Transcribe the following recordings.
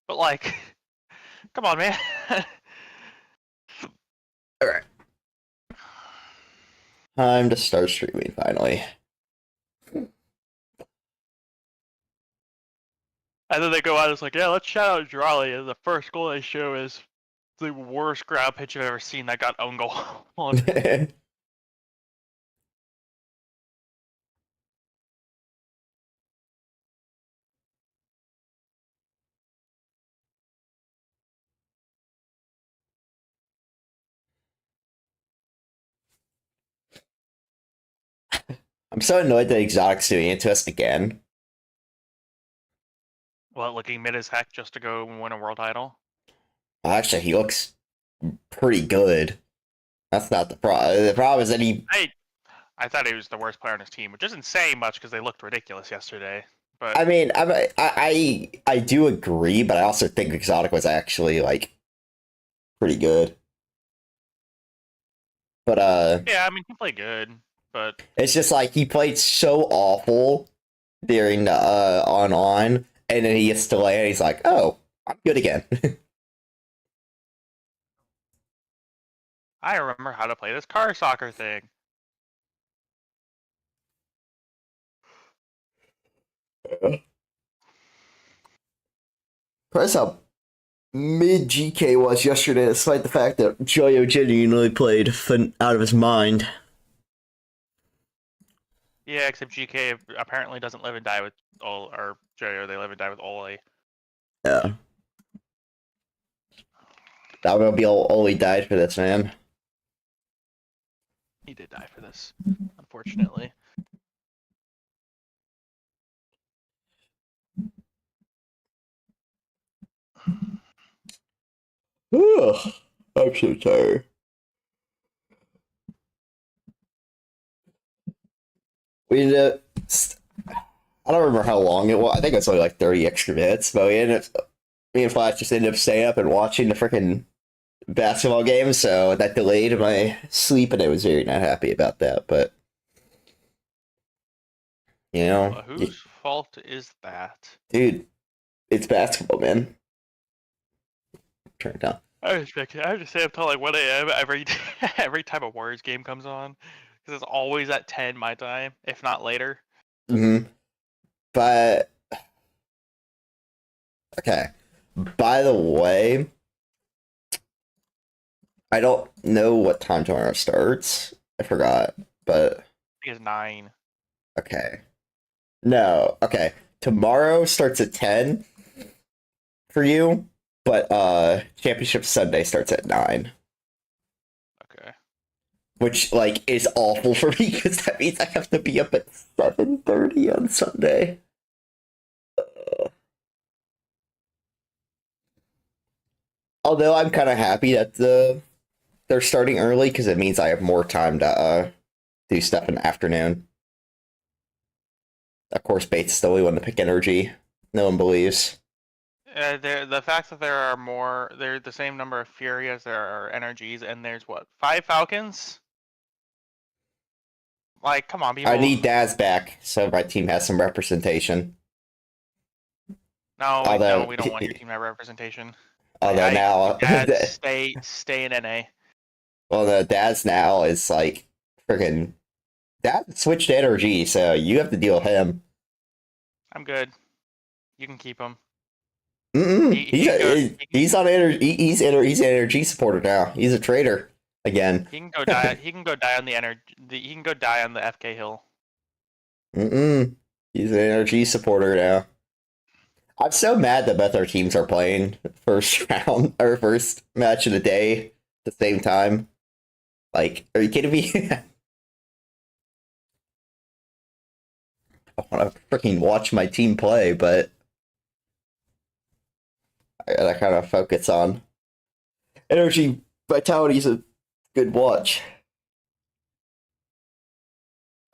But like, come on, man. All right. Time to start streaming finally. And then they go out, it's like, yeah, let's shout out Jrali. And the first goal they show is the worst ground pitch I've ever seen that got own goal on. I'm so annoyed that Exotic's doing it to us again. Well, looking mid as heck just to go win a world title. Actually, he looks pretty good. That's not the problem. The problem is that he. I thought he was the worst player on his team, which isn't saying much because they looked ridiculous yesterday. But I mean, I do agree, but I also think Exotic was actually like pretty good. But yeah, I mean, he played good, but it's just like he played so awful during the on, and then he gets to lay and he's like, oh, I'm good again. I remember how to play this car soccer thing. That's how mid GK was yesterday, despite the fact that Joyo genuinely played out of his mind. Yeah, except GK apparently doesn't live and die with all, or Joyo, they live and die with Ole. Yeah. That would be all he died for this, man. He did die for this, unfortunately. Ugh, I'm so tired. We I don't remember how long it was. I think it was only like 30 extra minutes, but me and Flash just ended up staying up and watching the freaking basketball game, so that delayed my sleep, and I was very not happy about that. But you know, Whose fault is that? dude, it's basketball, man. Turn it down. I have to stay up till like 1 a.m. every time a Warriors game comes on, because it's always at 10 my time, if not later. Mm-hmm. But okay. By the way, I don't know what time tomorrow starts. I forgot, but I think it's 9. okay. No, okay. Tomorrow starts at 10 for you, but Championship Sunday starts at 9. Okay. Which like is awful for me because that means I have to be up at 7:30 on Sunday. Although I'm kind of happy that they're starting early because it means I have more time to do stuff in the afternoon. Of course, Bates is the only one to pick energy. No one believes. The fact that there's the same number of Fury as there are energies, and there's what, 5 Falcons? Like, come on, people. I need Daz back so my team has some representation. No, we don't want your team to have representation. Although now, Dad, stay in NA. Well, the Daz now is like freaking. Dad switched to energy, so you have to deal with him. I'm good. You can keep him. He's on energy. He's an energy supporter now. He's a traitor again. He can go die. He can go die on the energy. He can go die on the FK hill. He's an energy supporter now. I'm so mad that both our teams are playing first round or first match of the day at the same time. Like, are you kidding me? I want to freaking watch my team play, but I gotta kind of focus on energy. Vitality's a good watch.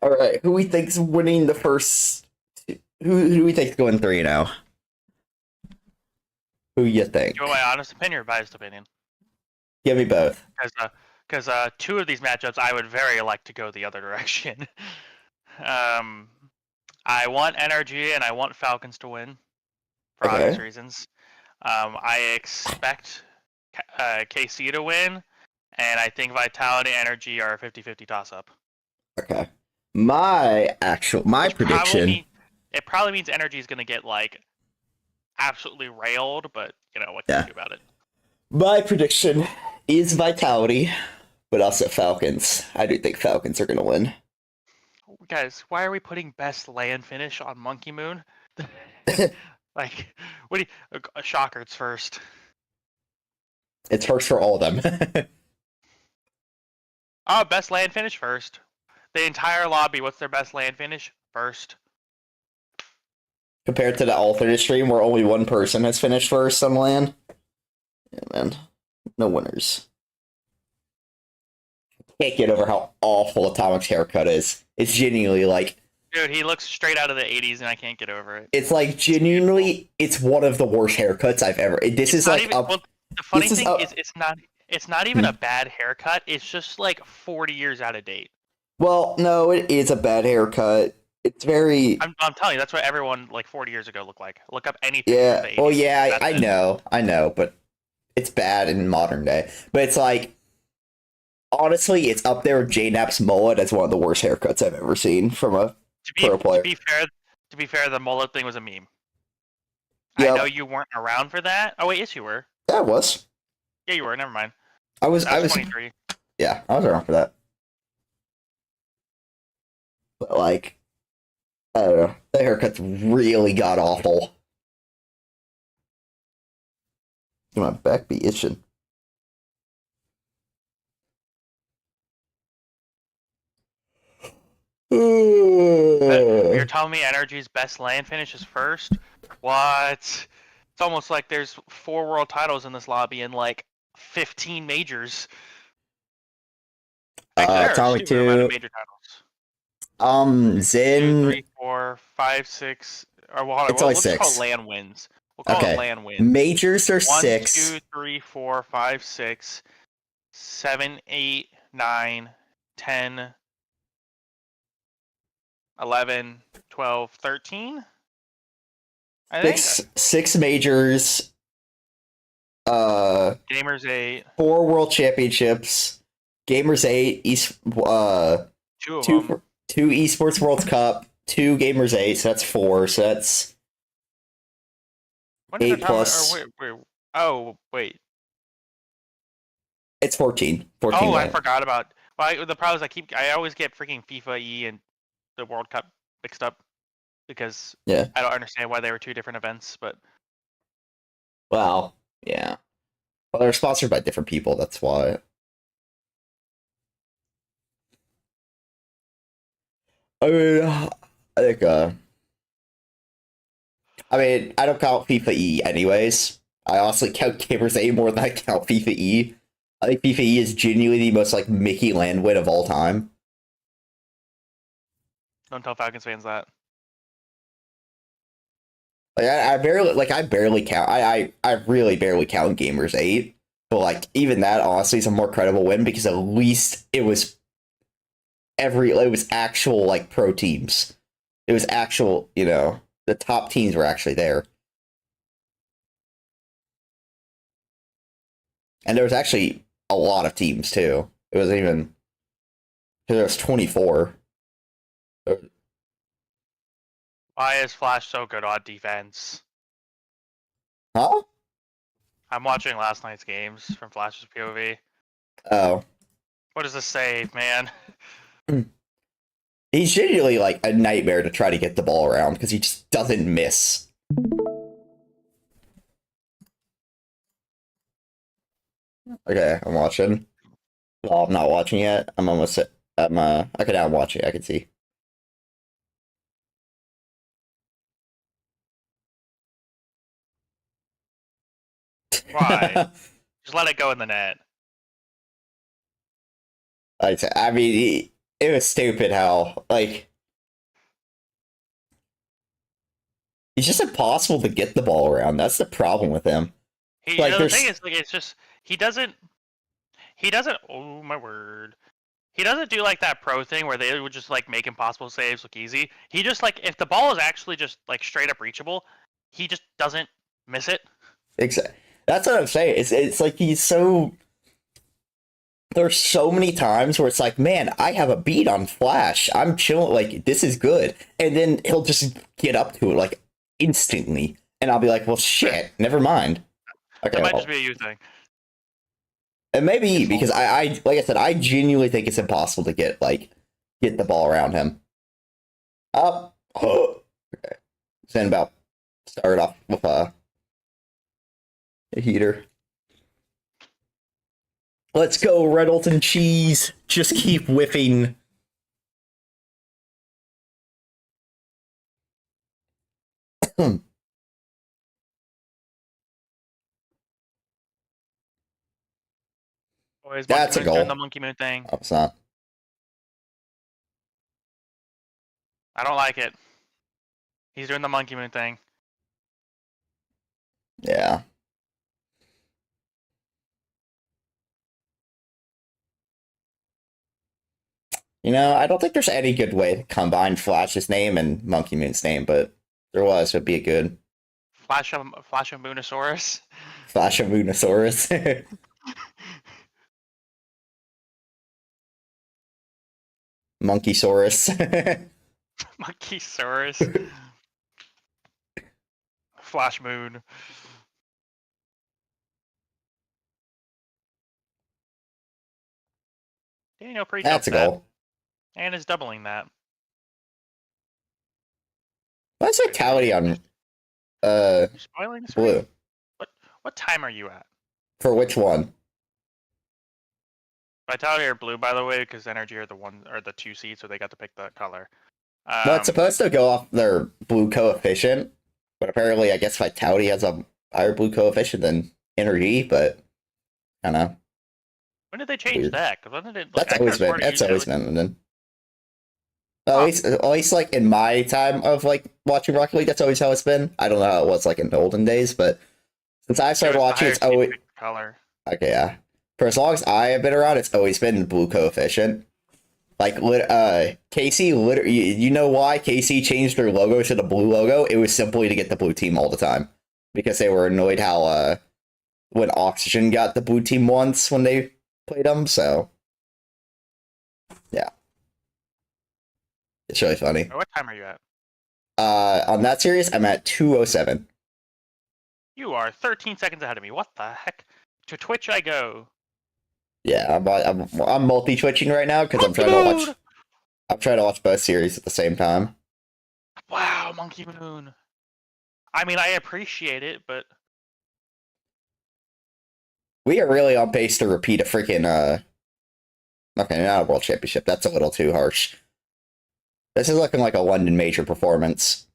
All right, who we think's winning the first? Who do we think's going 3-0? Who you think? Do you want my honest opinion or biased opinion? Give me both. Because 2 of these matchups, I would very like to go the other direction. I want energy and I want Falcons to win for obvious reasons. I expect KC to win, and I think Vitality Energy are a 50-50 toss-up. Okay. My prediction. It probably means Energy is going to get like absolutely railed, but what can you do about it? My prediction is Vitality, but also Falcons. I do think Falcons are going to win. Guys, why are we putting best land finish on Monkey Moon? Like, what do you... Shocker, it's first. It's first for all of them. Oh, best land finish first. The entire lobby, what's their best land finish? First. Compared to the alternate stream where only one person has finished first on land. Yeah, man. No winners. Can't get over how awful Atomic's haircut is. It's genuinely like... Dude, he looks straight out of the 80s and I can't get over it. It's like genuinely, it's one of the worst haircuts I've ever... This is like... The funny thing is, it's not even a bad haircut. It's just like 40 years out of date. Well, no, it is a bad haircut. It's very... I'm telling you, that's what everyone like 40 years ago looked like. Look up anything. Yeah, well, yeah, I know, but it's bad in modern day. But it's like, honestly, it's up there with J-Nap's mullet as one of the worst haircuts I've ever seen from a pro player. To be fair, the mullet thing was a meme. Yep. I know you weren't around for that. Oh wait, yes you were. Yeah, I was. Yeah, you were. Never mind. I was 23. Yeah, I was around for that. But like, I don't know. The haircut's really god awful. My back be itching. You're telling me Energy's best land finish is first? What? It's almost like there's 4 world titles in this lobby and like 15 majors. Atomic 2. Major titles. Zen. 2, 3, 4, 5, 6. Or well, it's only 6. We'll call land wins. We'll call it land wins. Majors are 1, 6. 2, 3, 4, 5, 6, 7, 8, 9, 10, 11, 12, 13. I think 6 majors. Gamers 8. 4 world championships. Gamers 8. 2 esports World Cup. 2 Gamers 8. So that's 4. So that's 8 plus. Oh wait. It's 14. 14. Oh, I forgot about. Well, the problem is I always get freaking FIFA E and the World Cup mixed up because I don't understand why they were 2 different events. But well, yeah. Well, they're sponsored by different people. That's why. I mean, I think. I mean, I don't count FIFA E anyways. I honestly count Gamers A more than I count FIFA E. I think FIFA E is genuinely the most like Mickey land win of all time. Don't tell Falcons fans that. Like I barely count. I really barely count Gamers 8. But like even that honestly is a more credible win because at least it was actual like pro teams. It was actual, the top teams were actually there. And there was actually a lot of teams too. It wasn't even, there was 24. Why is Flash so good on defense? Huh? I'm watching last night's games from Flash's POV. Oh. What does this say, man? He's genuinely like a nightmare to try to get the ball around because he just doesn't miss. Okay, I'm watching. Well, I'm not watching yet. I'm almost at my... Okay, now I'm watching. I can see. Why? Just let it go in the net. I mean, it was stupid how, like... It's just impossible to get the ball around. That's the problem with him. The thing is, like, it's just... He doesn't... Oh, my word. He doesn't do, like, that pro thing where they would just, like, make impossible saves look easy. He just, like, if the ball is actually just, like, straight up reachable, he just doesn't miss it. Exactly. That's what I'm saying. It's like he's so. There's so many times where it's like, man, I have a beat on Flash. I'm chilling. Like this is good, and then he'll just get up to it like instantly, and I'll be like, well, shit, never mind. That Okay, might just well, be a you thing. and maybe It's full. because I like I said, I genuinely think it's impossible to get the ball around him. Up. Oh, okay. Then about start off with a heater. Let's go, Reddleton cheese. Just keep whipping. Boys, Monkey That's a Moon's doing the goal. Monkey Moon thing. Oh, it's not. I don't like it. He's doing the Monkey Moon thing. Yeah. You know, I don't think there's any good way to combine Flash's name and Monkey Moon's name, but there was, would be a good Flash of Moonosaurus. Flash of Moonosaurus. Monkeysaurus. Monkeysaurus. Flash Moon. Daniel That's pre-jumped a that. goal. And is doubling that. What's vitality on You're spoiling this for me? blue? What time are you at? For which one? Vitality or blue, by the way, because energy are the two seeds, so they got to pick the color. Well, it's supposed to go off their blue coefficient, but apparently I guess vitality has a higher blue coefficient than energy, but I don't know. When did they change Weird. that? Because wasn't it? That's always been. That's always been. And then, Huh. at least like in my time of like watching Rocket League, that's always how it's been. I don't know how it was like in the olden days, but since I started watching, it's always color. okay. Yeah, for as long as I have been around, it's always been the blue coefficient. Like, Casey, literally, you know why Casey changed their logo to the blue logo? It was simply to get the blue team all the time because they were annoyed how when Oxygen got the blue team once when they played them. So, yeah, it's really funny. What time are you at? On that series, I'm at 207. You are 13 seconds ahead of me. What the heck? To Twitch I go. Yeah, I'm multi-twitching right now because I'm trying to watch both series at the same time. Wow, Monkey Moon. I mean, I appreciate it, but we are really on pace to repeat a freaking okay, not a world championship. That's a little too harsh. This is looking like a London major performance.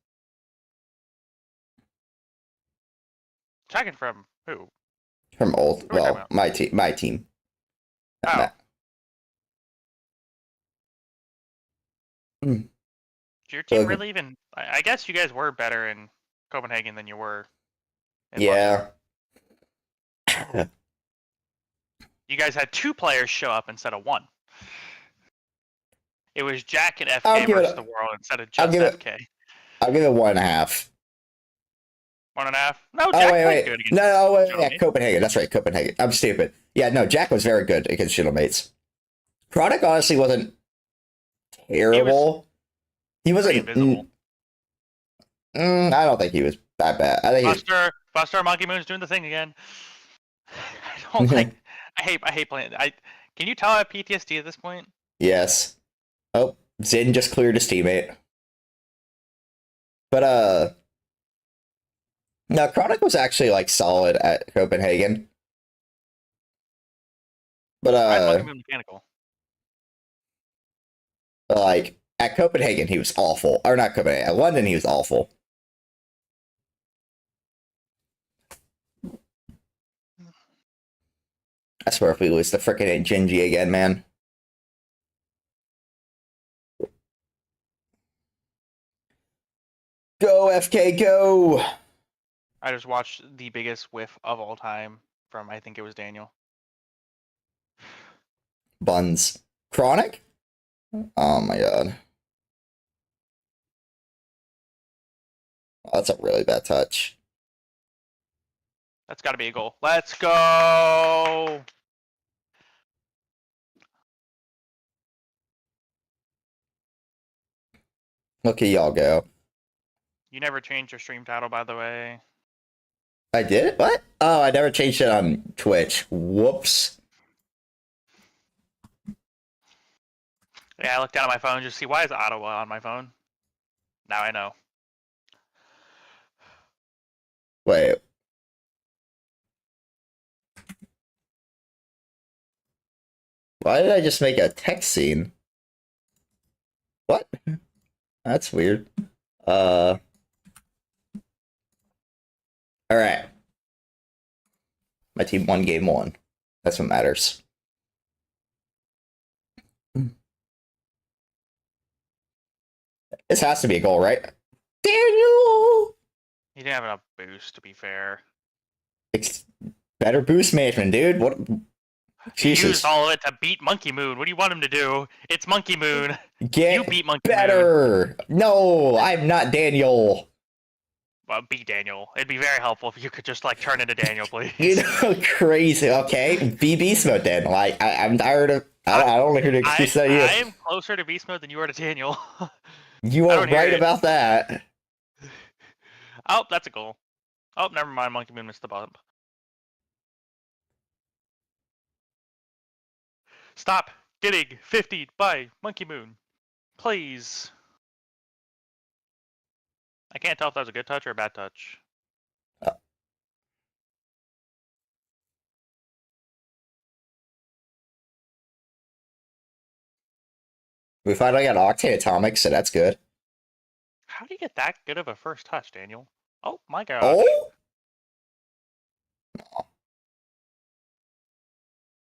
checking from who? From old, Who are we talking well, about? my team. Oh. Matt. Did your team really even? I guess you guys were better in Copenhagen than you were in Yeah. You guys had 2 players show up instead of 1. It was Jack and I'll FK give versus it- the world instead of I'll just give it- FK. I'll give it 1.5. 1.5? No, Oh, Jack wait. played good against No, wait, yeah, Shadowmates. Copenhagen. That's right, Copenhagen. I'm stupid. Yeah, no, Jack was very good against Shadowmates. Chronic honestly wasn't terrible. He wasn't invisible. I don't think he was that bad. I think Buster Monkey Moon's doing the thing again. I don't like. I hate playing. Can you tell I have PTSD at this point? Yes. Oh, Zin just cleared his teammate. But no, Chronic was actually like solid at Copenhagen. But Why is Monkey Moon mechanical? like at Copenhagen he was awful. Or not Copenhagen, at London he was awful. I swear if we lose the frickin' Genji again, man. Go, FK, go! I just watched the biggest whiff of all time from I think it was Daniel. Buns. Chronic? Oh my god. Oh, that's a really bad touch. That's got to be a goal. Let's go. Look at y'all go. You never changed your stream title, by the way. I did? What? Oh, I never changed it on Twitch. Whoops. Yeah, I looked down at my phone just to see why is Ottawa on my phone. Now I know. Wait. Why did I just make a text scene? What? That's weird. All right. My team won game 1. That's what matters. This has to be a goal, right? Daniel! He didn't have enough boost, to be fair. It's better boost management, dude. What? He Jesus. used all of it to beat Monkey Moon. What do you want him to do? It's Monkey Moon. Get you beat Monkey better. Moon. No, I'm not Daniel. Well, beat Daniel. It'd be very helpful if you could just like turn into Daniel, please. You know, crazy. Okay, be beast mode then. Like I'm tired of. I don't want to hear the excuse that you. I am closer to beast mode than you are to Daniel. You are right about that. Oh, that's a goal. Oh, never mind. Monkey Moon missed the bump. Stop getting 50 by Monkey Moon, please. I can't tell if that was a good touch or a bad touch. We finally got Octane Atomic, so that's good. How do you get that good of a first touch, Daniel? Oh my god. Oh?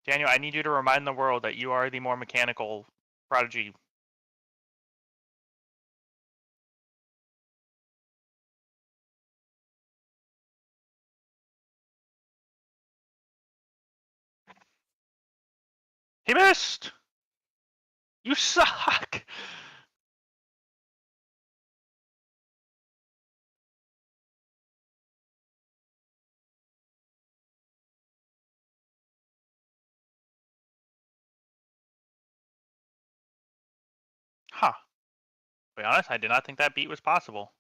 Daniel, I need you to remind the world that you are the more mechanical prodigy. He missed! You suck! Huh. To be honest, I did not think that beat was possible.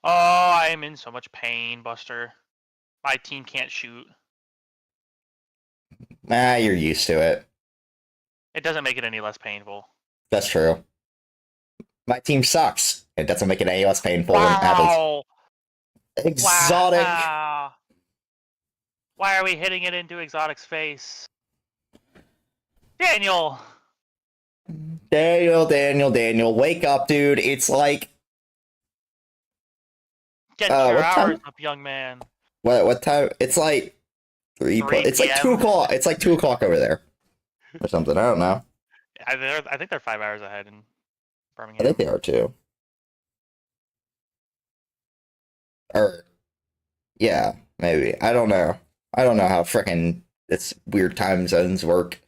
Oh, I am in so much pain, Buster. My team can't shoot. Nah, you're used to it. It doesn't make it any less painful. That's true. My team sucks. It doesn't make it any less painful when it happens. Exotic. Wow. Why are we hitting it into Exotic's face? Daniel! Daniel, wake up, dude. It's like... Get your hours up, young man. What time? It's like 3 It's like 2 o'clock. It's like 2 o'clock over there. Or something. I don't know. I think they're 5 hours ahead in Birmingham. I think they are too. Or, yeah, maybe. I don't know. I don't know how frickin' it's weird time zones work.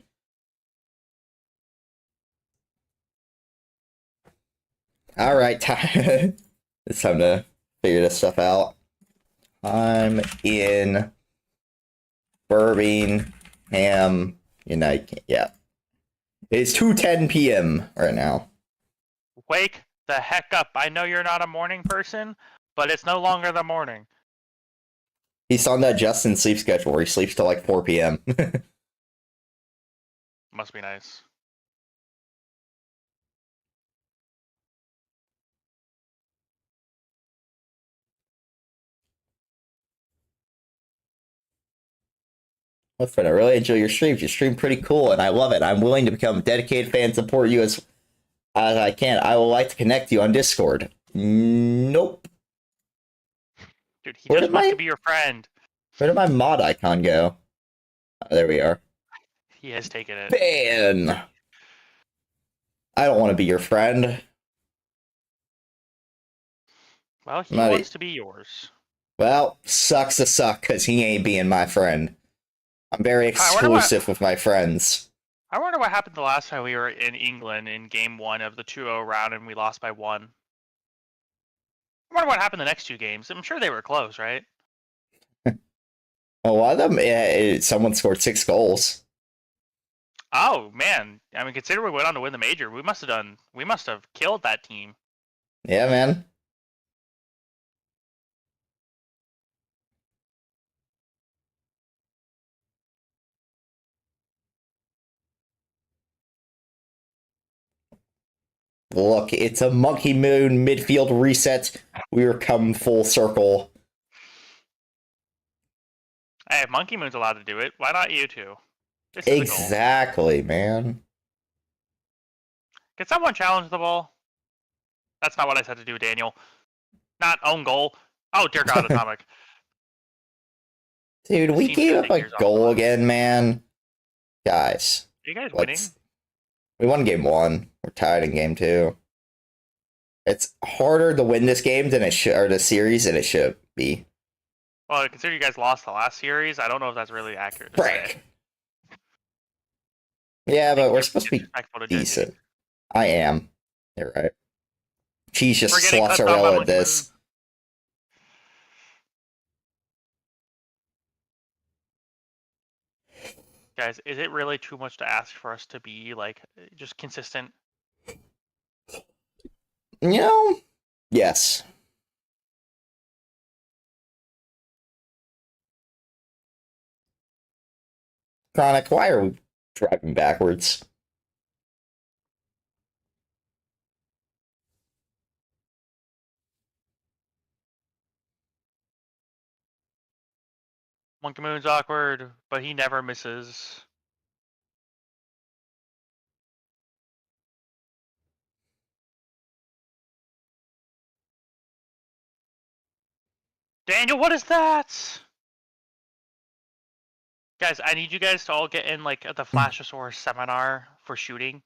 All right, time. It's time to figure this stuff out. I'm in Birmingham, United. Yeah, it's 2:10 p.m. right now. Wake the heck up! I know you're not a morning person, but it's no longer the morning. He's on that Justin sleep schedule where he sleeps till like 4 p.m. Must be nice. My friend, I really enjoy your streams. You stream pretty cool, and I love it. I'm willing to become a dedicated fan and support you as I can. I would like to connect you on Discord. Nope. Dude, he just wants to be your friend. Where did my mod icon go? Oh, there we are. He has taken it. Ban! I don't want to be your friend. Well, he wants to be yours. Well, sucks to suck, because he ain't being my friend. I'm very exclusive with my friends. I wonder what happened the last time we were in England in game 1 of the 2-0 round and we lost by 1. I wonder what happened the next 2 games. I'm sure they were close, right? A lot of them, someone scored 6 goals. Oh man, I mean, consider we went on to win the major. We must have killed that team. Yeah, man. Look, it's a Monkey Moon midfield reset. We are come full circle. Hey, if Monkey Moon's allowed to do it, why not you two? This is Exactly, man. Can someone challenge the ball? That's not what I said to do, Daniel. Not own goal. Oh, dear God, Atomic. Dude, we gave up a goal again, man. Guys. Are you guys winning? We won game 1. We're tied in game 2. It's harder to win this game than it should, or the series, than it should be. Well, consider you guys lost the last series. I don't know if that's really accurate. Frick. Yeah, but we're supposed to be decent. I am. You're right. Cheese just slots a roll at this. Guys, is it really too much to ask for us to be, like, just consistent? You know, yes. Chronic, why are we driving backwards? Monkey Moon's awkward, but he never misses. Daniel, what is that? Guys, I need you guys to all get in, like, the Flashosaurus seminar for shooting.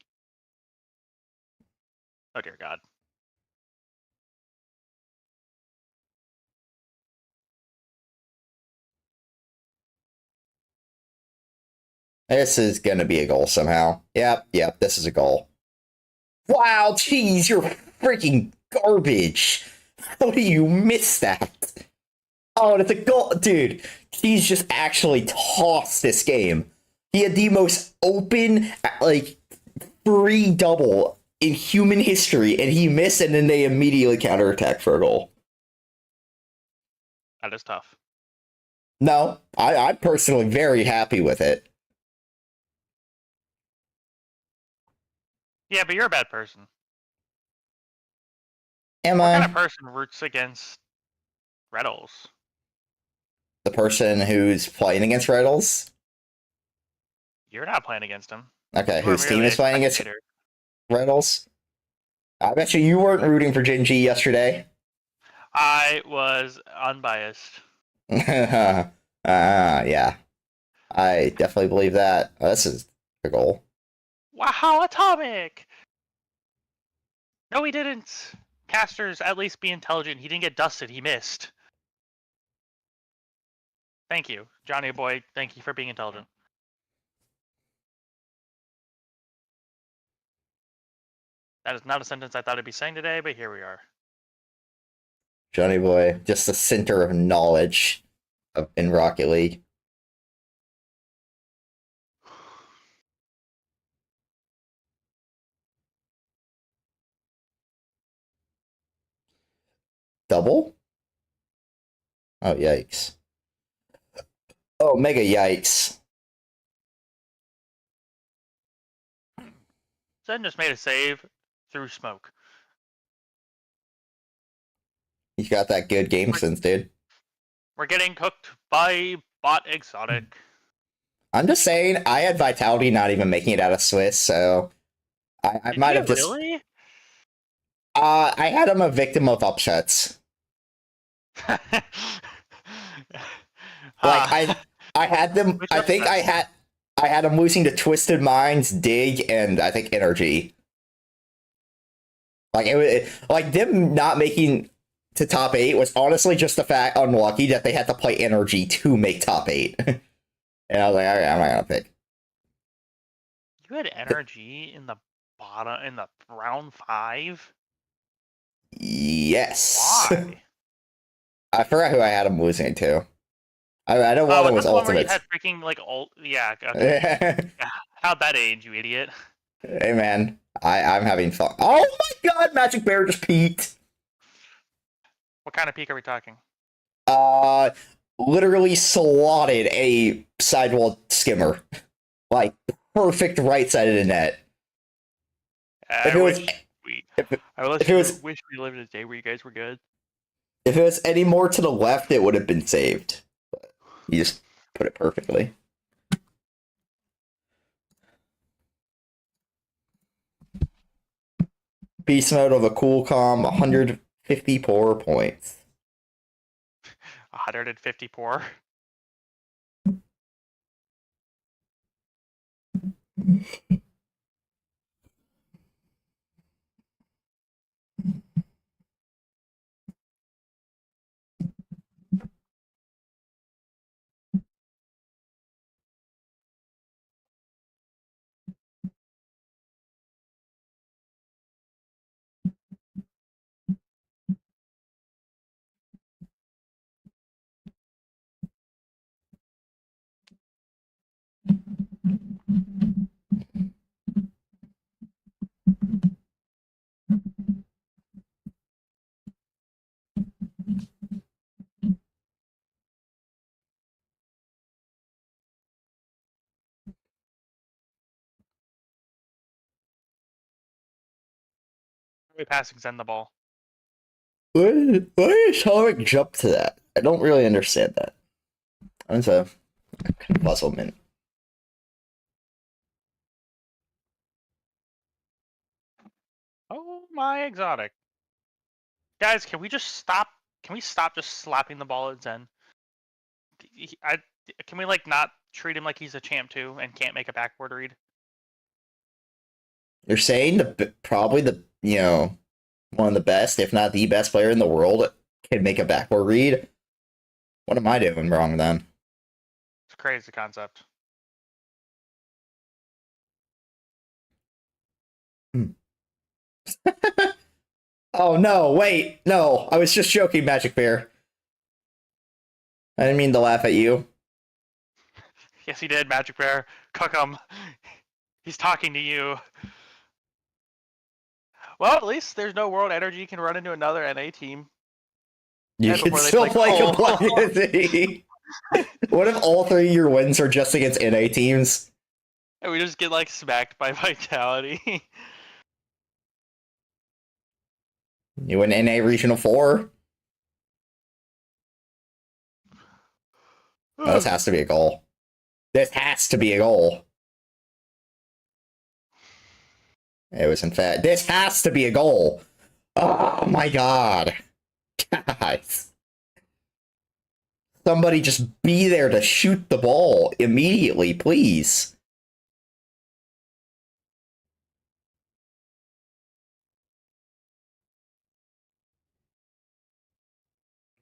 Oh, dear God. This is going to be a goal somehow. Yep, this is a goal. Wow, geez, you're freaking garbage. How do you miss that? Oh, that's a goal. Dude, he's just actually tossed this game. He had the most open, like, free double in human history, and he missed, and then they immediately counterattack for a goal. That is tough. No, I'm personally very happy with it. Yeah, but you're a bad person. Am what I? What kind of person roots against Reddles? The person who's playing against Reddles? You're not playing against him. Okay, whose team is playing against Reddles? I bet you weren't rooting for Gen G yesterday. I was unbiased. Yeah. I definitely believe that. Oh, this is a goal. Wow, Atomic! No, he didn't. Casters, at least be intelligent. He didn't get dusted. He missed. Thank you, Johnny boy. Thank you for being intelligent. That is not a sentence I thought I'd be saying today, but here we are. Johnny boy, just the center of knowledge in Rocket League. Double? Oh, yikes. Oh, mega yikes. Zen just made a save through smoke. He's got that good game sense, dude. We're getting cooked by Bot Exotic. I'm just saying, I had Vitality not even making it out of Swiss, so I might have just... Really? I had him a victim of upsets. Like, I had them... I think I had him losing to Twisted Minds, Dig, and I think Energy. Like, like them not making to top 8 was honestly just the fact unlucky that they had to play Energy to make top 8. And I was like, alright, I'm not gonna pick. You had energy in the bottom in the round 5. Yes. Why? I forgot who I had him losing to. I know one Oh, of is them that was the one where you Ultimates. had freaking like ult? Yeah. Okay. Yeah. How'd that age, you idiot? Hey man, I'm having fun. Oh my god, Magic Bear just peaked. What kind of peak are we talking? Uh, Literally slotted a sidewall skimmer, like perfect right side of the net. If I it was, wish we. if it, I wish if it was, wish we lived in a day where you guys were good. if it was any more to the left, it would have been saved. You just put it perfectly. Beast mode of a cool calm, 154 points. 154. We passing Zen the ball. Why is Sonic jump to that? I don't really understand that. That's a puzzlement. Oh my exotic. Guys, can we just stop? Can we stop just slapping the ball at Zen? I, can we like not treat him like he's a champ too and can't make a backward read? You're saying probably the one of the best, if not the best player in the world, can make a backward read. What am I doing wrong then? It's a crazy concept. Oh no, wait, no, I was just joking, Magic Bear. I didn't mean to laugh at you. Yes, he did, Magic Bear. Cook him. He's talking to you. Well, at least there's no world energy can run into another NA team. You And can before they still play Cole. Complexity. What if all 3 of your wins are just against NA teams? And we just get like smacked by Vitality. You win NA Regional 4? Oh, this has to be a goal. This has to be a goal. It was in fact. This has to be a goal. Oh my god. Guys. Somebody just be there to shoot the ball immediately, please.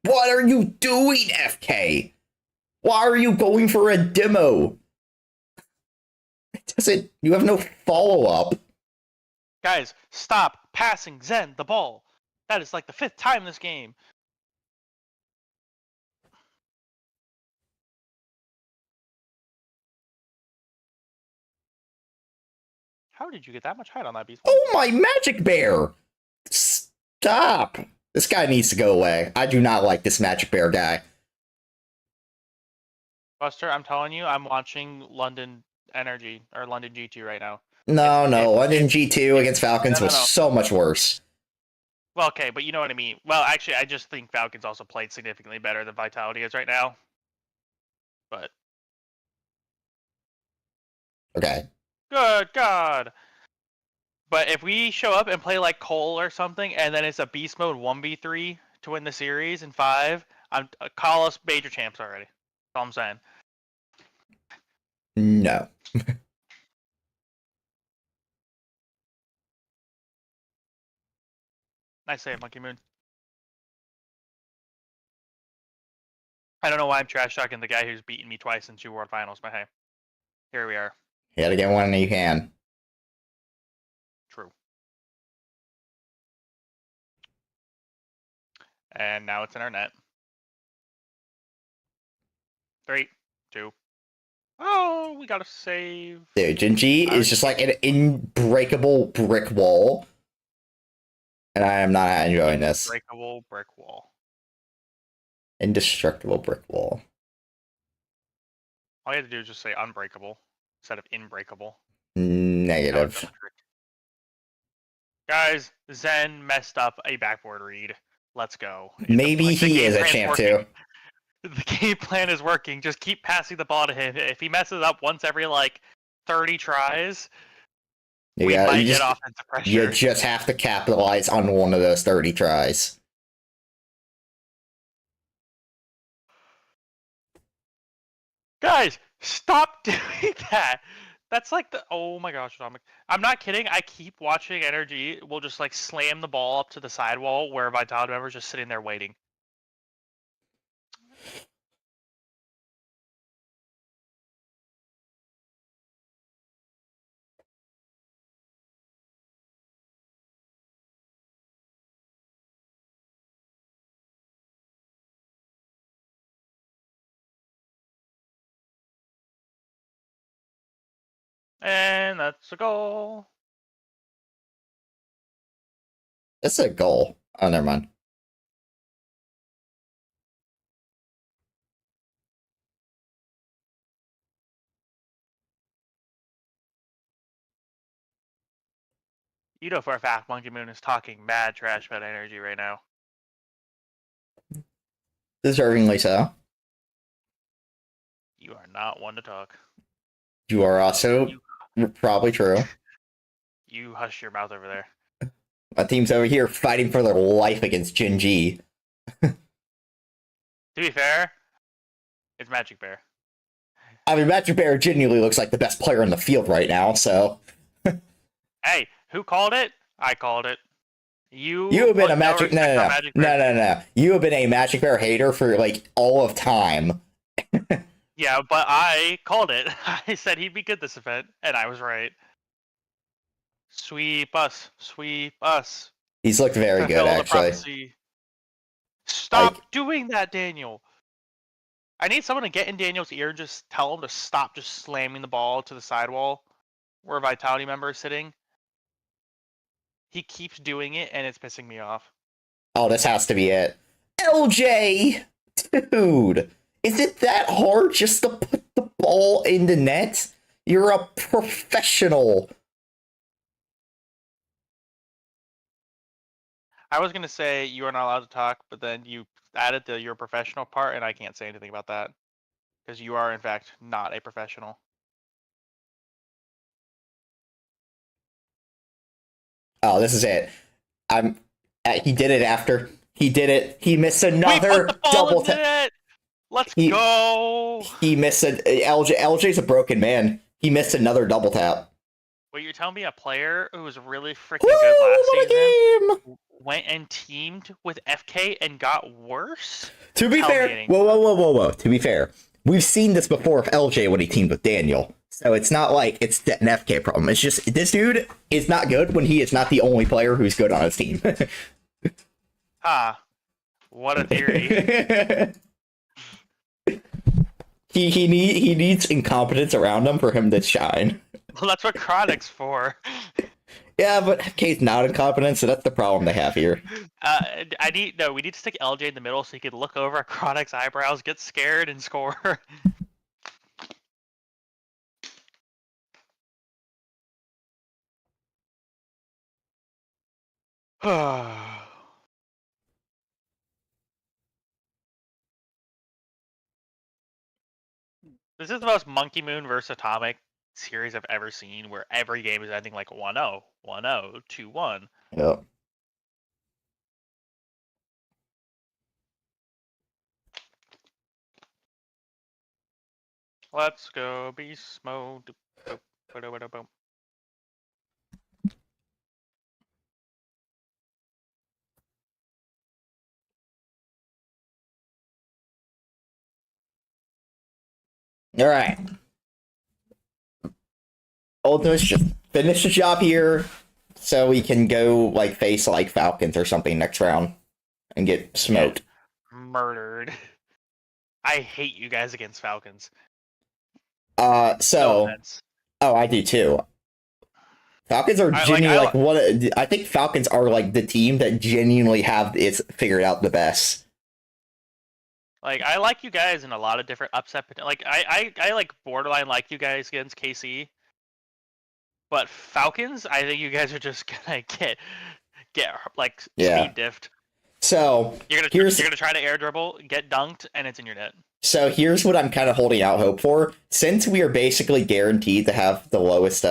What are you doing, FK? Why are you going for a demo? It doesn't. You have no follow up. Guys, stop passing Zen the ball. That is like the 5th time this game. How did you get that much height on that beast? Oh my Magic Bear! Stop. This guy needs to go away. I do not like this Magic Bear guy. Buster, I'm telling you, I'm watching London Energy or London G2 right now. No, London G2 against Falcons was so much worse. Well, okay, but you know what I mean. Well, actually, I just think Falcons also played significantly better than Vitality is right now. But okay. Good God. But if we show up and play like Cole or something, and then it's a beast mode 1v3 to win the series in 5, call us major champs already. That's all I'm saying. No. Nice save, Monkey Moon. I don't know why I'm trash talking the guy who's beaten me twice in 2 World Finals, but hey, here we are. You gotta get one and you can. True. And now it's in our net. 3, 2. Oh, we gotta save. Dude, Jinji is just like an unbreakable brick wall. And I am not enjoying this. Unbreakable brick wall. Indestructible brick wall. All you had to do is just say unbreakable instead of inbreakable. Negative. Guys, Zen messed up a backboard read. Let's go. Maybe he is a champ too. The game plan is working. Just keep passing the ball to him. If he messes up once every like 30 tries, we might get offensive pressure. You just have to capitalize on one of those 30 tries. Guys, stop doing that. That's like the oh my gosh, Dominic. I'm not kidding. I keep watching Energy. We'll just like slam the ball up to the sidewall where Vitality member's just sitting there waiting. And that's a goal. That's a goal. Oh, never mind. You know for a fact Monkey Moon is talking mad trash about Energy right now. Deservingly so. You are not one to talk. You are also probably true. You hush your mouth over there. My team's over here fighting for their life against Jinji. To be fair, it's Magic Bear. I mean, Magic Bear genuinely looks like the best player in the field right now, so. Hey, who called it? I called it. You have been a Magic... No. You have been a Magic Bear hater for, like, all of time. Yeah, but I called it. I said he'd be good this event, and I was right. Sweep us. Sweep us. He's looked very good, actually. Stop doing that, Daniel. I need someone to get in Daniel's ear and just tell him to stop just slamming the ball to the sidewall where a Vitality member is sitting. He keeps doing it, and it's pissing me off. Oh, this has to be it. LJ! Dude! Is it that hard just to put the ball in the net? You're a professional. I was going to say you are not allowed to talk, but then you added the you're a professional part, and I can't say anything about that. Because you are, in fact, not a professional. Oh, this is it. He did it after. He did it. He missed another double tap. Let's go. He missed LJ's a broken man. He missed another double tap. Well, you're telling me a player who was really freaking good last season went and teamed with FK and got worse? To be fair, whoa. To be fair, we've seen this before with LJ when he teamed with Daniel. So it's not like it's an FK problem. It's just this dude is not good when he is not the only player who's good on his team. What a theory. He needs incompetence around him for him to shine. Well, that's what Chronic's for. Yeah, but FK's not incompetent, so that's the problem they have here. We need to stick LJ in the middle so he can look over at Chronic's eyebrows, get scared, and score. This is the most Monkey Moon versus Atomic series I've ever seen, where every game is ending like 1-0, 1-0, 2-1. Yep. Let's go beast mode. All right. Ultimates just finish the job here, so we can go like face like Falcons or something next round and get Get smoked. murdered. I hate you guys against Falcons. No So offense. oh, I do too. Falcons are genuinely like what I think Falcons are like the team that genuinely have it figured out the best. Like I like you guys in a lot of different upset. Like I like borderline like you guys against KC, but Falcons, I think you guys are just gonna get like Yeah. speed diffed. So You're gonna try to air dribble, get dunked, and it's in your net. so here's what I'm kind of holding out hope for. Since we are basically guaranteed to have the lowest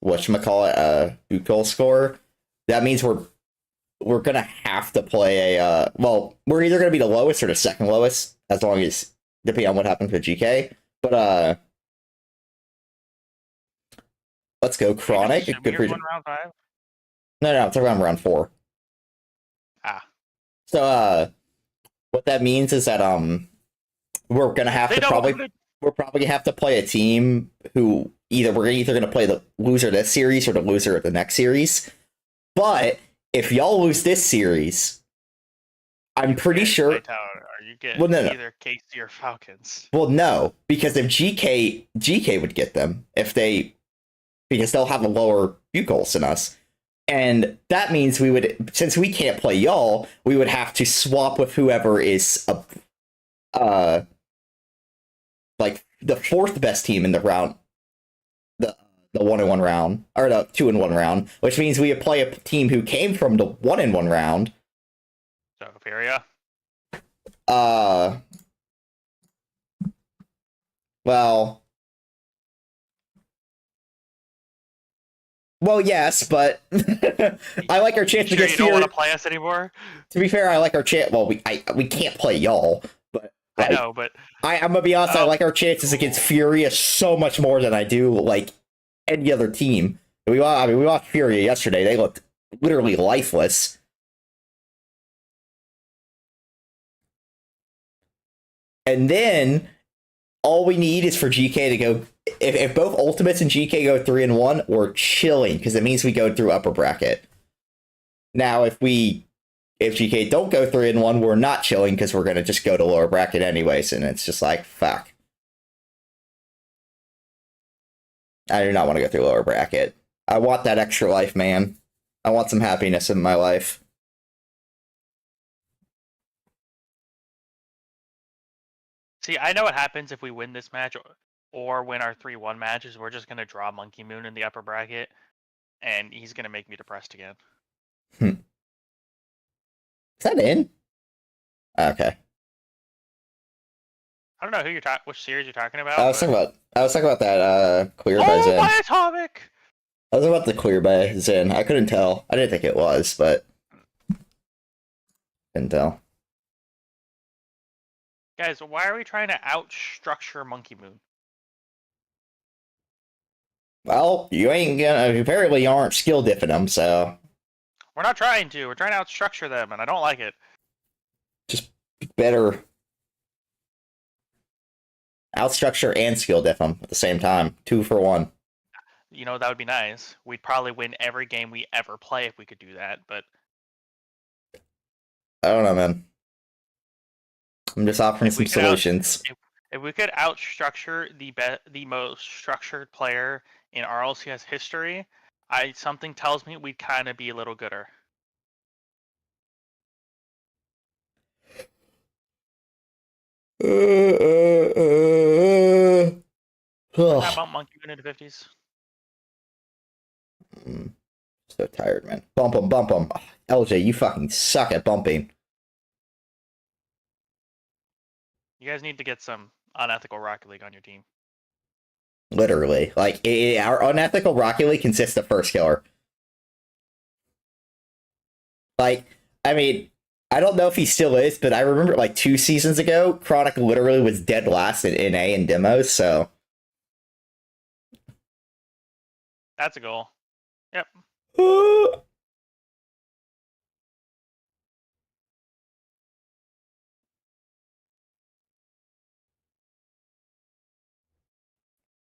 whatchamacallit boot goal score, that means we're gonna have to play a well, we're either gonna be the lowest or the second lowest, as long as depending on what happens with GK. But let's go Chronic. Should Good we for going round 5? no, I'm talking about round 4. Ah, So what that means is that we're gonna have they to don't probably want we're probably gonna have to play a team who we're either gonna play the loser of this series or the loser of the next series. But if y'all lose this series, I'm pretty sure. Or you get Well, no. either KC or Falcons. Well, no, because if GK would get them if they because they'll have a lower view goals than us. And that means we would, since we can't play y'all, we would have to swap with whoever is like the fourth best team in the round, the 1-1 round or the 2-1 round, which means we would play a team who came from the 1-1 round. So Furia. Well, yes, but I like our chance Sure, against you don't want Fury. to play us anymore. To be fair, I like our chance. Well, we can't play y'all, but I like, know, but I'm gonna be honest. I like our chances against Furia so much more than I do like any other team. We watched Furia yesterday. They looked literally lifeless. And then all we need is for GK to go. If both Ultimates and GK go 3-1, we're chilling because it means we go through upper bracket. Now, if GK don't go 3-1, we're not chilling because we're gonna just go to lower bracket anyways, and it's just like fuck. I do not want to go through lower bracket. I want that extra life, man. I want some happiness in my life. see, I know what happens if we win this match or win our 3-1 matches. We're just gonna draw Monkey Moon in the upper bracket, and he's gonna make me depressed again. Is that in? Okay. I don't know which series you're talking about. I was talking about that clear by Zen. My atomic! I was about the clear by Zen. I couldn't tell. I didn't think it was, but couldn't tell. Guys, why are we trying to out-structure Monkey Moon? Well, you ain't gonna. Apparently, you aren't skill diffing them, so We're not trying to. We're trying to out-structure them, and I don't like it. just better outstructure and skill diff them at the same time. 2 for 1. You know, that would be nice. We'd probably win every game we ever play if we could do that, but I don't know, man. I'm just offering some solutions. If we could out-structure the most structured player in RLCS history, something tells me we'd kind of be a little gooder. How about Monkey Moon in the 50s? So tired, man. Bump him, bump him. Oh, LJ, you fucking suck at bumping. You guys need to get some unethical Rocket League on your team. Literally. Like, our unethical Rocket League consists of first killer. Like, I mean, I don't know if he still is, but I remember like 2 seasons ago, Chronic literally was dead last in NA and demos, so. That's a goal. Yep.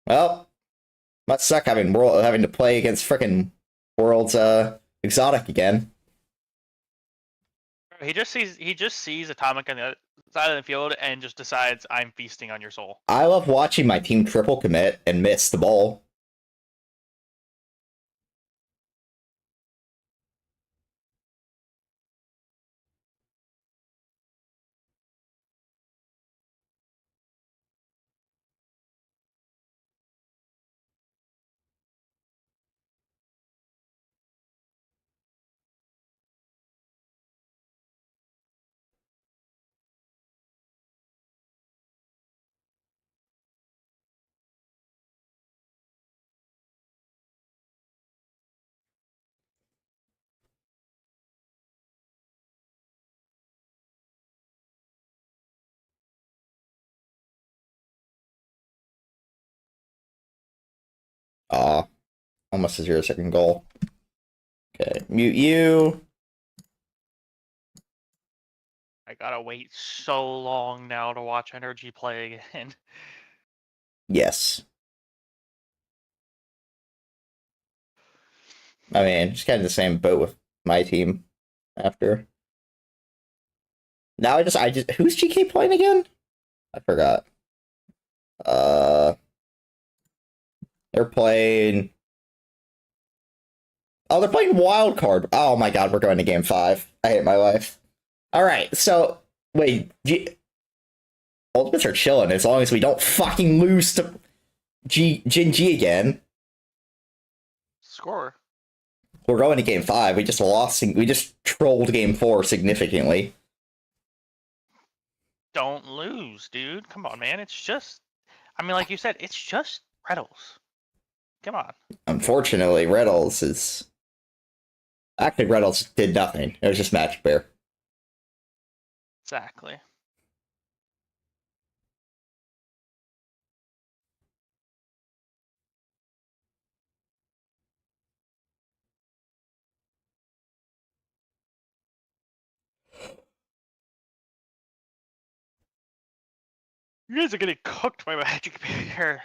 Well, Must suck having to play against frickin' world's exotic again. He just sees Atomic on the other side of the field and just decides I'm feasting on your soul. I love watching my team triple commit and miss the ball. Aw, almost a 0-second goal. Okay, mute you. I gotta wait so long now to watch Energy play again. Yes. I mean, just kind of the same boat with my team after. Now who's GK playing again? I forgot. Uh, they're playing. Oh, they're playing wild card. Oh my god, we're going to game 5. I hate my life. All right, so wait, Ultimates are chilling as long as we don't fucking lose to Jin G again. Score. We're going to game 5. We just lost. We just trolled game 4 significantly. Don't lose, dude. Come on, man. It's just, I mean, like you said, it's just Reynolds. Come on. Unfortunately, Reynolds is. Actually, Reynolds did nothing. It was just Magic Bear. Exactly. You guys are getting cooked by Magic Bear.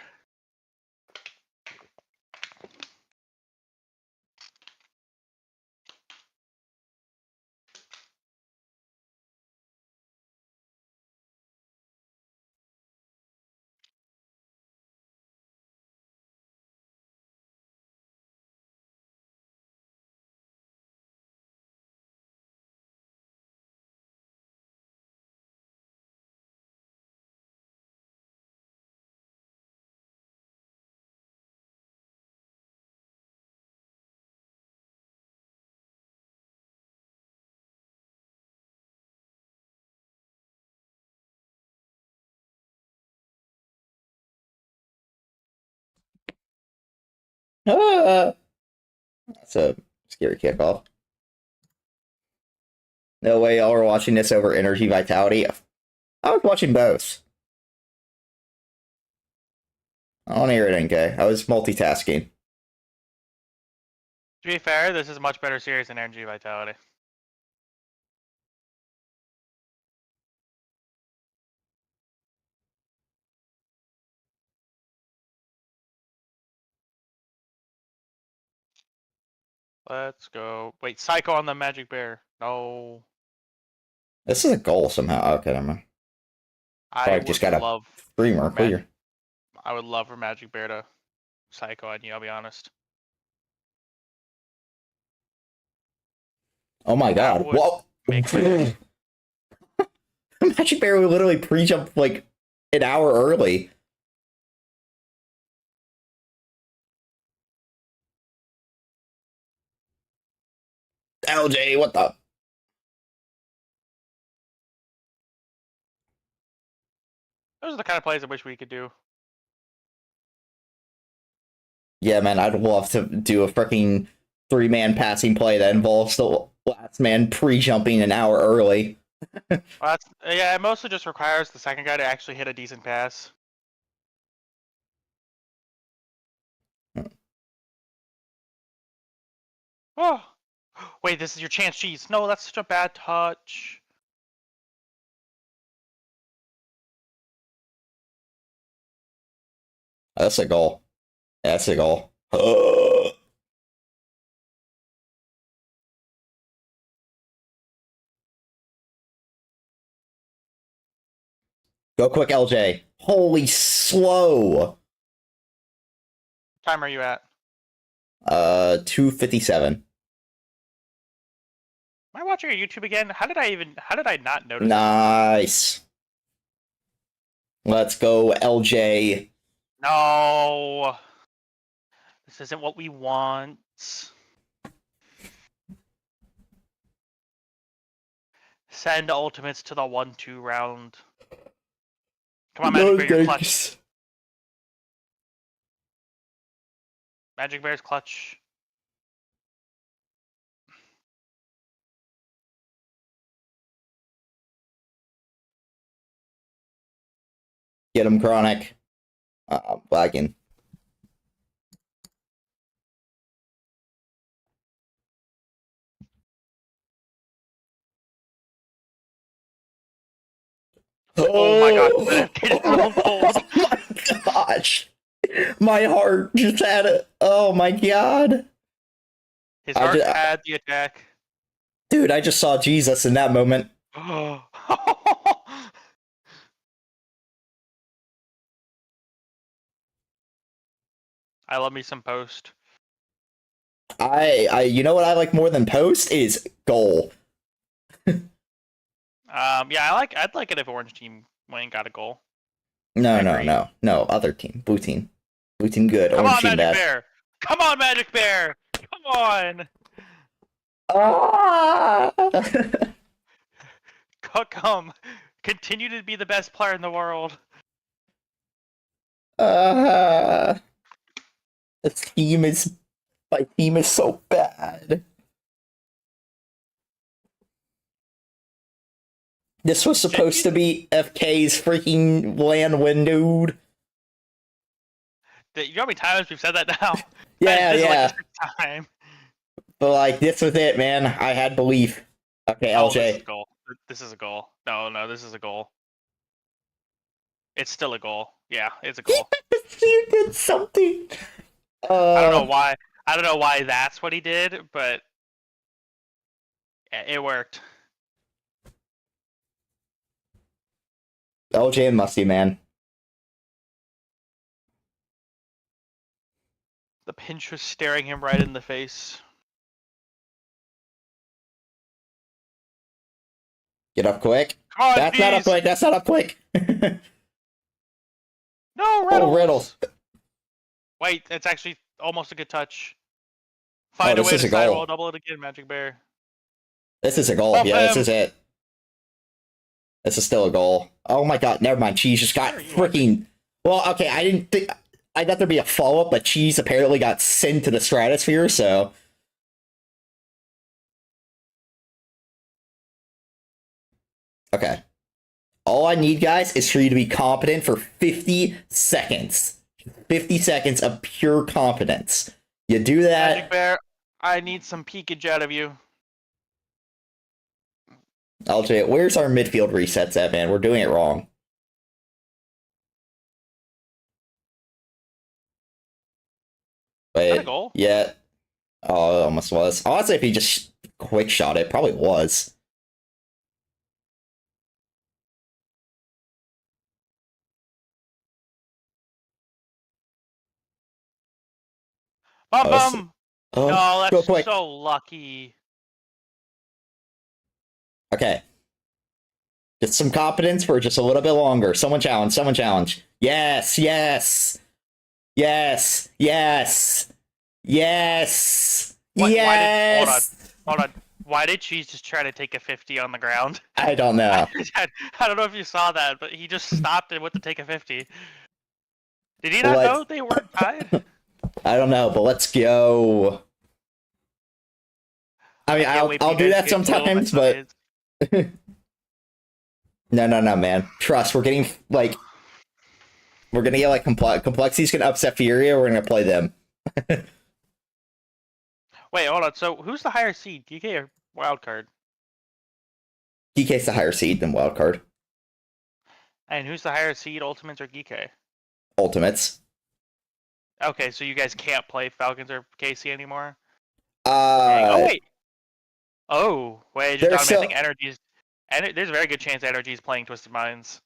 That's a scary kickoff. No way y'all were watching this over Energy Vitality. I was watching both. I don't hear it, NK. I was multitasking. To be fair, this is a much better series than Energy Vitality. Let's go. Wait, Psycho on the Magic Bear. No. This is a goal somehow. Okay, never mind. I I just would got a love streamer for clear. I would love for Magic Bear to Psycho on you, I'll be honest. Oh my That god. would Whoa! make my day. Magic Bear would literally pre-jump like an hour early. LJ, what the? Those are the kind of plays I wish we could do. Yeah, man, I'd love to do a freaking 3-man passing play that involves the last man pre-jumping an hour early. Well, yeah, it mostly just requires the second guy to actually hit a decent pass. Oh, wait, this is your chance, jeez. No, that's such a bad touch. That's a goal. That's a goal. Go quick, LJ. Holy slow. Time are you at? 257. Am I watching your YouTube again? How did I not notice that before? Nice. Let's go, LJ. No. This isn't what we want. Send ultimates to the 1-2 round. Come on, Magic Bear, you're clutch. Magic Bear's clutch. Get him, Chronic. Lagging. Oh my god, oh my gosh. My heart just had it. Oh my god. His heart had the attack. Dude, I just saw Jesus in that moment. I love me some post. You know what I like more than post is goal. Yeah, I'd like it if Orange Team went and got a goal. No, other team. Blue team. Blue team good. Come Orange on, team Magic bad. Bear! Come on, Magic Bear! Come on! Ah! Come. Continue to be the best player in the world. My team is so bad. This was supposed to be FK's freaking land win, dude. You know how many times we've said that now? Yeah, this yeah. Is like the time. But like, this was it, man. I had belief. Okay, Oh, LJ. this is a goal. This is a goal. No, this is a goal. It's still a goal. Yeah, it's a goal. You did something. I don't know why. I don't know why that's what he did, but it worked. LJ and Musty, man. The pinch was staring him right in the face. Get up quick. Come on, That's not up quick. That's not up quick. No, Riddles. Oh, Riddles. Wait, it's actually almost a good touch. Find a way to sidewall double it again, Magic Bear. This is a goal. Yeah, this is it. This is still a goal. Oh my god, never mind. Cheese just got freaking... Well, okay, I didn't think... I thought there'd be a follow-up, but Cheese apparently got sent to the stratosphere, so... Okay. All I need, guys, is for you to be competent for 50 seconds. 50 seconds of pure competence. You do that... Magic Bear, I need some peekage out of you. LJ, where's our midfield resets at, man? We're doing it wrong. Wait, is that a goal? Yeah. Oh, it almost was. Honestly, if he just quick shot it, probably was. Bum! Oh, no, that's so lucky. Okay. Just some competence for just a little bit longer. Someone challenge. Someone challenge. Yes, yes. Yes, yes. Yes. Yes. Hold on. Why did Cheese just try to take a 50 on the ground? I don't know. I don't know if you saw that, but he just stopped and went to take a 50. Did he not know they weren't tied? I don't know, but let's go. I mean, I'll do that sometimes, but... No, man. Trust, we're getting, like... We're gonna get, like, Complexity's gonna upset Furia, we're gonna play them. Wait, hold on. So, who's the higher seed, DK or Wildcard? DK's the higher seed than Wildcard. And who's the higher seed, Ultimates or DK? Ultimates. Okay, so you guys can't play Falcons or KC anymore. Dang. Uh, Oh wait, it just there's dawned on me. I so think there's a very good chance Energy's playing Twisted Minds.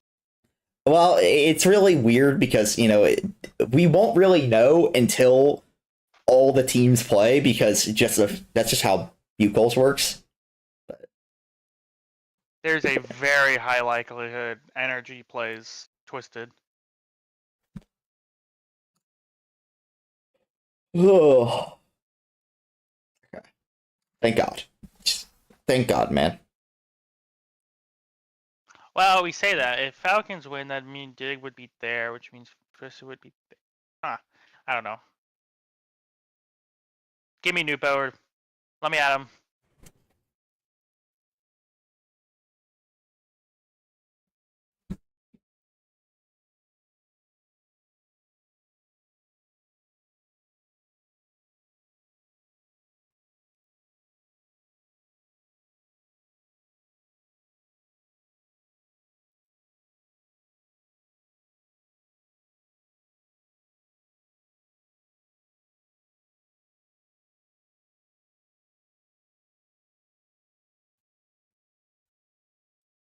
well, it's really weird because we won't really know until all the teams play because that's just how Bucals works. There's a very high likelihood Energy plays Twisted. Oh, thank God. Just thank God, man. Well, we say that if Falcons win, that means Dig would be there, which means Twisted would be. Huh. I don't know. Give me Nupo. Let me at him.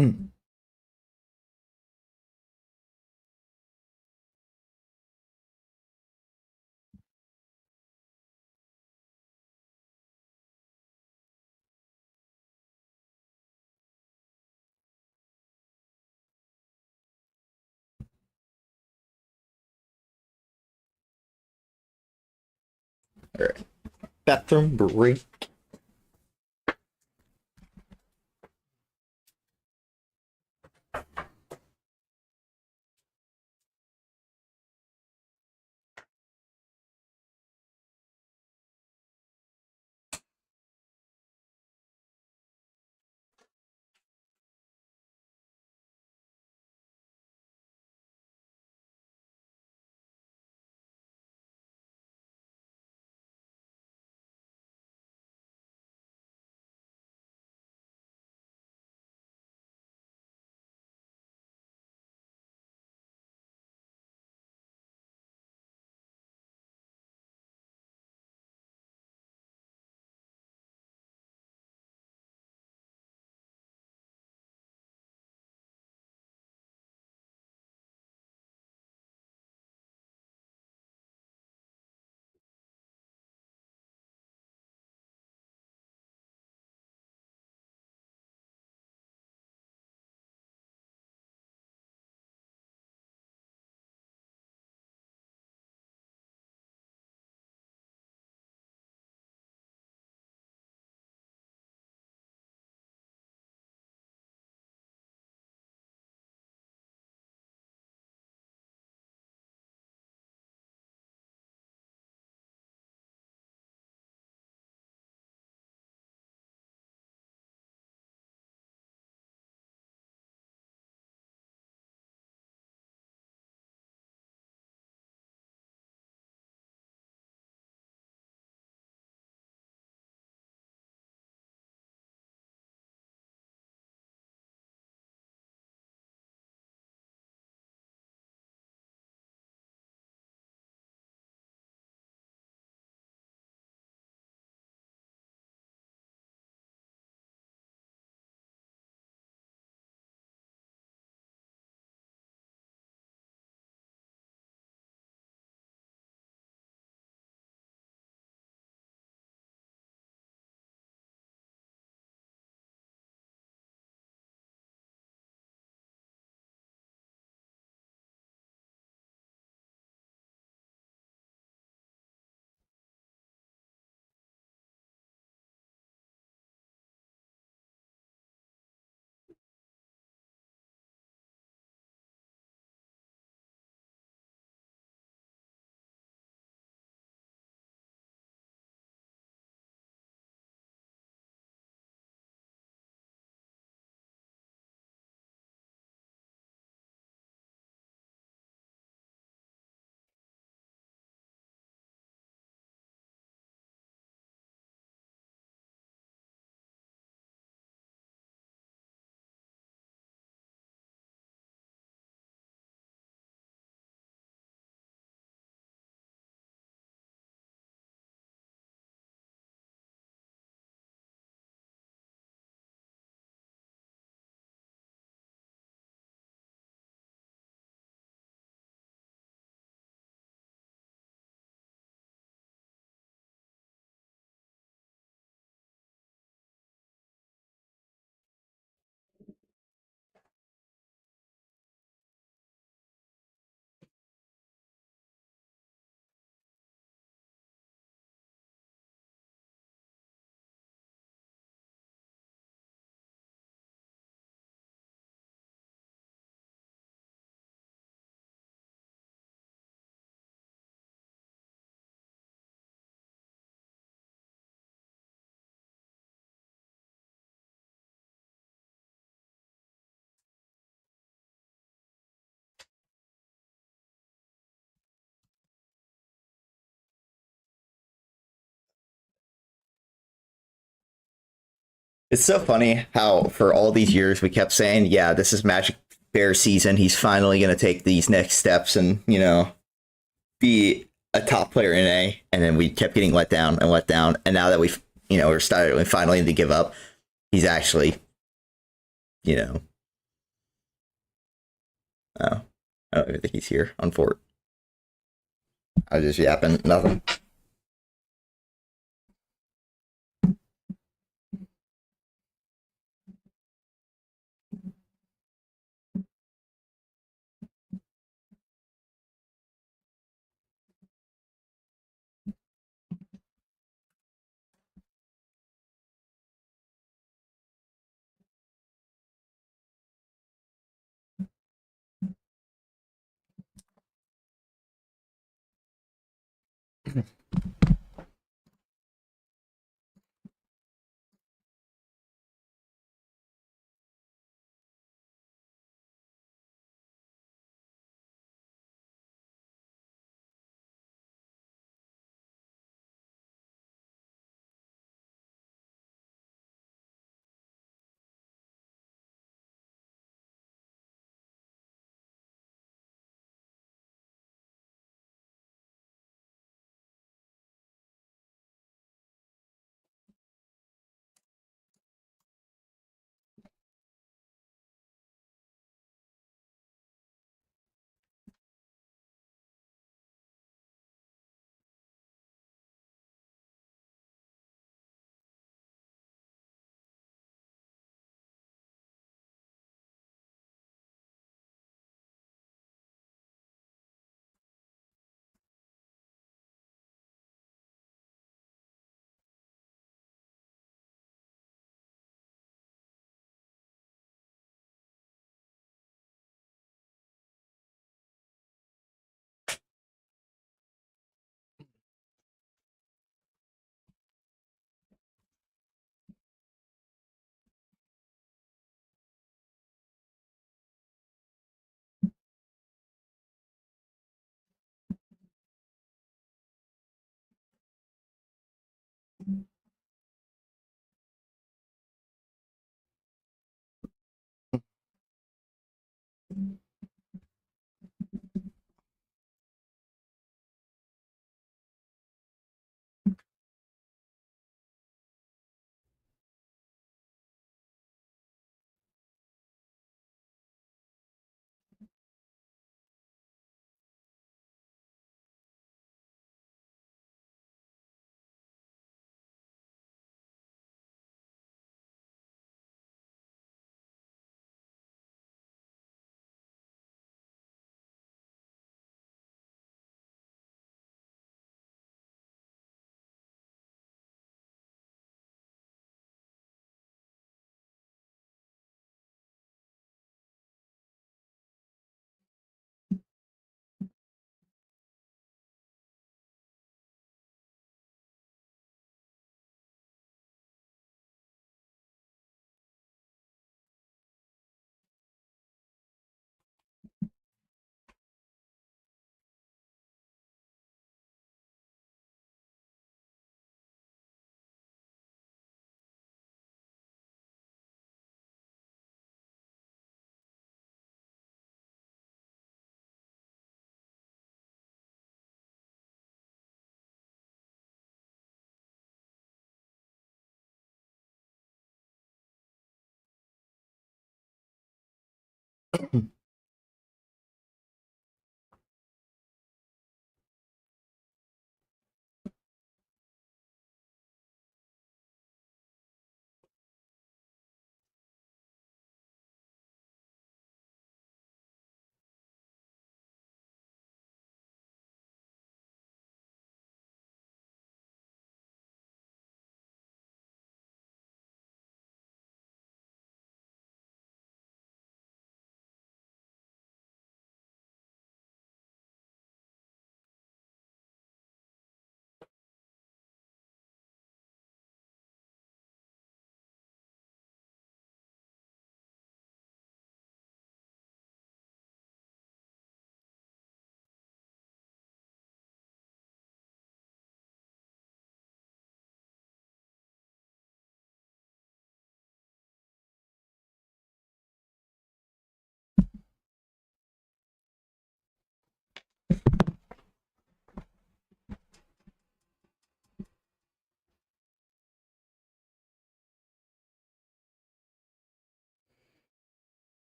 Mm. All right. Bathroom break. It's so funny how for all these years we kept saying, yeah, this is Magic Bear's season. He's finally going to take these next steps and, be a top player in A. And then we kept getting let down and let down. And now that we finally to give up, he's actually, you know, oh, I don't even think he's here on Fort. I was just yapping, nothing.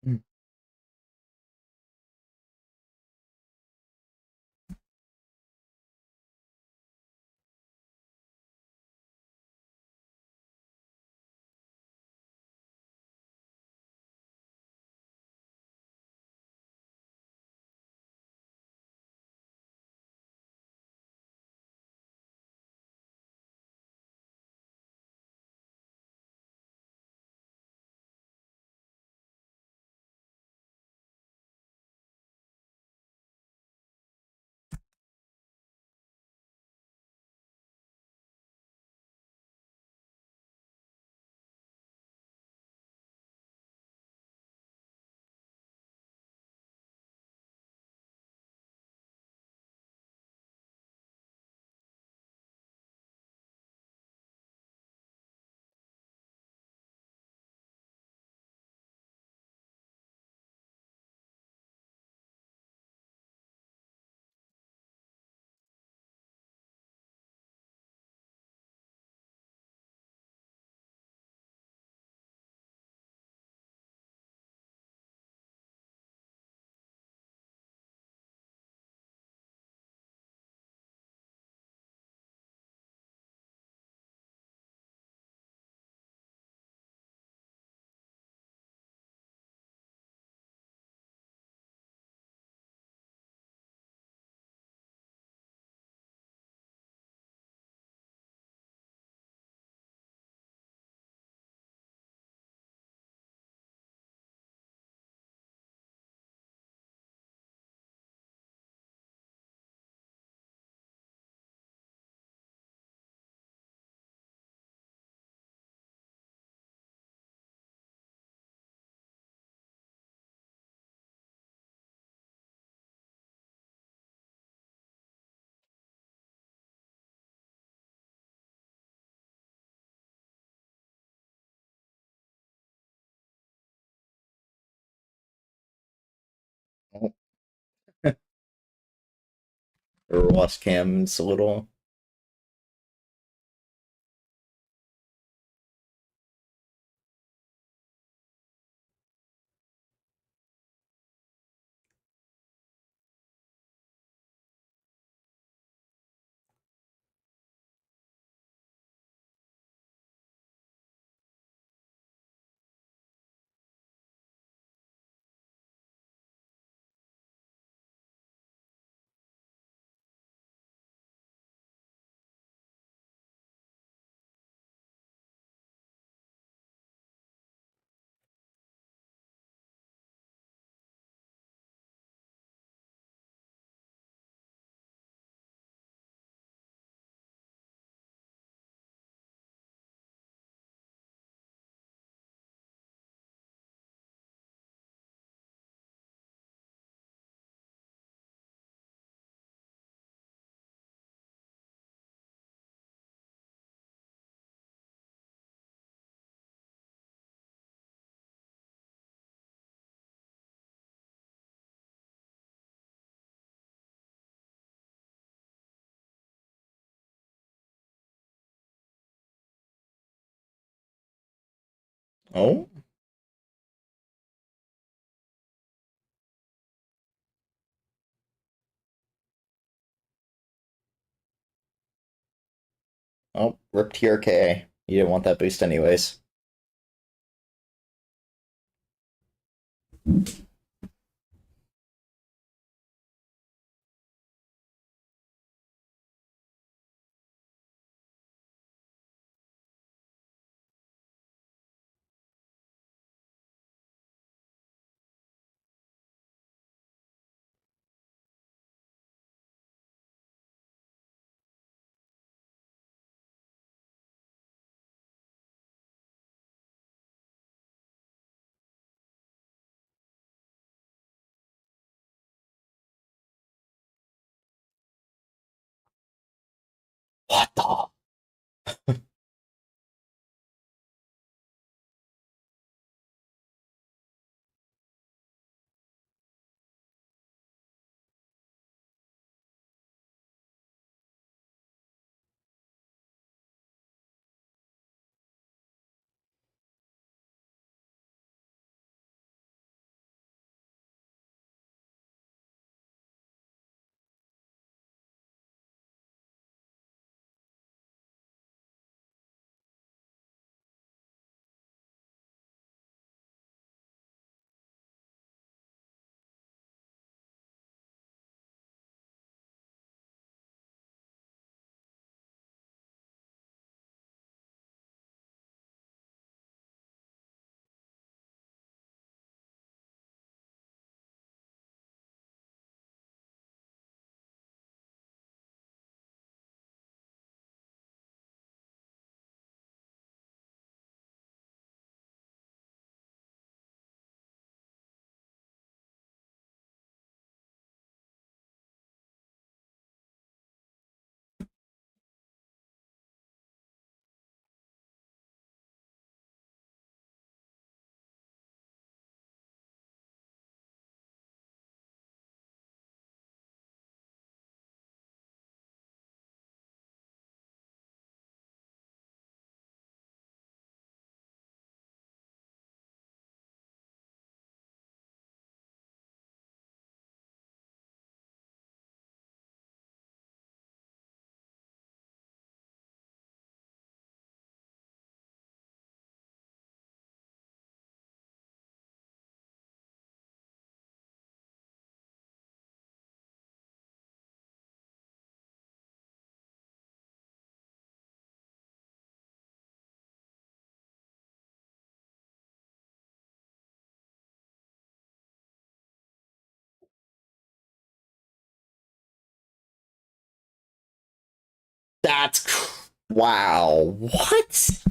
Oh, or lost cams a little. Oh, oh, rip TRK. You didn't want that boost anyways. What the? That's wow. What?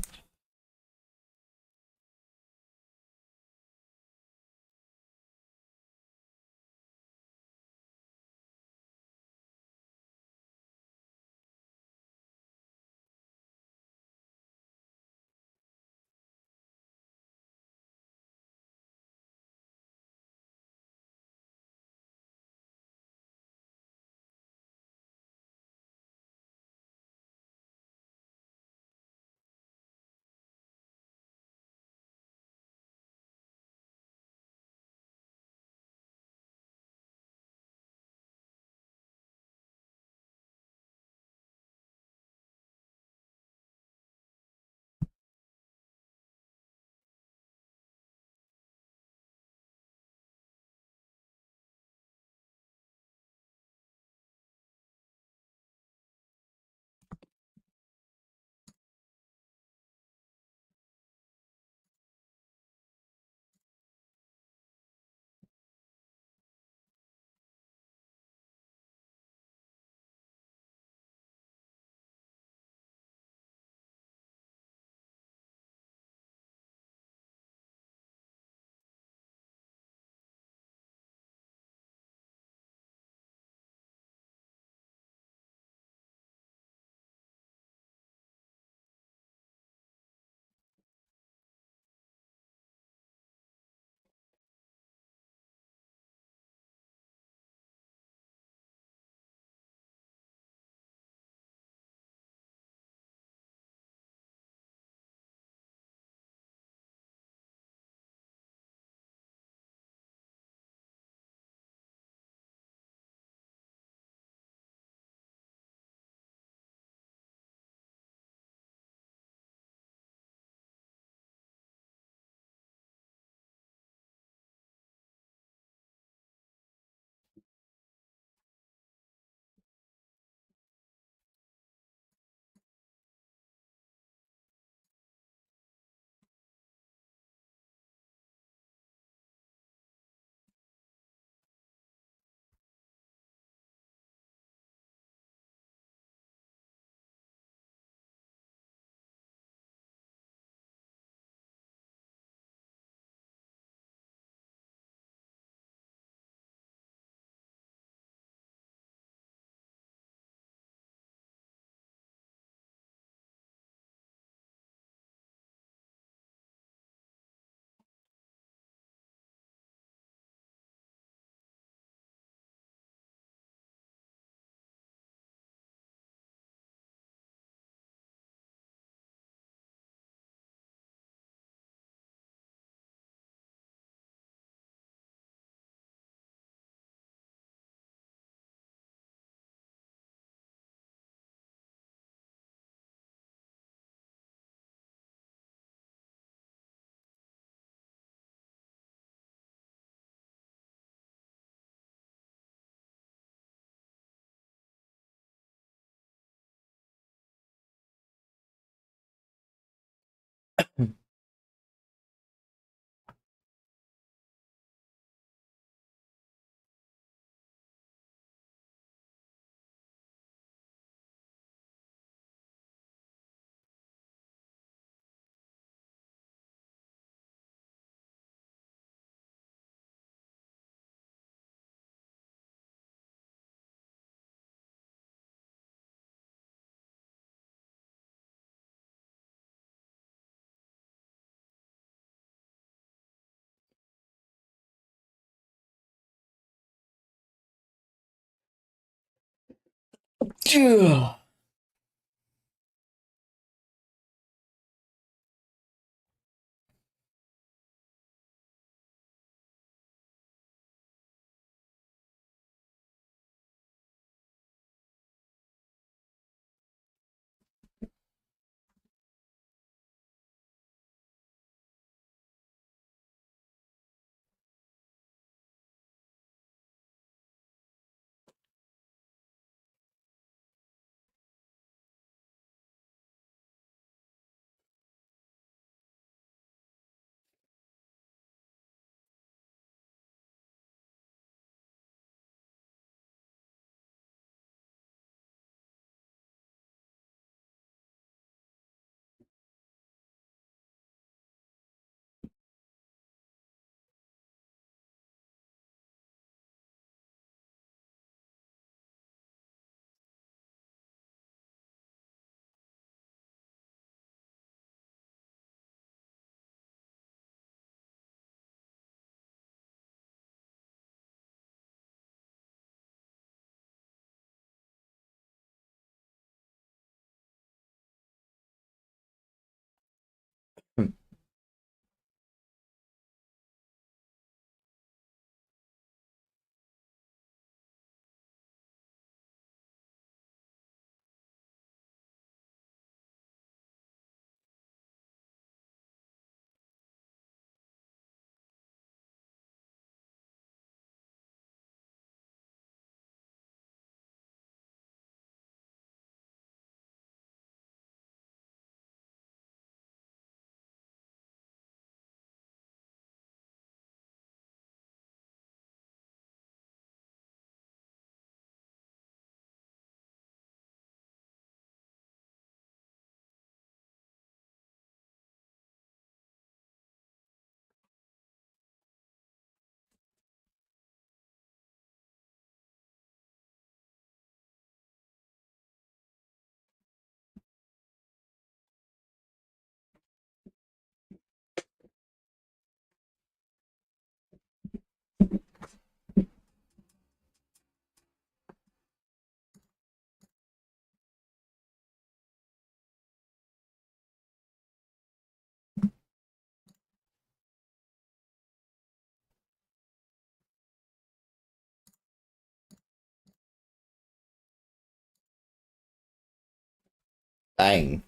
Dang.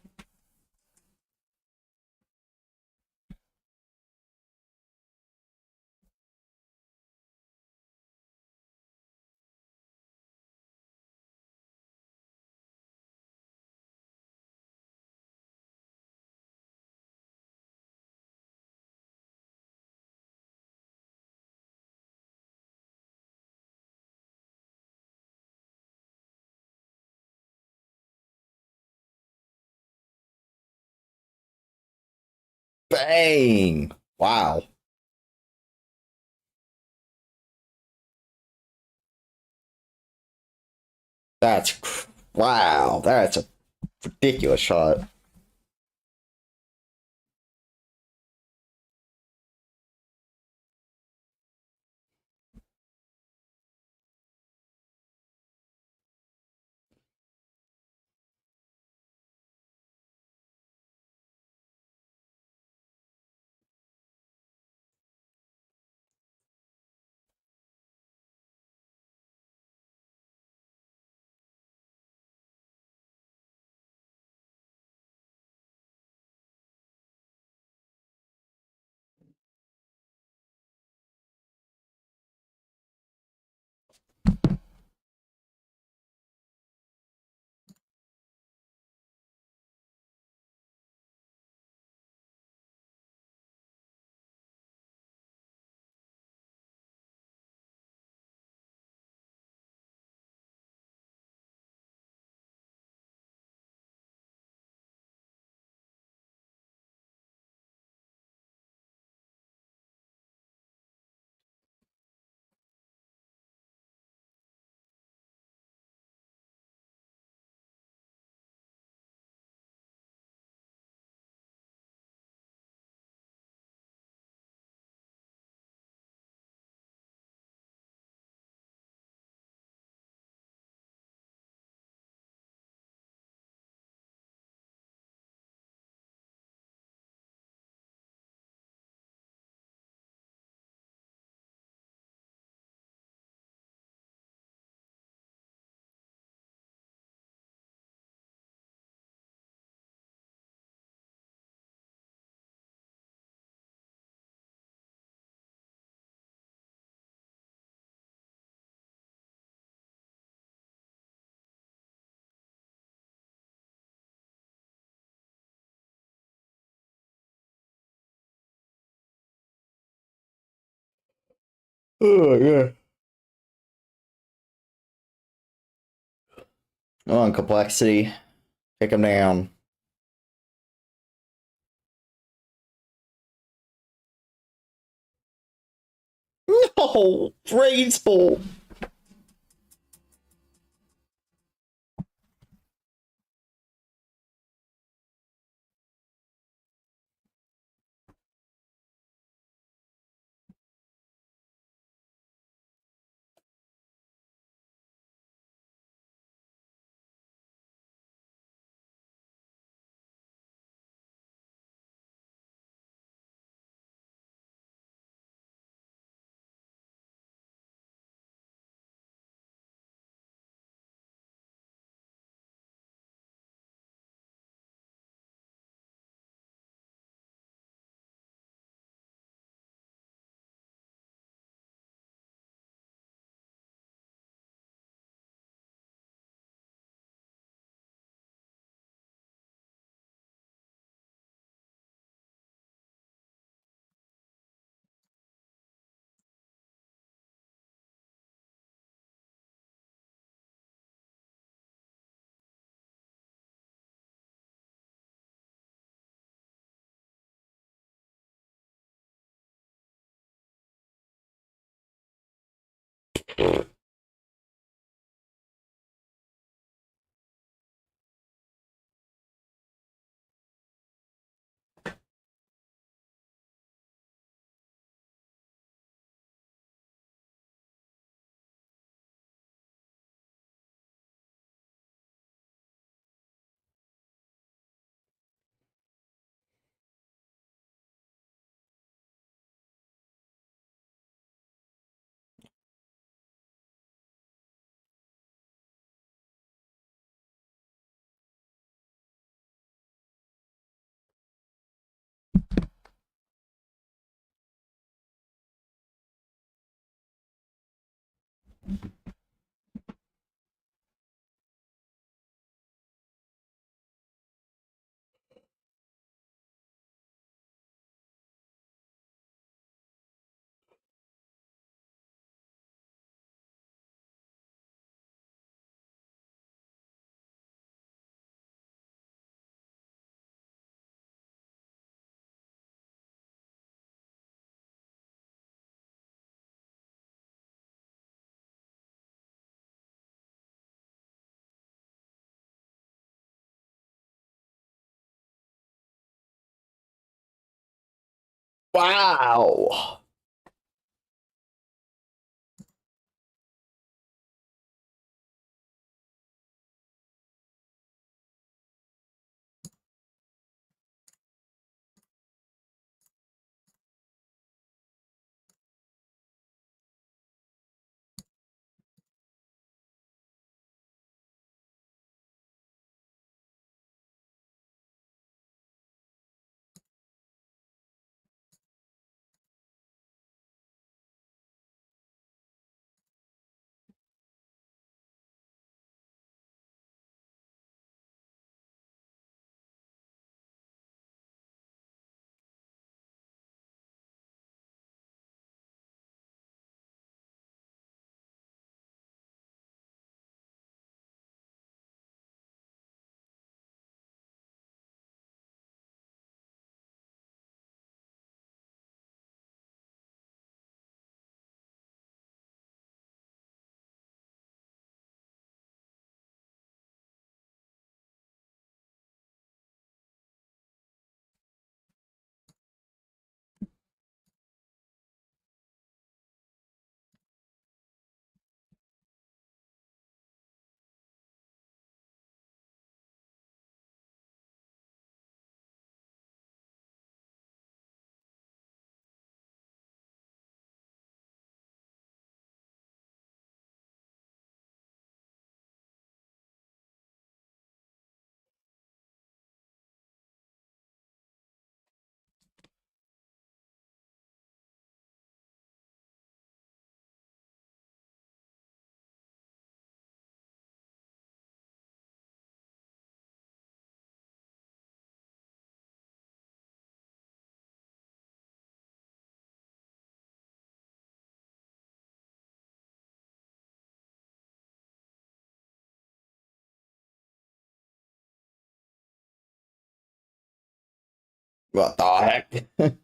Bang. Wow. Wow. That's a ridiculous shot. Oh, yeah. Come on, complexity. Take him down. No! Rage Bolt! Wow. What the heck?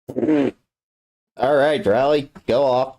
All right, Rally, go off.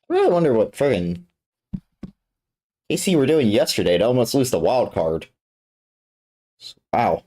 I really wonder what friggin' AC were doing yesterday to almost lose the wild card. Wow.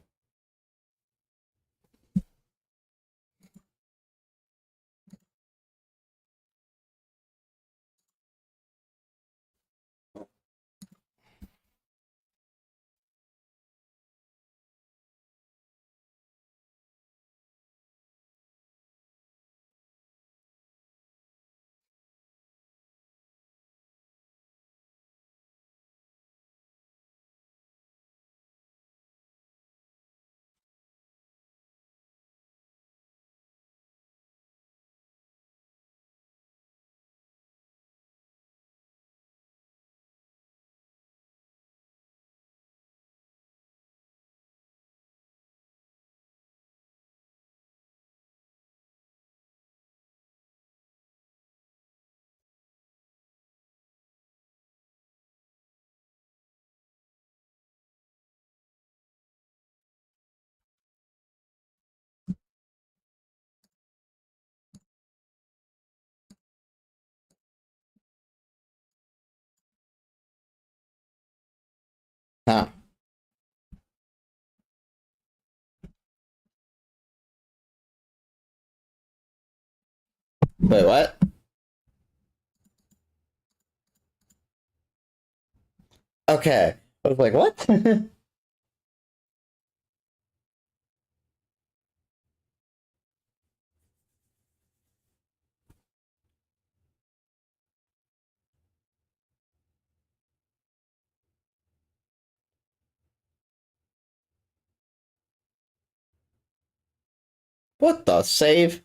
Huh. Wait, what? Okay. I was like, what? What the save?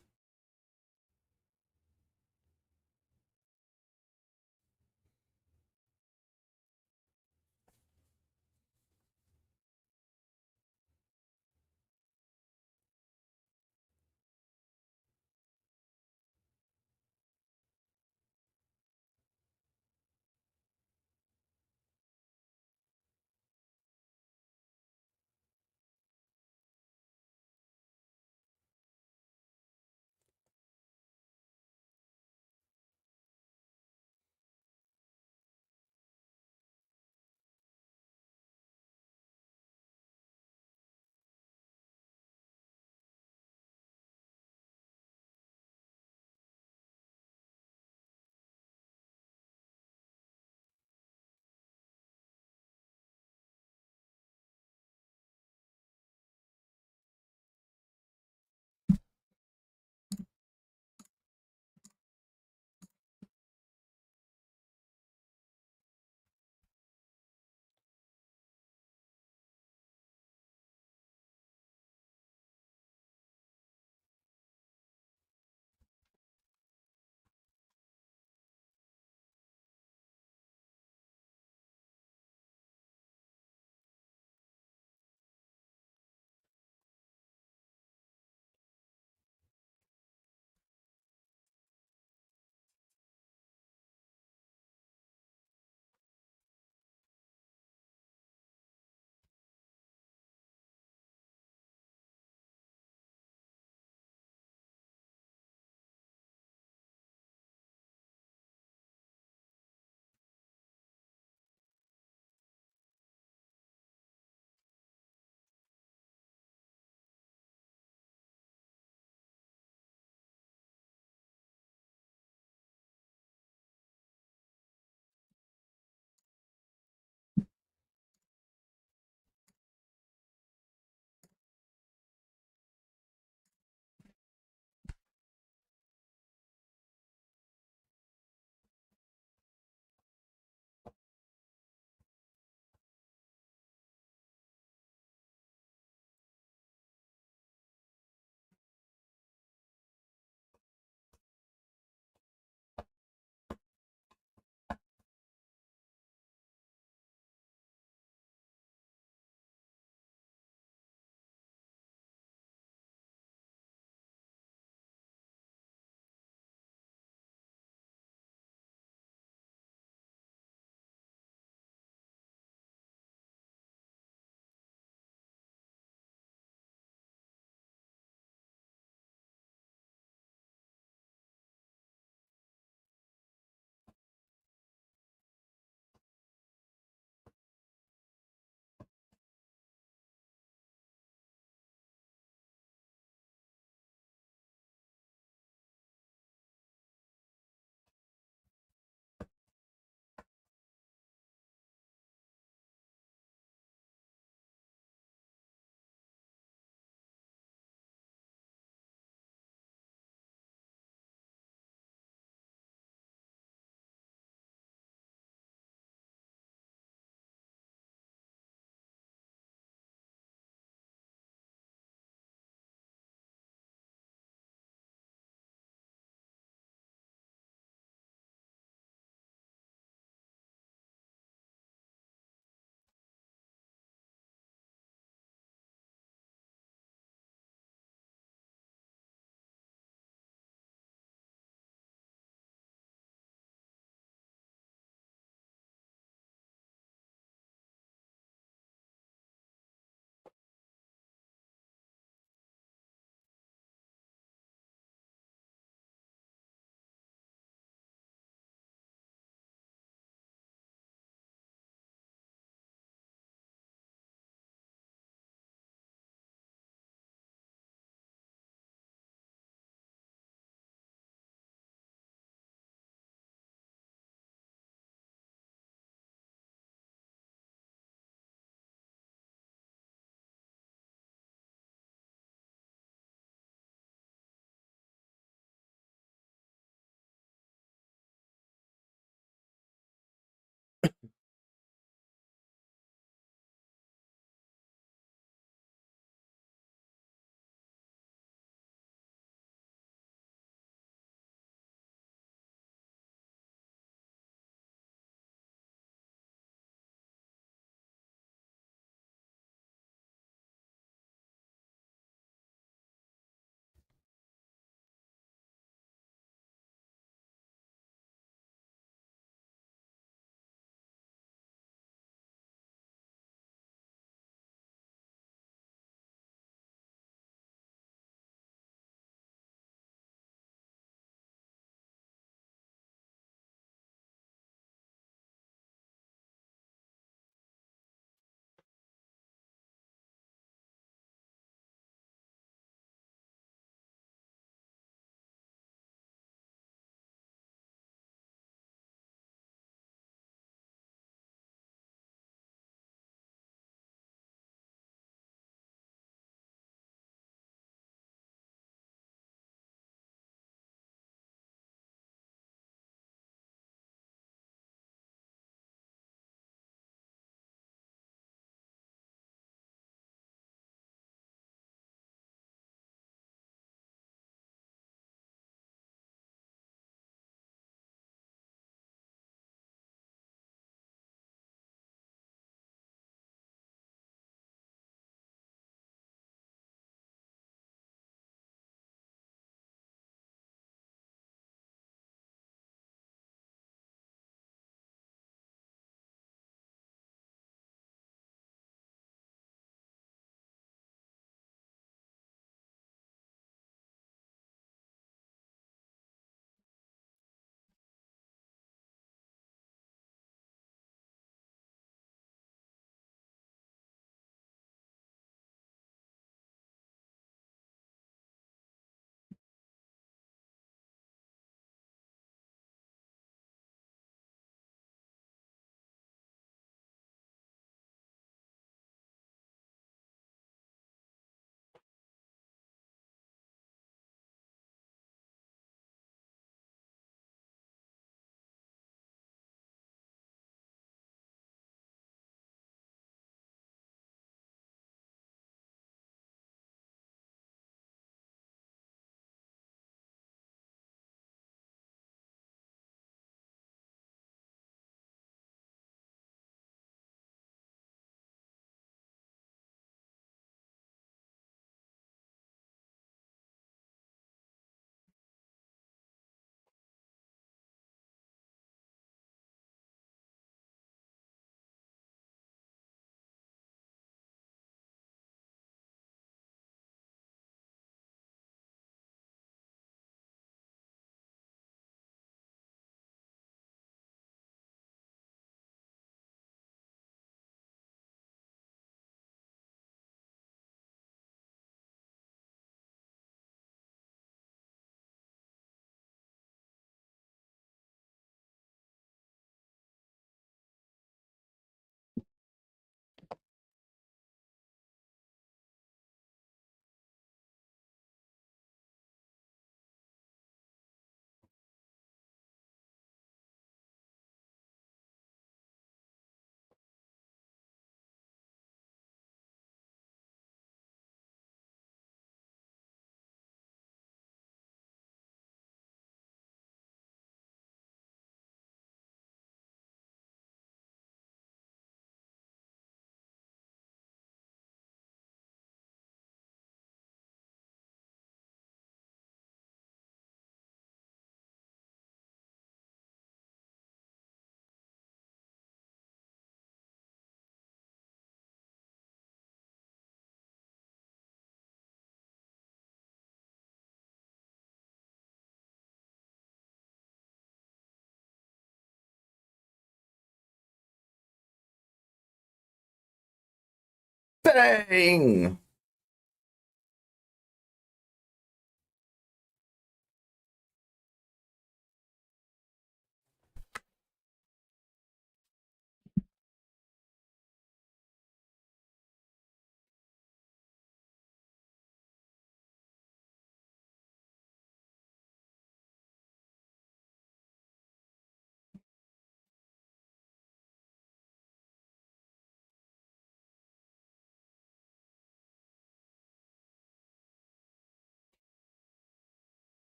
Bang!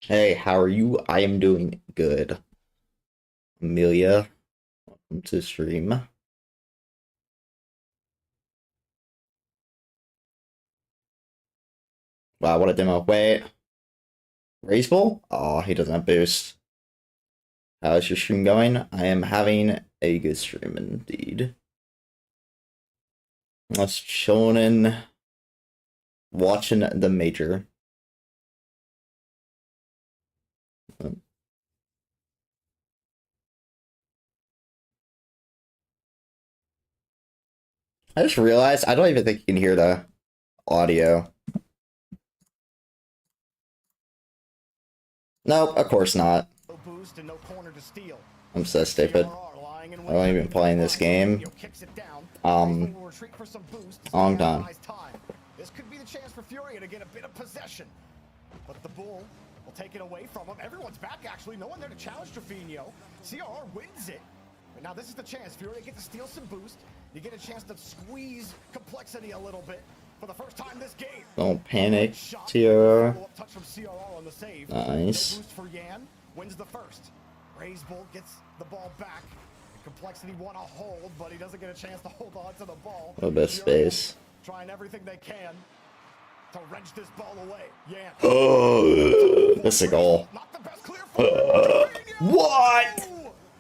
Hey, how are you? I am doing good. Amelia, welcome to stream. Wow, what a demo. Wait, Raise Ball? Oh, he doesn't have boost. How's your stream going? I am having a good stream indeed. I was chilling, watching the major. I just realized I don't even think you can hear the audio. Nope, of course not. I'm so stupid. I've only been playing this game. Long time. This could be the chance for Furia to get a bit of possession. But the Bull will take it away from him. Everyone's back, actually. No one there to challenge Trevino. CRR wins it. But now this is the chance. Furia get to steal some boost. You get a chance to squeeze Complexity a little bit for the first time this game. Don't panic, TR. Touch from CRR on the save. Nice. No boost for Yan. Wins the first. Raze Bull gets the ball back. Complexity won a hold, but he doesn't get a chance to hold on to the ball. A little bit of space. Trying everything they can to wrench this ball away. Yeah. Oh, that's a goal. What?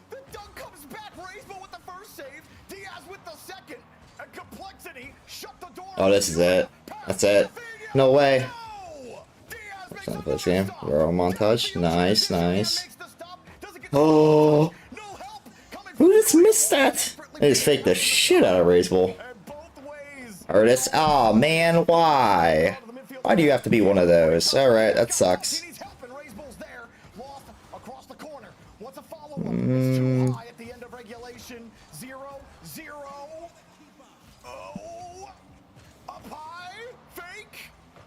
The dunk comes back. Rainbow with the first save. Diaz with the second. And Complexity shut the door. Oh, this is it. That's it. No way. This game. Royal montage. Nice, nice. Oh. Who just missed that? They just faked the shit out of Razeable. Or this. Oh man, why? Why do you have to be one of those? Alright, that sucks.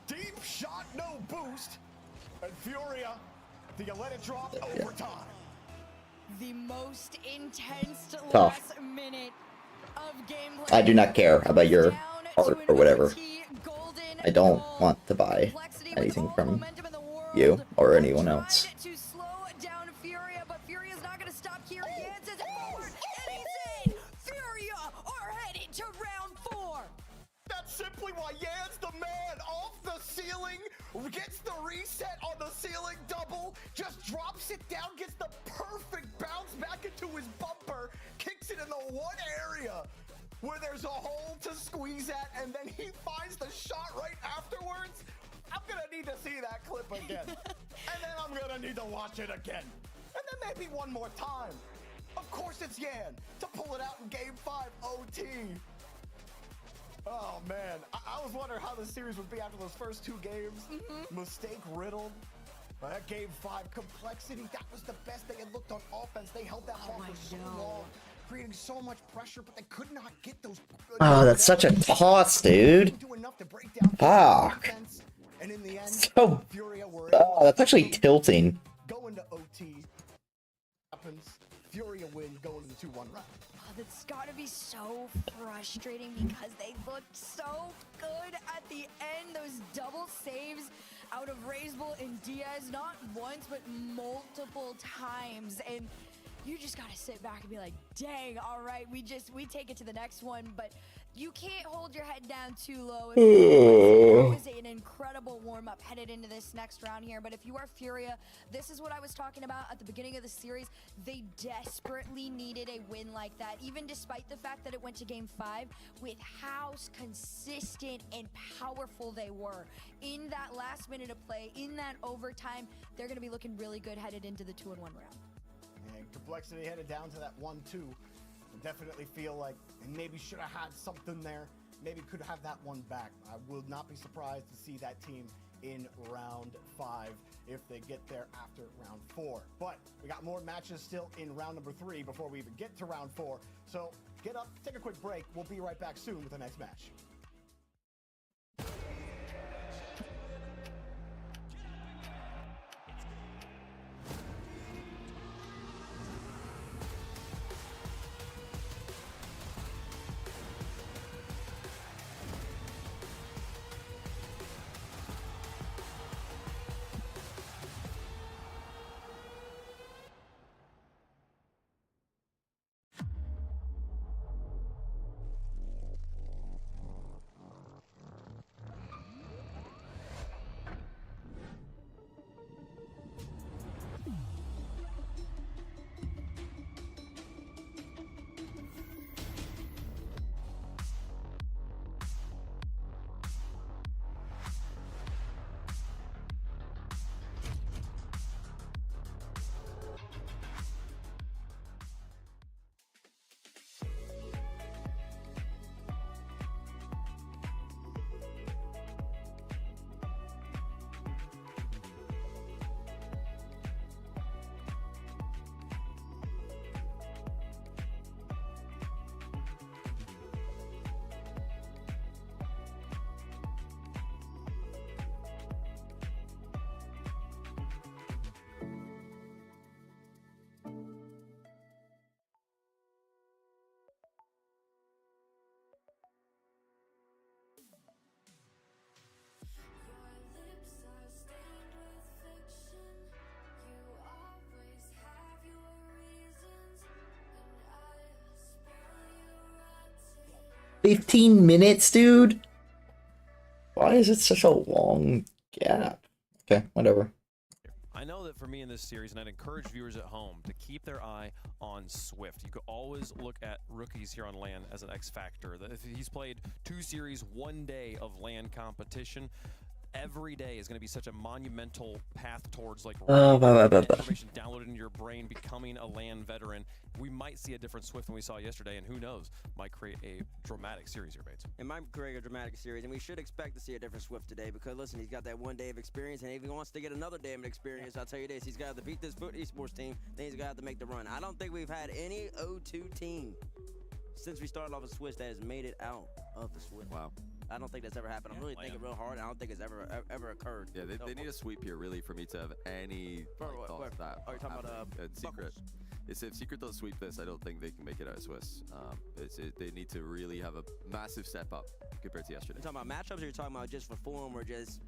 Deep shot, no boost. And Furia, do you let it drop overtime? The most intense last minute of gameplay. I do not care about your art or whatever. I don't want to buy anything from you or anyone else. To slow down Furia, but Furia's not going to stop here. Yans is forward, and he's in. Furia are headed to round 4. That's simply why Yan's the man off the ceiling, gets the reset on the ceiling double, just drops it down, gets the perfect bounce back into his bumper, kicks it in the one area where there's a hole to squeeze at, and then he finds the shot right afterwards. I'm gonna need to see that clip again. And then I'm gonna need to watch it again. And then maybe one more time. Of course it's Yan to pull it out in game 5 OT. Oh man, I was wondering how the series would be after those first 2 games. Mistake riddled. But that game 5 Complexity, that was the best they had looked on offense. They held that ball for so long, creating so much pressure, but they could not get those. Oh, that's such a toss, dude. Fuck. And in the end, So, oh, that's actually tilting. Go into OT. Happens. Furia win, go into the 2-1 round. That's gotta be so frustrating because they looked so good at the end. Those double saves out of Razeable and Diaz, not once but multiple times, and you just gotta sit back and be like, dang, all right, we take it to the next one, but you can't hold your head down too low. It was an incredible warm-up headed into this next round here, but if you are Furia, this is what I was talking about at the beginning of the series. They desperately needed a win like that, even despite the fact that it went to game 5, with how consistent and powerful they were. In that last minute of play, in that overtime, they're going to be looking really good headed into the 2-1 round. And Complexity headed down to that 1-2. Definitely feel like they maybe should have had something there. Maybe could have that one back. I would not be surprised to see that team in round 5 if they get there after round 4. But we got more matches still in round number 3 before we even get to round 4. So get up, take a quick break. We'll be right back soon with the next match. 15 minutes, dude? Why is it such a long gap? Okay, whatever. I know that for me in this series, and I'd encourage viewers at home to keep their eye on Swift. You could always look at rookies here on LAN as an X factor. If he's played 2 series, 1 day of LAN competition, every day is going to be such a monumental path towards like information downloaded into your brain, becoming a LAN veteran. We might see a different Swift than we saw yesterday, and who knows, might create a dramatic series here, Bates. It might create a dramatic series, and we should expect to see a different Swift today because, listen, he's got that 1 day of experience, and if he wants to get another day of experience, I'll tell you this, he's got to beat this Foot Esports team, then he's got to have to make the run. I don't think we've had any O2 team since we started off with Swift that has made it out of the Swift. Wow. I don't think that's ever happened. I'm really thinking real hard. I don't think it's ever occurred. Yeah, they need a sweep here, really, for me to have any thoughts that. Are you talking about Secret? If Secret does sweep this, I don't think they can make it out of Swiss. They need to really have a massive step up compared to yesterday. You're talking about matchups, or you're talking about just for form, or just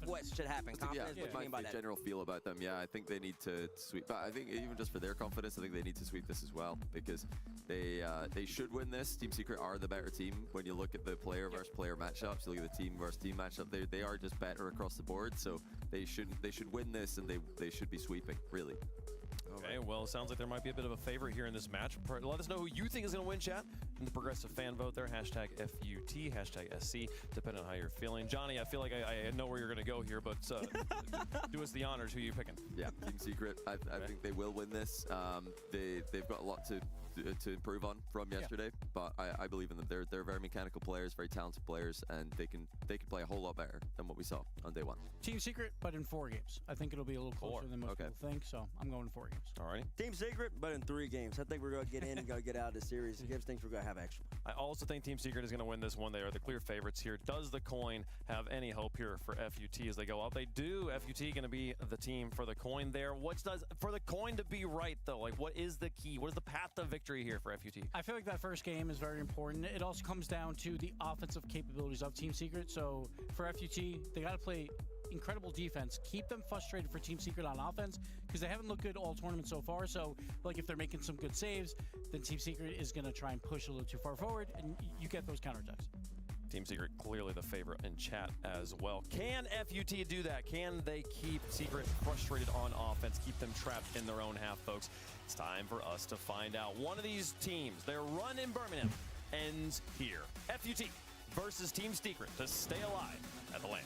what should happen? Confidence? Yeah, What do you mean by my that? general feel about them. Yeah, I think they need to sweep. But I think even just for their confidence, I think they need to sweep this as well because they should win this. Team Secret are the better team. When you look at the player versus player matchups, you look at the team versus team matchup. They are just better across the board. So they should win this, and they should be sweeping really. Okay, well, it sounds like there might be a bit of a favorite here in this match. Let us know who you think is going to win, chat, in the progressive fan vote there. Hashtag FUT, hashtag SC, depending on how you're feeling. Johnny, I feel like I know where you're going to go here, but do us the honors. Who are you picking? Yeah, Team Secret. I think they will win this. They've got a lot to improve on from yesterday, but I believe in them. They're very mechanical players, very talented players, and they can play a whole lot better than what we saw on day 1. Team Secret, but in 4 games. I think it'll be a little closer than most people think, so I'm going 4 games. All right. Team Secret, but in 3 games. I think we're going to get in and go get out of the series. Gibbs thinks we're going to have action. I also think Team Secret is going to win this one. They are the clear favorites here. Does the coin have any hope here for FUT as they go out? They do. FUT going to be the team for the coin there. For the coin to be right, though? Like, what is the key? What is the path to victory here for FUT? I feel like that first game is very important. It also comes down to the offensive capabilities of Team Secret. So for FUT, they got to play incredible defense. Keep them frustrated for Team Secret on offense because they haven't looked good all tournament so far. So, like, if they're making some good saves, then Team Secret is going to try and push a little too far forward, and you get those counterattacks. Team Secret clearly the favorite in chat as well. Can FUT do that? Can they keep Secret frustrated on offense, keep them trapped in their own half, folks? It's time for us to find out. One of these teams, their run in Birmingham ends here. FUT versus Team Secret to stay alive at the LAN.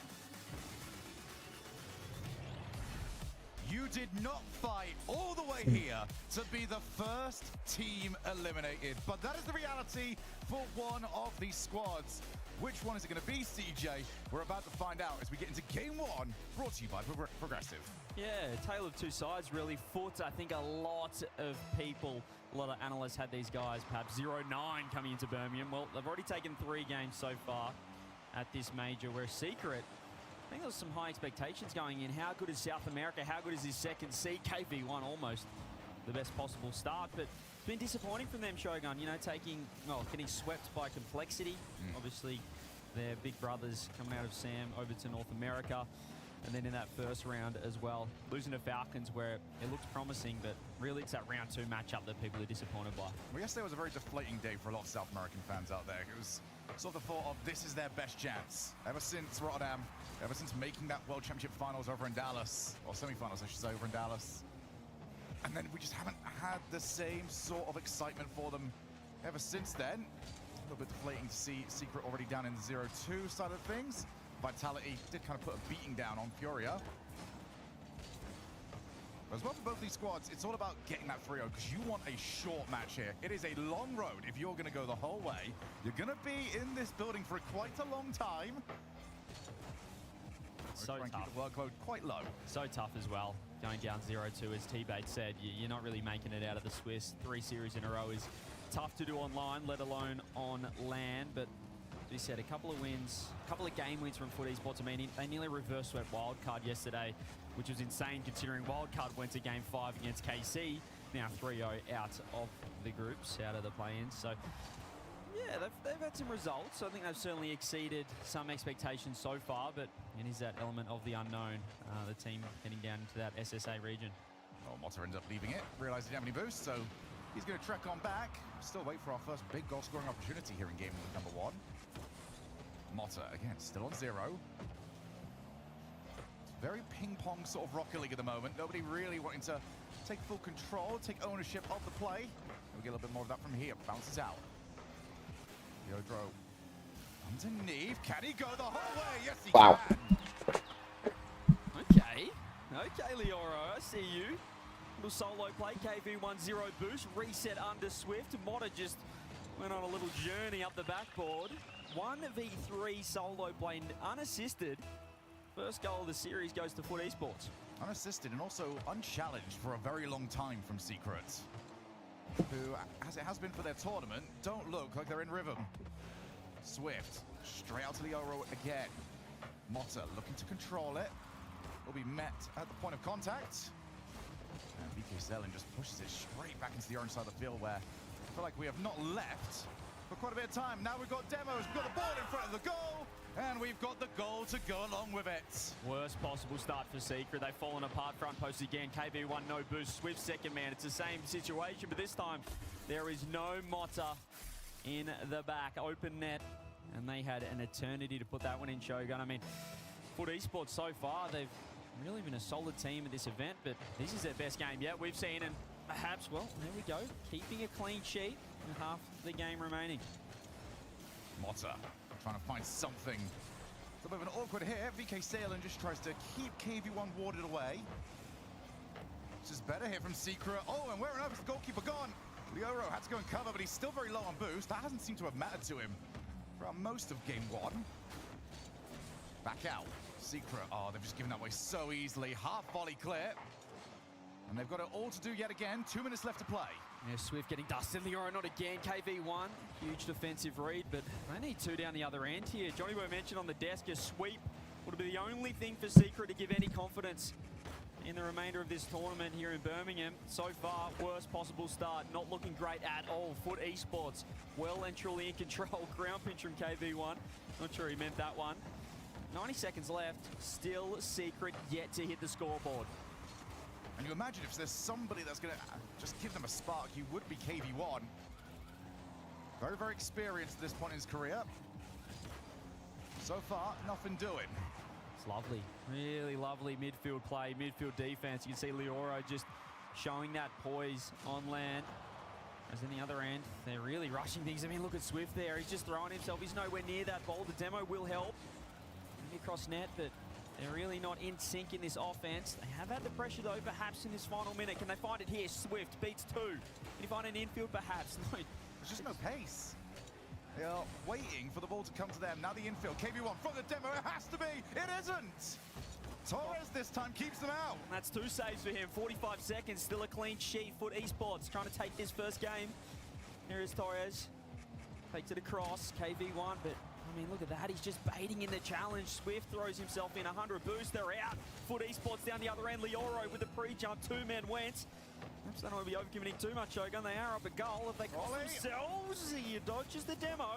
You did not fight all the way here to be the first team eliminated, but that is the reality for one of these squads. Which one is it going to be, CJ? We're about to find out as we get into game 1, brought to you by Progressive. Yeah, tale of 2 sides, really. Foot, I think a lot of people, a lot of analysts had these guys perhaps 0-9 coming into Birmingham. Well, they've already taken 3 games so far at this major, where Secret, I think there's some high expectations going in. How good is South America? How good is his second seed? KV1 almost the best possible start, but it's been disappointing from them, Shogun. You know, getting swept by Complexity. Obviously, their big brothers coming out of SAM over to North America. And then in that first round as well, losing to Falcons where it looks promising, but really it's that round 2 matchup that people are disappointed by. Well, yesterday was a very deflating day for a lot of South American fans out there. It was sort of the thought of this is their best chance. Ever since Rotterdam, ever since making that World Championship finals over in Dallas, or semi-finals I should say, over in Dallas. And then we just haven't had the same sort of excitement for them ever since then. A little bit deflating to see Secret already down in the 0-2 side of things. Vitality did kind of put a beating down on Furia. But as well for both these squads, it's all about getting that 3-0 because you want a short match here. It is a long road if you're going to go the whole way. You're going to be in this building for quite a long time. So try and tough. keep the workload quite low. So tough as well. Going down 0-2, as T-Bait said, you're not really making it out of the Swiss. 3 series in a row is tough to do online, let alone on LAN. But as we said, a couple of wins, a couple of game wins from Foot Esports. I mean, they nearly reverse swept Wildcard yesterday, which was insane considering Wildcard went to game 5 against KC. Now 3-0 out of the groups, out of the play-ins. So yeah, they've had some results. I think they've certainly exceeded some expectations so far, but it is that element of the unknown, the team heading down into that SSA region. Well, Motta ends up leaving it, realized he didn't have any boost, so He's going to trek on back. Still wait for our first big goal scoring opportunity here in game number 1. Motta, again, still on 0. It's very ping-pong sort of Rocket League at the moment. Nobody really wanting to take full control, take ownership of the play. We'll get a little bit more of that from here. Bounces out. Yodro underneath. Can he go the whole way? Yes, he Wow. can. Okay, Leoro, I see you. Little solo play, KV1-0 boost, reset under Swift. Motta just went on a little journey up the backboard. 1v3 solo play, unassisted. First goal of the series goes to Foot Esports. Unassisted and also unchallenged for a very long time from Secret, who, as it has been for their tournament, don't look like they're in rhythm. Swift, straight out to the Oro again. Motta looking to control it. Will be met at the point of contact. And VK Selin just pushes it straight back into the orange side of the field, where I feel like we have not left for quite a bit of time. Now we've got demos, we've got the ball in front of the goal, and we've got the goal to go along with it. Worst possible start for Secret. They've fallen apart front post again. KV1 no boost. Swift second man. It's the same situation, but this time there is no Motta in the back. Open net, and they had an eternity to put that one in, Shogun. I mean, Foot Esports so far, they've really been a solid team at this event, but this is their best game yet we've seen, and perhaps, well, there we go, keeping a clean sheet with half the game remaining. Motta trying to find something. It's a bit of an awkward hit. VK Salem just tries to keep KV1 warded away. This is better here from Secret. Oh, and where on earth is the goalkeeper gone? Leoro had to go and cover, but he's still very low on boost. That hasn't seemed to have mattered to him throughout most of game 1. Back out. Secret, oh, they've just given that away so easily. Half volley clear. And they've got it all to do yet again. 2 minutes left to play. Yeah, Swift getting dusted. Leoro not again. KV1, huge defensive read, but they need 2 down the other end here. Johnny Boy mentioned on the desk a sweep would be the only thing for Secret to give any confidence in the remainder of this tournament here in Birmingham. So far, worst possible start. Not looking great at all. Foot Esports, well and truly in control. Ground pinch from KV1. Not sure he meant that one. 90 seconds left. Still Secret yet to hit the scoreboard. And you imagine if there's somebody that's going to just give them a spark, you would be KV1. Very, very experienced at this point in his career. So far, nothing doing. It's lovely. Really lovely midfield play, midfield defense. You can see Leoro just showing that poise on land. As in the other end, they're really rushing things. I mean, look at Swift there. He's just throwing himself. He's nowhere near that ball. The demo will help. Maybe across net, but they're really not in sync in this offense. They have had the pressure, though, perhaps in this final minute. Can they find it here? Swift beats 2. Can you find an infield, perhaps? No. There's just no pace. They are waiting for the ball to come to them. Now the infield. KV1 from the demo. It has to be. It isn't. Torres this time keeps them out. That's 2 saves for him. 45 seconds. Still a clean sheet. Foot Esports trying to take this first game. Here is Torres. Takes it across. KV1, but I mean, look at that. He's just baiting in the challenge. Swift throws himself in 100 boost. They're out. Foot Esports down the other end. Leoro with the pre-jump. 2 men went. Perhaps they don't want to be overcommitting too much, Shogun. They are up a goal. If they cost themselves, he dodges the demo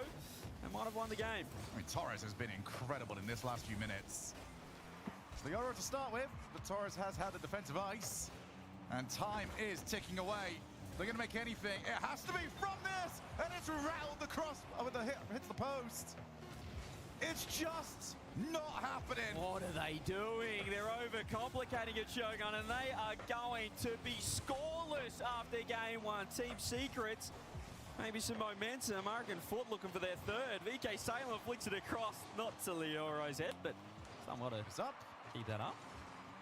and might have won the game. I mean, Torres has been incredible in this last few minutes. It's Leoro to start with, but Torres has had the defensive ice. And time is ticking away. They're going to make anything. It has to be from this. And it's rattled the cross with the hits the post. It's just not happening. What are they doing? They're overcomplicating it, Shogun, and they are going to be scoreless after game 1. Team Secrets, maybe some momentum. American Foot looking for their 3rd. VK Salem flicks it across, not to Leoro's head, but somewhat to up. Keep that up.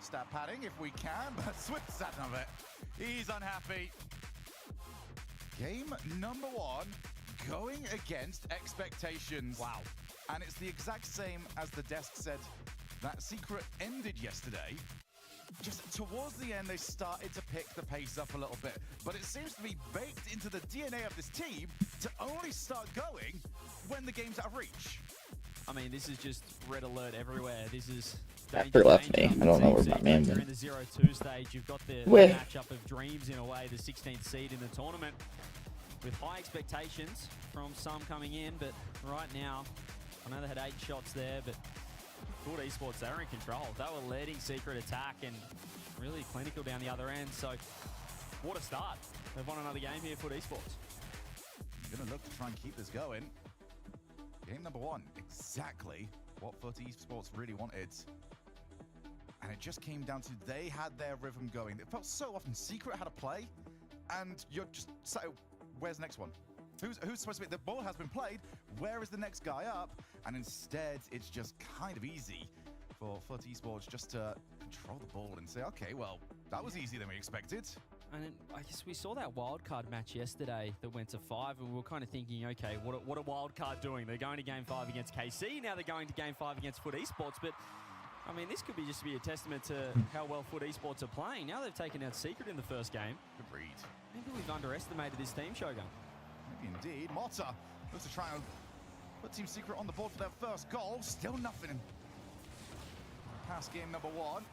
Stat padding if we can, but Swift's had none of it. He's unhappy. Game number 1, going against expectations. Wow. And it's the exact same as the desk said that Secret ended yesterday. Just towards the end, they started to pick the pace up a little bit. But it seems to be baked into the DNA of this team to only start going when the game's out of reach. I mean, this is just red alert everywhere. This is After left me. I don't know where my man You're went. in the 0-2 stage. You've got the Where? matchup of dreams in a way, the 16th seed in the tournament, with high expectations from some coming in. But right now, I know they had 8 shots there, but Foot Esports, they were in control. They were leading Secret attack and really clinical down the other end. So what a start. They've won another game here for esports. Gonna look to try and keep this going. Game number 1, exactly what FUT Esports really wanted. And it just came down to they had their rhythm going. It felt so often Secret had a play, and you're just so, where's the next one? Who's supposed to be? The ball has been played. Where is the next guy up? And instead, it's just kind of easy for FUT Esports just to control the ball and say, okay, well, that was easier than we expected. And I guess we saw that wildcard match yesterday that went to 5, and we were kind of thinking, okay, what a wildcard doing? They're going to Game 5 against KC, now they're going to Game 5 against FUT Esports, but I mean, this could be just be a testament to how well FUT Esports are playing. Now they've taken out Secret in the first game. Good read. Maybe we've underestimated this team, Shogun. Maybe indeed. Motta looks to try and put Team Secret on the board for their first goal. Still nothing. Past game number 1.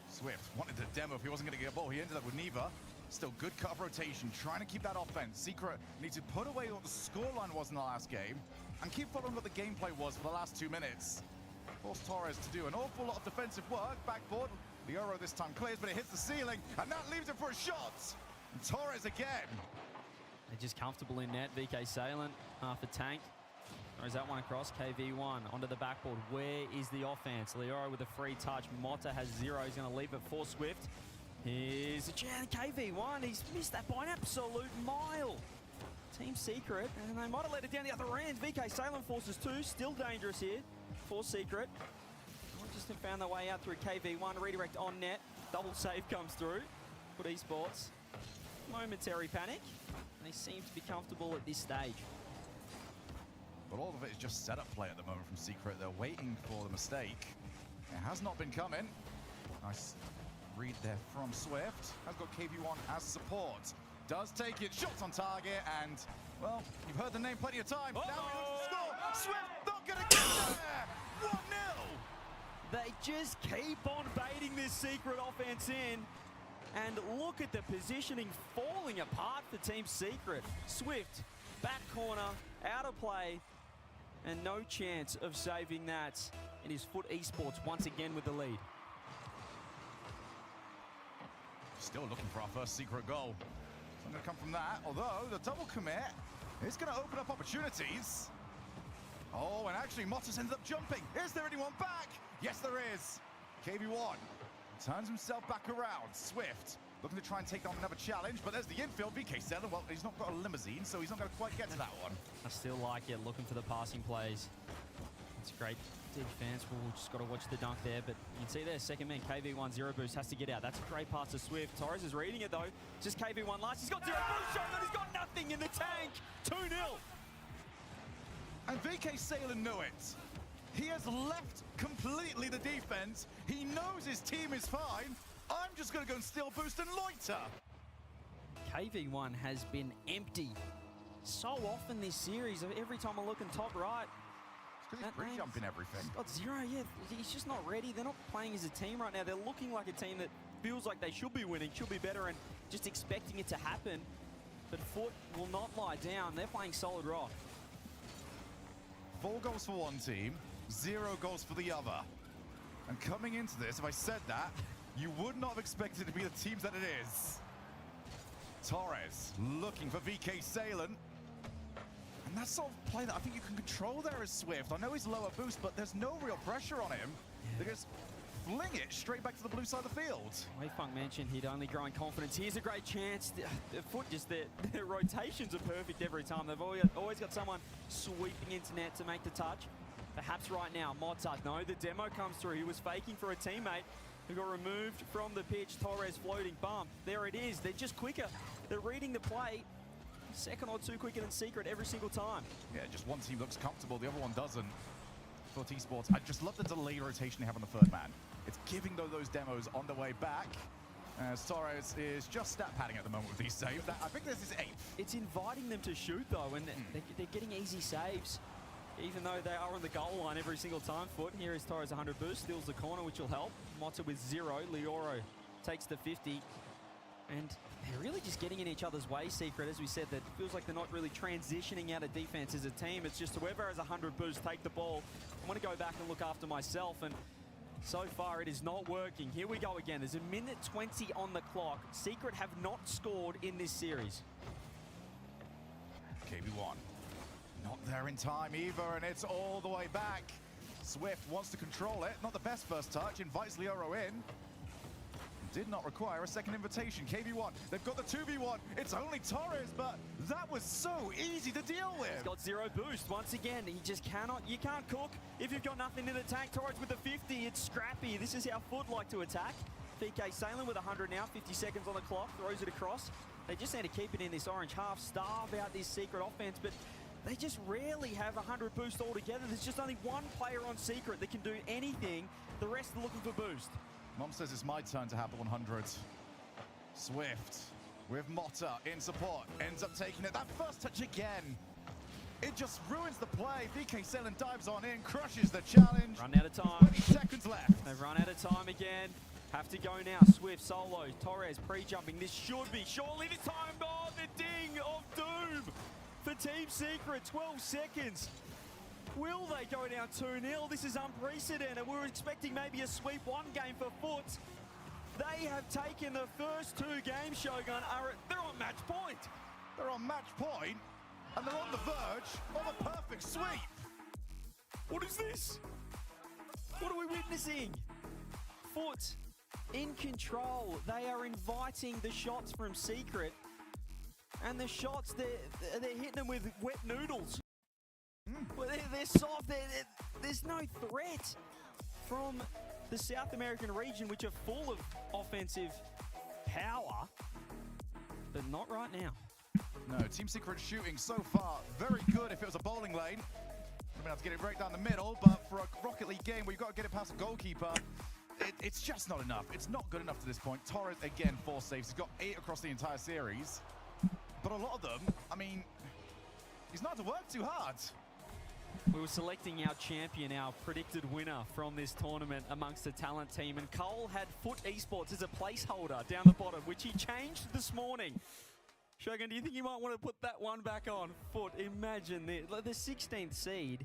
Swift wanted to demo if he wasn't going to get a ball. He ended up with neither. Still good cut of rotation, trying to keep that offense. Secret needs to put away what the scoreline was in the last game and keep following what the gameplay was for the last 2 minutes. Force Torres to do an awful lot of defensive work. Backboard. Lioro this time clears, but it hits the ceiling, and that leaves it for a shot. And Torres again. They're just comfortable in net. VK Salient half a tank. Or is that one across? KV1 onto the backboard. Where is the offense? Lioro with a free touch. Motta has 0. He's going to leave it for Swift. Here's a chance. KV1. He's missed that by an absolute mile. Team Secret. And they might have let it down the other end. VK Salient forces 2. Still dangerous here for Secret. Just found their way out through KV1. Redirect on net. Double save comes through. FUT Esports. Momentary panic. They seem to be comfortable at this stage. But all of it is just setup play at the moment from Secret. They're waiting for the mistake. It has not been coming. Nice read there from Swift. Has got KV1 as support. Does take it. Shots on target. And, well, you've heard the name plenty of times. Now he looks to score. Swift not going to get there. 1-0. They just keep on baiting this Secret offense in. And look at the positioning falling apart for Team Secret. Swift, back corner, out of play. And no chance of saving that. It is FUT Esports once again with the lead. Still looking for our first Secret goal. It's not going to come from that, although the double commit is going to open up opportunities. Oh, and actually Motta's ended up jumping. Is there anyone back? Yes, there is. KV1 turns himself back around. Swift looking to try and take on another challenge, but there's the infield. VK Salient, well, he's not got a limousine, so he's not going to quite get to that one. I still like it, looking for the passing plays. It's great defense. We'll just got to watch the dunk there, but you can see there, second man, KV1, 0 boost, has to get out. That's a great pass to Swift. Torres is reading it, though. Just KV1 last. He's got 0 boost, showing that he's got nothing in the tank. 2-0. And VK Salient knew it. He has left completely the defense. He knows his team is fine. I'm just going to go and steal boost and loiter. KV1 has been empty so often this series. Every time I look in top right, It's because he's free jumping everything. he's got 0, yeah. He's just not ready. They're not playing as a team right now. They're looking like a team that feels like they should be winning, should be better, and just expecting it to happen. But FUT will not lie down. They're playing solid rock. 4 goals for one team, 0 goals for the other. And coming into this, if I said that, you would not have expected it to be the teams that it is. Torres looking for VK Salient. And that's sort of play that I think you can control there as Swift. I know he's lower boost, but there's no real pressure on him. They just fling it straight back to the blue side of the field. Wayfunk mentioned he'd only grow in confidence. Here's a great chance. The FUT, just their rotations are perfect every time. They've always got someone sweeping into net to make the touch. Perhaps right now, Motta, no, the demo comes through. He was faking for a teammate who got removed from the pitch. Torres floating, bump. There it is. They're just quicker. They're reading the play. Second or 2 quicker than Secret every single time. Yeah, just one team looks comfortable, the other one doesn't. FUT Esports, I just love the delay rotation they have on the third man. It's giving those demos on the way back. As Torres is just stat padding at the moment with these saves. I think this is 8th. It's inviting them to shoot, though, and they're getting easy saves, even though they are on the goal line every single time. FUT, here is Torres 100 boost, steals the corner, which will help. Motta with 0, Lioro takes the 50. And they're really just getting in each other's way, Secret. As we said, that feels like they're not really transitioning out of defense as a team. It's just whoever has 100 boost, take the ball. I want to go back and look after myself. And So far, it is not working. Here we go again. There's a minute 20 on the clock. Secret have not scored in this series. KB1. Not there in time either, and it's all the way back. Swift wants to control it. Not the best first touch. Invites Leoro in. Did not require a second invitation. KB1, they've got the 2v1. It's only Torres, but that was so easy to deal with. He's got 0 boost. Once again, he just cannot, you can't cook if you've got nothing in the tank. Torres with the 50, it's scrappy. This is how Foot like to attack. VK Salem with 100 now, 50 seconds on the clock, throws it across. They just need to keep it in this orange half, starve out this Secret offense, but they just rarely have 100 boost altogether. There's just only one player on Secret that can do anything. The rest are looking for boost. Mom says it's my turn to have the 100. Swift with Motta in support. Ends up taking it. That first touch again. It just ruins the play. VK Selen dives on in, crushes the challenge. Run out of time. 20 seconds left. They've run out of time again. Have to go now. Swift, solo, Torres pre-jumping. This should be surely the time. Oh, the ding of doom for Team Secret. 12 seconds. Will they go down 2-0? This is unprecedented. We were expecting maybe a sweep one game for Foot. They have taken the first 2 games, Shogun. They're on match point. They're on match point, and they're on the verge of a perfect sweep. What is this? What are we witnessing? Foot in control. They are inviting the shots from Secret. And the shots, they're hitting them with wet noodles. Well, they're soft. There's no threat from the South American region, which are full of offensive power, but not right now. No, Team Secret shooting so far very good. If it was a bowling lane, we're gonna have to get it right down the middle. But for a Rocket League game where you've got to get it past a goalkeeper, it's just not enough. It's not good enough to this point. Torres again 4 saves. He's got 8 across the entire series, but a lot of them, I mean, he's not had to work too hard. We were selecting our champion, our predicted winner from this tournament amongst the talent team, and Cole had Foot Esports as a placeholder down the bottom, which he changed this morning. Shogun, do you think you might want to put that one back on? Foot, imagine the 16th seed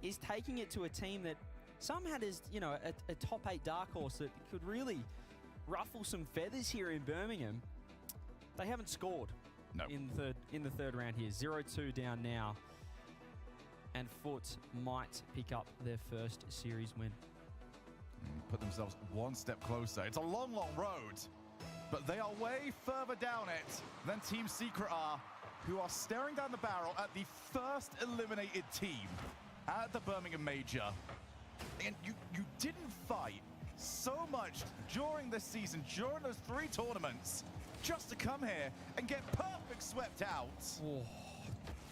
is taking it to a team that some had as, you know, a top 8 dark horse that could really ruffle some feathers here in Birmingham. They haven't scored in the third round here. 0-2 down now. And Foot might pick up their first series win. Put themselves one step closer. It's a long, long road, but they are way further down it than Team Secret are, who are staring down the barrel at the first eliminated team at the Birmingham Major. And you didn't fight so much during this season, during those 3 tournaments, just to come here and get perfect swept out. Oh.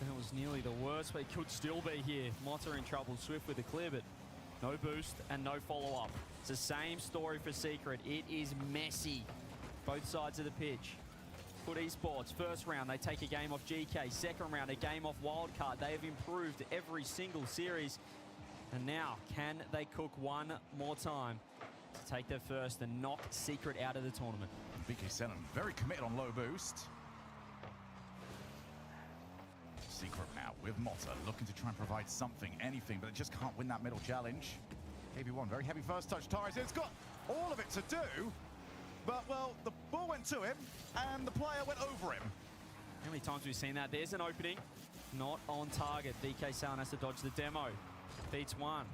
That was nearly the worst, but it could still be here. Motta in trouble, Swift with the clear, but no boost and no follow-up. It's the same story for Secret. It is messy, both sides of the pitch. Foot Esports, first round, they take a game off GK. Second round, a game off Wildcard. They have improved every single series. And now, can they cook one more time to take their first and knock Secret out of the tournament? VK Selen very committed on low boost. Secret now with Motta, looking to try and provide something, anything, but they just can't win that middle challenge. KB1, very heavy first touch. Torres, it's got all of it to do, but, well, the ball went to him, and the player went over him. How many times have we seen that? There's an opening, not on target. VK Sound has to dodge the demo. Beats one,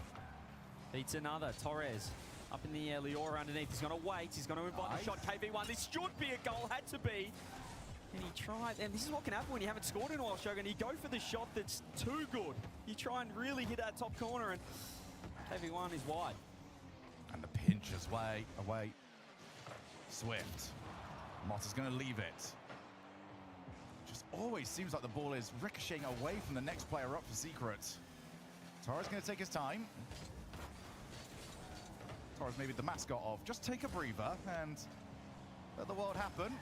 beats another. Torres up in the air, Leora underneath. He's going to wait, he's going to invite the shot. KB1, this should be a goal, had to be. And he tried, and this is what can happen when you haven't scored in a while, Shogun. You go for the shot that's too good. You try and really hit that top corner, and KV1 is wide. And the pinch is away. Swift. Motta's going to leave it. Just always seems like the ball is ricocheting away from the next player up for Secret. Torres going to take his time. Torres maybe the mascot of just take a breather and let the world happen.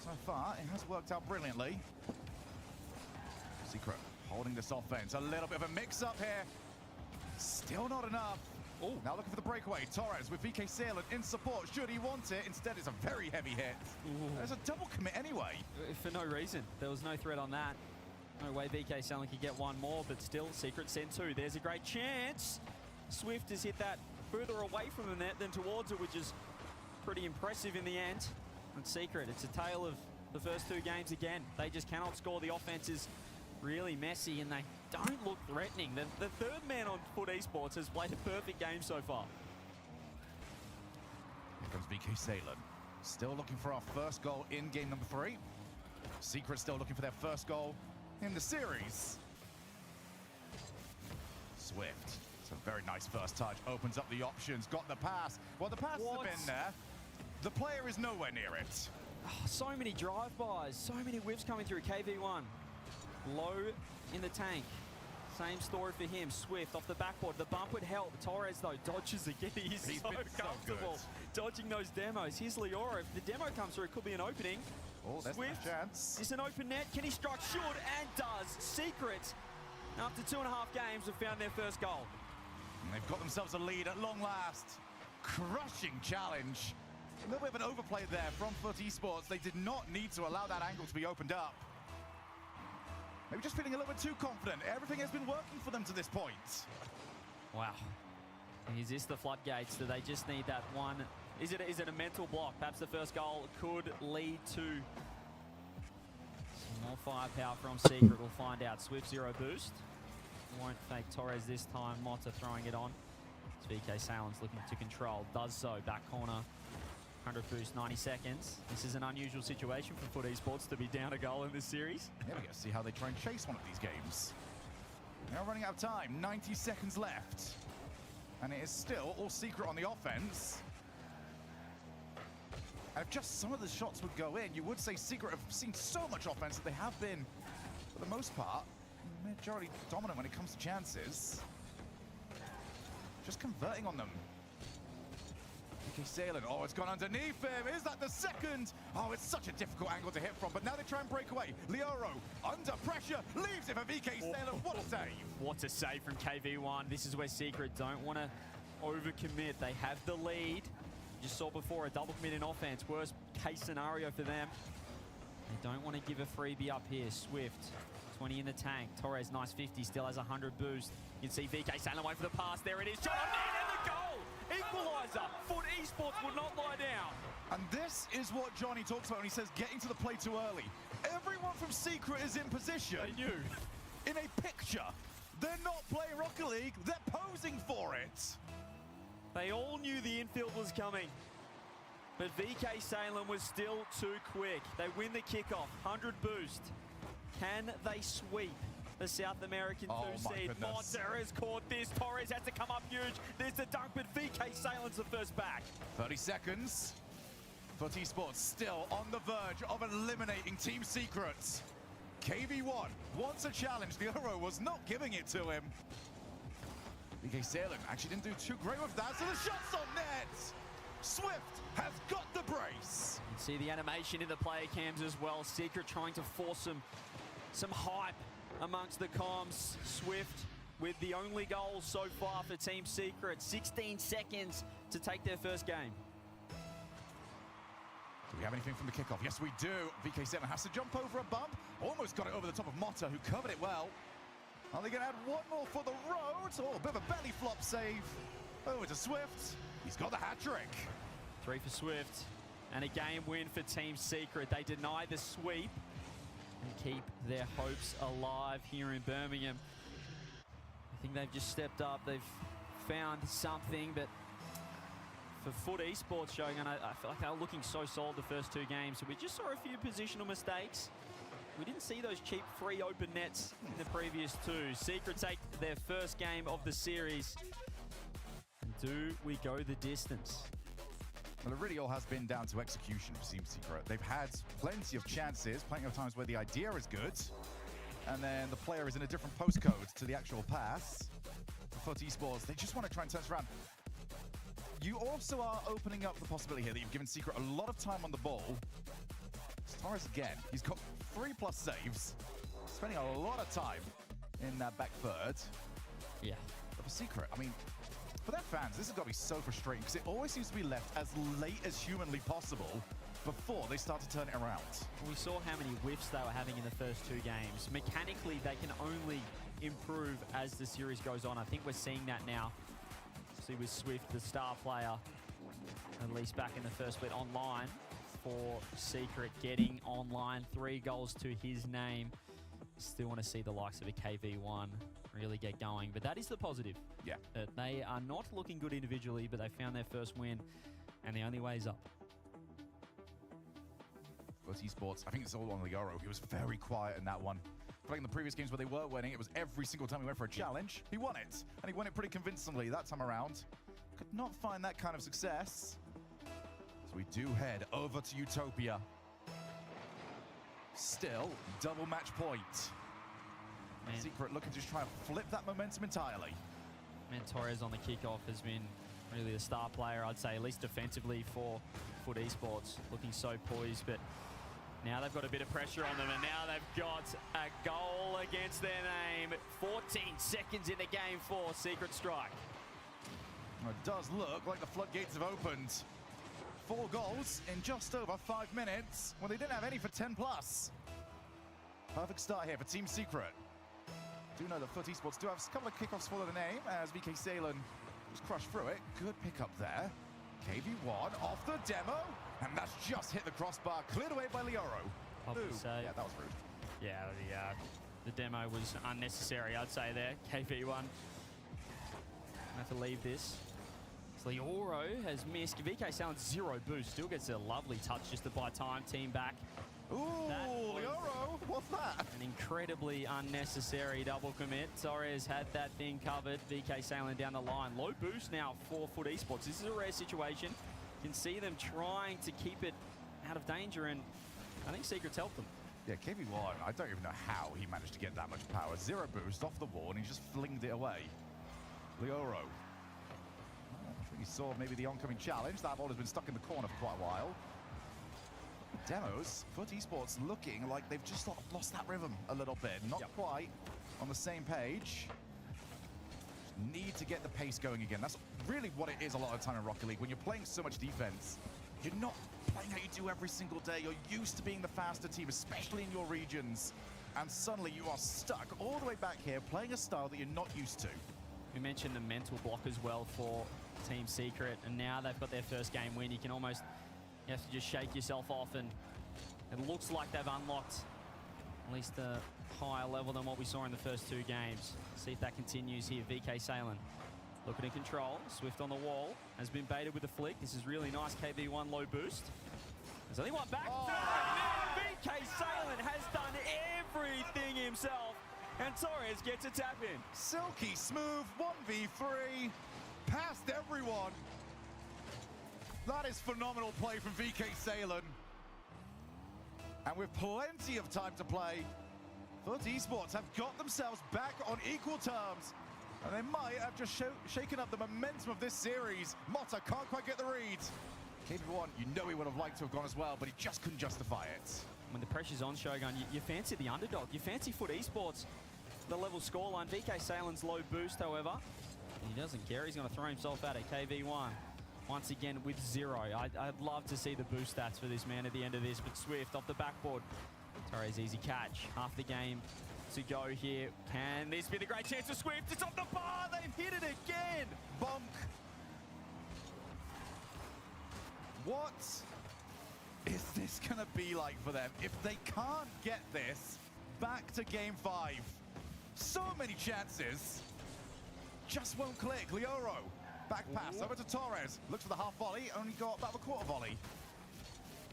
So far, it has worked out brilliantly. Secret holding this offense. A little bit of a mix-up here. Still not enough. Oh, now looking for the breakaway. Torres with VK Salem in support. Should he want it? Instead, it's a very heavy hit. Ooh. There's a double commit anyway. For no reason. There was no threat on that. No way VK Salem could get one more, but still, Secret send 2. There's a great chance. Swift has hit that further away from the net than towards it, which is pretty impressive in the end. And Secret, it's a tale of the first 2 games again. They just cannot score. The offense is really messy and they don't look threatening. The third man on Foot Esports has played a perfect game so far. Here comes VK Salem. Still looking for our first goal in game number 3. Secret still looking for their first goal in the series. Swift. It's a very nice first touch. Opens up the options. Got the pass. Well, the pass has been there. The player is nowhere near it. Oh, so many drive-bys. So many whips coming through. KV1. Low in the tank. Same story for him. Swift off the backboard. The bump would help. Torres, though, dodges again. He's so comfortable dodging those demos. Here's Leora. If the demo comes through, it could be an opening. Oh, that's Swift a chance. is an open net. Can he strike? Should and does. Secret, after 2.5 games, have found their first goal. And they've got themselves a lead at long last. Crushing challenge. A little bit of an overplay there from Foot Esports. They did not need to allow that angle to be opened up. Maybe just feeling a little bit too confident. Everything has been working for them to this point. Wow. Is this the floodgates? Do they just need that one? Is it a mental block? Perhaps the first goal could lead to some more firepower from Secret. We'll find out. Swift 0 boost. Won't fake Torres this time. Motta throwing it on. It's VK Salem's looking to control. Does so. Back corner. 100 boost, 90 seconds. This is an unusual situation for Foot Esports to be down a goal in this series. Yeah, we got to see how they try and chase one of these games. Now running out of time. 90 seconds left. And it is still all Secret on the offense. And if just some of the shots would go in, you would say Secret have seen so much offense that they have been, for the most part, majority dominant when it comes to chances. Just converting on them. VK Salem, oh, it's gone underneath him. Is that the second? Oh, it's such a difficult angle to hit from, but now they try and break away. Leoro, under pressure, leaves it for VK Salem. What a save. What a save from KV1. This is where Secret don't want to overcommit. They have the lead. You saw before a double commit in offense. Worst case scenario for them. They don't want to give a freebie up here. Swift, 20 in the tank. Torres, nice 50, still has 100 boost. You can see VK Salem wait for the pass. There it is. Shot on net and the goal. Equalizer. Foot Esports would not lie down. And this is what Johnny talks about when he says getting to the play too early. Everyone from Secret is in position. They knew. In a picture. They're not playing Rocket League. They're posing for it. They all knew the infield was coming. But VK Salem was still too quick. They win the kickoff. 100 boost. Can they sweep the South American 2 seed? Motta has caught this. Torres has to come up huge. There's the dunk, but VK Salem's the first back. 30 seconds. Foot Esports still on the verge of eliminating Team Secrets. KV1 wants a challenge. The Euro was not giving it to him. VK Salem actually didn't do too great with that, so the shot's on net. Swift has got the brace. You can see the animation in the player cams as well. Secret trying to force some hype amongst the comms. Swift with the only goal so far for Team Secret. 16 seconds to take their first game. Do we have anything from the kickoff? Yes, we do. VK Salem has to jump over a bump. Almost got it over the top of Motta, who covered it well. Are they going to add one more for the road? Oh, a bit of a belly flop save. Over to Swift. He's got the hat trick. 3 for Swift. And a game win for Team Secret. They deny the sweep and keep their hopes alive here in Birmingham. I think they've just stepped up. They've found something, but for Foot Esports showing, and I feel like they were looking so solid the first 2 games. So we just saw a few positional mistakes. We didn't see those cheap free open nets in the previous 2. Secret take their first game of the series. And do we go the distance? Well, it really all has been down to execution for Team Secret. They've had plenty of chances, plenty of times where the idea is good, and then the player is in a different postcode to the actual pass. For Foot Esports, they just want to try and turn it around. You also are opening up the possibility here that you've given Secret a lot of time on the ball. Torres again, he's got 3+ saves, spending a lot of time in that back third. Yeah. But for Secret, I mean, for their fans, this has got to be so frustrating because it always seems to be left as late as humanly possible before they start to turn it around. We saw how many whiffs they were having in the first 2 games. Mechanically, they can only improve as the series goes on. I think we're seeing that now. obviously with Swift, the star player, at least back in the first split online for Secret, getting online, 3 goals to his name. Still want to see the likes of a KV1 really get going, but that is the positive. Yeah. That they are not looking good individually, but they found their first win, and the only way is up. But esports, I think it's all on Lioro. He was very quiet in that one. Like in the previous games where they were winning, it was every single time he went for a challenge, he won it. And he won it pretty convincingly that time around. Could not find that kind of success. So we do head over to Utopia. Still, double match point. Man. Secret looking to just try and flip that momentum entirely. Man, Torres on the kickoff has been really the star player, I'd say, at least defensively for Foot Esports. Looking so poised, but now they've got a bit of pressure on them, and now they've got a goal against their name. 14 seconds in the game for Secret Strike. Well, it does look like the floodgates have opened. 4 goals in just over 5 minutes when they didn't have any for 10 plus. Perfect start here for Team Secret. Do know that Foot Esports do have a couple of kickoffs for the name as VK Salem was crushed through it. Good pickup there. KV1 off the demo, and that's just hit the crossbar, cleared away by Lioro. Yeah, that was rude. Yeah, the demo was unnecessary, I'd say there. KV1 have to leave this. So Lioro has missed. VK Sound 0 boost, still gets a lovely touch just to buy time, team back. Ooh, Lioro, what's that? An incredibly unnecessary double commit. Torres had that thing covered. VK sailing down the line. Low boost now for Foot Esports. This is a rare situation. You can see them trying to keep it out of danger, and I think Secret's helped them. Yeah, KV1, I don't even know how he managed to get that much power. 0 boost off the wall, and he just flinged it away. Lioro. I think he saw maybe the oncoming challenge. That ball has been stuck in the corner for quite a while. Demos, Foot Esports looking like they've just sort of lost that rhythm a little bit. Not quite on the same page. Just need to get the pace going again. That's really what it is a lot of the time in Rocket League. When you're playing so much defense, you're not playing how you do every single day. You're used to being the faster team, especially in your regions. And suddenly you are stuck all the way back here playing a style that you're not used to. We mentioned the mental block as well for Team Secret, and now they've got their first game win. You have to just shake yourself off, and it looks like they've unlocked at least a higher level than what we saw in the first 2 games. See if that continues here. VK Salem looking in control. Swift on the wall, has been baited with a flick. This is really nice. KV1 low boost. There's only one back. VK Salem has done everything himself, and Torres gets a tap in. Silky smooth 1v3, past everyone. That is phenomenal play from VK Salem. And with plenty of time to play, Foot Esports have got themselves back on equal terms. And they might have just shaken up the momentum of this series. Motta can't quite get the read. KV1, you know he would have liked to have gone as well, but he just couldn't justify it. When the pressure's on, Shogun, you fancy the underdog. You fancy Foot Esports. The level scoreline. VK Salem's low boost, however. He doesn't care. He's going to throw himself at it. KV1. Once again with 0. I'd love to see the boost stats for this man at the end of this, but Swift off the backboard. Torres easy catch. Half the game to go here. Can this be the great chance for Swift? It's off the bar. They've hit it again. Bonk. What is this going to be like for them if they can't get this back to game 5? So many chances. Just won't click. Lioro. Back pass over to Torres. Looks for the half volley. Only got about a quarter volley.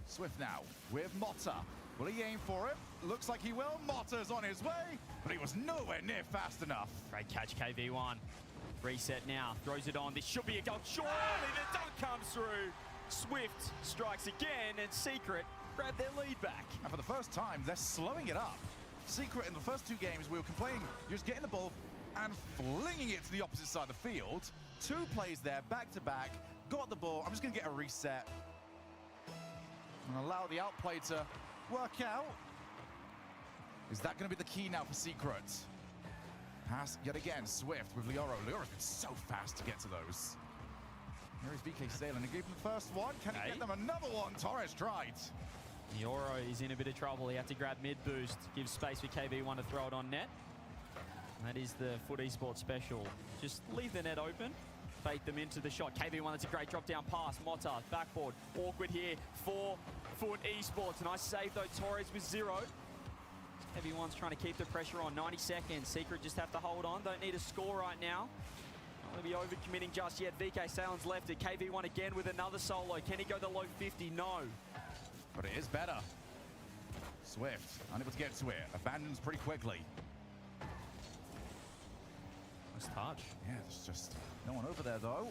Swift now with Motta. Will he aim for it? Looks like he will. Motta's on his way, but he was nowhere near fast enough. Great catch, KV1. Reset now. Throws it on. This should be a goal. Surely the dunk comes through. Swift strikes again, and Secret grab their lead back. And for the first time, they're slowing it up. Secret in the first 2 games, we were complaining, you're just getting the ball and flinging it to the opposite side of the field. 2 plays there, back to back, got the ball. I'm just going to get a reset and allow the outplay to work out. Is that going to be the key now for Secret? Pass yet again, Swift with Lioro. Lioro's been so fast to get to those. Here is VK Salem. He gave him the first one. Can he get them another one? Torres tried. Lioro is in a bit of trouble. He had to grab mid boost, give space for KV1 to throw it on net. And that is the Foot Esports special. Just leave the net open Bait them into the shot. KV1, that's a great drop down pass. Mota, backboard, awkward here. 4-foot esports. Nice save though, Torres with 0. KV1's trying to keep the pressure on. 90 seconds. Secret just have to hold on. Don't need a score right now. Not going to be overcommitting just yet. VK Salen's left it. KV1 again with another solo. Can he go the low 50? No. But it is better. Swift, unable to get to it. Abandons pretty quickly. Nice touch. Yeah, there's just no one over there though.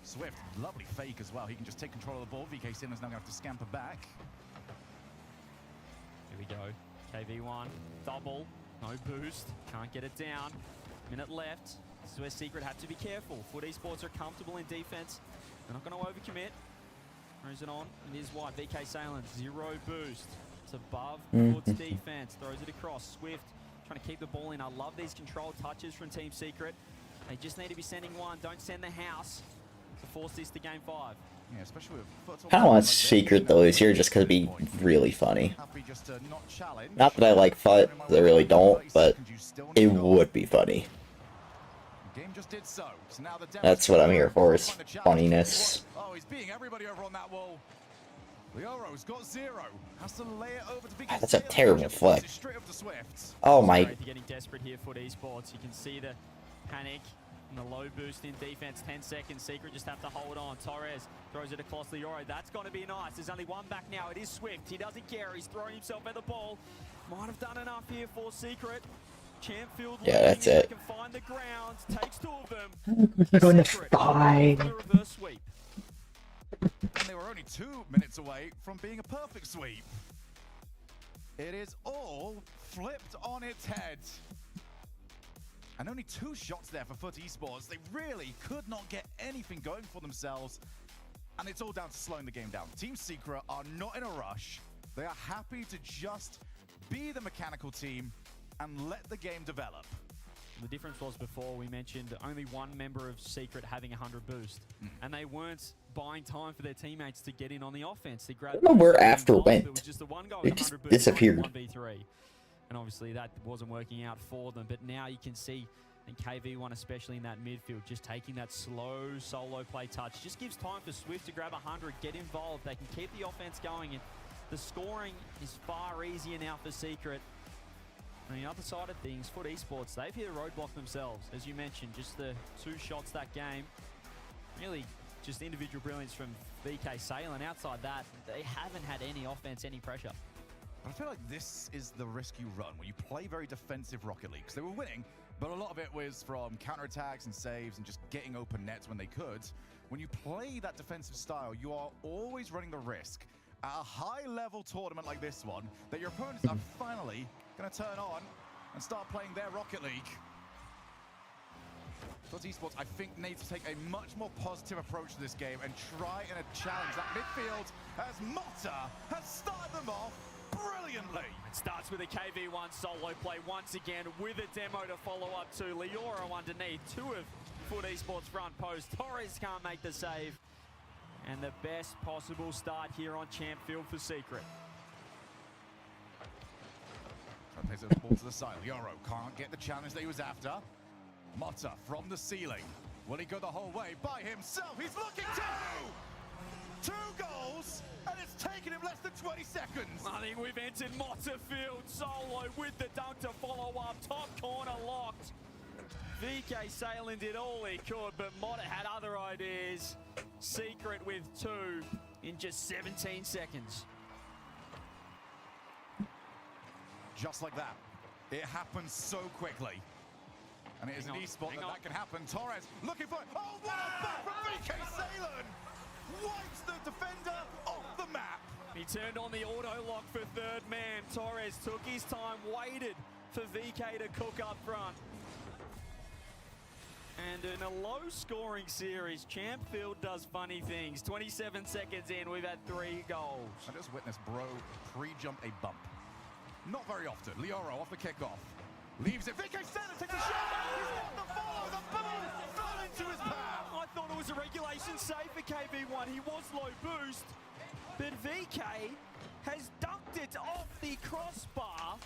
Swift, lovely fake as well. He can just take control of the ball. VK Salen's now going to have to scamper back. Here we go. KV1, double, no boost, can't get it down. Minute left. This is where Secret have to be careful. Foot Esports are comfortable in defense. They're not going to overcommit. Throws it on, and here's why. VK Salen, 0 boost. It's above Foot's defense. Throws it across. Swift trying to keep the ball in. I love these controlled touches from Team Secret. They just need to be sending one. Don't send the house to force this to game 5. Yeah, especially with Foot. I kind of want Secret to lose here just because it'd be really funny. Happy just to not challenge. Not that I like Foot, I really don't, but it would be funny. Game just did so. So now the That's what I'm here for, is funniness. Oh, he's beating everybody over on that wall. Lioro's got 0. Has to lay it over to VK. That's a terrible flick. Straight up to Swift. Oh my. They're getting desperate here for esports. You can see the panic and the low boost in defense. 10 seconds. Secret just have to hold on. Torres throws it across Lioro. That's going to be nice. There's only one back now. It is Swift. He doesn't care. He's throwing himself at the ball. Might have done enough here for Secret. Champfield, yeah, that's it. Can find the ground. Takes 2 of them. We're going to fight. Reverse sweep. And they were only 2 minutes away from being a perfect sweep. It is all flipped on its head. And only 2 shots there for Foot Esports. They really could not get anything going for themselves. And it's all down to slowing the game down. Team Secret are not in a rush. They are happy to just be the mechanical team and let the game develop. The difference was before we mentioned only one member of Secret having 100 boost. And they weren't buying time for their teammates to get in on the offense. They grabbed I don't know where After went. It was just the one guy It with just 100 boost disappeared. 1v3. And obviously that wasn't working out for them. But now you can see, and KV1 especially in that midfield, just taking that slow solo play touch. Just gives time for Swift to grab 100, get involved. They can keep the offense going. And the scoring is far easier now for Secret. On the other side of things, Foot Esports, they've hit a roadblock themselves. As you mentioned, just the 2 shots that game. Really just individual brilliance from VK Salen. Outside that, they haven't had any offense, any pressure. But I feel like this is the risk you run when you play very defensive Rocket League. 'Cause they were winning, but a lot of it was from counterattacks and saves and just getting open nets when they could. When you play that defensive style, you are always running the risk at a high-level tournament like this one that your opponents are finally going to turn on and start playing their Rocket League. Foot Esports, I think, needs to take a much more positive approach to this game and try and challenge that midfield as Mota has started them off brilliantly. It starts with a KV1 solo play once again with a demo to follow up to. Lioro underneath, 2 of Foot Esports front post. Torres can't make the save. And the best possible start here on Champfield for Secret. Plays the ball to the side. Lioro can't get the challenge that he was after. Mota from the ceiling. Will he go the whole way by himself? He's looking to! 2 goals, and it's taken him less than 20 seconds. I think we've entered Mota field solo with the dunk to follow up. Top corner locked. VK Salen did all he could, but Mota had other ideas. Secret with 2 in just 17 seconds. Just like that. It happens so quickly. And it is an e-sport that can happen. Torres looking for it. Oh, what a back from VK Salen! Wipes the defender off the map. He turned on the auto lock for 3rd man. Torres took his time, waited for VK to cook up front. And in a low-scoring series, Champfield does funny things. 27 seconds in, we've had 3 goals. I just witnessed Bro pre-jump a bump. Not very often. Lioro off the kickoff. Leaves it. VK Salen takes a shot. He's got the follow. The ball fell into his path. I thought it was a regulation save for KV1. He was low boost, but VK has dunked it off the crossbar.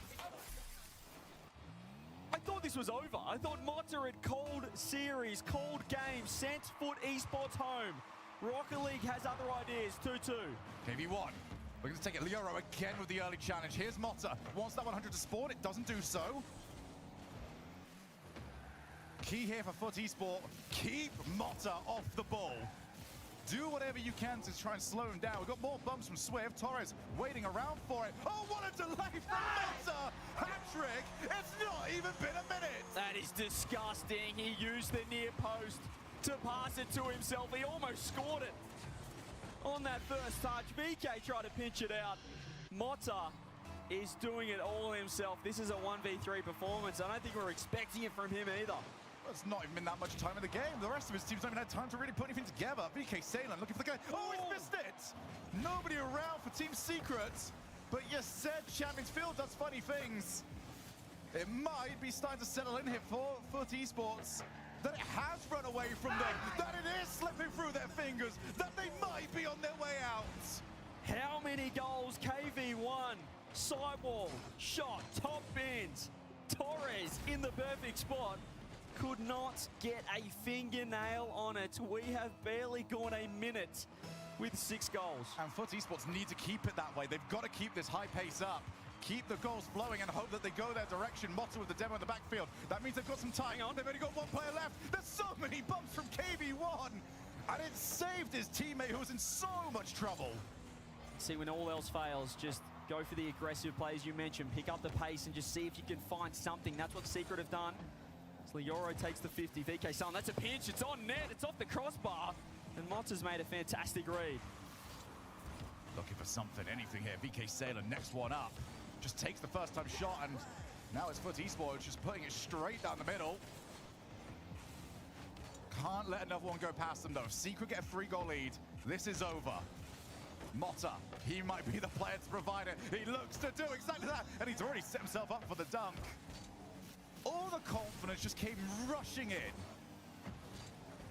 I thought this was over. I thought Mota had called series, called games, sent Foot Esports home. Rocket League has other ideas, 2-2. KV1. We're going to take it. Leoro again with the early challenge. Here's Mota. Wants that 100 to spawn. It doesn't do so. Key here for Foot Esport. Keep Mota off the ball. Do whatever you can to try and slow him down. We've got more bumps from Swift. Torres waiting around for it. Oh, what a delay from Mota! Hat-trick! It's not even been a minute! That is disgusting. He used the near post to pass it to himself. He almost scored it on that first touch. VK tried to pinch it out. Mota is doing it all himself. This is a 1v3 performance. I don't think we're expecting it from him either. It's not even been that much time in the game. The rest of his teams don't even have time to really put anything together. VK Salem looking for the guy. Oh, he's missed it! Nobody around for Team Secret. But you said Champions Field does funny things. It might be starting to settle in here for Foot Esports. That it has run away from them. That it is slipping through their fingers. That they might be on their way out. How many goals? KV1, sidewall, shot, top bins. Torres in the perfect spot. Could not get a fingernail on it. We have barely gone a minute with 6 goals. And Foot Esports need to keep it that way. They've got to keep this high pace up. Keep the goals flowing and hope that they go their direction. Mota with the demo in the backfield. That means they've got some time on. They've only got one player left. There's so many bumps from KV1. And it saved his teammate who was in so much trouble. See, when all else fails, just go for the aggressive plays you mentioned. Pick up the pace and just see if you can find something. That's what Secret have done. Leoro takes the 50. VK Salem, that's a pinch. It's on net. It's off the crossbar. And Mota's made a fantastic read. Looking for something, anything here. VK Salem, next one up. Just takes the first time shot, and now it's Foot Esports just putting it straight down the middle. Can't let another one go past them, though. Secret get a 3-goal lead. This is over. Mota, he might be the player to provide it. He looks to do exactly that, and he's already set himself up for the dunk. All the confidence just came rushing in.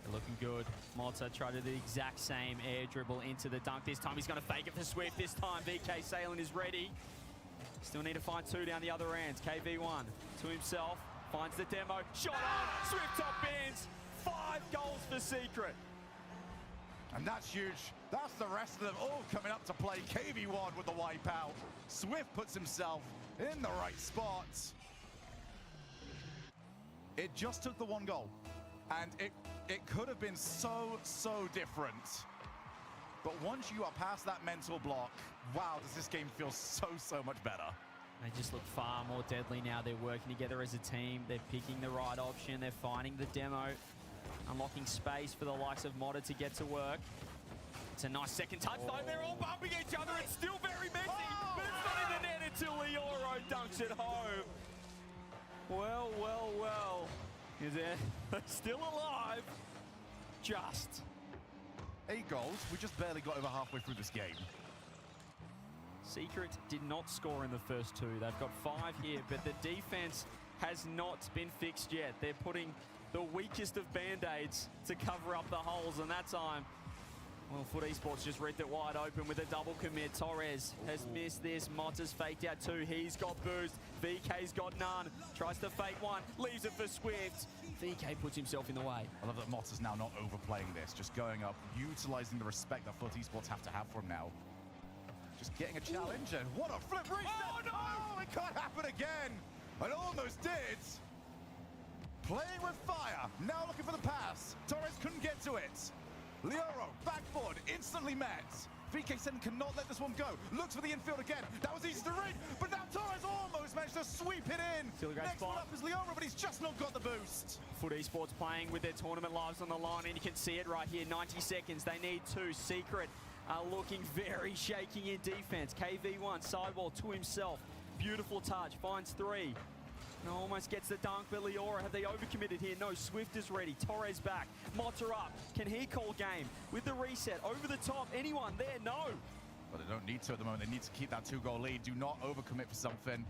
They're looking good. Mota tried to do the exact same air dribble into the dunk. This time he's going to fake it for Swift. This time VK Salem is ready. Still need to find 2 down the other ends. KV1 to himself. Finds the demo. Shot on. Swift top bins. 5 goals for Secret. And that's huge. That's the rest of them all coming up to play. KV1 with the wipeout. Swift puts himself in the right spot. It just took the 1 goal, and it could have been so different. But once you are past that mental block, wow, does this game feel so much better. They just look far more deadly now. They're working together as a team. They're picking the right option. They're finding the demo, unlocking space for the likes of Mota to get to work. It's a nice second touch, though. They're all bumping each other. It's still very messy, but it's not in the net until Leoro dunks it home. Well. Is it still alive? Just. 8 goals. We just barely got over halfway through this game. Secret did not score in the first 2. They've got 5 here, but the defense has not been fixed yet. They're putting the weakest of band-aids to cover up the holes, and that time, well, Foot Esports just ripped it wide open with a double commit. Torres has missed this. Mota's faked out 2. He's got boost. VK's got none. Tries to fake 1. Leaves it for Swift. VK puts himself in the way. I love that Mota's now not overplaying this. Just going up, utilizing the respect that Foot Esports have to have for him now. Just getting a challenge, and what a flip reset! Oh, no! Oh, it can't happen again! It almost did! Playing with fire. Now looking for the pass. Torres couldn't get to it. Leoro, backboard, instantly met. VK Salem cannot let this one go. Looks for the infield again. That was easy to read, but now Torres almost managed to sweep it in. Still a great Next spot. one up is Leoro, but he's just not got the boost. Foot Esports playing with their tournament lives on the line, and you can see it right here. 90 seconds. They need 2. Secret are looking very shaky in defense. KV1, sidewall to himself. Beautiful touch. Finds 3. No, almost gets the dunk, but Leora, have they overcommitted here? No, Swift is ready. Torres back. Mota up. Can he call game? With the reset, over the top. Anyone there? No. But they don't need to at the moment. They need to keep that 2-goal lead. Do not overcommit for something.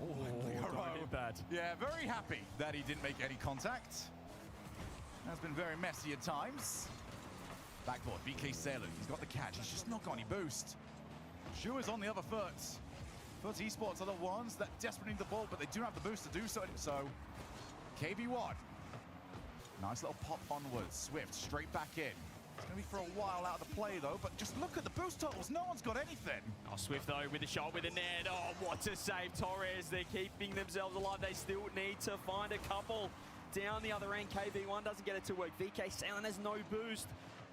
Oh, a bit bad. Yeah, very happy that he didn't make any contact. That's been very messy at times. Backboard, VK Salem. He's got the catch. He's just not got any boost. Shu is on the other foot. FUT Esports are the ones that desperately need the ball, but they do have the boost to do so. So, KB1. Nice little pop onwards. Swift straight back in. It's going to be for a while out of the play, though, but just look at the boost totals. No one's got anything. Oh, Swift, though, with the shot with the net. Oh, what a save, Torres. They're keeping themselves alive. They still need to find a couple down the other end. KV1 doesn't get it to work. VK Salem has no boost.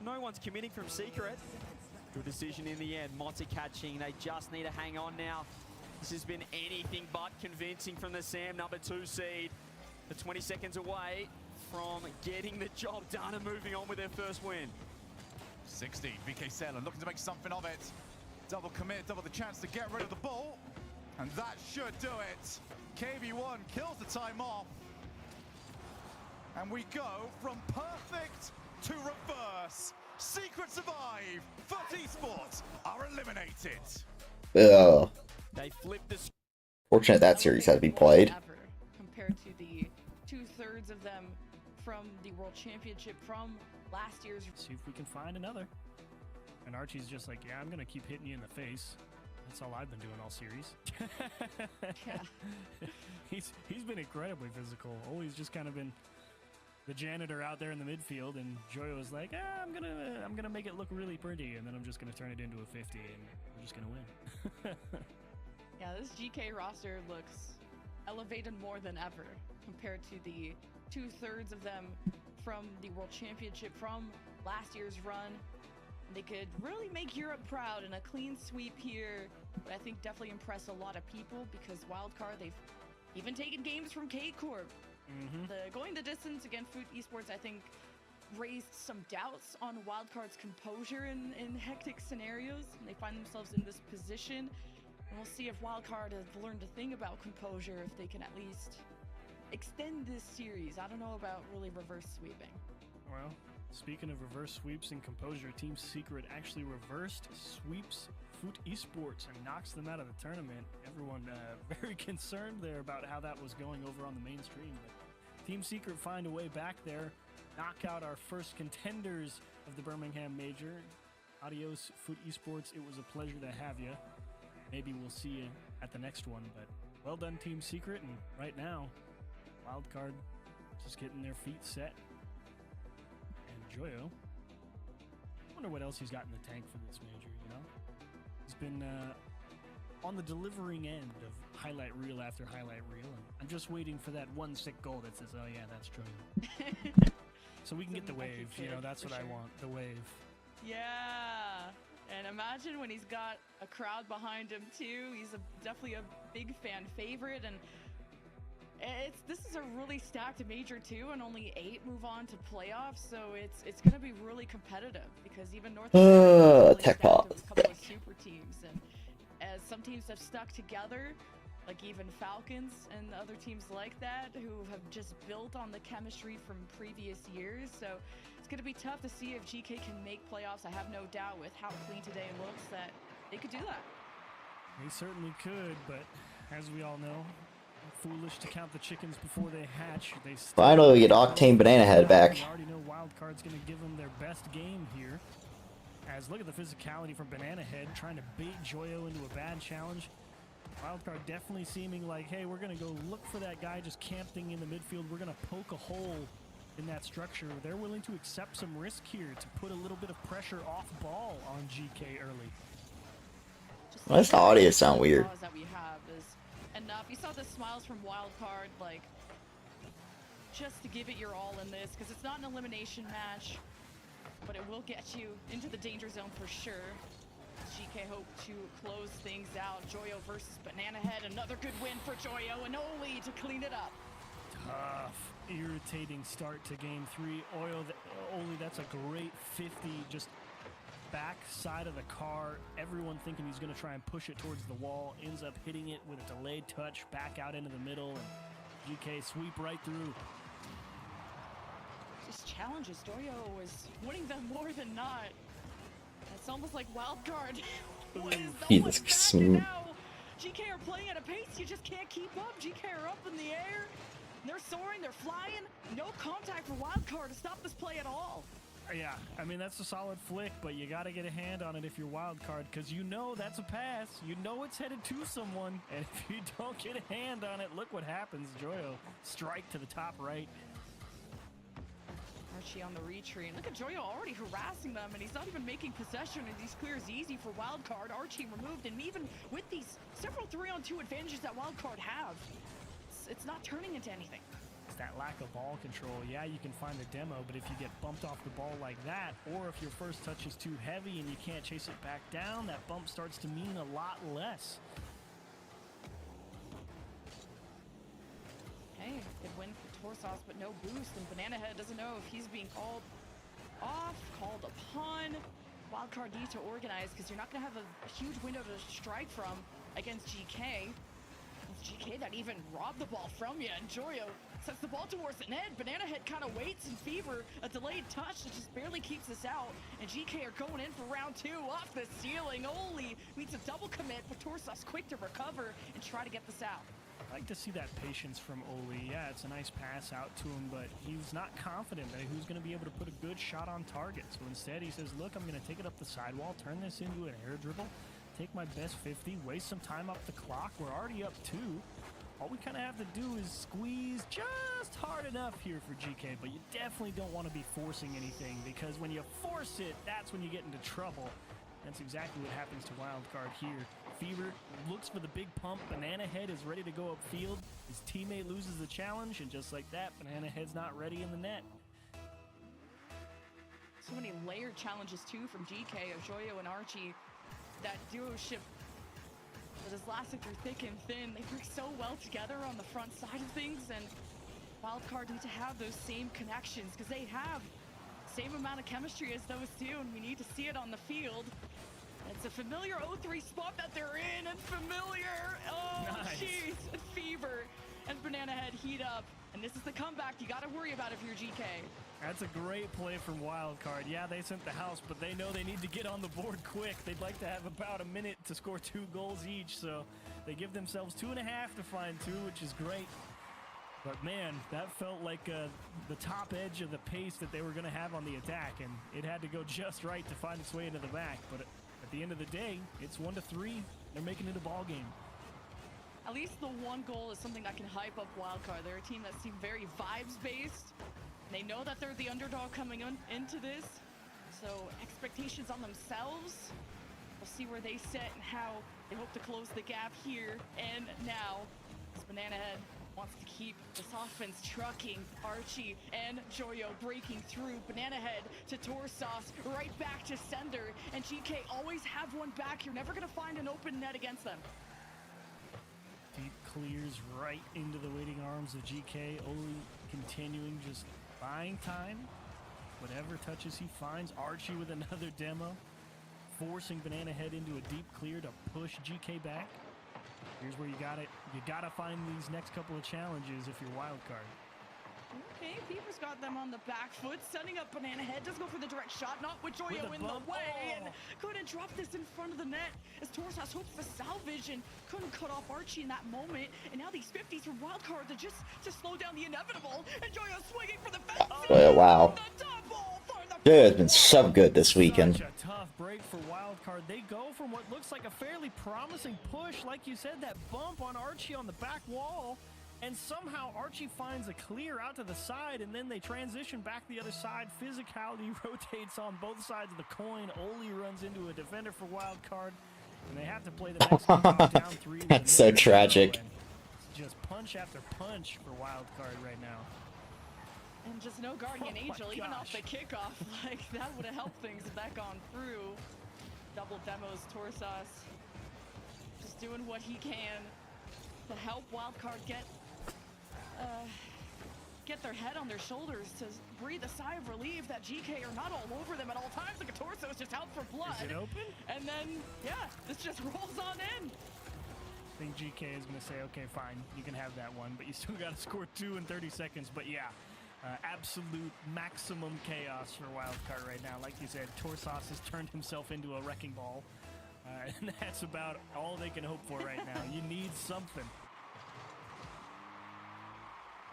No one's committing from Secret. Good decision in the end. Monty catching. They just need to hang on now. This has been anything but convincing from the Sam number 2 seed. They're 20 seconds away from getting the job done and moving on with their first win. 16, VK Salem looking to make something of it. Double commit, double the chance to get rid of the ball. And that should do it. KB1 kills the time off. And we go from perfect to reverse. Secret survive. FUT Esports are eliminated. Ugh. They flipped the Fortunate that series had to be played. Ever, compared to the 2/3 of them from the World Championship from last year's. See if we can find another. And Archie's just like, yeah, I'm gonna keep hitting you in the face. That's all I've been doing all series. Yeah. He's been incredibly physical. Always just kind of been the janitor out there in the midfield, and Joyo was like, I'm gonna make it look really pretty, and then I'm just gonna turn it into a 50, and we're just gonna win. Yeah, this GK roster looks elevated more than ever compared to the 2/3 of them from the World Championship from last year's run. They could really make Europe proud in a clean sweep here, but I think definitely impress a lot of people because Wildcard, they've even taken games from K-Corp. Going the distance against FUT Esports, I think, raised some doubts on Wildcard's composure in hectic scenarios. And they find themselves in this position, and we'll see if Wildcard has learned a thing about composure, if they can at least extend this series. I don't know about really reverse sweeping. Well, speaking of reverse sweeps and composure, Team Secret actually reversed sweeps FUT Esports and knocks them out of the tournament. Everyone very concerned there about how that was going over on the mainstream. But Team Secret find a way back there, knock out our first contenders of the Birmingham Major. Adios, FUT Esports. It was a pleasure to have you. Maybe we'll see you at the next one, but well done, Team Secret. And right now, Wildcard just getting their feet set. And Joyo, I wonder what else he's got in the tank for this major, you know? He's been on the delivering end of highlight reel after highlight reel. And I'm just waiting for that one sick goal that says, oh yeah, that's Joyo. So we can get the wave, you know, that's what I want, the wave. Yeah, and imagine when he's got a crowd behind him too. He's definitely a big fan favorite, and this is a really stacked major too, and only 8 move on to playoffs, so it's going to be really competitive because even North America is really Tech stacked Pop. with a couple of super teams, and as some teams have stuck together, like even Falcons and other teams like that who have just built on the chemistry from previous years. So it's going to be tough to see if GK can make playoffs. I have no doubt with how clean today looks that they could do that. They certainly could, but as we all know, foolish to count the chickens before they hatch. They Finally, we get Octane Banana Head back. We already know Wildcard's going to give them their best game here. As look at the physicality from Banana Head, trying to bait Joyo into a bad challenge. Wildcard definitely seeming like, hey, we're going to go look for that guy just camping in the midfield. We're going to poke a hole in that structure. They're willing to accept some risk here to put a little bit of pressure off ball on GK early. Why does the audio sound weird? That we have is enough. You saw the smiles from Wildcard, like, just to give it your all in this, because it's not an elimination match, but it will get you into the danger zone for sure. GK hope to close things out. Joyo versus Banana Head, another good win for Joyo, and Oli to clean it up. Tough, irritating start to game 3. Oli, that's a great 50, just back side of the car. Everyone thinking he's going to try and push it towards the wall, ends up hitting it with a delayed touch back out into the middle, and GK sweep right through. Just challenges. Joyo was winning them more than not. It's almost like Wildcard. Jesus Christ. GK are playing at a pace you just can't keep up. GK are up in the air. They're soaring, they're flying. No contact for Wildcard to stop this play at all. Yeah, I mean, that's a solid flick, but you got to get a hand on it if you're wild card, because you know that's a pass. You know it's headed to someone, and if you don't get a hand on it, look what happens. Joyo strike to the top right. Archie on the retreat. Look at Joyo already harassing them, and he's not even making possession, and these clears easy for Wildcard. Archie removed, and even with these several 3-on-2 advantages that Wildcard have, it's not turning into anything. It's that lack of ball control. Yeah, you can find a demo, but if you get bumped off the ball like that, or if your first touch is too heavy and you can't chase it back down, that bump starts to mean a lot less. Hey, good win for Torsos, but no boost, and Banana Head doesn't know if he's being called off, called upon. Wildcard needs to organize, because you're not going to have a huge window to strike from against GK. It's GK that even robbed the ball from you, and Joyo sets the ball towards the net. Banana Head kind of waits, and Fever, a delayed touch that just barely keeps us out, and GK are going in for round 2 off the ceiling. Oli meets a double commit, but Torsos quick to recover and try to get this out. I like to see that patience from Oli. Yeah, it's a nice pass out to him, but he's not confident that he's going to be able to put a good shot on target. So instead he says, look, I'm going to take it up the sidewall, turn this into an air dribble, take my best 50, waste some time off the clock. We're already up 2. All we kind of have to do is squeeze just hard enough here for GK, but you definitely don't want to be forcing anything, because when you force it, that's when you get into trouble. That's exactly what happens to Wildcard here. Fever looks for the big pump. Banana Head is ready to go upfield. His teammate loses the challenge, and just like that, Banana Head's not ready in the net. So many layered challenges too from GK of Joyo and Archie. That duo ship that has lasted through thick and thin. They work so well together on the front side of things, and Wildcard need to have those same connections, because they have the same amount of chemistry as those two, and we need to see it on the field. It's a familiar 0-3 spot that they're in, and familiar. Oh, jeez. Nice. Fever and Banana Head heat up, and this is the comeback you got to worry about if you're GK. That's a great play from Wildcard. Yeah, they sent the house, but they know they need to get on the board quick. They'd like to have about a minute to score 2 goals each, so they give themselves 2.5 to find 2, which is great. But man, that felt like the top edge of the pace that they were going to have on the attack, and it had to go just right to find its way into the back. But at the end of the day, it's 1-3. They're making it a ball game. At least the 1 goal is something that can hype up Wildcard. They're a team that seem very vibes-based. They know that they're the underdog coming into this, so expectations on themselves. We'll see where they sit and how they hope to close the gap here and now. As Banana Head wants to keep this offense trucking. Archie and Joyo breaking through. Banana Head to Torsos, right back to sender. And GK always have one back. You're never going to find an open net against them. Deep clears right into the waiting arms of GK. Oli continuing, just buying time. Whatever touches he finds. Archie with another demo, forcing Banana Head into a deep clear to push GK back. Here's where you gotta find these next couple of challenges if you're Wildcard. Okay, Fever's got them on the back foot, setting up Banana Head. Does go for the direct shot, not with Joyo in the way, and couldn't drop this in front of the net as Torsos hoped for salvage and couldn't cut off Archie in that moment. And now these 50s from Wildcard to just to slow down the inevitable, and Joyo swinging for the fence. Oh, wow. Joyo has been so good this weekend. Such a tough break for Wildcard. They go from what looks like a fairly promising push, like you said, that bump on Archie on the back wall, and somehow Archie finds a clear out to the side, and then they transition back the other side. Physicality rotates on both sides of the coin. Oli runs into a defender for Wildcard, and they have to play the next game down 3. That's so tragic. It's just punch after punch for Wildcard right now. And just no Guardian Angel, even off the kickoff. Like, that would have helped things if that gone through. Double demos, Torsos just doing what he can to help Wildcard get their head on their shoulders, to breathe a sigh of relief that GK are not all over them at all times. Like a Torso is just out for blood. Is it open? And then, yeah, this just rolls on in. I think GK is going to say, okay, fine, you can have that one, but you still got to score 2 in 30 seconds. But yeah, absolute maximum chaos for Wildcard right now. Like you said, Torsos has turned himself into a wrecking ball, and that's about all they can hope for right now. You need something.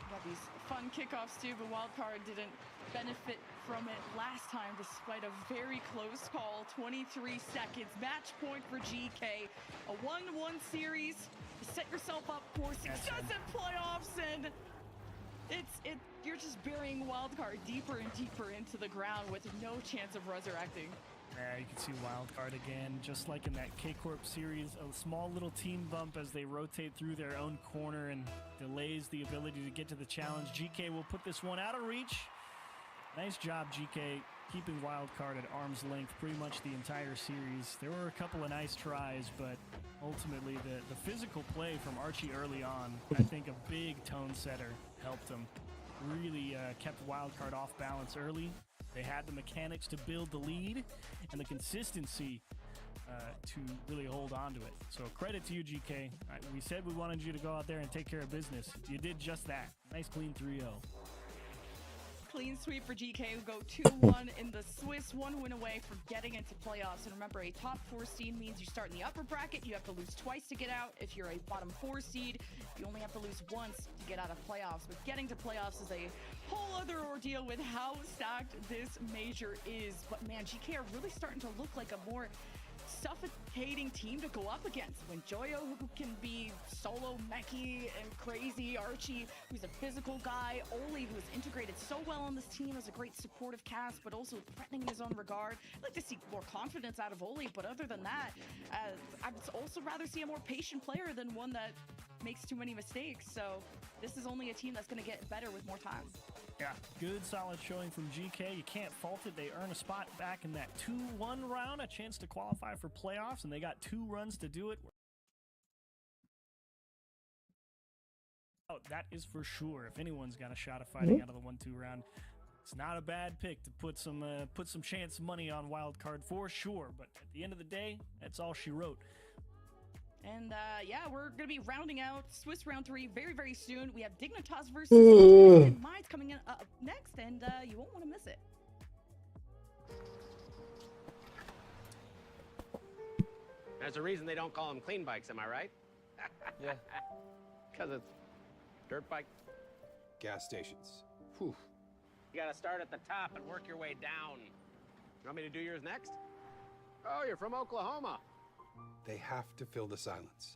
Got these fun kickoffs too, but Wildcard didn't benefit from it last time despite a very close call. 23 seconds, match point for GK. A 1-1 series. You set yourself up for success in playoffs, and you're just burying Wildcard deeper and deeper into the ground with no chance of resurrecting. Yeah, you can see Wildcard again, just like in that K-Corp series, a small little team bump as they rotate through their own corner and delays the ability to get to the challenge. GK will put this one out of reach. Nice job, GK, keeping Wildcard at arm's length pretty much the entire series. There were a couple of nice tries, but ultimately the physical play from Archie early on, I think a big tone setter helped him. Really kept Wildcard off balance early. They had the mechanics to build the lead and the consistency to really hold on to it. So credit to you, GK. We said we wanted you to go out there and take care of business. You did just that. Nice clean 3-0. Clean sweep for GK, who go 2-1 in the Swiss, 1 win away from getting into playoffs. And remember, a top 4 seed means you start in the upper bracket. You have to lose twice to get out. If you're a bottom 4 seed, you only have to lose once to get out of playoffs. But getting to playoffs is a whole other ordeal with how stacked this major is. But man, GK are really starting to look like a more suffocating team to go up against. When Joyo, who can be solo mechy and crazy, Archie, who's a physical guy, Oli, who's integrated so well on this team as a great supportive cast, but also threatening in his own regard. I'd like to see more confidence out of Oli, but other than that, I'd also rather see a more patient player than one that makes too many mistakes. So this is only a team that's going to get better with more time. Yeah, good solid showing from GK. You can't fault it. They earn a spot back in that 2-1 round, a chance to qualify for playoffs, and they got 2 runs to do it. Oh, that is for sure. If anyone's got a shot of fighting out of the 1-2 round, it's not a bad pick to put some chance money on Wildcard for sure. But at the end of the day, that's all she wrote. And yeah, we're going to be rounding out Swiss round 3 very, very soon. We have Dignitas versus Minds coming in up next, and you won't want to miss it. There's a reason they don't call them clean bikes, am I right? Yeah. Because it's dirt bike. Gas stations. Whew. You got to start at the top and work your way down. You want me to do yours next? Oh, you're from Oklahoma. They have to fill the silence.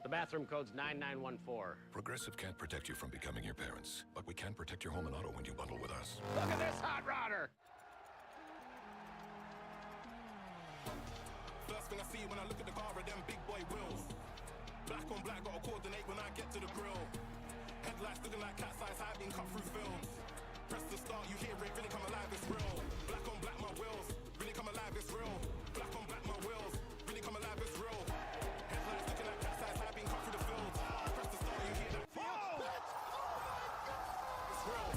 The bathroom code's 9914. Progressive can't protect you from becoming your parents, but we can protect your home and auto when you bundle with us. Look at this hot rodder! First thing I see when I look at the car are them big boy wheels. Black on black, gotta coordinate when I get to the grill. Headlights looking like cat's eyes, I've been cut through films. Press the start, you hear it, really come alive, it's real. Black on black, my wheels, really come alive, it's real. Black on black, my wheels, really come alive, it's real. Headlights looking like cat's eyes, I've been cut through the fields. Press the start, you hear that. Oh, it's real.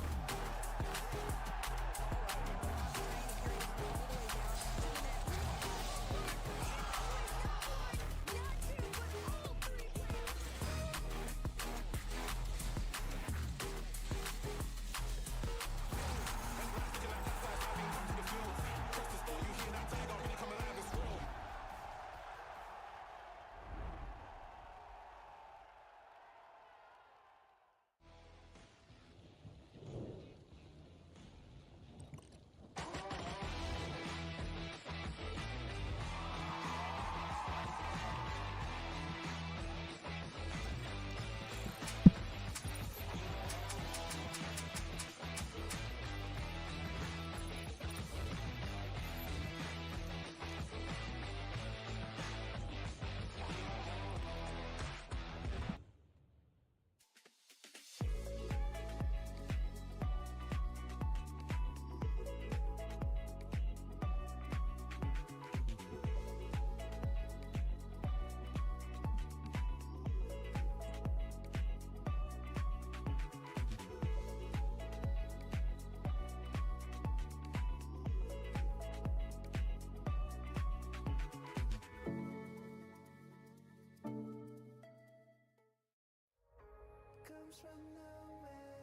From nowhere,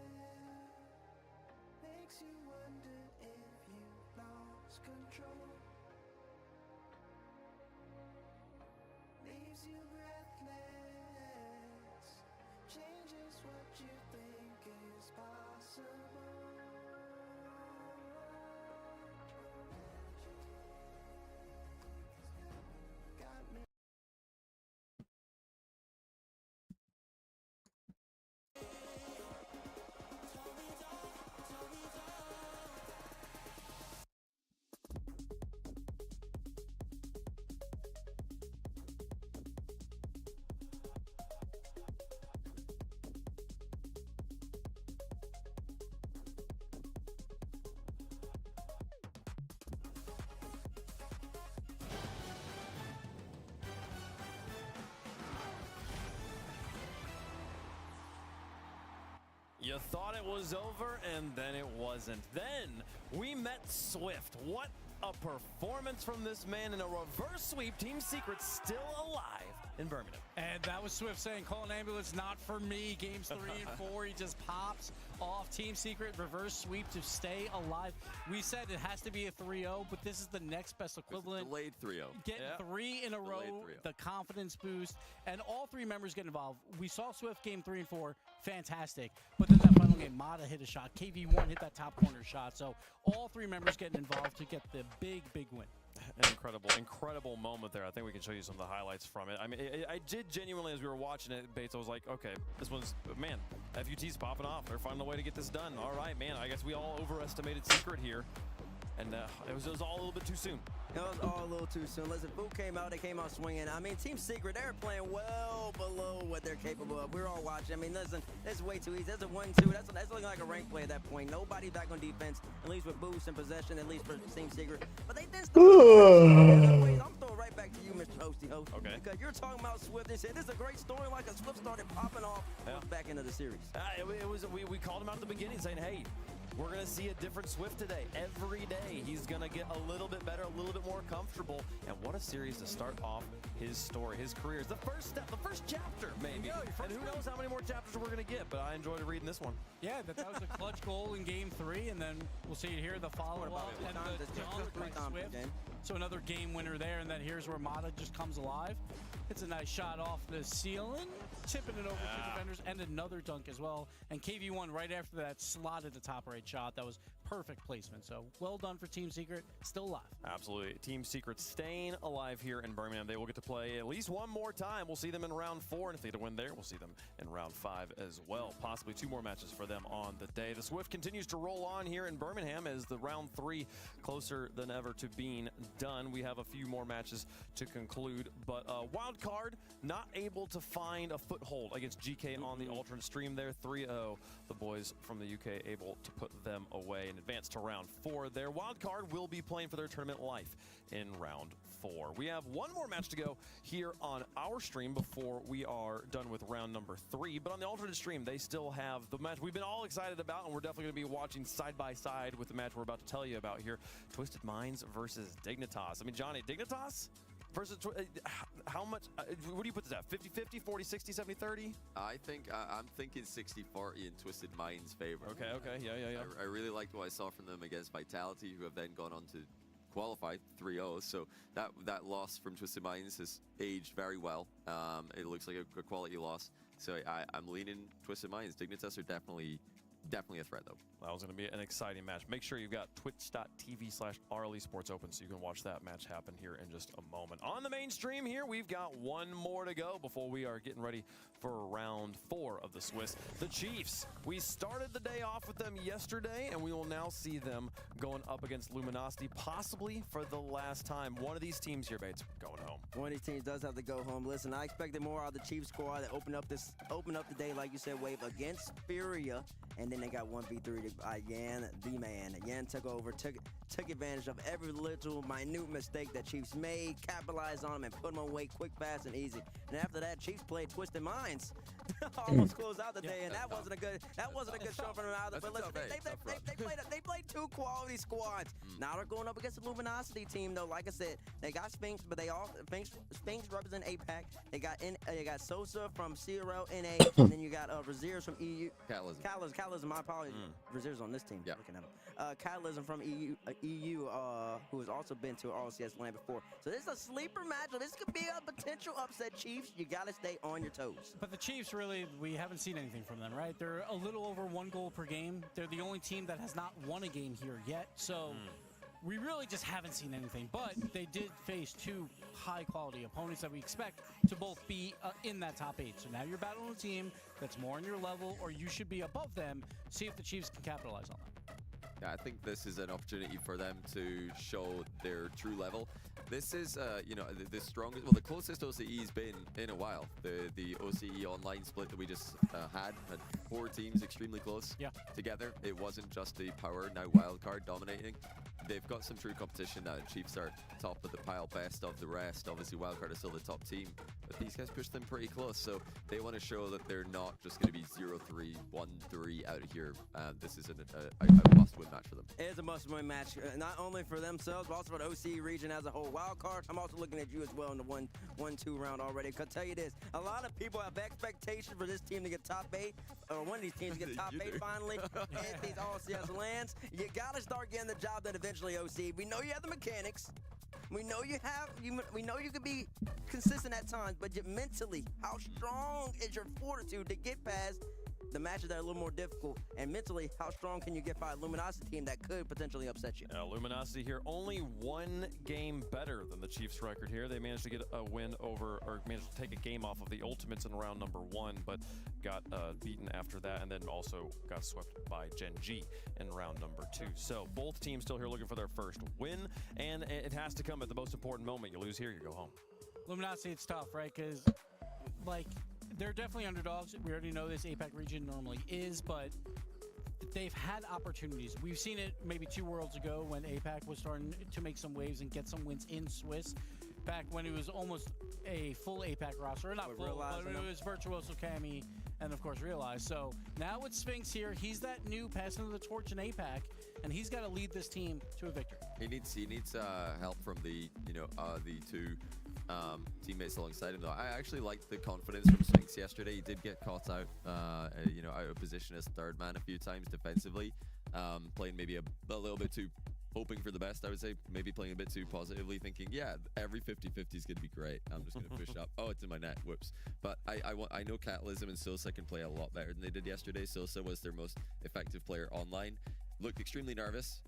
makes you wonder if you lost control, leaves you breathless, changes what you think is You thought it was over, and then it wasn't. Then we met Swift. What a performance from this man in a reverse sweep. Team Secret still alive in Birmingham. And that was Swift saying, call an ambulance, not for me. Games 3 and 4, he just pops off. Team Secret reverse sweep to stay alive. We said it has to be a 3-0, but this is the next best equivalent. Delayed 3-0. Getting 3 in a row, 3-0. the confidence boost, and all 3 members get involved. We saw Swift game 3 and 4, fantastic. But then that final game, Mata hit a shot, KV1 hit that top corner shot. So all 3 members getting involved to get the big win. An incredible moment there. I think we can show you some of the highlights from it. I mean, I did genuinely, as we were watching it, Bates, I was like, okay, this one's, man, FUT's popping off. They're finding a way to get this done. All right, man, I guess we all overestimated Secret here. And it was all a little bit too soon. It was all a little too soon. Listen, Boo came out, they came out swinging. I mean, Team Secret, they're playing well below what they're capable of. We're all watching. I mean, listen, it's way too easy. That's a 1-2. That's looking like a rank play at that point. Nobody back on defense, at least with Boost in possession, at least for Team Secret. But they didn't start. I'm throwing right back to you, Mr. Hosty Host. Okay. Because you're talking about Swift. They said this is a great story, like a Swift started popping off back into the series. We called him out at the beginning saying, hey, we're going to see a different Swift today. Every day he's going to get a little bit better, a little bit more comfortable. And what a series to start off his story, his career. It's the first step, the first chapter, maybe. And who knows how many more chapters we're going to get, but I enjoyed reading this one. Yeah, that was a clutch goal in game 3, and then we'll see it here, the follow-up and the dunk by Swift. So another game winner there, and then here's where Mata just comes alive. It's a nice shot off the ceiling, tipping it over to defenders, and another dunk as well. And KV1 right after that slotted the top right shot. That was perfect placement. So well done for Team Secret, still alive. Absolutely. Team Secret staying alive here in Birmingham. They will get to play at least one more time. We'll see them in round 4, and if they win there, we'll see them in round 5 as well. Possibly 2 more matches for them on the day. The Swift continues to roll on here in Birmingham as the round 3 closer than ever to being done. We have a few more matches to conclude, but wild card not able to find a foothold against GK on the alternate stream there. 3-0. The boys from the UK able to put them away and advance to round 4. Their wild card will be playing for their tournament life in round 4. We have one more match to go here on our stream before we are done with round number 3. But on the alternate stream, they still have the match we've been all excited about, and we're definitely going to be watching side by side with the match we're about to tell you about here. Twisted Minds versus Dignitas. I mean, Johnny, Dignitas versus how much? What do you put this at? 50-50, 40-60, 70-30? I think I'm thinking 60-40 in Twisted Minds' favor. Okay, yeah. I really liked what I saw from them against Vitality, who have then gone on to qualify 3-0. So that loss from Twisted Minds has aged very well. It looks like a quality loss. So I'm leaning Twisted Minds. Dignitas are definitely a threat, though. That was going to be an exciting match. Make sure you've got twitch.tv/RLEsports open so you can watch that match happen here in just a moment. On the main stream here, we've got one more to go before we are getting ready for round 4 of the Swiss. The Chiefs. We started the day off with them yesterday, and we will now see them going up against Luminosity, possibly for the last time. One of these teams here, Bates, going home. One of these teams does have to go home. Listen, I expected more out of the Chiefs squad that opened up the day, like you said, Wave, against Furia, and then they got 1v3 by Yan, the man. Yan took over, took advantage of every little minute mistake that Chiefs made, capitalized on them, and put them away quick, fast, and easy. And after that, Chiefs played Twisted Minds. Almost closed out the day, and that wasn't a good show for them either. But listen, they played 2 two quality squads. Now they're going up against the Luminosity team, though. Like I said, they got Sphinx, but they all Sphinx represent APAC. They got Sosa from CRL NA, and then you got Raziers from EU. Catalysm. My apologies. Raziers on this team. Yeah. Looking at him. Catalysm from EU, who has also been to RLCS land before. So this is a sleeper matchup. This could be a potential upset, Chiefs. You got to stay on your toes. But the Chiefs, really, we haven't seen anything from them, right? They're a little over 1 goal per game. They're the only team that has not won a game here yet. So we really just haven't seen anything. But they did face 2 high-quality opponents that we expect to both be in that top 8. So now you're battling a team that's more on your level, or you should be above them. See if the Chiefs can capitalize on that. Yeah, I think this is an opportunity for them to show their true level. This is, the strongest, well, the closest OCE's been in a while. The OCE online split that we just had 4 teams extremely close together. It wasn't just the power, now wildcard dominating. They've got some true competition now. Chiefs are top of the pile, best of the rest. Obviously, wildcard is still the top team, but these guys pushed them pretty close. So they want to show that they're not just going to be 0-3, 1-3 out of here. This is a must-win match for them. It is a must-win match, not only for themselves, but also for the OCE region as a whole. Wildcard, I'm also looking at you as well in the 1-2 round already. I'll tell you this, a lot of people have expectations for this team to get top 8, or one of these teams to get top 8 finally, and these RLCS lands. You got to start getting the job done eventually, OC. We know you have the mechanics. We know we know you can be consistent at times, but mentally, how strong is your fortitude to get past the matches that are a little more difficult, and mentally, how strong can you get by a Luminosity team that could potentially upset you? Luminosity here, only 1 game better than the Chiefs' record here. They managed to get a win over, or managed to take a game off of the Ultimates in round number 1, but got beaten after that, and then also got swept by Gen G in round number 2. So both teams still here looking for their first win, and it has to come at the most important moment. You lose here, you go home. Luminosity, it's tough, right? Because, they're definitely underdogs. We already know this APAC region normally is, but they've had opportunities. We've seen it maybe 2 worlds ago when APAC was starting to make some waves and get some wins in Swiss, back when it was almost a full APAC roster. Or not full, but it was Virtuoso, Cammy, and of course Realize. So now with Sphinx here, he's that new passing of the torch in APAC, and he's got to lead this team to a victory. He needs help from the 2 teammates alongside him, though. I actually liked the confidence from Sphinx yesterday. He did get caught out, out of position as 3rd man a few times defensively, playing maybe a little bit too, hoping for the best, I would say. Maybe playing a bit too positively, thinking, yeah, every 50-50 is going to be great. I'm just going to push up. Oh, it's in my net. Whoops. But I know Catalysm and Sosa can play a lot better than they did yesterday. Sosa was their most effective player online. Looked extremely nervous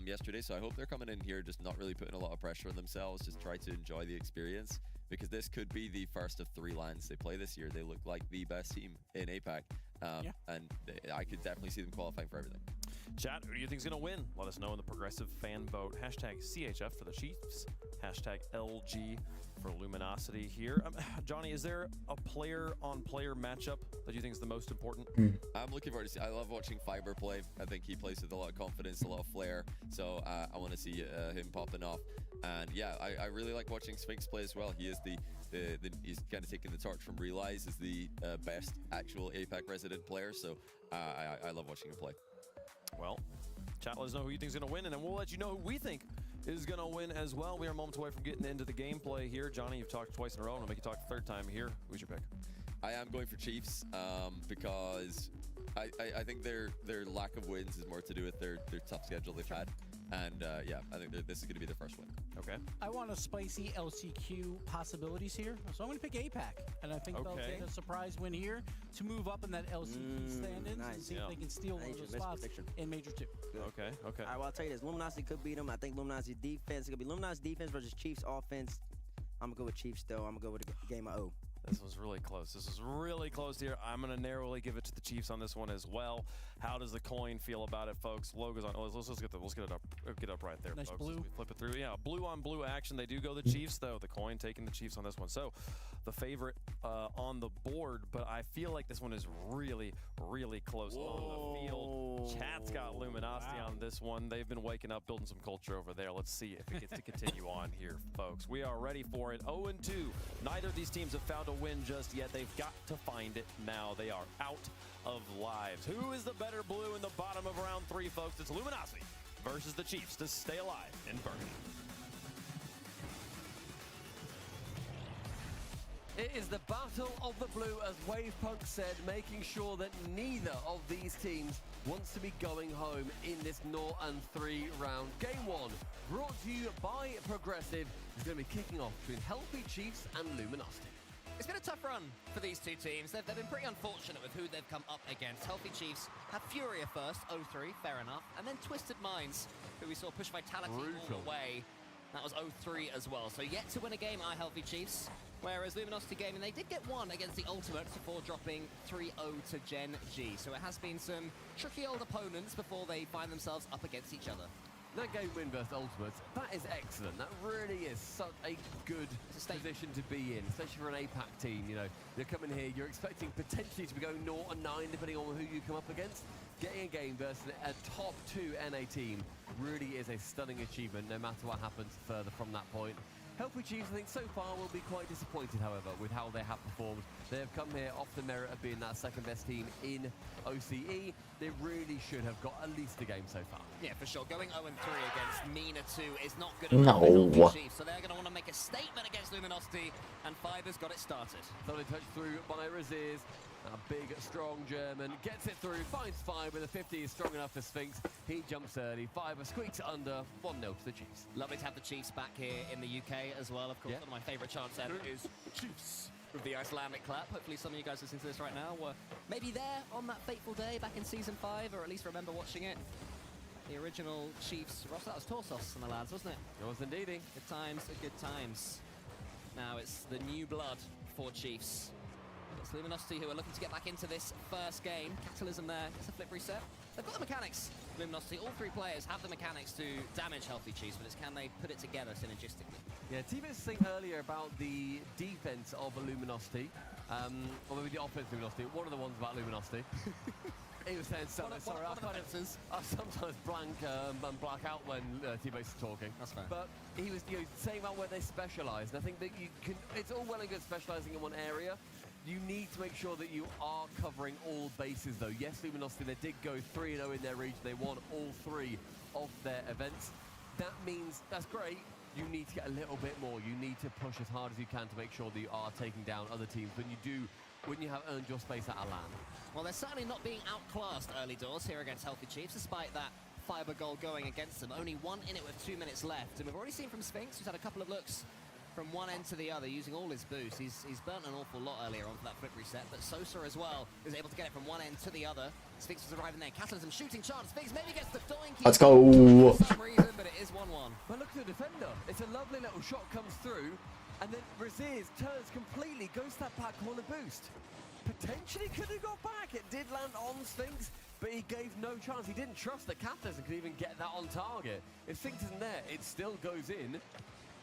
yesterday, so I hope they're coming in here just not really putting a lot of pressure on themselves, just try to enjoy the experience, because this could be the first of 3 lands they play this year. They look like the best team in APAC, and I could definitely see them qualifying for everything. Chat, who do you think is going to win? Let us know in the progressive fan vote. Hashtag CHF for the Chiefs. Hashtag LG for Luminosity here. Johnny, is there a player-on-player matchup that you think is the most important? I'm looking forward to see. I love watching Fiber play. I think he plays with a lot of confidence, a lot of flair. So I want to see him popping off. And yeah, I really like watching Sphinx play as well. He is he's kind of taking the torch from Realize as the best actual APAC resident player. So I love watching him play. Well, chat, let us know who you think is going to win, and then we'll let you know who we think is going to win as well. We are moments away from getting into the gameplay here. Johnny, you've talked twice in a row. I'm going to make you talk a 3rd time here. Who's your pick? I am going for Chiefs because I think their lack of wins is more to do with their tough schedule they've had. And I think this is going to be their first win. Okay. I want a spicy LCQ possibilities here, so I'm going to pick APAC, and I think they'll get a surprise win here to move up in that LCQ standings and see if they can steal one of those spots in Major 2. Okay. All right, well, I'll tell you this. Luminosity could beat them. I think Luminosity defense. It's going to be Luminosity defense versus Chiefs offense. I'm going to go with Chiefs, though. I'm going to go with a game of O. This was really close. This was really close here. I'm going to narrowly give it to the Chiefs on this one as well. How does the coin feel about it, folks? Logos on. Let's get it up. Get up right there, nice folks. Blue. We flip it through. Yeah, blue on blue action. They do go the Chiefs, though. The coin taking the Chiefs on this one. So the favorite on the board, but I feel like this one is really, really close on the field. Chat's got Luminosity on this one. They've been waking up, building some culture over there. Let's see if it gets to continue on here, folks. We are ready for it. 0-2. Neither of these teams have found a win just yet. They've got to find it now. They are out of lives. Who is the better blue in the bottom of round 3, folks? It's Luminosity versus the Chiefs to stay alive in Birmingham. It is the battle of the blue, as Wavepunk said, making sure that neither of these teams wants to be going home in this 0-3 round. Game 1, brought to you by Progressive, is going to be kicking off between Healthy Chiefs and Luminosity. It's been a tough run for these two teams. They've been pretty unfortunate with who they've come up against. Healthy Chiefs had Furia first, 0-3, fair enough, and then Twisted Minds, who we saw push Vitality all the way. That was 0-3 as well. So yet to win a game are Healthy Chiefs, whereas Luminosity Gaming, they did get one against the Ultimate before dropping 3-0 to Gen G. So it has been some tricky old opponents before they find themselves up against each other. That game win versus Ultimate, that is excellent. That really is such a good position to be in, especially for an APAC team. You know, you're coming here, you're expecting potentially to be going 0-9 depending on who you come up against. Getting a game versus a top 2 NA team really is a stunning achievement, no matter what happens further from that point. Healthy Chiefs, I think, so far will be quite disappointed, however, with how they have performed. They have come here off the merit of being that second best team in OCE. They really should have got at least a game so far. Yeah, for sure. Going 0-3 against MENA 2 is not good enough for Healthy Chiefs, so they're going to want to make a statement against Luminosity, and Fiver's got it started. Lovely touch through by Raziz. A big, strong German gets it through, finds Fiber. The 50 is strong enough for Sphinx. He jumps early. Fiber squeaks under. 1-0 to the Chiefs. Lovely to have the Chiefs back here in the UK as well. Of course, one of my favourite chants ever is Chiefs with the Icelandic clap. Hopefully some of you guys listening to this right now were maybe there on that fateful day back in Season 5, or at least remember watching it. The original Chiefs roster, that was Torsos and the lads, wasn't it? It was indeedy. Good times are good times. Now it's the new blood for Chiefs. It's Luminosity who are looking to get back into this first game. Catalysm there, gets a flip reset. They've got the mechanics. Luminosity, all three players have the mechanics to damage Healthy Chiefs, but it's can they put it together synergistically? Yeah, T-Bit was saying earlier about the defense of Luminosity, or maybe the offense of Luminosity, one of the ones about Luminosity. He was saying something, sorry, I sometimes blank and black out when T-Base's talking. That's fair. But he was saying about where they specialise, and I think that you can, it's all well and good specialising in one area. You need to make sure that you are covering all bases, though. Yes, Luminosity, they did go 3-0 in their region. They won all 3 of their events. That means, that's great, you need to get a little bit more. You need to push as hard as you can to make sure that you are taking down other teams when you have earned your space at a LAN. Well, they're certainly not being outclassed early doors here against Healthy Chiefs, despite that Fiber goal going against them. Only one in it with 2 minutes left. And we've already seen from Sphinx, who's had a couple of looks from one end to the other, using all his boost. He's burnt an awful lot earlier on for that flip reset, but Sosa as well is able to get it from one end to the other. Sphinx was arriving there. Catalysm shooting chance. Sphinx maybe gets the doink. Let's go. For some reason, but it is 1-1. But look at the defender. It's a lovely little shot comes through, and then Raziz turns completely, goes to that back corner boost. Potentially could have got back. It did land on Sphinx, but he gave no chance. He didn't trust that Catalysm could even get that on target. If Sphinx isn't there, it still goes in.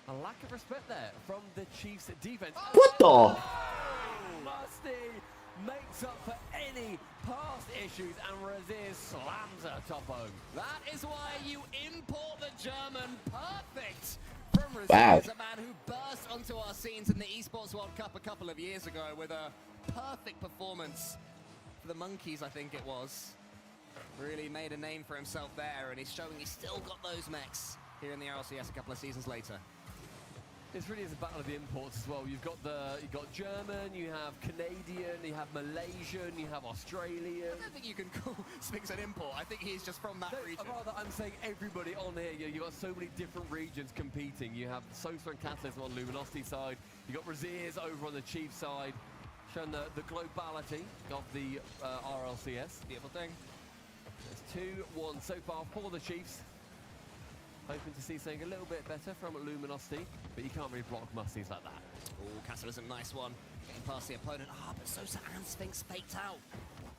A lack of respect there from the Chiefs' defense. What the? Musty makes up for any past issues, and Raziz slams her top home. That is why you import the German. Perfect from Raziz, Wow. a man who burst onto our scenes in the Esports World Cup a couple of years ago with a perfect performance for the Monkeys, I think it was. Really made a name for himself there, and he's showing he's still got those mechs here in the RLCS a couple of seasons later. This really is a battle of the imports as well. You've got German, you have Canadian, you have Malaysian, you have Australian. I don't think you can call Sphinx an import. I think he's just from that region. Rather, I'm saying everybody on here. You've got so many different regions competing. You have Sosa and Catalysm on Luminosity side. You've got Raziz over on the Chief side, showing the globality of the RLCS. Beautiful thing. It's 2-1 so far for the Chiefs. Hoping to see something a little bit better from Luminosity, but you can't really block Musties like that. Oh, Catalysm, nice one. Getting past the opponent. But Sosa and Sphinx faked out.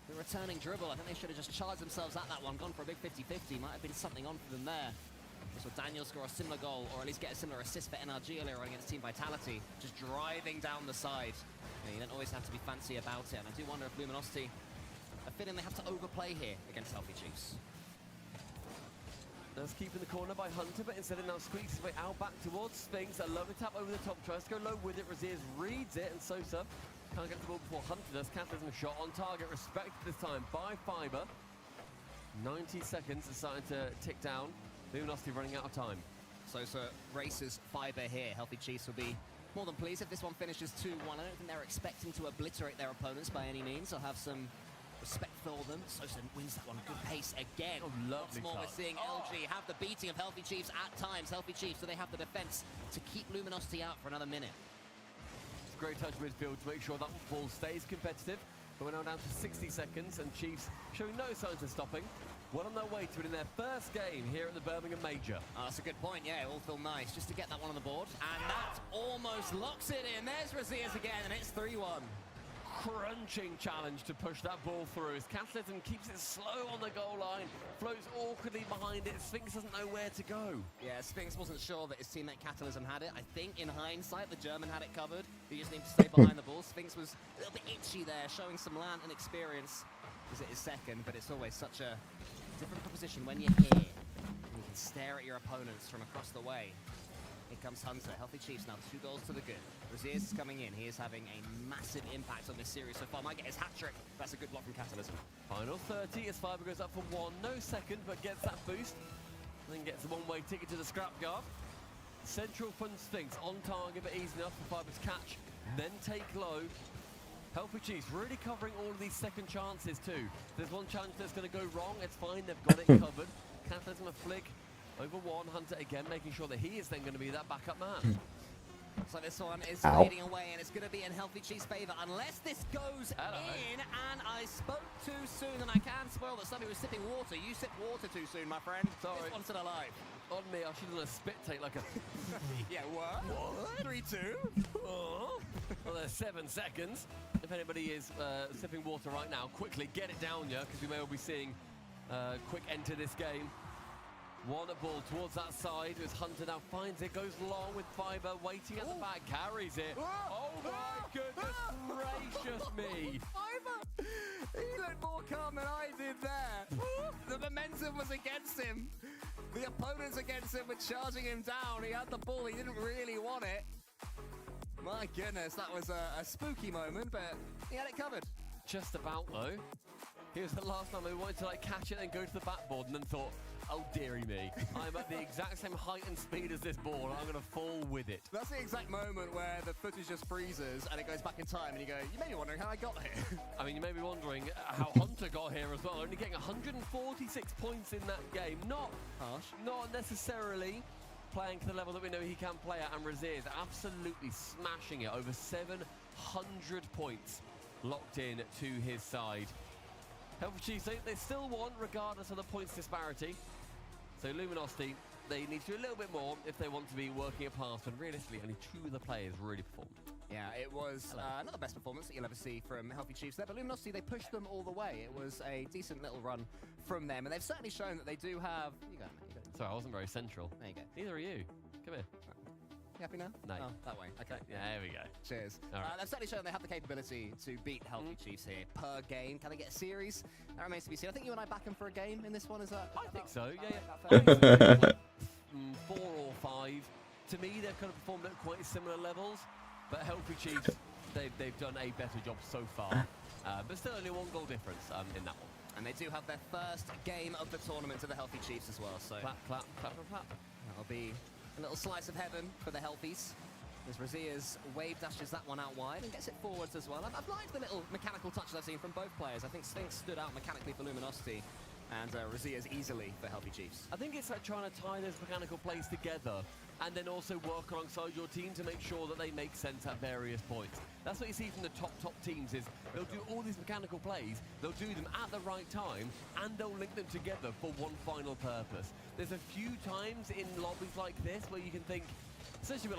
The returning dribble, I think they should have just charged themselves at that one, gone for a big 50-50. Might have been something on for them there. So Daniel score a similar goal, or at least get a similar assist for NRG earlier on against Team Vitality, just driving down the side. You don't always have to be fancy about it, and I do wonder if Luminosity are feeling they have to overplay here against Healthy Chiefs. Does keep in the corner by Hunter, but instead of now squeaks his way out back towards Sphinx. A lovely tap over the top, tries to go low with it. Raziz reads it, and Sosa can't get the ball before Hunter does. Catalysm shot on target, respected this time by Fiber. 90 seconds are starting to tick down. Luminosity running out of time. Sosa races fiber here. Healthy Chiefs will be more than pleased if this one finishes 2-1. I don't think they're expecting to obliterate their opponents by any means. They'll have some respect for them. Sosa wins that one. Good pace again. Lots more we're seeing LG have the beating of Healthy Chiefs at times. Healthy Chiefs, so they have the defense to keep Luminosity out for another minute. It's a great touch midfield to make sure that ball stays competitive. But we're now down to 60 seconds and Chiefs showing no signs of stopping. Well on their way to winning their first game here at the Birmingham Major. Oh, that's a good point, yeah, it all feel nice just to get that one on the board. And that almost locks it in. There's Razias again, and it's 3-1. Crunching challenge to push that ball through as Catalysm keeps it slow on the goal line, floats awkwardly behind it. Sphinx doesn't know where to go. Yeah, Sphinx wasn't sure that his teammate Catalysm had it. I think in hindsight, the German had it covered. He just needed to stay behind the ball. Sphinx was a little bit itchy there, showing some land and experience. Is it his second, but it's always such a different proposition when you're here. And you can stare at your opponents from across the way. Here comes Hunter. Healthy Chiefs now 2 goals to the good. Razias is coming in. He is having a massive impact on this series so far. Might get his hat-trick. That's a good block from Catalysm. Final 30 as Fiber goes up for 1. No second, but gets that boost. And then gets a one-way ticket to the scrapyard. Central from Sphinx on target, but easy enough for Fiber to catch. Then take low. Healthy Chiefs really covering all of these second chances too. There's one chance that's going to go wrong. It's fine. They've got it covered. Catalysm a flick over one. Hunter again, making sure that he is then going to be that backup man. So this one is fading away, and it's going to be in Healthy Chiefs' favour unless this goes in. And I spoke too soon, and I can spoil that somebody was sipping water. You sipped water too soon, my friend. Sorry. This one's still alive. On me, I should have done a spit take like a... Yeah, what? 3, 2. Oh. Well, there's 7 seconds. If anybody is sipping water right now, quickly get it down, yeah, because we may well be seeing quick end to this game. One ball towards that side as Hunter now finds it, goes long with Fiber, waiting at the back, carries it. Oh my goodness gracious me. Fiber! He looked more calm than I did there. The momentum was against him. The opponents against him were charging him down. He had the ball, he didn't really want it. My goodness, that was a spooky moment, but he had it covered. Just about though. Here's the last time we wanted to like catch it and go to the backboard and then thought, oh dearie me, I'm at the exact same height and speed as this ball and I'm going to fall with it. That's the exact moment where the footage just freezes and it goes back in time and you go, you may be wondering how I got here. I mean, you may be wondering how Hunter got here as well, only getting 146 points in that game. Not harsh, not necessarily playing to the level that we know he can play at, and Razias absolutely smashing it, over 700 points locked in to his side. Healthy Chiefs, they still won regardless of the points disparity. So Luminosity, they need to do a little bit more if they want to be working apart, and realistically only 2 of the players really performed. Yeah, it was not the best performance that you'll ever see from Healthy Chiefs there, but Luminosity, they pushed them all the way. It was a decent little run from them, and they've certainly shown that they do have... You go, mate, you go. Sorry, I wasn't very central. There you go. Neither are you. Come here. You happy now? No. Oh, that way. Okay. Yeah, there we go. Cheers. All right. They've certainly shown they have the capability to beat Healthy Chiefs here per game. Can they get a series? That remains to be seen. I think you and I back them for a game in this one. Is that? I think so. Yeah. Fair? 4 or 5. To me, they've kind of performed at quite similar levels, but Healthy Chiefs, they've done a better job so far. But still only 1 goal difference in that one. And they do have their first game of the tournament to the Healthy Chiefs as well. So clap, clap, clap, clap. That'll be a little slice of heaven for the Healthies. As Razias wave dashes that one out wide and gets it forwards as well. I've liked the little mechanical touches I've seen from both players. I think Sphinx stood out mechanically for Luminosity and Razias easily for Healthy Chiefs. I think it's like trying to tie those mechanical plays together and then also work alongside your team to make sure that they make sense at various points. That's what you see from the top teams is they'll do all these mechanical plays, they'll do them at the right time, and they'll link them together for one final purpose. There's a few times in lobbies like this where you can think, especially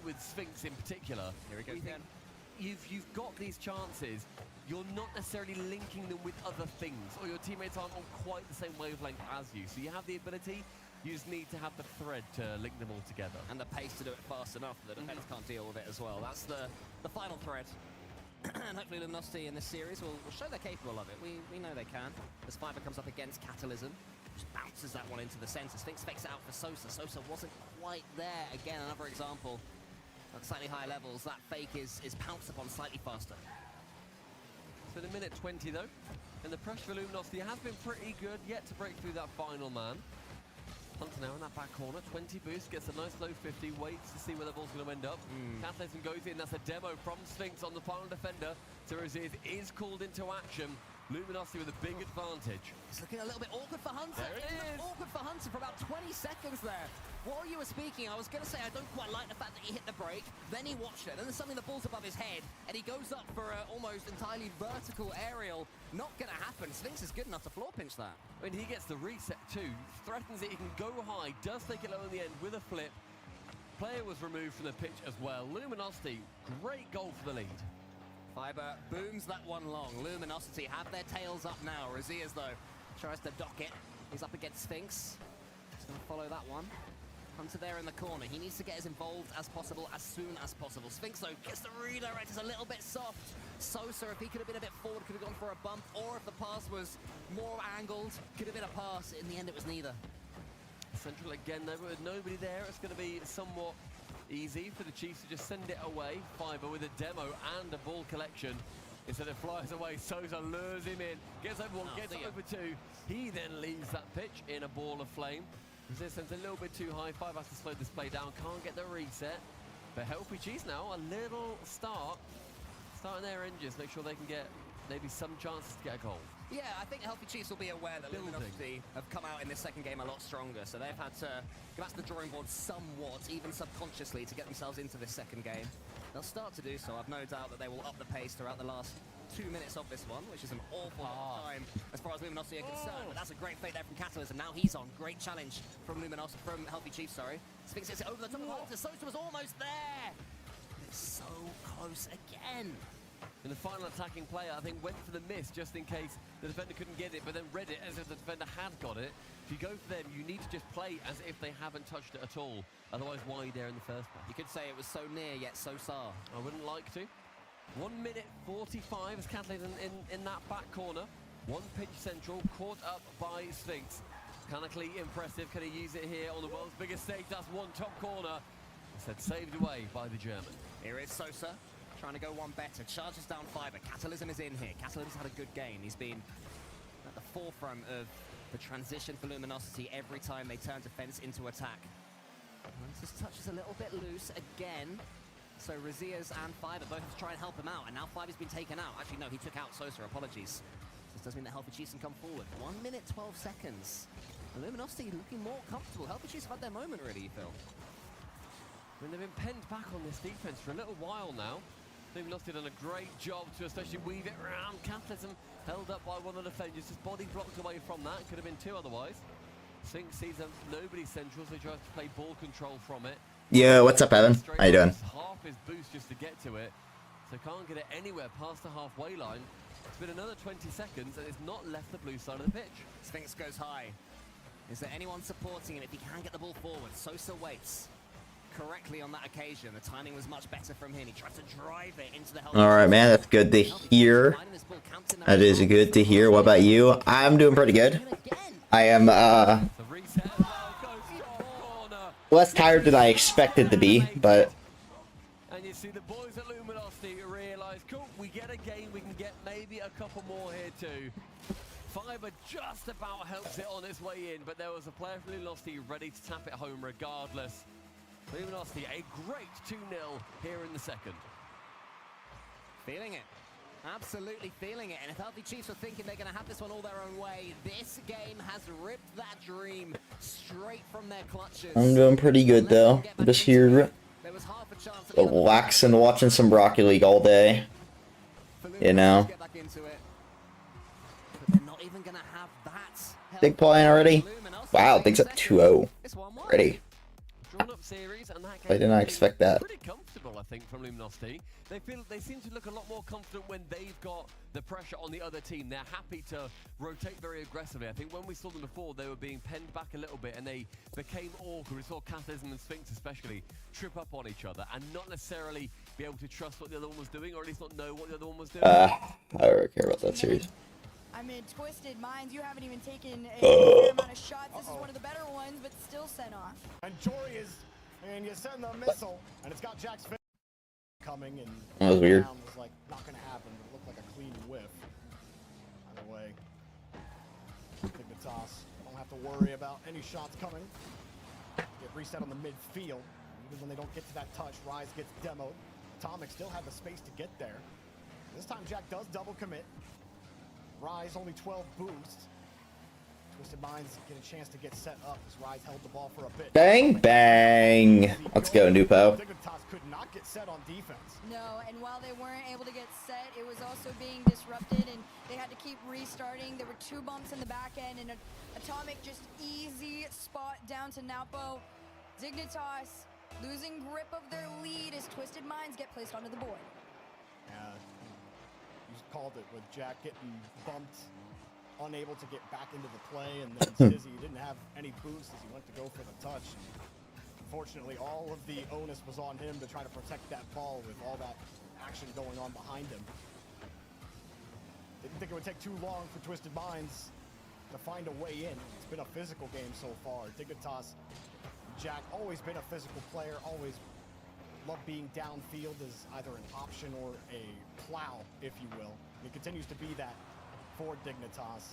with Sphinx in particular, here we go again. You've got these chances, you're not necessarily linking them with other things, or your teammates aren't on quite the same wavelength as you. So you have the ability, you just need to have the thread to link them all together. And the pace to do it fast enough that the defense can't deal with it as well. That's the final thread. And hopefully Luminosity in this series will show they're capable of it. We know they can. As Fiber comes up against Catalysm, just bounces that one into the center. Sphinx fakes it out for Sosa. Sosa wasn't quite there. Again, another example. At slightly higher levels, that fake is pounced upon slightly faster. It's been a minute 20 though, and the pressure for Luminosity has been pretty good, yet to break through that final man. Hunter now in that back corner, 20 boost, gets a nice low 50, waits to see where the ball's going to end up. Catalysm goes in, that's a demo from Sphinx on the final defender. So Aziz is called into action. Luminosity with a big advantage. It's looking a little bit awkward for Hunter. There it is. Awkward for Hunter for about 20 seconds there. While you were speaking, I was going to say I don't quite like the fact that he hit the brake, then he watched it, and then suddenly the ball's above his head, and he goes up for an almost entirely vertical aerial. Not going to happen. Sphinx is good enough to floor pinch that. I mean, he gets the reset too, threatens it, he can go high, does take it low in the end with a flip. Player was removed from the pitch as well. Luminosity, great goal for the lead. Fiber booms that one long. Luminosity have their tails up now. Razias, though, tries to dock it. He's up against Sphinx. He's going to follow that one. Hunter there in the corner. He needs to get as involved as possible, as soon as possible. Sphinx, though, gets the redirect. It's a little bit soft. Sosa, if he could have been a bit forward, could have gone for a bump, or if the pass was more angled, could have been a pass. In the end, it was neither. Central again, though, with nobody there. It's going to be somewhat easy for the Chiefs to just send it away. Fiber with a demo and a ball collection. Instead it flies away, Sosa lures him in, gets over one, gets over two. He then leaves that pitch in a ball of flame. Resistance a little bit too high. Five has to slow this play down, can't get the reset. But Healthy Chiefs now, a little starting their engines, make sure they can get maybe some chances to get a goal. Yeah, I think Healthy Chiefs will be aware that Luminosity have come out in this second game a lot stronger, so they've had to go back to the drawing board somewhat, even subconsciously, to get themselves into this second game. They'll start to do so. I've no doubt that they will up the pace throughout the last 2 minutes of this one, which is an awful lot of time as far as Luminosity are concerned. But that's a great fake there from Catalysm. Now he's on. Great challenge from Luminosity, from Healthy Chiefs, sorry. Sphinx gets it over the top of Hunter. Sosa was almost there. It's so close again. And the final attacking player, I think, went for the miss just in case the defender couldn't get it, but then read it as if the defender had got it. If you go for them, you need to just play as if they haven't touched it at all. Otherwise, why are you there in the first place? You could say it was so near, yet so far. I wouldn't like to. 1 minute 45 as Catalysm in that back corner. One pitch central, caught up by Sphinx. Mechanically impressive. Can he use it here on the world's biggest stage? That's one top corner. Instead, saved away by the German. Here is Sosa. Trying to go one better, charges down Fiber. Catalysm is in here. Catalysm's had a good game. He's been at the forefront of the transition for Luminosity every time they turn defense into attack. This touch is a little bit loose again. So Razias and Fiber both have to try and help him out, and now Fiber's been taken out. Actually, no, he took out Sosa, apologies. This does mean that Healthy Chiefs can come forward. 1 minute, 12 seconds. Luminosity looking more comfortable. Healthy Chiefs have had their moment, really, you feel? I mean, they've been penned back on this defense for a little while now. Luminosity done a great job to especially weave it around. Catalysm held up by one of the defenders, just body blocked away from that. Could have been two otherwise. Sphinx sees them, nobody central, so he tries to play ball control from it. Yo, what's up, Evan? How you doing? Half his boost just to get to it, so can't get it anywhere past the halfway line. It's been another 20 seconds, and it's not left the blue side of the pitch. Sphinx goes high. Is there anyone supporting him if he can get the ball forward? Sosa waits correctly on that occasion. The timing was much better from him. He tries to drive it into the Healthy. All right, man. That's good to hear. That is good to hear. What about you? I'm doing pretty good. I am less tired than I expected to be, but And you see the boys at Luminosity realise, cool, we get a game, we can get maybe a couple more here too. Fiber just about helps it on its way in, but there was a player from Luminosity ready to tap it home regardless. Luminosity, a great 2-0 here in the second. Feeling it. Absolutely feeling it. And if Healthy Chiefs are thinking they're going to have this one all their own way, this game has ripped that dream straight from their clutches. I'm doing pretty good though. Just here relaxing, watching some Rocket League all day. You know. Big playing already. Wow, things up 2-0 already. Drawn up series, and that I did not expect that. Pretty comfortable, I think, from Luminosity. They seem to look a lot more confident when they've got the pressure on the other team. They're happy to rotate very aggressively. I think when we saw them before, they were being penned back a little bit, and they became awkward. We saw Catalysm and Sphinx especially trip up on each other and not necessarily be able to trust what the other one was doing, or at least not know what the other one was doing. I don't really care about that series. I mean, Twisted Minds, you haven't even taken a fair amount of shots. This is one of the better ones, but still sent off. And Jory is, and you send the missile, and it's got Jack's face. coming, and That was weird. down was like not gonna happen, but it looked like a clean whiff. Either way, Dignitas don't have to worry about any shots coming. Get reset on the midfield. Even when they don't get to that touch, Rise gets demoed. Atomic still had the space to get there. This time Jack does double commit. Rise only 12 boosts. Twisted Minds get a chance to get set up as Rise held the ball for a bit. Bang, bang. Let's go, Nupo. Dignitas could not get set on defense. No, and while they weren't able to get set, it was also being disrupted, and they had to keep restarting. There were 2 bumps in the back end, and Atomic just easy spot down to Napo. Dignitas losing grip of their lead as Twisted Minds get placed onto the board. You called it with Jack getting bumped, unable to get back into the play, and then Stizzy didn't have any boost as he went to go for the touch. Unfortunately, all of the onus was on him to try to protect that ball with all that action going on behind him. Didn't think it would take too long for Twisted Minds to find a way in. It's been a physical game so far. Dignitas, Jack, always been a physical player, always loved being downfield as either an option or a plow, if you will. He continues to be that for Dignitas.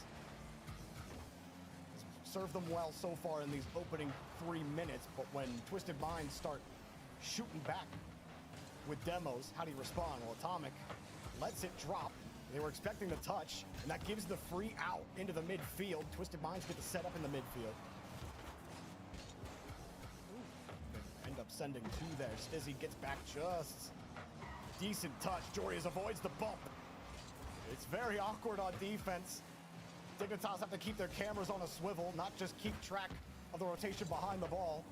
Served them well so far in these opening 3 minutes, but when Twisted Minds start shooting back with demos, how do you respond? Well, Atomic lets it drop. They were expecting the touch, and that gives the free out into the midfield. Twisted Minds get the set up in the midfield. End up sending 2 there. Stizzy gets back just decent touch. Jorius avoids the bump. It's very awkward on defense. Dignitas have to keep their cameras on a swivel, not just keep track of the rotation behind the ball,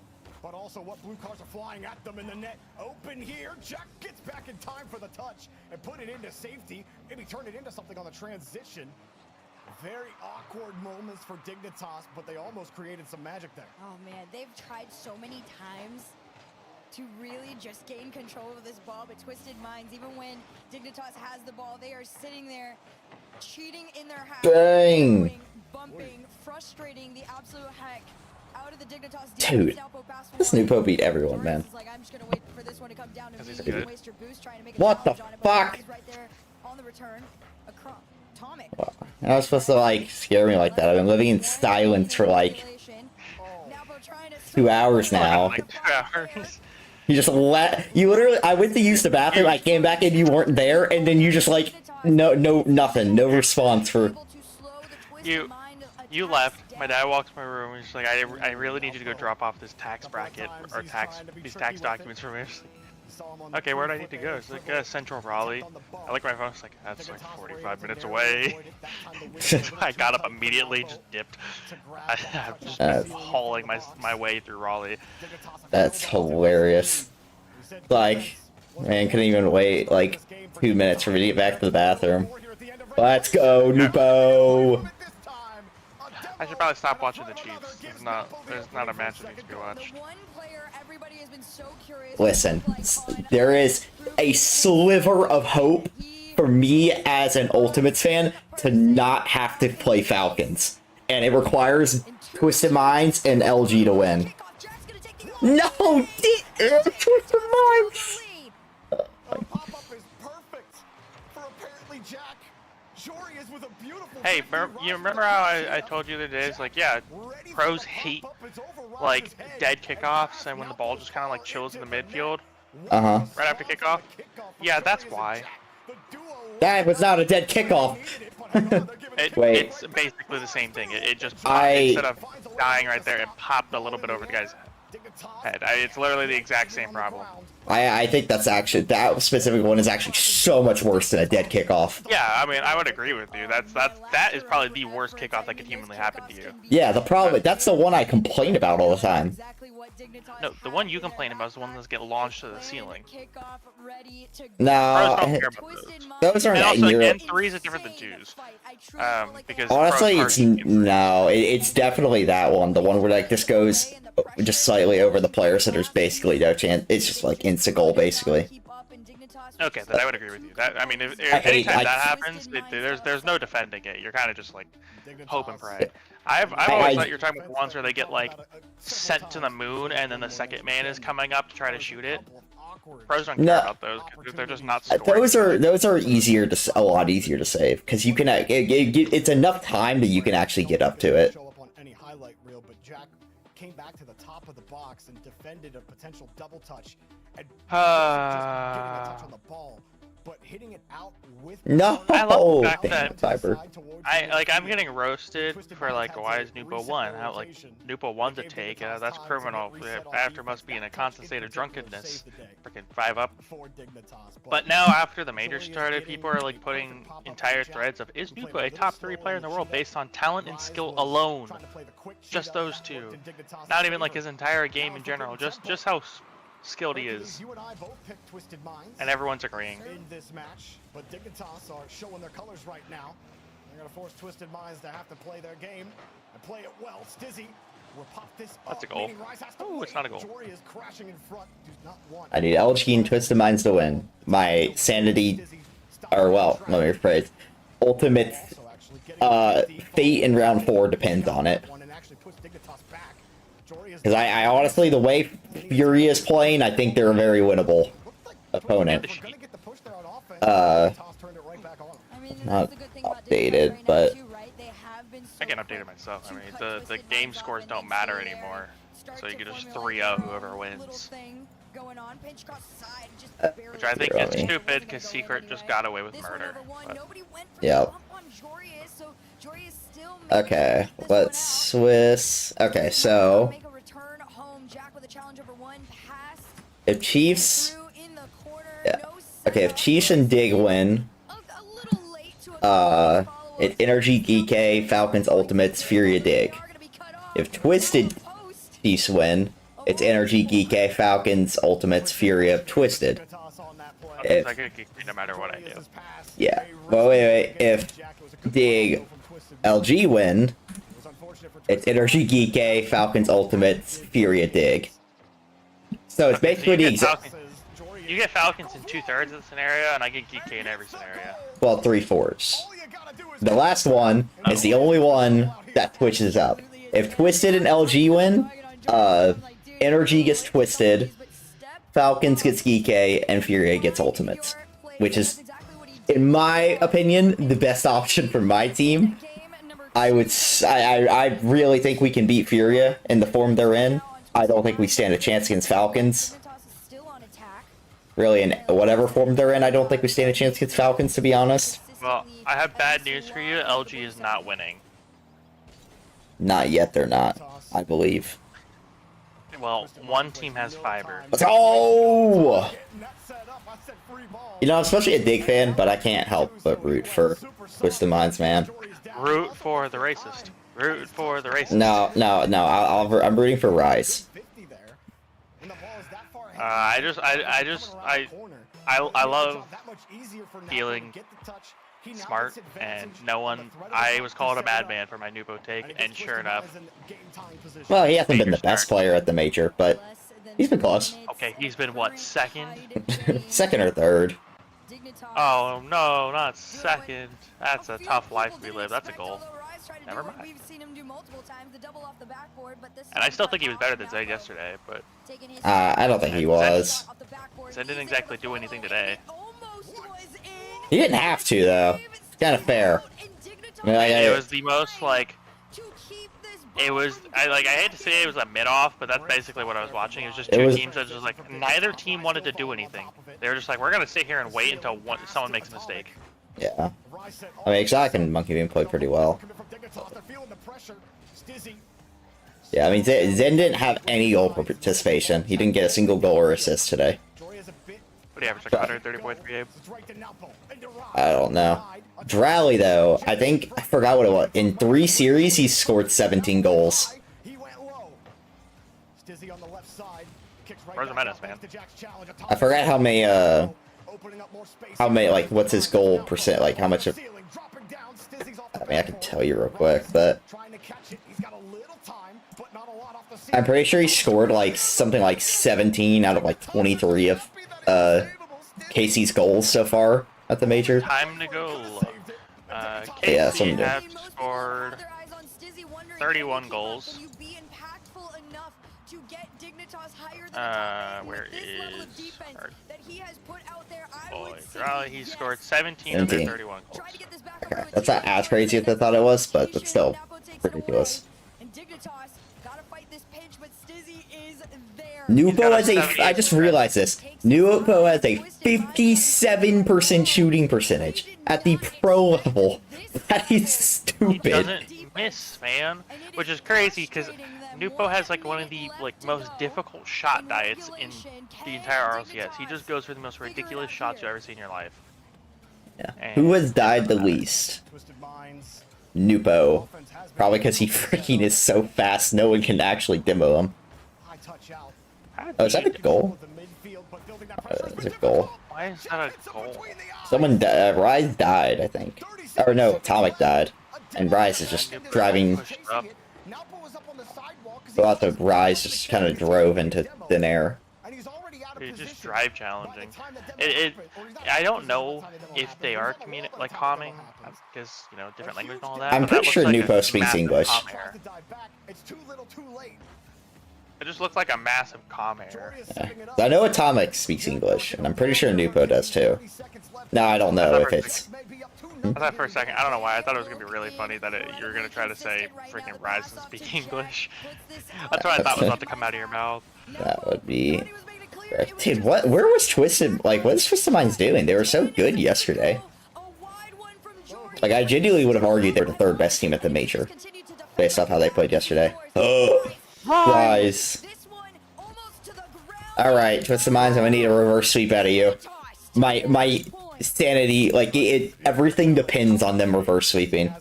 but also what blue cards are flying at them in the net. Open here. Jack gets back in time for the touch and put it into safety. Maybe turn it into something on the transition. Very awkward moments for Dignitas, but they almost created some magic there. Oh man, they've tried so many times to really just gain control of this ball, but Twisted Minds, even when Dignitas has the ball, they are sitting there cheating in their half. Bang. Bumping, frustrating the absolute heck out of the Dignitas. Dude, this Nupo beat everyone, man. Like, I'm just gonna wait for this one to come down to me. he's You good. waste your boost trying to make a What the challenge on it, but fuck? he's right there on the return. Atomic. I was supposed to like scare me like that. I've been living in silence for like 2 hours now. Like 2 hours. You just you literally, I went to use the bathroom, I came back and you weren't there, and then you just like, nothing, no response for... You left. My dad walked to my room and he's like, I really need you to go drop off this tax bracket or these tax documents for me. Like, okay, where do I need to go? It's like Central Raleigh. I look at my phone. It's like that's like 45 minutes away. I got up immediately, just dipped. I've just been hauling my way through Raleigh. That's hilarious. Like, man, couldn't even wait like 2 minutes for me to get back to the bathroom. Let's go, Nupo! I should probably stop watching the Chiefs. There's not a match that needs to be watched. Listen, there is a sliver of hope for me as an Ultimates fan to not have to play Falcons. And it requires Twisted Minds and LG to win. No! Twisted Minds! Hey, you remember how I told you the other day? It's like, yeah, pros hate like dead kickoffs and when the ball just kind of like chills in the midfield Uh-huh. right after kickoff. Yeah, that's why. That was not a dead kickoff. Wait. It's basically the same thing. It just instead of dying right there, it popped a little bit over the guy's head. It's literally the exact same problem. I think that's actually, that specific one is actually so much worse than a dead kickoff. Yeah, I mean, I would agree with you. That is probably the worst kickoff that could humanly happen to you. Yeah, the problem, that's the one I complain about all the time. No, the one you complain about is the one that's get launched to the ceiling. No, Pros don't care about those aren't and that also, near. and 3s is different than 2s. Because Honestly, pros it's definitely that one. The one where like this goes just slightly over the player, so there's basically no chance. It's just like insta goal, basically. Okay, then I would agree with you. That I mean, if anytime that happens, there's no defending it. You're kind of just like hope and pray. I've always thought you're talking about the ones where they get like sent to the moon and then the second man is coming up to try to shoot it. Pros don't care No. about those because they're just not scoring. Those are easier to a lot easier to save because you can it's enough time that you can actually get up to it. Show up on any highlight reel, but Jack came back to the top of the box and defended a potential double touch and just getting a touch on the ball, but hitting it out with No, I love the fact damn, that Viper. I'm getting roasted for like why is Nupo 1? How like Nupo 1's a take, that's criminal. After must be in a constant state of drunkenness. Freaking 5 up. But now after the major started, people are like putting entire threads of is Nupo a top 3 player in the world based on talent and skill alone? Just those two. Not even like his entire game in general. Just how skilled he is. And everyone's agreeing. In this match, but Dignitas are showing their colors right now. They're gonna force Twisted Minds to have to play their game and play it well. Stizzy will pop this That's a up, goal. meaning Rise has to Oh, it's wait. not a goal. Jory is crashing in front, does not want I need LG and Twisted Minds to win. My sanity, or well, let me rephrase. Ultimate fate in round 4 depends on it. Because I honestly, the way Fury is playing, I think they're a very winnable opponent. Not updated, but I can update it myself. I mean, the game scores don't matter anymore. So you can just 3-0 whoever wins. Which I think is stupid because Secret just got away with murder. But... Yep. Okay, let's Swiss. Okay, so if Chiefs, yeah. Okay, if Chiefs and Dig win, it's Energy GK, Falcons Ultimates, Furia Dig. If Twisted Chiefs win, it's Energy GK, Falcons Ultimates, Furia Twisted. If, I could geek me no matter what I do. Yeah. Well, wait. If Dig LG win, it's Energy GK, Falcons Ultimates, Furia Dig. So it's basically the exact. You get Falcons in 2/3 of the scenario, and I get GK in every scenario. Well, 3/4. The last one is the only one that switches up. If Twisted and LG win, Energy gets Twisted, Falcons gets GK, and Furia gets Ultimates, which is, in my opinion, the best option for my team. I really think we can beat Furia in the form they're in. I don't think we stand a chance against Falcons. Really, in whatever form they're in, I don't think we stand a chance against Falcons, to be honest. Well, I have bad news for you. LG is not winning. Not yet, they're not, I believe. Well, one team has fiber. Let's go! You know, I'm especially a Dig fan, but I can't help but root for Twisted Minds, man. Root for the racist. Root for the racist. No. I'm rooting for Rise. I love feeling smart and no one. I was called a madman for my Nubo take, and sure enough. Well, he hasn't been the best player at the major, but he's been close. Okay, he's been what, second? Second or third. Oh no, not second. That's a tough life we live. That's a goal. Never mind. And I still think he was better than Zed yesterday, but I don't think he was. Zed didn't exactly do anything today. He didn't have to, though. It's kind of fair. I mean, it was the most like. It was I hate to say it was a mid-off, but that's basically what I was watching. It was just two teams that just like neither team wanted to do anything. They were just like, we're gonna sit here and wait until someone makes a mistake. Yeah. I mean, Exotic and Monkey Bean played pretty well. Yeah, I mean, Zen didn't have any goal participation. He didn't get a single goal or assist today. What do you average, like 130 points per game? I don't know. Drally, though, I forgot what it was. In 3 series, he scored 17 goals. Where's the menace, man? I forgot how many, like, what's his goal percent, like, how much of... I mean, I can tell you real quick, but... I'm pretty sure he scored, like, something like 17 out of, like, 23 of, Casey's goals so far at the major. Time to go look. Casey have scored 31 goals. Where is our boy? He scored 17 of their 31 goals. Okay. That's not as crazy as I thought it was, but it's still ridiculous. Nupo has a, I just realized this. Nupo has a 57% shooting percentage at the pro level. That is He stupid. doesn't miss, man, which is crazy because Nupo has like one of the most difficult shot diets in the entire RLCS. He just goes for the most ridiculous shots you've ever seen in your life. Yeah. And Who has died the least? Nupo. Probably because he freaking is so fast, no one can actually demo him. Oh, is that a goal? Is it a goal? Why is that a goal? Someone, Rise died, I think. Or no, Atomic died. And Rise is just driving. Well, the Rise just kind of drove into thin air. It's just drive challenging. I don't know if they are calming, because different language and all that. I'm but pretty that sure looks like Nupo a speaks massive English. calm error. It just looks like a massive calm error. Yeah. I know Atomic speaks English, and I'm pretty sure Nupo does too. Now I don't know if it's. I thought for a second, I don't know why, I thought it was gonna be really funny that you were gonna try to say freaking Rise and speak English. That's what I thought was about to come out of your mouth. That would be. Dude, what? Where was Twisted? Like, what is Twisted Minds doing? They were so good yesterday. Like, I genuinely would have argued they're the third best team at the major, based off how they played yesterday. Oh, Rise. All right, Twisted Minds, I'm gonna need a reverse sweep out of you. My sanity, like everything depends on them reverse sweeping.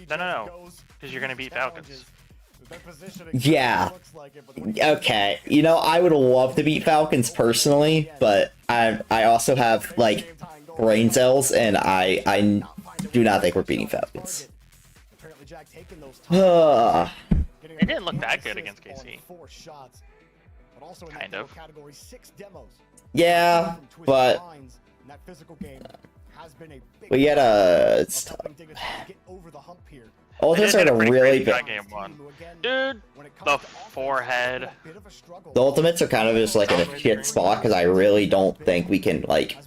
No, because you're gonna beat Falcons. Yeah. Okay. I would love to beat Falcons personally, but I also have like brain cells, and I do not think we're beating Falcons. It didn't look that good against KC. Kind of. Yeah, but we had a. Ultimates are a really big. Dude, the forehead. The ultimates are kind of just like in a shit spot because I really don't think we can like.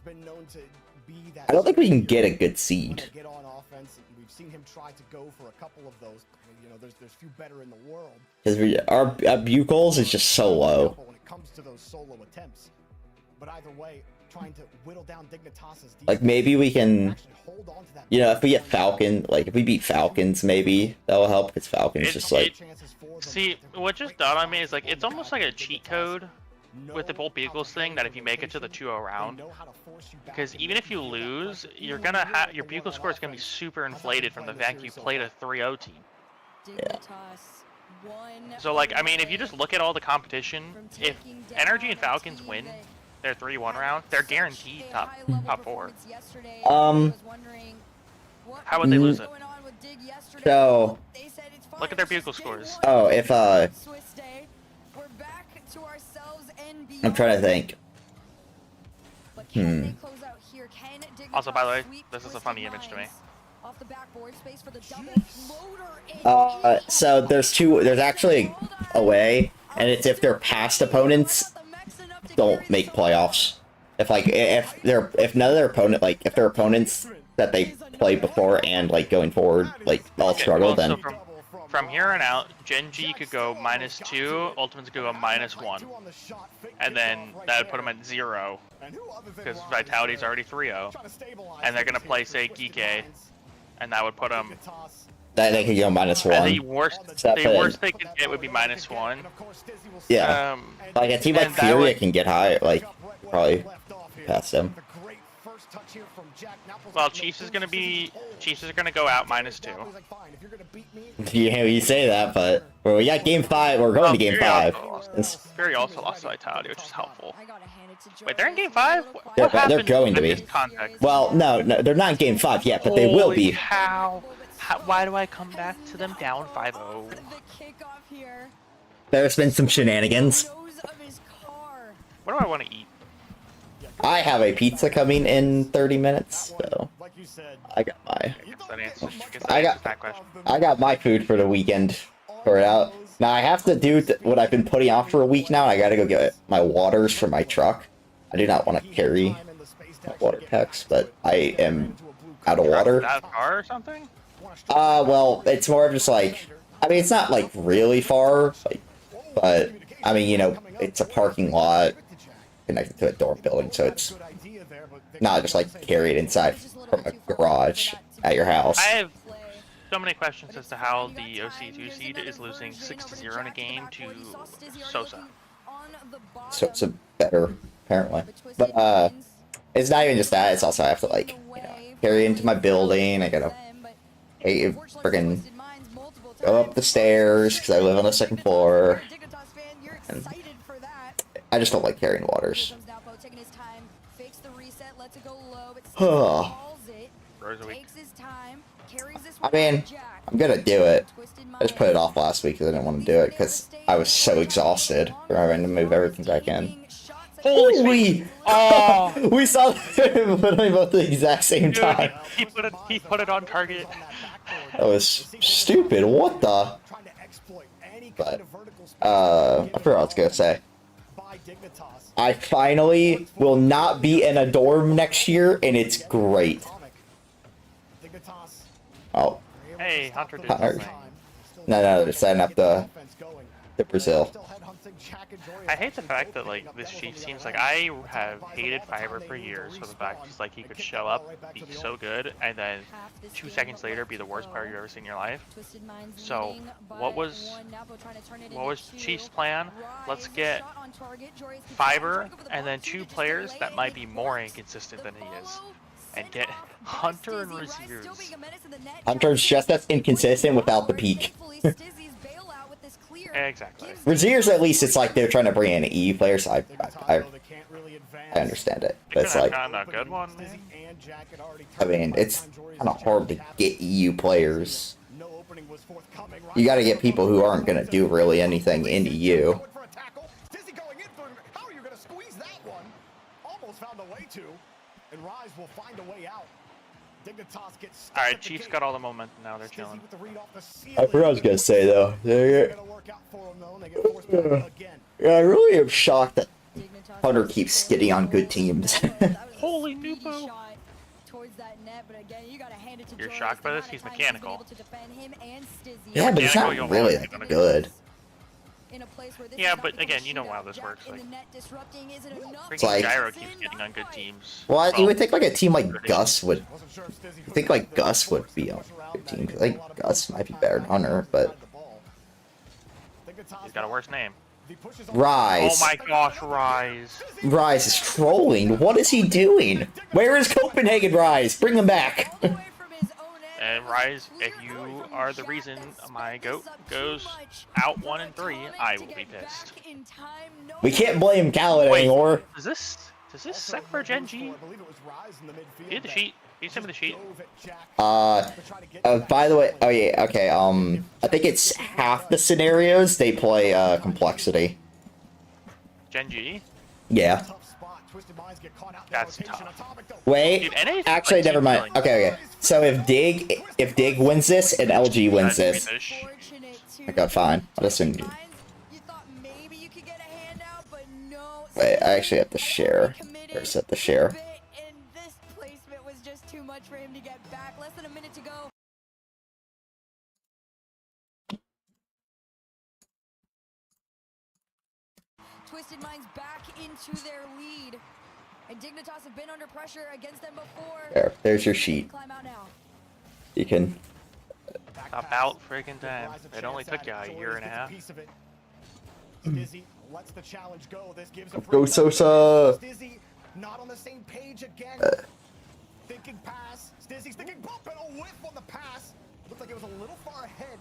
I don't think we can get a good seed. Because our bucals is just so low. Like maybe we can, if we get if we beat Falcons, maybe that'll help because Falcons just like. See, what just dawned on me is it's almost like a cheat code with the bolt vehicles thing that if you make it to the 2-0 round, because even if you lose, you're gonna have your bugle score is gonna be super inflated from the fact you played a 3-0 team. Yeah. So I mean, if you just look at all the competition, if Energy and Falcons win their 3-1 round, they're guaranteed top 4. How would they lose it? So. Look at their bugle scores. Oh, if I'm trying to think. Also, by the way, this is a funny image to me. So there's actually a way, and it's if their past opponents don't make playoffs. If none of their if their opponents that they played before and going forward all struggle, then. So from here on out, Gen G could go -2, Ultimates could go -1, and then that would put them at 0 because Vitality's already 3-0, and they're gonna play say Geek, and that would put them. That they could go -1. And the worst they could get would be -1. Yeah, a team like Furia can get high, probably past them. Well, Chiefs is gonna go out -2. You say that, but we got game 5. We're going to game 5. Fury also lost to Vitality, which is helpful. Wait, they're in game 5? They're going to be. Well, no, they're not in game 5 yet, but they will be. How? Why do I come back to them down 5-0? There's been some shenanigans. What do I want to eat? I have a pizza coming in 30 minutes, so I got my food for the weekend. For it out. Now I have to do what I've been putting off for a week now. I gotta go get my waters for my truck. I do not want to carry my water packs, but I am out of water. That far or something? Well, it's more of just like, I mean, it's not like really far, like, but I mean, you know, it's a parking lot connected to a dorm building, so it's not just like carried inside from a garage at your house. I have so many questions as to how the OC2 seed is losing 6-0 in a game to Sosa. Sosa better, apparently. But, it's not even just that, it's also I have to, like, you know, carry into my building, I gotta freaking go up the stairs, because I live on the second floor. And I just don't like carrying waters. I mean, I'm gonna do it. I just put it off last week because I didn't want to do it because I was so exhausted from having to move everything back in. Holy! Oh! We saw them literally both at the exact same time. He put it on target. That was stupid. What the? But, I forgot what I was gonna say. I finally will not be in a dorm next year, and it's great. Oh. Hey, Hunter did Hunter. something. No, they're setting up the Brazil. I hate the fact that like this Chiefs team's like I have hated Fiverr for years for the fact just like he could show up, be so good, and then 2 seconds later be the worst player you've ever seen in your life. So what was Chiefs' plan? Let's get Fiverr and then 2 players that might be more inconsistent than he is, and get Hunter and Raziers. Hunter's just as inconsistent without the peak. Exactly. Raziers, at least it's like they're trying to bring in an EU player, so I understand it. But it's like, a good one. I mean, it's kind of hard to get EU players. You got to get people who aren't going to do really anything in EU. Alright, Chiefs got all the momentum now, they're chilling. I forgot what I was going to say, though. Yeah, I really am shocked that Hunter keeps getting on good teams. Holy Nupo! You're shocked by this? He's mechanical. Yeah, but he's not really that good. Yeah, but again, you know how this works. Like, It's like, Gyro keeps getting on good teams. well, you would think like a team like Gus would. You think like Gus would be on a good team. I think Gus might be better than Hunter, but He's got a worse name. Rise. Oh my gosh, Rise. Rise is trolling. What is he doing? Where is Copenhagen Rise? Bring him back. And Rise, if you are the reason my goat goes out 1 and 3, I will be pissed. We can't blame Khaled anymore. Does this sec for Gen G? He had the sheet. He sent me the sheet. By the way, oh yeah, okay, I think it's half the scenarios they play, complexity. Gen G? Yeah. That's tough. Wait, Dude, NA 's actually, like never team mind. killing. Okay. So if Dig wins this and LG wins this, okay, fine. I'll just send you. Wait, I actually have to share. Or set the share. Twisted Minds back into their lead. And Dignitas have been under pressure against them before. There's your sheet. You can. About freaking time. It only took you a year and a half. Lets the challenge go. This gives Go Sosa. Stizzy not on the same page again. Thinking pass. Stizzy's thinking bump and a whiff on the pass. Looked like it was a little far ahead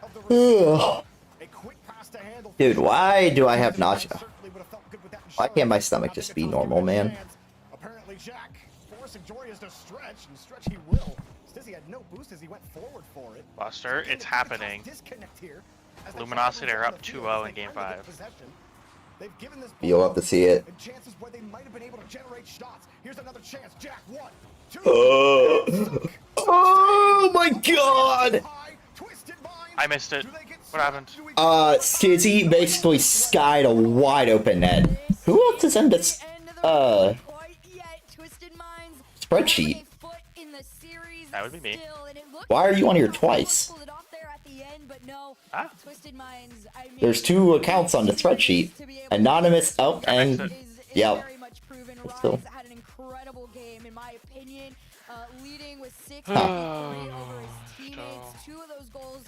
of the receiver. A quick pass to handle. Dude, why do I have nausea? Why can't my stomach just be normal, man? Apparently Jack forcing Jorius to stretch, and stretch he will. Stizzy had no boost as he went forward for it. Buster, it's happening. Luminosity are up 2-0 in Game 5. You'll have to see it. Chances where they might have been able to generate shots. Here's another chance. Jack 1, 2. Oh my god! I missed it. What happened? Stizzy basically skied a wide open net. Who else is in this, spreadsheet? That would be me. Why are you on here twice? Ah. There's 2 accounts on the spreadsheet. Anonymous, oh, and, yep. Still. Had an incredible game, in my opinion, leading with 6 Huh. over his teammates. 2 of those goals.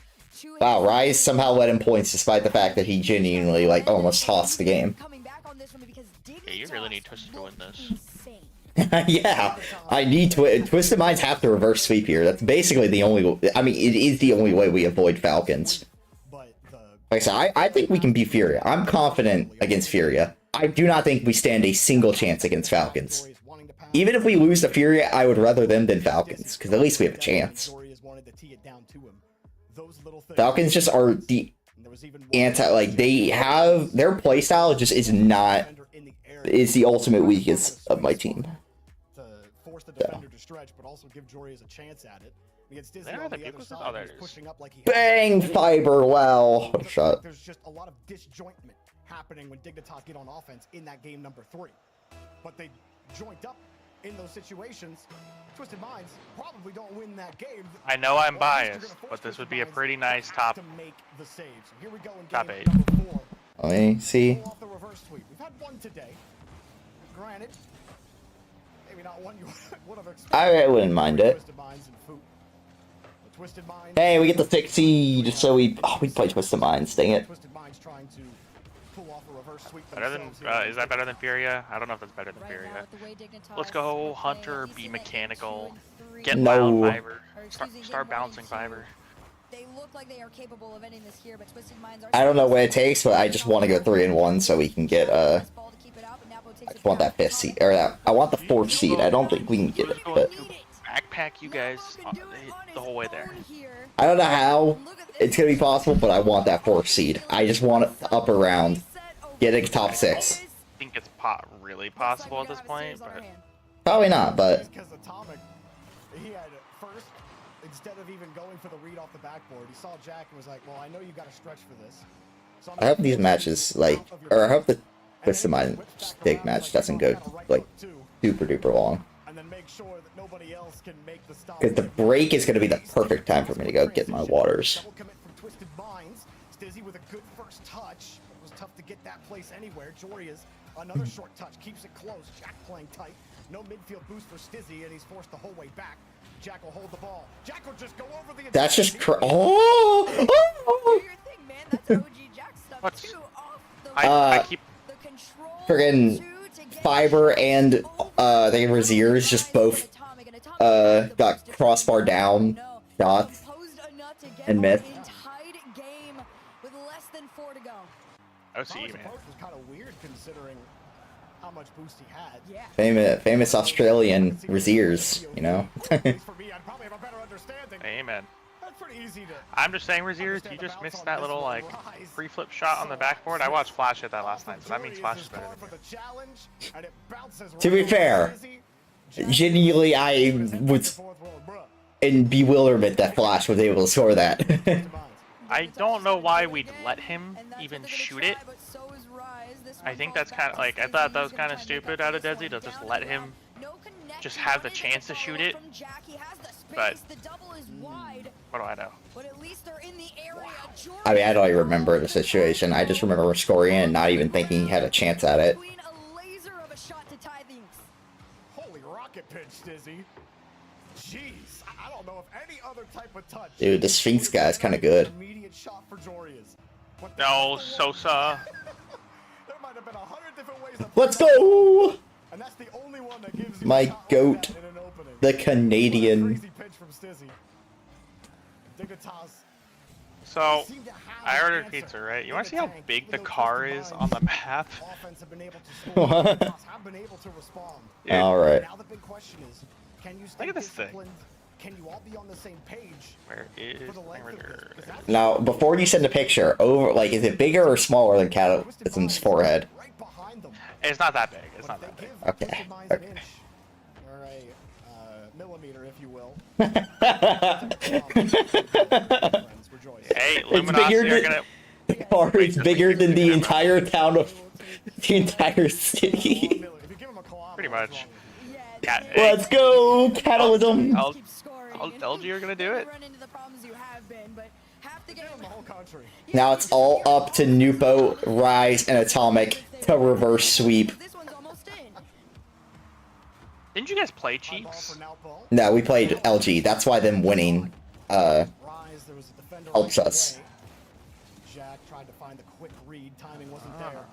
Wow, Rise somehow led him points despite the fact that he genuinely, like, almost tossed the game. Yeah, you really need Twisted to win this. Yeah, I need Twisted Minds have to reverse sweep here. That's basically the only. I mean, it is the only way we avoid Falcons. Like I said, I think we can beat Furia. I'm confident against Furia. I do not think we stand a single chance against Falcons. Even if we lose to Furia, I would rather them than Falcons, because at least we have a chance. Falcons just are the anti, like, they have, their playstyle just is not, is the ultimate weakest of my team. Force the defender to stretch, but also give Jorius a chance at it. Against Dizzy on the other side, he's pushing up like he Bang! Fiber, wow. Shot. There's just a lot of disjointment happening when Dignitas get on offense in that game number 3. But they joint up in those situations. Twisted Minds probably don't win that game. I know I'm biased, but this would be a pretty nice top to make the saves. Here we go in top game 8. number 4. Let me see. Pull off the reverse sweep. We've had one today. Granted, maybe not one you would have expected. I wouldn't mind it. Twisted Minds and Foot. The Twisted Minds. Hey, we get the 6th seed, so we play Twisted Minds. Dang it. Twisted Minds trying to pull off a reverse sweep. Better than is that better than Furia? I don't know if that's better than Furia. Let's go Hunter, be mechanical, get No. loud fiber, start bouncing fiber. They look like they are capable of ending this here, but Twisted Minds are. I don't know what it takes, but I just want to go 3-1 so we can get I just want that 5th seed, or that I want the 4th seed. I don't think we can get it, but Backpack you guys the whole way there. I don't know how it's gonna be possible, but I want that 4th seed. I just want it upper round, get a top 6. I think it's really possible at this point, but Probably not, but Because Atomic, he had first, instead of even going for the read off the backboard, he saw Jack and was like, well, I know you got to stretch for this. So I hope these matches, like, or I hope the Twisted Mind Stick match doesn't go, like, super duper long. And then make sure that nobody else can make the stop. Because the break is going to be the perfect time for me to go get my waters. Double commit from Twisted Minds. Stizzy with a good first touch. It was tough to get that place anywhere. Jorius, another short touch, keeps it close. Jack playing tight. No midfield boost for Stizzy, and he's forced the whole way back. Jack will hold the ball. Jack will just go over the. That's just I keep friggin' Fiber and the Raziers just both got crossbar down shots and missed. OC, man. Was kind of weird considering how much boost he had. Yeah. Famous Australian Raziers, you know. Amen. That's pretty easy to. I'm just saying, Raziers, you just missed that little like free flip shot on the backboard. I watched Flash hit that last night, so that means Flash is better than you. To be fair, genuinely, I was in bewilderment that Flash was able to score that. I don't know why we'd let him even shoot it. I think that's kind of like, I thought that was kind of stupid out of Desi to just let him just have the chance to shoot it. But what do I know? I mean, I don't even remember the situation. I just remember scoring and not even thinking he had a chance at it. Holy rocket pitch, Stizzy. Jeez, I don't know if any other type of touch. Dude, the Sphinx guy is kind of good. Immediate shot for Jorius. No, Sosa. There might have been 100 different ways to Let's go! And that's the only one that gives you My goat, the Canadian. crazy pitch from Stizzy. Dignitas. So, I ordered pizza, right? You want to see how big the car is on the map? What? Alright. Now the big question is, can you Look at this thing. Can you all be on the same page? Where is my order? Now, before you send a picture, over, like, is it bigger or smaller than Cataclysm's forehead? It's not that big. It's not that big. Okay. Okay. Or a millimeter, if you will. Hey, It's Luminosity bigger are than gonna. car is bigger than the entire town of the entire city. Pretty much. Yeah. Let's go, Catalysm. LG are gonna do it. Now it's all up to Nupo, Rise, and Atomic to reverse sweep. Didn't you guys play Chiefs? No, we played LG. That's why them winning helps us. Jack tried to find the quick read. Timing wasn't there.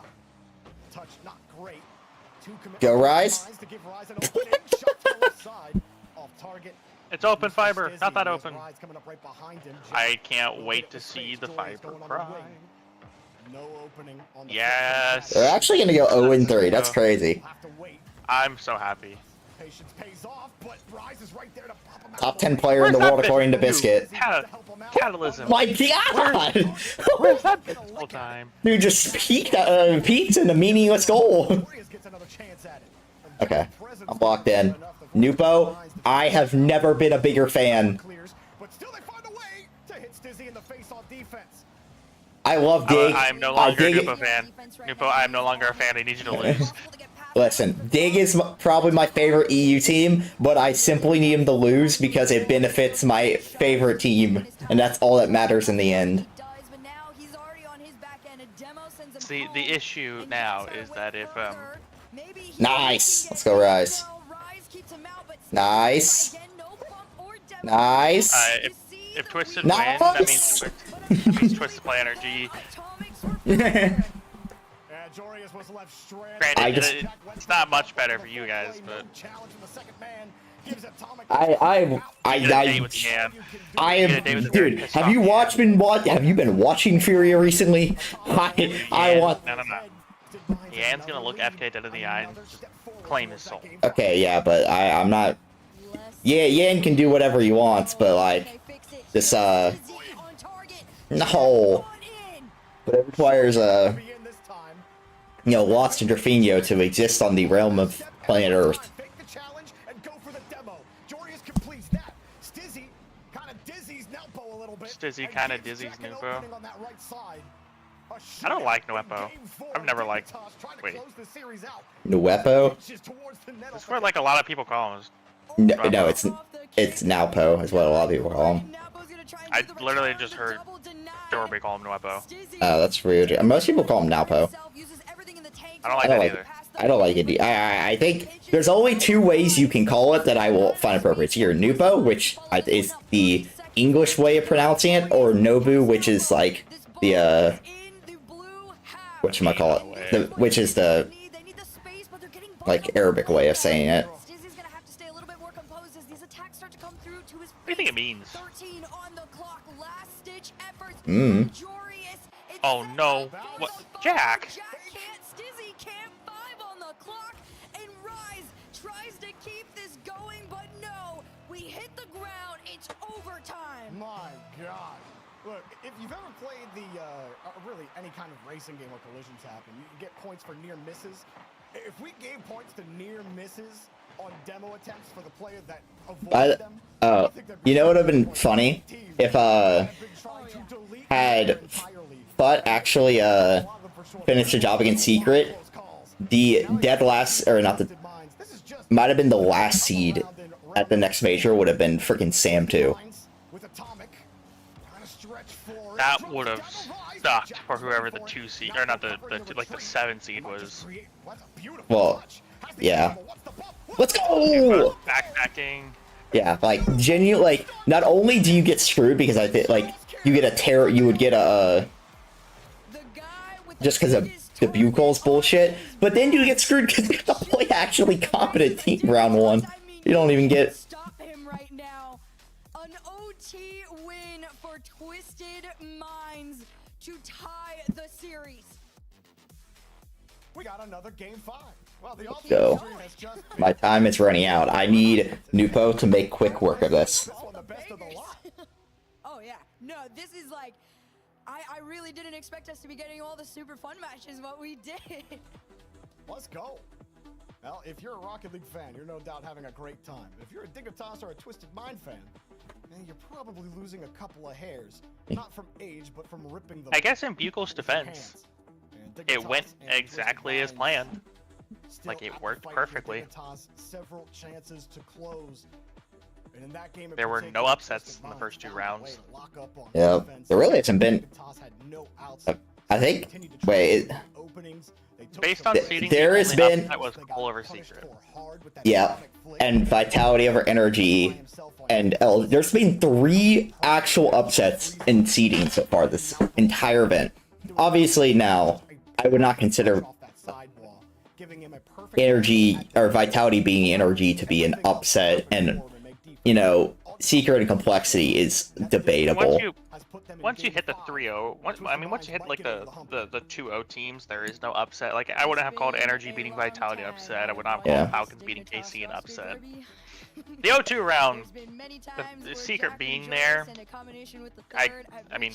Touch not great. Go Rise. To give Rise an opening. Shot to the left side. Off target. It's open fiber. Not that open. Rise coming up right behind him. I can't wait to see the fiber cry. No opening on the Yes. They're actually gonna go 0-3. That's crazy. I'm so happy. Patience pays off, but Rise is right there to pop him out. Top 10 player in the world according to Biscuit. Catalysm. My God! Where's that been the whole time? Dude just peeked in a meaningless goal. Okay, I'm locked in. Nupo, I have never been a bigger fan. I love Dig. I'm no longer a Nupo fan. Nupo, I'm no longer a fan. I need you to lose. Listen, Dig is probably my favorite EU team, but I simply need him to lose because it benefits my favorite team, and that's all that matters in the end. See, the issue now is that if Nice. Let's go Rise. Nice. Nice. if Twisted Nice. wins, that means Twisted play energy. Granted, it's not much better for you guys, but dude, have you been watching Furia recently? No. Yan's gonna look FK dead in the eye and just claim his soul. Okay, yeah, but I'm not. Yeah, Yan can do whatever he wants, but like this no. But it requires Lost and Drafinho to exist on the realm of planet Earth. Stizzy kind of dizzy's Nupo. I don't like Nuepo. I've never liked. Wait. Nuepo? That's what like a lot of people call him. No, it's Naupo is what a lot of people call him. I literally just heard Dorby call him Nuepo. Oh, that's weird. Most people call him Naupo. I don't like that either. I don't like it. I think there's only two ways you can call it that I will find appropriate. It's either Nupo, which is the English way of pronouncing it, or Nobu, which is like the whatchamacallit, which is the like Arabic way of saying it. What do you think it means? Oh no! What, Jack? My God. Look, if you've ever played the, really any kind of racing game where collisions happen, you can get points for near misses. If we gave points to near misses on demo attempts for the player that avoided them, you know what would have been funny? If, had Futt actually, finished the job against Secret, the dead last, or not the, might have been the last seed at the next major would have been freaking Sam too. That would have sucked for whoever the 2 seed, or not the 7 seed was. Well, yeah. Let's go! Backpacking. Yeah, like genuine. Like, not only do you get screwed because I think like you get a terror, you would get a just because of the Buchol's bullshit, but then you get screwed because you have to play actually competent team round 1. You don't even get. An OT win for Twisted Minds to tie the series. We got another game 5. Well, the Let's go. My time is running out. I need Nupo to make quick work of this. Oh yeah, no, this is like, I really didn't expect us to be getting all the super fun matches, but we did. Let's go. Well, if you're a Rocket League fan, you're no doubt having a great time. If you're a Dignitas or a Twisted Mind fan, you're probably losing a couple of hairs. Not from age, but from ripping them. I guess in Buchel's defense, it went exactly as planned. Like, it worked perfectly. Several chances to close. And in that game, there were no upsets in the first 2 rounds. Yeah, there really hasn't been. I think. Wait. Based on seeding, there has been. That was Cole over Secret. Yeah, and Vitality over Energy, and there's been 3 actual upsets in seeding so far this entire event. Obviously, now I would not consider Energy or Vitality being Energy to be an upset, and you know, Secret and Complexity is debatable. Once you hit the 3-0, I mean, once you hit like the 2-0 teams, there is no upset. Like, I wouldn't have called Energy beating Vitality upset. I would not have called Falcons beating KC an upset. The 0-2 round, the Secret being there, I mean,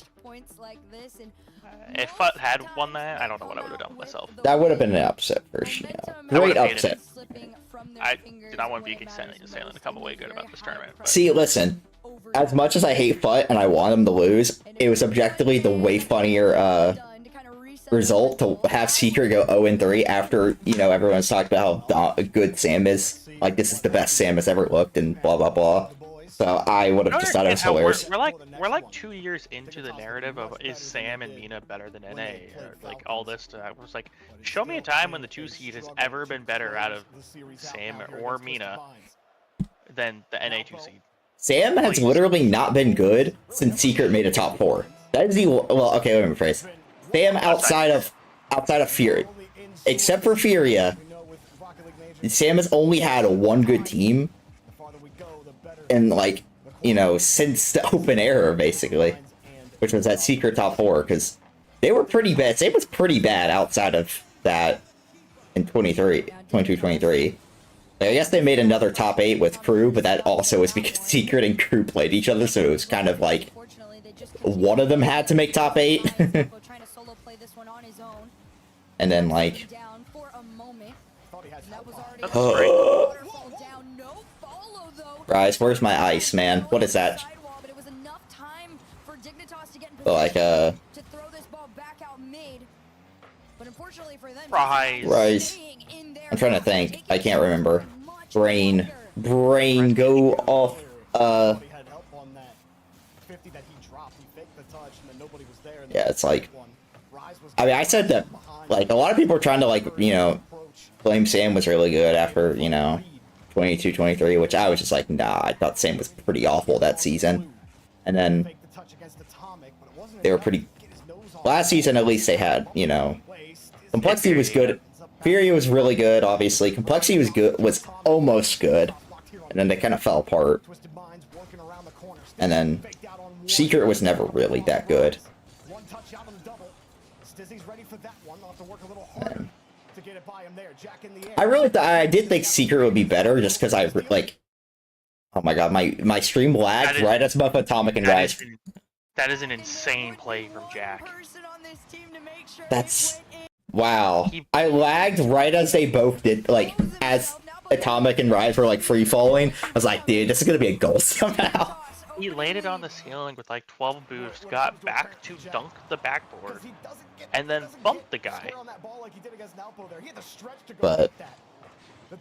if FUT had won that, I don't know what I would have done with myself. That would have been an upset for sure. Great upset. I did not want BK Sailing to come away good about this tournament. But... See, listen, as much as I hate FUT and I want them to lose, it was objectively the way funnier result to have Secret go 0-3 after, you know, everyone's talked about how good Sam is. Like, this is the best Sam has ever looked, and blah blah blah. So I would have just thought it was hilarious. We're like 2 years into the narrative of, is Sam and Mina better than NA? Or, like, all this. I was like, show me a time when the 2 seed has ever been better out of Sam or Mina than the NA 2 seed. Sam has literally not been good since Secret made a top 4. That is the okay. Let me rephrase. Sam outside of Fury, except for Furia, Sam has only had 1 good team, and like, you know, since the open era basically, which was that Secret top 4, because they were pretty bad. Sam was pretty bad outside of that in 22-23. I guess they made another top 8 with Crew, but that also was because Secret and Crew played each other, so it was kind of like one of them had to make top 8. And then like Rise, where's my ice, man? What is that? Like Rise. I'm trying to think. I can't remember. Brain, go off. Yeah, it's like. I mean, I said that. Like, a lot of people are trying to, like, you know, claim Sam was really good after, you know, 22-23, which I was just like, nah, I thought Sam was pretty awful that season. And then they were pretty... Last season, at least they had, you know... Complexity was good. Fury was really good, obviously. Complexity was good, was almost good. And then they kind of fell apart. And then Secret was never really that good. I did think Secret would be better just because I like. Oh my god, my stream lagged right as above Atomic and Rise. That is an insane play from Jack. That's wow. I lagged right as they both did, like as Atomic and Rise were like free falling. I was like, dude, this is gonna be a goal somehow. He landed on the ceiling with like 12 boosts, got back to dunk the backboard, and then bumped the guy. But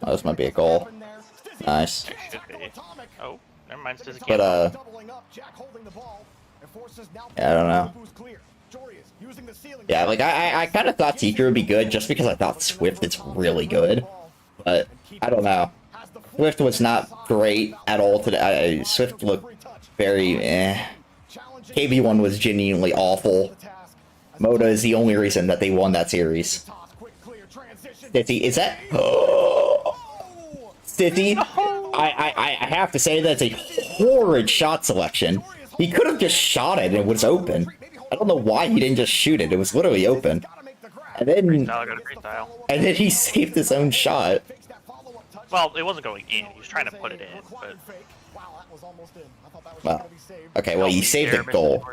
this might be a goal. Nice. It should be. Oh, never mind. But yeah, I don't know. Yeah, like I kind of thought Secret would be good just because I thought Swift is really good, but I don't know. Swift was not great at all today. Swift looked very eh. KB1 was genuinely awful. Moda is the only reason that they won that series. Stitty, is that? Stitty, I have to say that's a horrid shot selection. He could have just shot it and it was open. I don't know why he didn't just shoot it. It was literally open. And then he saved his own shot. Well, it wasn't going in. He was trying to put it in, but... Well, okay, well, you saved the goal.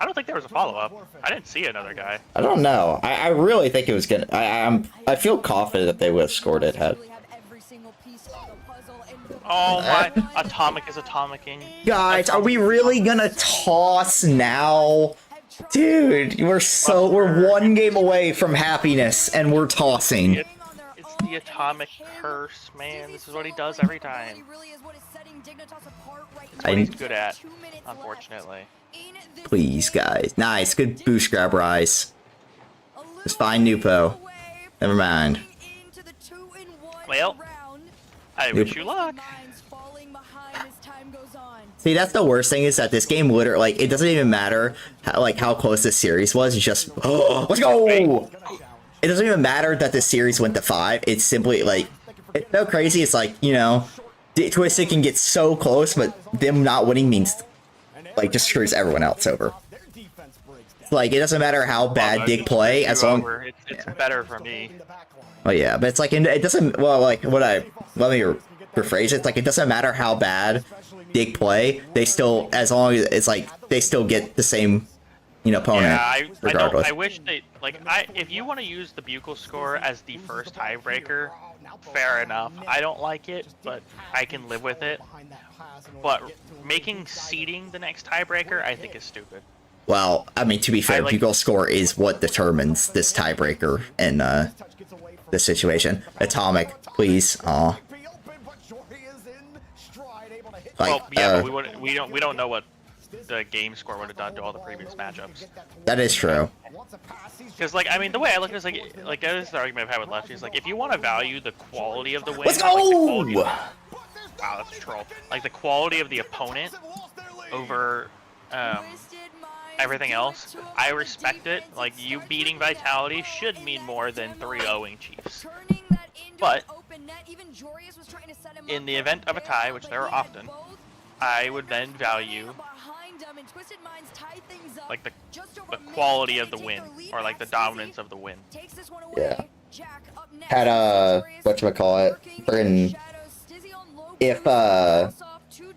I don't think there was a follow-up. I didn't see another guy. I don't know. I really think it was gonna... I feel confident that they would have scored it had... Oh my! Atomic is atomicing. Guys, are we really gonna toss now? Dude, we're one game away from happiness, and we're tossing. It's the atomic curse, man. This is what he does every time. It's what he's good at, unfortunately. Please, guys. Nice, good boost grab, Rise. Just find Nupo. Never mind. Well, I wish you luck. See, that's the worst thing is that this game literally, like, it doesn't even matter how close this series was. It's just, oh, let's go! It doesn't even matter that this series went to 5. It's simply, like, it's so crazy. It's like, you know, Twisted can get so close, but them not winning means, like, just screws everyone else over. Like, it doesn't matter how bad Dig play, as long... It's better for me. Oh, yeah, but it's like, it doesn't... Well, like, let me rephrase it. It's like, it doesn't matter how bad Dig play, they still, as long as it's like, they still get the same, you know, opponent, Yeah, regardless. I wish they, like, if you want to use the Bugle score as the first tiebreaker, fair enough. I don't like it, but I can live with it. But making seeding the next tiebreaker, I think is stupid. Well, I mean, to be fair, Bugle score is what determines this tiebreaker in this situation. Atomic, please. Aw. Like, well, yeah, but we don't know what the game score would have done to all the previous matchups. That is true. Because, like, I mean, the way I look at it is, like that is the argument I've had with Lefty, like, if you want to value the quality of the win... Let's go! Wow, that's a troll. Like, the quality of the opponent over everything else, I respect it. Like, you beating Vitality should mean more than 3-0ing Chiefs. But, in the event of a tie, which there are often, I would then value like the quality of the win, or like the dominance of the win. Yeah. Had whatchamacallit, friggin' if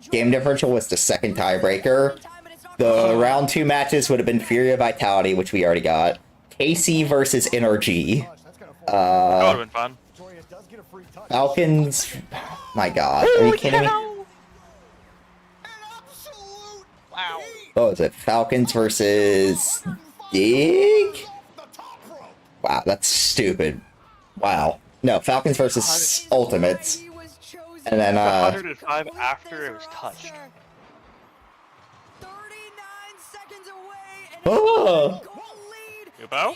game differential was the second tiebreaker, the round 2 matches would have been Fury of Vitality, which we already got, KC versus NRG. That would have been fun. Falcons. My God, are you kidding me? Wow. What was it? Falcons versus Dig? Wow, that's stupid. Wow. No, Falcons versus Ultimates. And then 105 after it was touched. Oh! Yubo?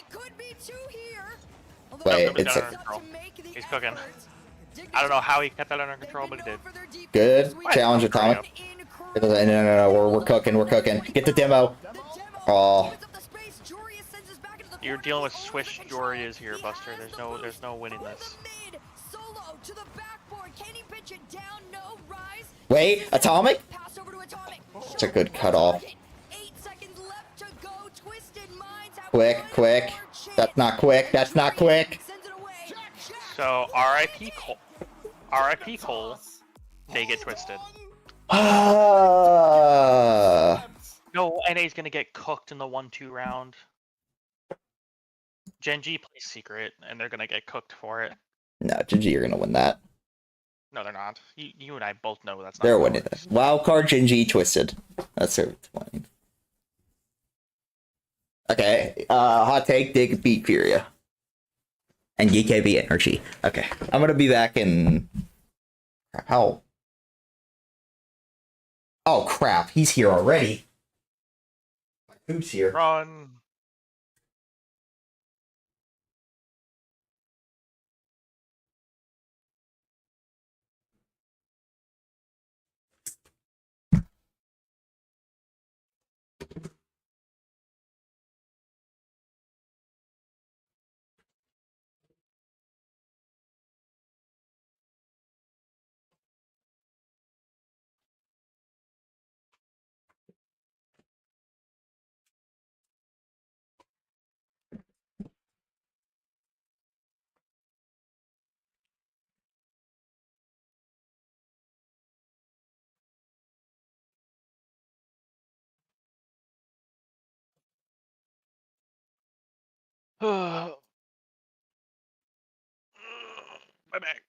Wait, it's he's cooking. I don't know how he kept that under control, but he did. Good. Challenge Atomic. No, we're cooking, Get the demo. Oh. You're dealing with Swish Jorias here, Buster. There's no winning this. Wait, Atomic? It's a good cutoff. Quick. That's not quick. So R.I.P. Cole. They get twisted. No, NA's gonna get cooked in the 1-2 round. Gen G plays secret, and they're gonna get cooked for it. No, GG, you're gonna win that. No, they're not. You and I both know that's not. They're winning this. Wildcard GG twisted. That's their point. Okay, hot take, Dig beat Furia. And GKB Energy. Okay, I'm gonna be back in... How? Oh crap, he's here already. Who's here? Run. My back.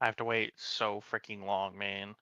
I have to wait so freaking long, man.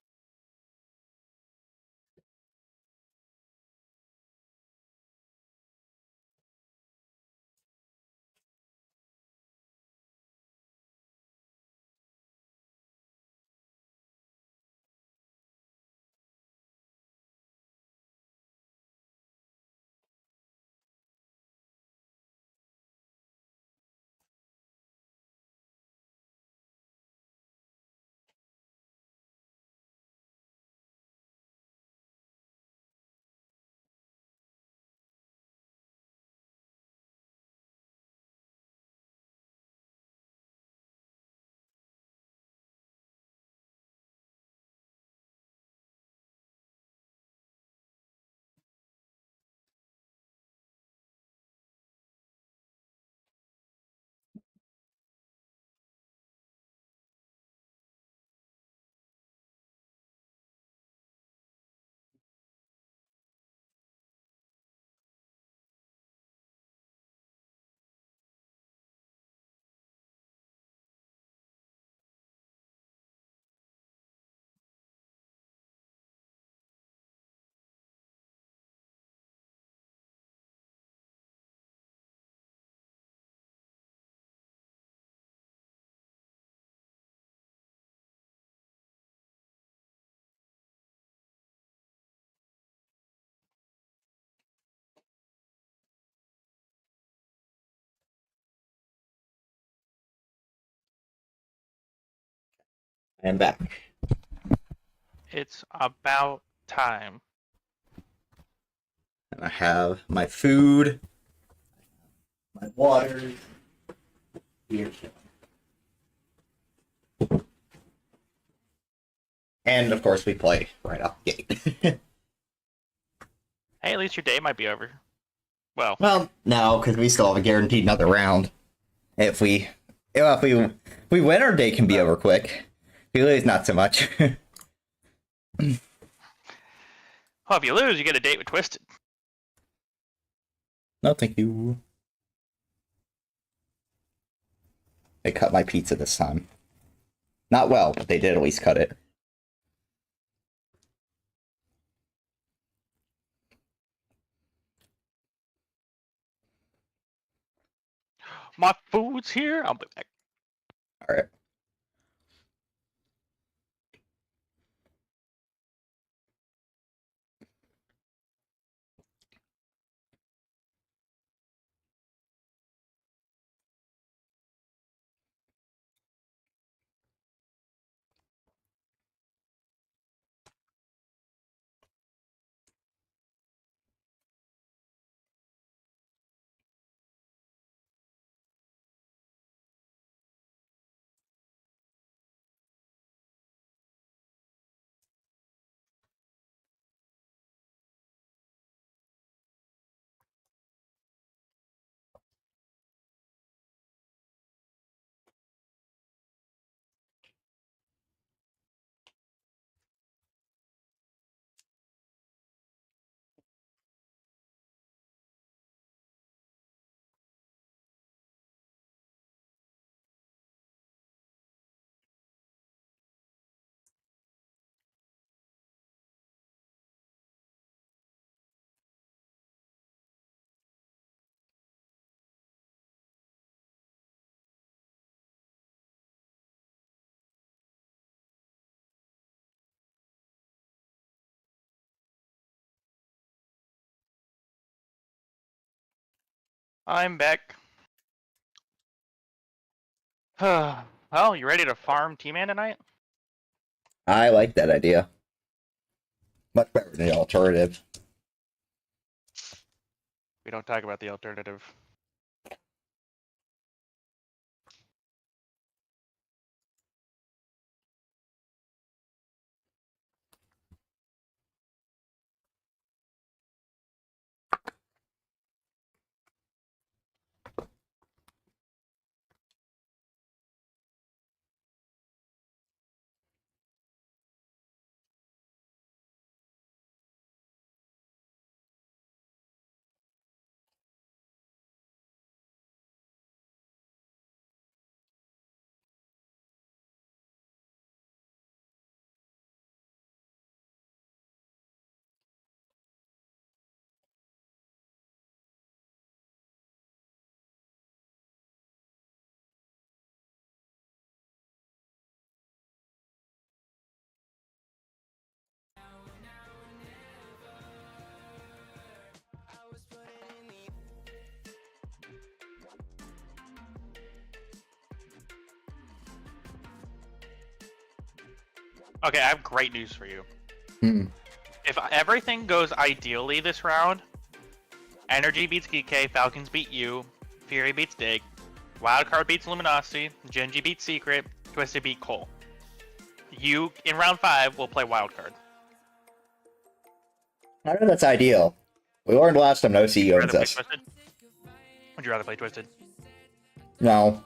I am back. It's about time. And I have my food, my water, beer. And of course we play right off the gate. Hey, at least your day might be over. Well, no, because we still have a guaranteed another round. If we win, our day can be over quick. If we lose, not so much. well, if you lose, you get a date with Twisted. No, thank you. They cut my pizza this time. Not well, but they did at least cut it. My food's here. I'll be back. All right. I'm back. Well, you ready to farm T-Man tonight? I like that idea. Much better than the alternative. We don't talk about the alternative. Okay, I have great news for you. Hmm. If everything goes ideally this round, Energy beats GK, Falcons beat you, Fury beats Dig, Wildcard beats Luminosity, Genji beats Secret, Twisted beat Cole. You, in round 5, will play Wildcard. I know that's ideal. We learned last time no CEO owns us. Would you rather play Twisted? No.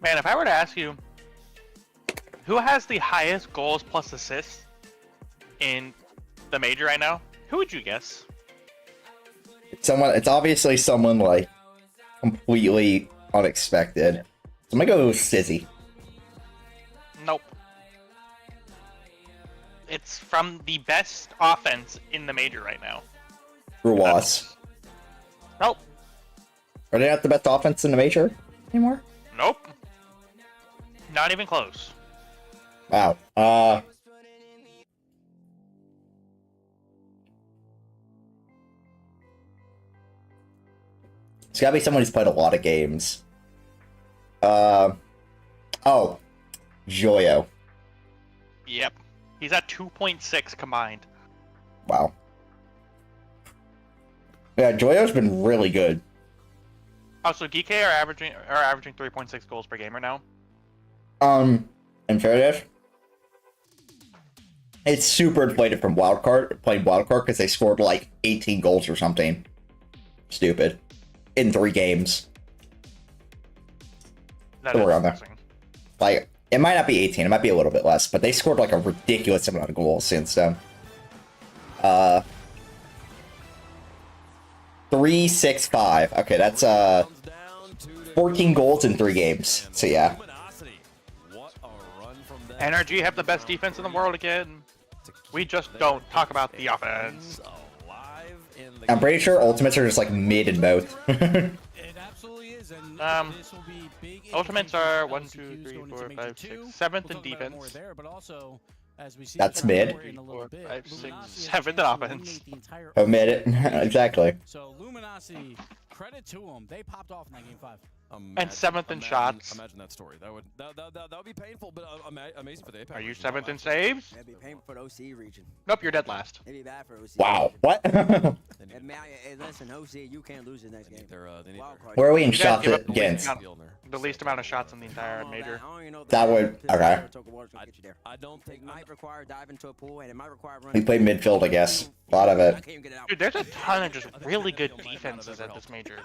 Man, if I were to ask you, who has the highest goals plus assists in the major right now, who would you guess? It's obviously someone, like, completely unexpected. So I'm gonna go with Sizzy. Nope. It's from the best offense in the major right now. Ruas. Nope. Are they not the best offense in the major anymore? Nope. Not even close. Wow. It's gotta be someone who's played a lot of games. Oh. Joyo. Yep. He's at 2.6 combined. Wow. Yeah, Joyo's been really good. Oh, so GK are averaging 3.6 goals per game right now. In fairness, it's super inflated from playing wildcard, because they scored like 18 goals or something. Stupid. In 3 games. Somewhere around there. Like, it might not be 18, it might be a little bit less, but they scored like a ridiculous amount of goals since then. 3-6-5. Okay, that's 14 goals in 3 games. So yeah. NRG have the best defense in the world again. We just don't talk about the offense. I'm pretty sure ultimates are just like mid in both. Ultimates are 1, 2, 3, 4, 5, 6, 7th in defense. That's mid. 3, 4, 5, 6, 7th in offense. Oh, mid it. Exactly. So Luminosity, credit to them, they popped off in that game 5. And 7th in shots. Imagine that story. That would be painful, but amazing for the Apex. Are you 7th in saves? That'd be painful for the OC region. Nope, you're dead last. It'd be bad for OC. Wow. What? Listen, OC, you can't lose the next game. Where are we in You guys shots give up against? The least amount of shots in the entire major. That would. Okay. I don't think it might require dive into a pool, and it might require We running. played midfield, I guess. A lot of it. Dude, there's a ton of just really good defenses at this major.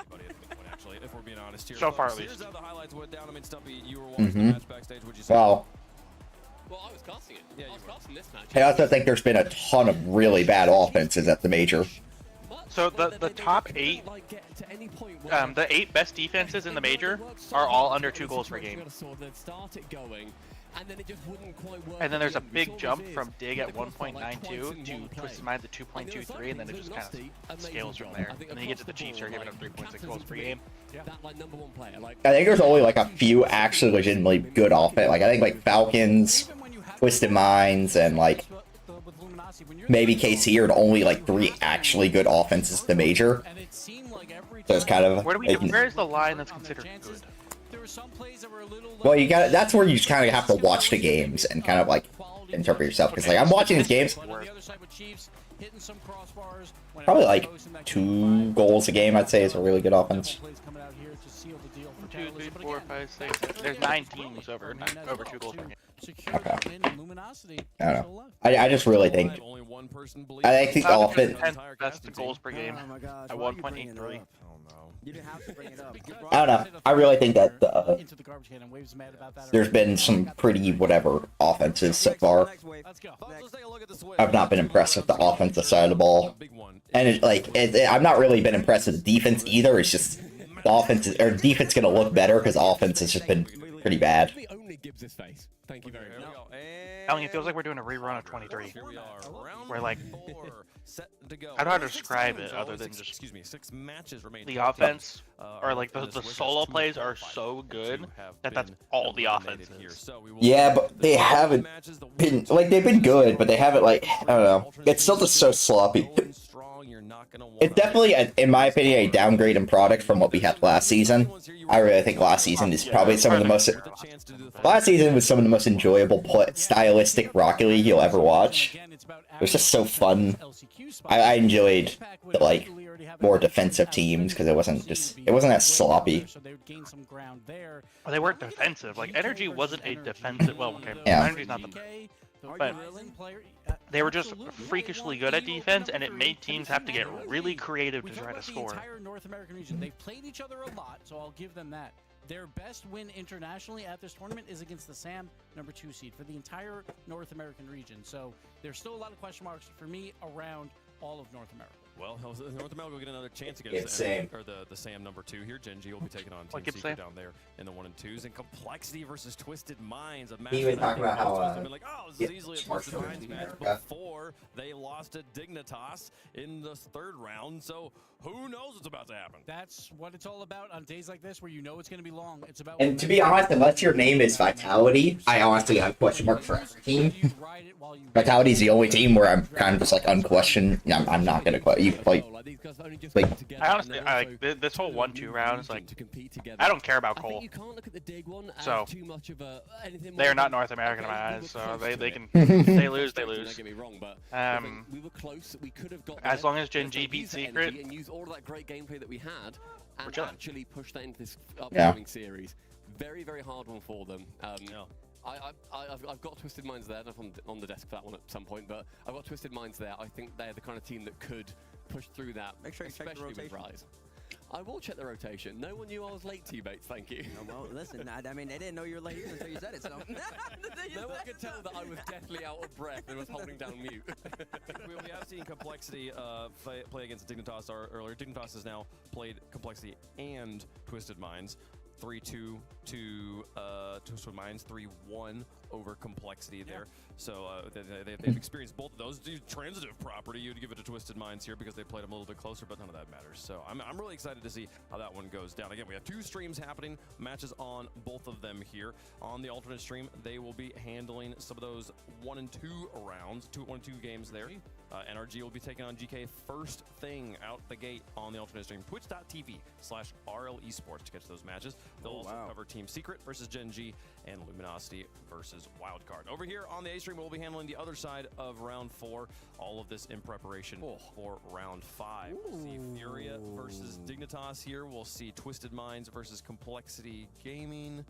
If we're being honest here. So far, at Here's least. how the highlights went down. I mean, Stumpy, you were watching the Mhm. match backstage. What'd you say? Wow. Well, I was casting it. I was casting this match. I also think there's been a ton of really bad offenses at the major. So the top 8, the 8 best defenses in the major are all under 2 goals per game. And then there's a big jump from Dig at 1.92 to Twisted Minds at 2.23, and then it just kind of scales from there. And then you get to the Chiefs who are giving up 3.6 goals per game. I think there's only like a few actually legitimately good offense. Like I think like Falcons, Twisted Minds, and like maybe KC are the only like 3 actually good offenses in the major. So it's kind of Where is the line that's considered good? well, you got that's where you just kind of have to watch the games and kind of like interpret yourself, because like I'm watching these games, probably like 2 goals a game I'd say is a really good offense. 2, 3, 4, 5, 6. There's 9 teams over 2 goals per game. secured that win, and Luminosity I don't still know. alive. I just really think. I think the offense. 10th best goals per game Oh my gosh, at why are you bringing it 1.83. up? You didn't have to bring it up. I don't know. I really think that Into the garbage can, and Wave's mad about that. there's been some pretty whatever offenses so far. Let's go. I've not been impressed with the offensive side of the ball, and I've not really been impressed with the defense either. It's just the offense or defense gonna look better because offense has just been pretty bad. Thank you very much. Telling you, it feels like we're doing a rerun of 23. We're like, I don't know how to describe it other than just the offense or like the solo plays are so good that that's all the offense is. Yeah, but they haven't been like they've been good, but they haven't like I don't know. It's still just so sloppy. It's definitely, in my opinion, a downgrade in product from what we had last season. I really think last season is probably some of the most. Last season was some of the most enjoyable stylistic Rocket League you'll ever watch. It was just so fun. I enjoyed the like more defensive teams because it wasn't that sloppy. Well, they weren't defensive. Like Energy wasn't a defensive. Well, okay, Yeah. Energy's not the. But they were just freakishly good at defense, and it made teams have to get really creative to try to score. The entire North American region, they've played each other a lot, so I'll give them that. Their best win internationally at this tournament is against the SAM #2 seed for the entire North American region. So there's still a lot of question marks for me around all of North America. Well, North America will get another chance Yeah, against same. the SAM #2 here. Gen G will be taking on Team What, Secret Sam? down there in the 1 and 2s. And Complexity versus Twisted Minds. A match He even that I talked think about how, most of us have been like, oh, this is yeah, easily a smart Twisted Minds in match America. before they lost to Dignitas in the 3rd round. So who knows what's about to happen? That's what it's all about on days like this where you know it's going to be long. It's about. And to be honest, unless your name is Vitality, I honestly have a question mark for every team. Vitality's the only team where I'm kind of just like unquestioned. I'm not gonna question you like. I honestly, this whole 1-2 round is like, I don't care about Cole. So they are not North American in my eyes. So they can, they lose, they lose. We were close. We could have got As there. long as Gen G If they beats use that Secret, energy and use all of that great gameplay that we had, and chilling. actually push that into this Yeah. upcoming series. Very, very hard one for them. I've got Twisted Minds there. I don't know if I'm on the desk for that one at some point, but I've got Twisted Minds there. I think they're the kind of team that could push through that, Make sure you check the especially with rotation. Rise. I will check the rotation. No one knew I was late, teammates. Thank you. Oh, well, listen, I mean, they didn't know you were late either until you said it, so. No one could tell that I was deathly out of breath and was holding down mute. we have seen Complexity play against Dignitas earlier. Dignitas has now played Complexity and Twisted Minds. 3-2 to Twisted Minds, 3-1 over Complexity there. So they've experienced both of those. The transitive property, you'd give it to Twisted Minds here because they played them a little bit closer, but none of that matters. So I'm really excited to see how that one goes down. Again, we have 2 streams happening, matches on both of them here. On the alternate stream, they will be handling some of those 1 and 2 rounds, 1 and 2 games there. NRG will be taking on GK first thing out the gate on the alternate stream, twitch.tv/RL Esports to get to those matches. They'll also cover Team Secret versus Gen G and Luminosity versus Wildcard. Over here on the A stream, we'll be handling the other side of round 4. All of this in preparation for round 5. We'll see Furia versus Dignitas here. We'll see Twisted Minds versus Complexity Gaming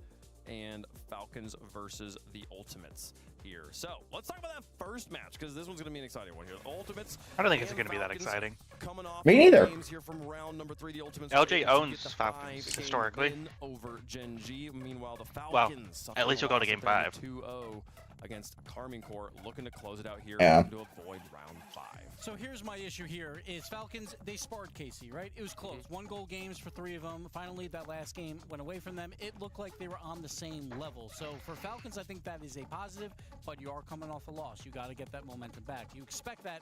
and Falcons versus the Ultimates here. So let's talk about that first match because this one's going to be an exciting one here. Ultimates. I don't think it's going to be that exciting. Coming off Me neither. games here from round number 3, the Ultimates LJ were able to owns get the Falcons 5-game historically. win over Gen G. Meanwhile, the Well, Falcons. at least you'll go to game 5. 2-0 against Carmine Corps, looking to close it out here Yeah. to avoid round 5. So here's my issue here is Falcons, they sparred KC, right? It was close. 1-goal games for 3 of them. Finally, that last game went away from them. It looked like they were on the same level. So for Falcons, I think that is a positive, but you are coming off a loss. You got to get that momentum back. You expect that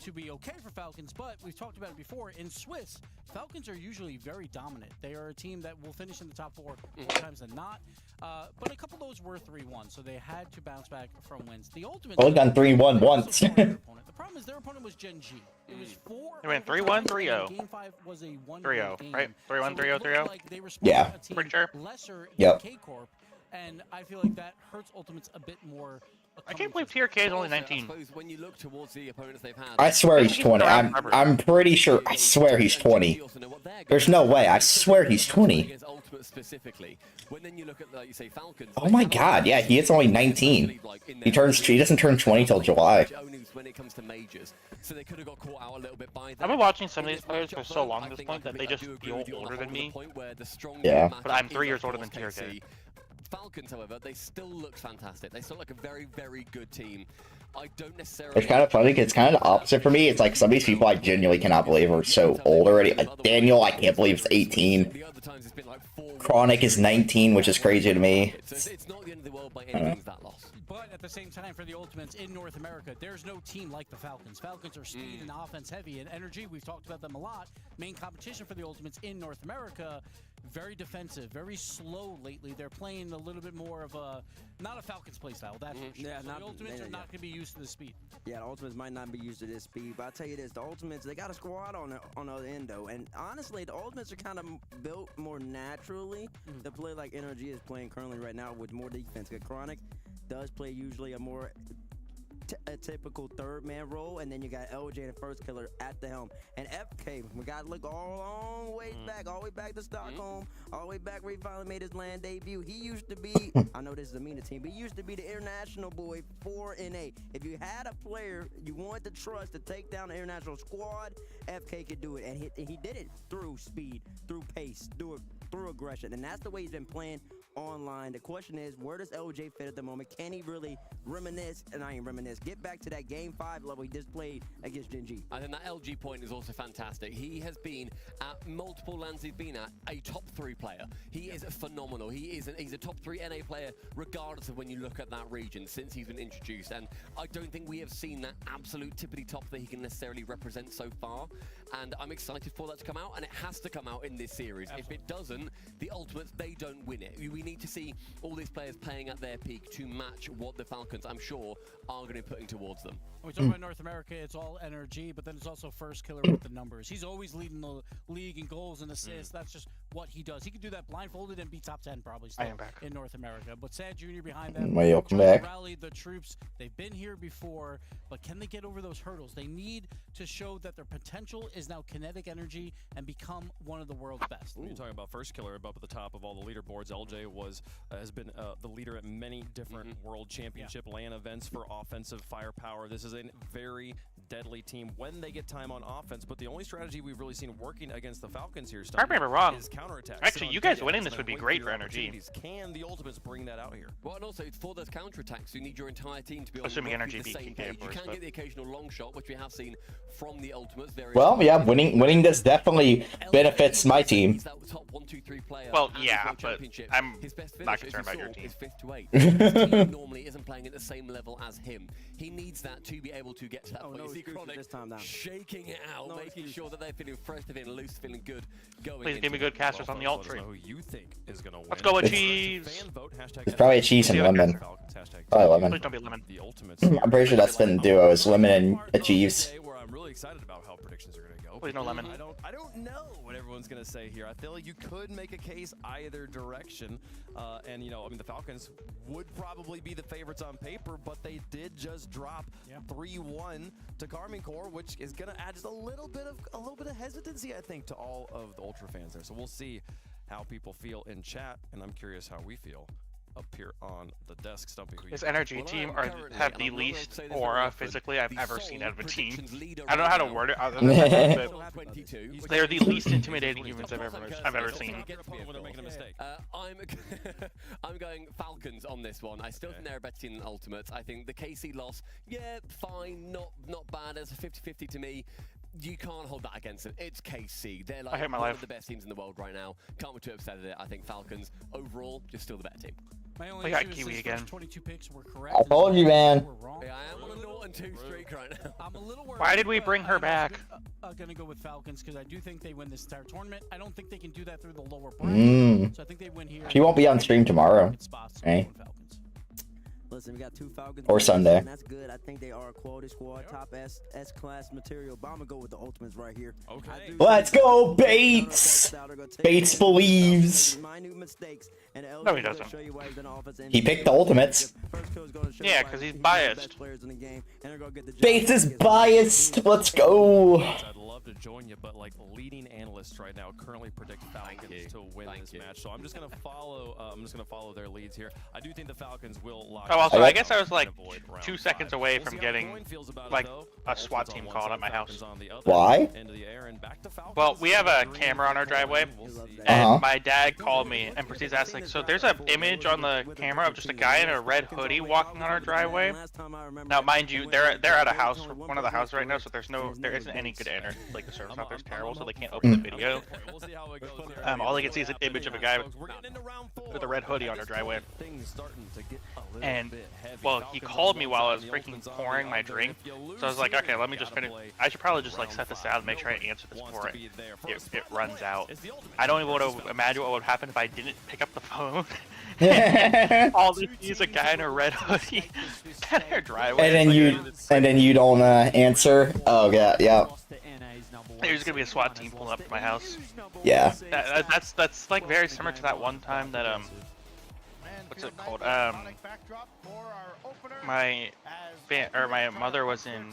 to be okay for Falcons, but we've talked about it before. In Swiss, Falcons are usually very dominant. They are a team that will finish in the top 4 more times than not. But a couple of those were 3-1, so they had to bounce back from wins. The ultimate. Only done 3-1 once. The problem is their opponent was Gen G. It was 4. They went 3-1, 3-0. Game 5 was a 1-0 3-0, game. right? 3-1, 3-0, 3-0. Like they were Yeah. a team Pretty sure. lesser Yep. than K-Corp, And I feel like that hurts Ultimates a bit more. I can't believe TRK is only 19. When you look towards the opponents they've had, I swear he's 20. I'm pretty sure. I swear he's 20. There's no way. I swear he's 20. specifically. When then you look at, like you say, Falcons. Oh my god, yeah, he is only 19. He doesn't turn 20 till July. When it comes to majors, so they could have got caught out a little bit by that. I've been watching some of these players for so long at this point that they just feel older than me. Yeah. But I'm 3 years older than TRK. Falcons, however, they still look fantastic. They still look a very, very good team. I don't necessarily. It's kind of funny because it's kind of the opposite for me. It's like some of these people I genuinely cannot believe are so old already. Like Daniel, I can't believe is 18. Chronic is 19, which is crazy to me. It's not the end of the world by any means, that loss. But at the same time, for the Ultimates in North America, there's no team like the Falcons. Falcons are speed and offense heavy and energy. We've talked about them a lot. Main competition for the Ultimates in North America, very defensive, very slow lately. They're playing a little bit more of a, not a Falcons play style, that's for sure. Yeah, so the Ultimates are not going to be used to the speed. Yeah, the Ultimates might not be used to this speed, but I tell you this, the Ultimates, they got a squad on the other end, though. And honestly, the Ultimates are kind of built more naturally to play like Energy is playing currently right now with more defense. Because Chronic does play usually a more a typical third man role, and then you got LJ the first killer at the helm. And FK, we got to look all long way back, all the way back to Stockholm, all the way back where he finally made his land debut. He used to be, I know this is a MENA team, but he used to be the international boy 4-8. If you had a player you wanted to trust to take down the international squad, FK could do it, and he did it through speed, through pace, through aggression, and that's the way he's been playing online. The question is, where does LJ fit at the moment? Can he really get back to that game 5 level he just played against Gen G? I think that LG point is also fantastic. He has been at multiple lands he's been at a top 3 player. He is phenomenal. He's a top 3 NA player regardless of when you look at that region since he's been introduced, and I don't think we have seen that absolute tippity top that he can necessarily represent so far, and I'm excited for that to come out, and it has to come out in this series. Absolutely. If it doesn't, the Ultimates, they don't win it. We need to see all these players playing at their peak to match what the Falcons, I'm sure, are going to be putting towards them. When we talk about North America, it's all energy, but then it's also first killer with the numbers. He's always leading the league in goals and assists. That's just what he does. He can do that blindfolded and be top 10 probably still in North America. But Sad Jr. behind them, welcome back. Rally the troops. They've been here before, but can they get over those hurdles? They need to show that their potential is now kinetic energy and become one of the world's best. When you're talking about first killer up at the top of all the leaderboards, LJ has been the leader at many different world championship LAN events for offensive firepower. This is a very deadly team when they get time on offense, but the only strategy we've really seen working against the Falcons here, I remember wrong. is counterattacks. Actually, you guys winning this would be great for Energy. Can the Ultimates bring that out here? Well, and also for those counterattacks, you need your entire team to be on Assuming Energy the beat same PK, page. of course, You can but... get the occasional long shot, which we have seen from the Ultimates. Well, yeah, winning this definitely benefits my team. Top 1, 2, 3 player. Well, yeah, but I'm not concerned about your team. Is 5th to 8. His team normally isn't playing at the same level as him. He needs that to be able to get to that point. No You see Chronic this time down. shaking it out, making sure that they're feeling fresh, they're feeling loose, feeling good. Please give me good casters on the alt tree. Who you think is going to win? Let's go with Cheese. It's probably a Cheese and Lemon. Probably Lemon. Please don't be Lemon. The Ultimates. I'm pretty sure that's been the duo is Lemon and Achieves. Where I'm really excited about how predictions are going to go. Please no Lemon. I don't know what everyone's going to say here. I feel like you could make a case either direction. And, the Falcons would probably be the favorites on paper, but they did just drop 3-1 to Carmine Corps, which is going to add just a little bit of hesitancy, I think, to all of the Ultra fans there. So we'll see how people feel in chat, and I'm curious how we feel up here on the desk. Stumpy, this Energy team have the least aura physically I've ever seen out of a team. I don't know how to word it other than that, but they're the least intimidating humans I've ever seen. I'm going Falcons on this one. I still think they're a better team than Ultimates. I think the KC loss, fine, not bad. It's a 50-50 to me. You can't hold that against them. It's KC. They're like one of the best teams in the world right now. Can't be too upset at it. I think Falcons, overall, just still the better team. My only issue is his first 22 picks were correct. I told you, man. Yeah, I am on a 0-2 streak right now. I'm a little worried. Why did we bring her back? I'm going to go with Falcons because I do think they win this entire tournament. I don't think they can do that through the lower bracket. So I think they win here. She won't be on stream tomorrow. Spots, Hey. Listen, we got 2 Falcons. Or Sunday. And that's good. I think they are a quality squad, top S-class material. But I'm going to go with the Ultimates right here. Okay. Let's go, Bates! Bates believes. Minute mistakes. And No, he doesn't. He picked the Ultimates. Yeah, because he's biased. Bates is biased. Let's go. I'd love to join you, but like leading analysts right now currently predict Falcons to win this match. So I'm just gonna follow. Their leads here. I do think the Falcons will lock. Oh, also, I I guess I was like 2 seconds away from getting like a SWAT team called at my house. Why? Well, we have a camera on our driveway, and my dad called me and proceeds to ask, like, so there's an image on the camera of just a guy in a red hoodie walking on our driveway. Now, mind you, they're at a house, one of the houses right now, so there isn't any good internet. Like the service out there's terrible, so they can't open the video. All they can see is an image of a guy with a red hoodie on our driveway. And well, he called me while I was freaking pouring my drink, so I was like, okay, let me just finish. I should probably just like set this down and make sure I answer this before it runs out. I don't even want to imagine what would happen if I didn't pick up the phone. All they see is a guy in a red hoodie at our driveway. And then you don't answer. Oh yeah. There's gonna be a SWAT team pulling up to my house. Yeah. That's like very similar to that one time that what's it called? My mother was in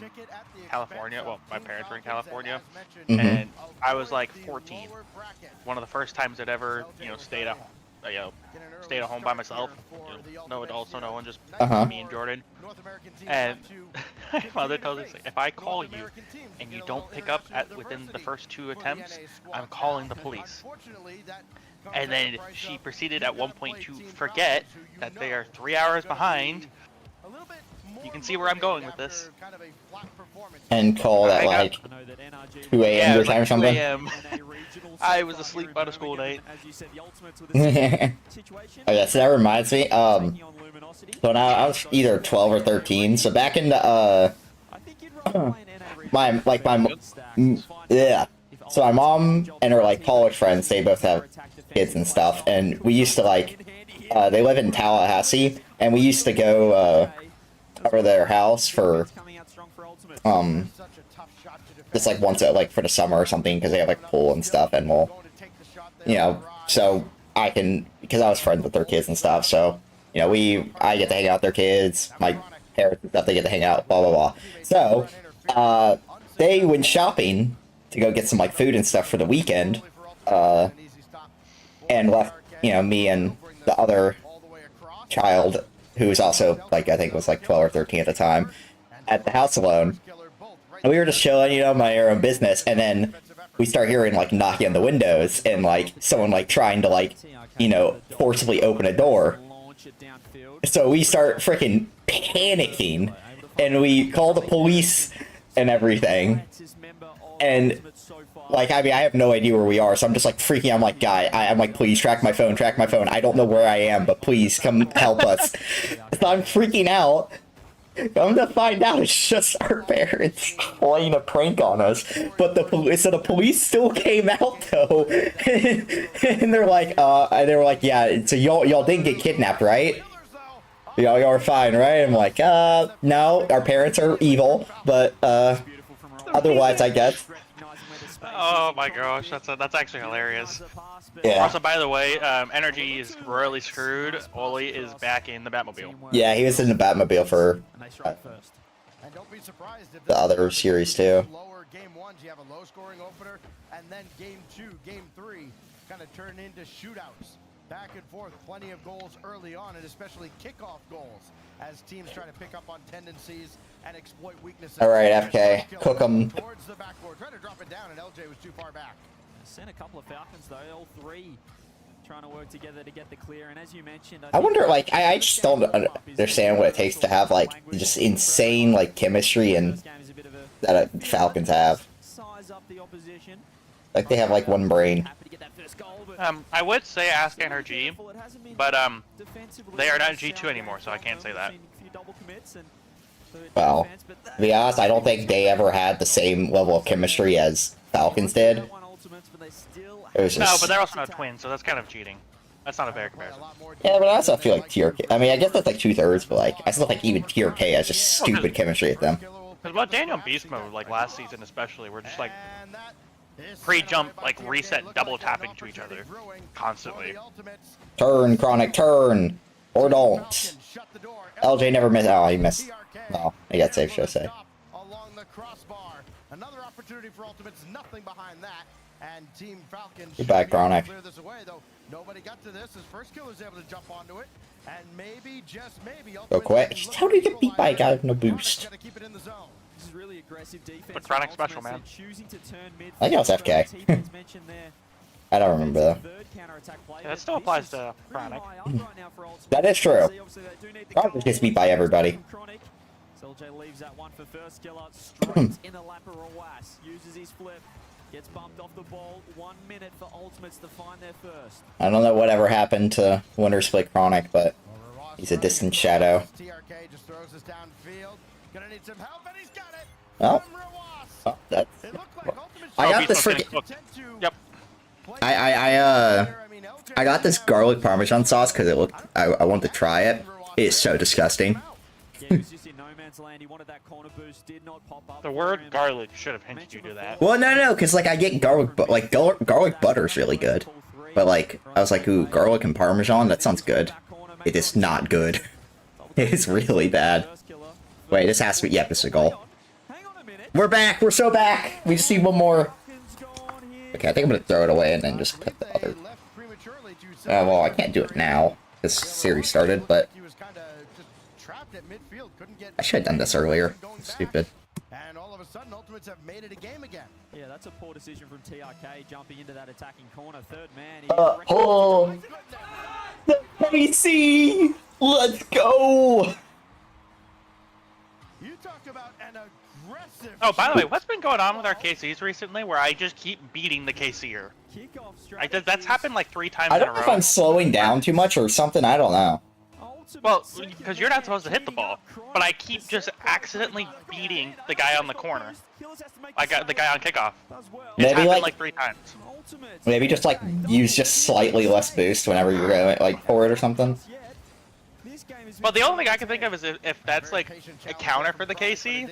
California. Well, my parents were in California, and I was like 14. One of the first times I'd ever stayed at home by myself. No adults, no one, just me and Jordan. And my mother tells me, if I call you and you don't pick up within the first 2 attempts, I'm calling the police. And then she proceeded at one point to forget that they are 3 hours behind. You can see where I'm going with this. And call at like 2 a.m. your time or something. 2 a.m. I was asleep on a school night. Oh yeah, so that reminds me. So now I was either 12 or 13. So back in the yeah. So my mom and her like college friends, they both have kids and stuff, and we used to like they live in Tallahassee, and we used to go over their house for just like once for the summer or something, because they have like pool and stuff, and we'll so I can, because I was friends with their kids and stuff, so I get to hang out with their kids, my parents and stuff, they get to hang out, blah blah blah. So they went shopping to go get some like food and stuff for the weekend, and left me and the other child, who was also like, I think was like 12 or 13 at the time, at the house alone. And we were just chilling, minding our own business, and then we start hearing like knocking on the windows and like someone like trying to like forcibly open a door. So we start freaking panicking, and we call the police and everything. And like, I mean, I have no idea where we are, so I'm just like freaking out. I'm like, I'm like, please track my phone. I don't know where I am, but please come help us. So I'm freaking out. Come to find out, it's just our parents playing a prank on us. But the police still came out though, and they're like, yeah. So y'all didn't get kidnapped, right? Y'all are fine, right? I'm like, no, our parents are evil, but otherwise, I guess. Oh my gosh, that's actually hilarious. Yeah. Also, by the way, Energy is royally screwed. Oli is back in the Batmobile. Yeah, he was in the Batmobile for the other series too. Game 1, you have a low-scoring opener, and then Game 2, Game 3 kind of turn into shootouts. Back and forth, plenty of goals early on, and especially kickoff goals, as teams try to pick up on tendencies and exploit weaknesses. All right, FK, cook them. Towards the backboard, trying to drop it down, and LJ was too far back. Sent a couple of Falcons though, all 3 trying to work together to get the clear. And as you mentioned, I wonder, like, I just don't understand what it takes to have like just insane like chemistry and that Falcons have. Like they have like one brain. I would say ask Energy, but they are not G2 anymore, so I can't say that. Well, to be honest, I don't think they ever had the same level of chemistry as Falcons did. It was just... No, but they're also not twins, so that's kind of cheating. That's not a fair comparison. Yeah, but I also feel like tier K. I mean, I guess that's like 2/3, but like I still think even tier K has just stupid chemistry with them. Because what Daniel and Beast Mode, like last season especially, were just like pre-jump, like reset, double tapping to each other constantly. Turn, Chronic, turn, or don't. LJ never missed. Oh, he missed. No, he got saved, should I say? Along the crossbar. Another opportunity for Ultimates. Nothing behind that. And Team Falcon Get back, Chronic. clear this away, though. Nobody got to this. His first kill was able to jump onto it, and maybe, just maybe, Go quick. How do you get beat by a guy with no boost? This is really aggressive defense. But Chronic special, man. I think it was FK. I don't remember though. Yeah, that still applies to Chronic. That is true. Chronic just gets beat by everybody. SLJ leaves that one for first killer straight in the lap of Rawas. Uses his flip. Gets bumped off the ball. 1 minute for Ultimates to find their first. I don't know whatever happened to Winter Split Chronic, but he's a distant shadow. TRK just throws us downfield. Gonna need some help, and he's got it. Oh, that's. I got this freaking. Yep. I got this garlic parmesan sauce because it looked. I wanted to try it. It is so disgusting. The word garlic should have hinted you to that. Well, no, because like I get garlic, but like garlic butter is really good. But like I was like, ooh, garlic and parmesan, that sounds good. It is not good. It's really bad. Wait, this has to be. Yep, it's a goal. We're back. We're so back. We just need one more. Okay, I think I'm gonna throw it away and then just put the other. Well, I can't do it now. This series started, but I should have done this earlier. Stupid. And all of a sudden, Ultimates have made it a game again. Yeah, that's a poor decision from TRK jumping into that attacking corner. Third man. Oh, the KC. Let's go. You talk about an aggressive. Oh, by the way, what's been going on with our KCs recently where I just keep beating the KCer? That's happened like 3 times I in a don't row. know if I'm slowing down too much or something. I don't know. Well, because you're not supposed to hit the ball, but I keep just accidentally beating the guy on the corner. I got the guy on kickoff. It's Maybe happened like like 3 times. maybe just like use just slightly less boost whenever you're going like forward or something. Well, the only thing I can think of is if that's like a counter for the KC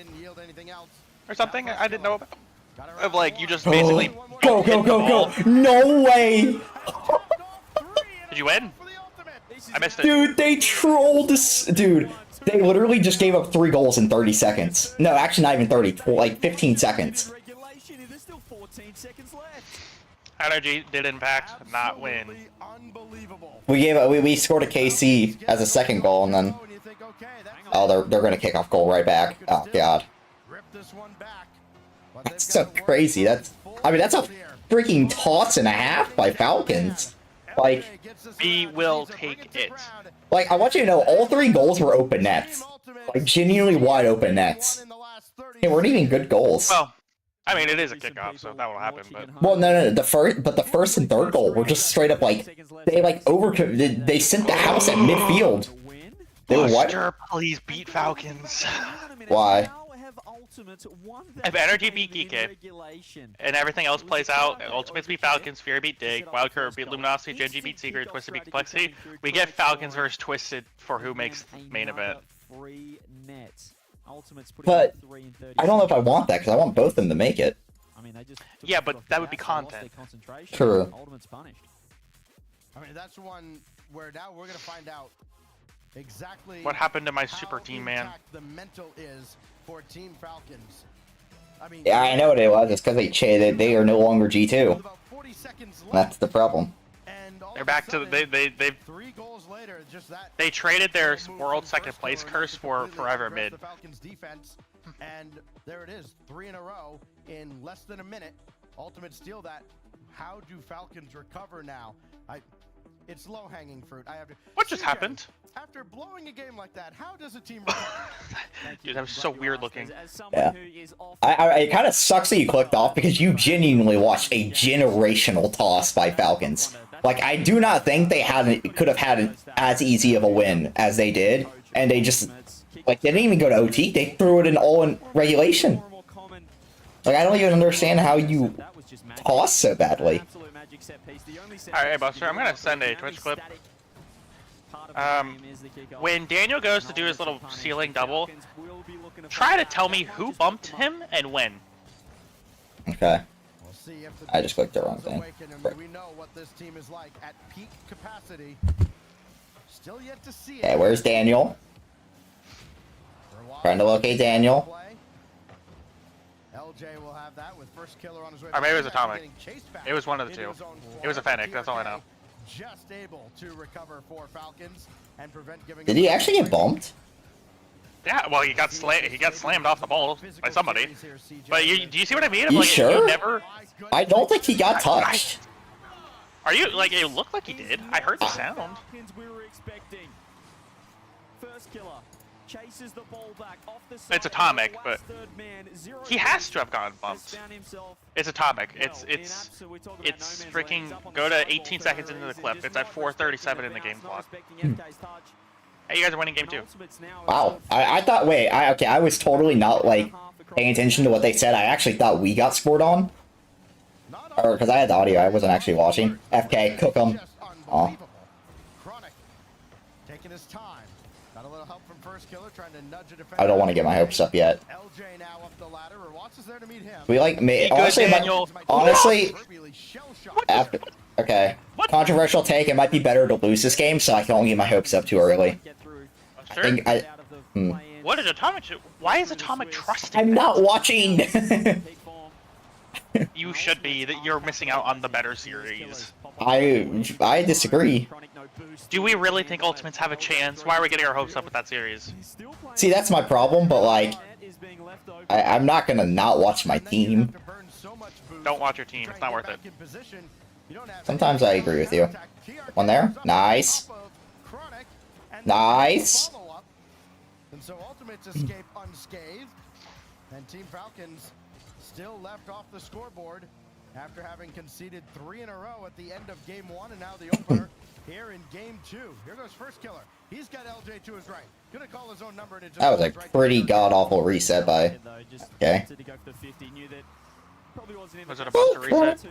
or something I didn't know about. Of like you just basically Go! No way! Did you win? I missed it. Dude, they trolled this. Dude, they literally just gave up 3 goals in 30 seconds. No, actually not even 30, like 15 seconds. Energy did impact, not win. We scored a KC as a second goal and then they're gonna kick off goal right back. Oh god. That's so crazy. That's a freaking toss and a half by Falcons. Like We will take it. Like I want you to know all 3 goals were open nets. Like genuinely wide open nets. They weren't even good goals. Well, I mean it is a kickoff, so that will happen, but Well, no. The first and third goal were just straight up like they sent the house at midfield. They were what? Buster, please beat Falcons. Why? If Energy beat Geekit and everything else plays out, Ultimates beat Falcons, Fury beat Dig, Wildcard beat Luminosity, Genji beat Secret, Twisted beat Complexity, we get Falcons versus Twisted for who makes main event. But I don't know if I want that because I want both of them to make it. Yeah, but that would be content. True. I mean, that's one where now we're gonna find out exactly What happened to my super team, man? the mental is for Team Falcons. I mean, Yeah, I know what it was. It's because they are no longer G2. That's the problem. They're back to they traded their world second place curse for forever mid. The Falcons defense, and there it is, 3 in a row in less than a minute. Ultimate steal that. How do Falcons recover now? It's low-hanging fruit. I have to. What just happened? After blowing a game like that, how does a team recover? Dude, that was so weird looking. Yeah. It kind of sucks that you clicked off because you genuinely watched a generational toss by Falcons. Like, I do not think they could have had as easy of a win as they did, and they just they didn't even go to OT. They threw it in all in regulation. Like, I don't even understand how you toss so badly. magic set piece. The only set Alright, hey, piece that Buster, you I'm can gonna do send the a only Twitch clip. static part of the game is the kickoff. When Daniel goes to do his little ceiling double, try to tell me who bumped him and when. Okay. We'll see if the I just clicked the wrong thing. awaken, and we know what this team is like at peak capacity. Still yet to see it. Okay, where's Daniel? Trying to locate Daniel. LJ will have that with first killer on his way. Or maybe it was back, Atomic. getting chased back It was one of the into two. his own It was a floor. Fennec, that's all I know. Just able to recover for Falcons and prevent giving. Did he actually get bumped? Yeah, well, he got slammed off the ball by somebody. But do you see what I mean? You Like, sure? You never. I don't think he got touched. Are you like? It looked like he did. I heard the sound. Falcons we were expecting. First killer chases the ball back off the side. It's Atomic, but he has to have gotten bumped. It's Atomic. It's freaking. Go to 18 seconds into the clip. It's at 4:37 in the game clock. Hey, you guys are winning game 2. Wow. I thought. Wait. I was totally not like paying attention to what they said. I actually thought we got scored on. Or because I had the audio, I wasn't actually watching. FK, cook them. Oh. Taking his time. Got a little help from first killer, trying to nudge a defender. I don't want to get my hopes up yet. LJ now up the ladder. Watts is there to meet him. We like me. After, okay. Controversial take. It might be better to lose this game, so I can only get my hopes up too early. What did Atomic do? Why is Atomic trusting? I'm not watching. You should be. That you're missing out on the better series. I disagree. Do we really think Ultimates have a chance? Why are we getting our hopes up with that series? See, that's my problem. But like, I'm not gonna not watch my team. Don't watch your team. It's not worth it. Sometimes I agree with you. One there. Nice. Nice. And so Ultimates escape unscathed, and Team Falcons still left off the scoreboard after having conceded 3 in a row at the end of game 1, and now the opener here in game 2. Here goes first killer. He's got LJ to his right. Gonna call his own number. And it just That was a goes right pretty god-awful reset by... Okay. Was it about to reset?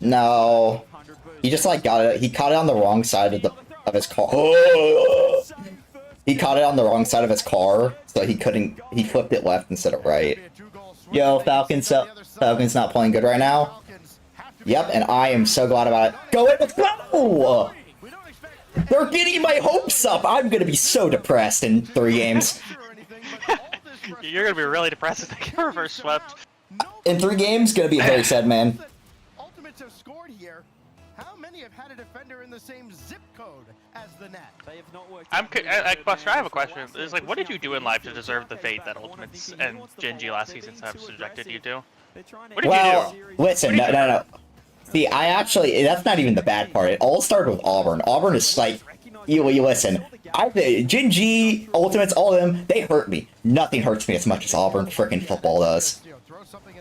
No. He just like got it. He caught it on the wrong side of his car. He caught it on the wrong side of his car, so he couldn't. He flipped it left instead of right. Yo, Falcons not playing good right now. Yep, and I am so glad about it. Go in, let's go! They're getting my hopes up. I'm gonna be so depressed in 3 games. You're gonna be really depressed if they get reverse swept. In 3 games, gonna be a very sad man. Ultimates have scored here. How many have had a defender in the same zip code as the net? They have not worked. Buster, I have a question. It's like, what did you do in life to deserve the fate that Ultimates and Gen G last season have subjected you to? What did you do? Listen, no. See, I actually, that's not even the bad part. It all started with Auburn. Auburn is like, you listen, Gen G, Ultimates, all of them, they hurt me. Nothing hurts me as much as Auburn freaking football does.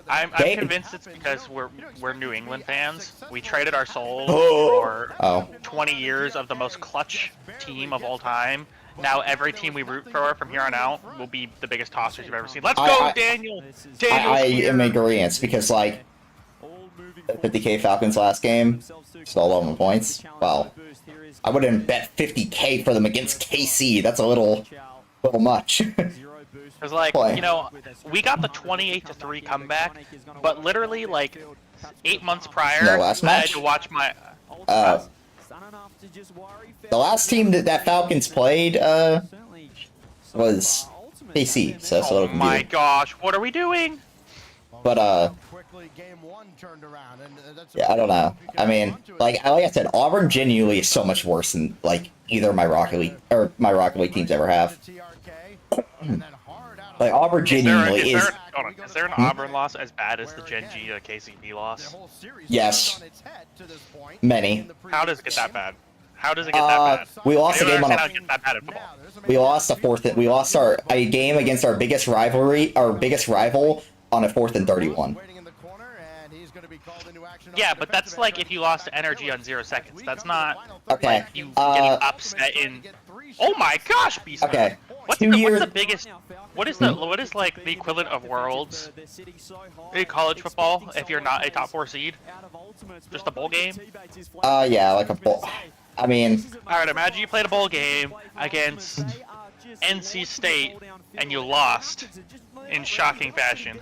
I'm convinced it's because we're New England fans. We traded our souls for 20 years of the most clutch team of all time. Now every team we root for from here on out will be the biggest tossers you've ever seen. Let's go, Daniel! I am in agreement because, like, 50k Falcons last game, stole 11 points. Well, I wouldn't bet 50k for them against KC. That's a little much. Because, like, you know, we got the 28-3 comeback, but literally, like, 8 months prior, last I had match? to watch my... The last team that Falcons played was KC, so that's a little confusing. Oh my gosh, what are we doing? But yeah, I don't know. I mean, like I said, Auburn genuinely is so much worse than like either my Rocket League teams ever have. Like Auburn genuinely is. Is there an Auburn loss as bad as the Gen G to KCP loss? Yes. Many. How does it get that bad? How does it get that bad? We lost a game on how it gets that bad in football. We lost we lost a game against our biggest rival on a 4th and 31. Yeah, but that's like if you lost to Energy on 0 seconds. That's not okay. like you getting upset in. Oh my gosh, Beast. Okay. What's 2 years. the biggest? What is like the equivalent of Worlds in college football if you're not a top 4 seed? Just a bowl game? Yeah, like a bowl. I mean, All right, imagine you played a bowl game against NC State and you lost in shocking fashion.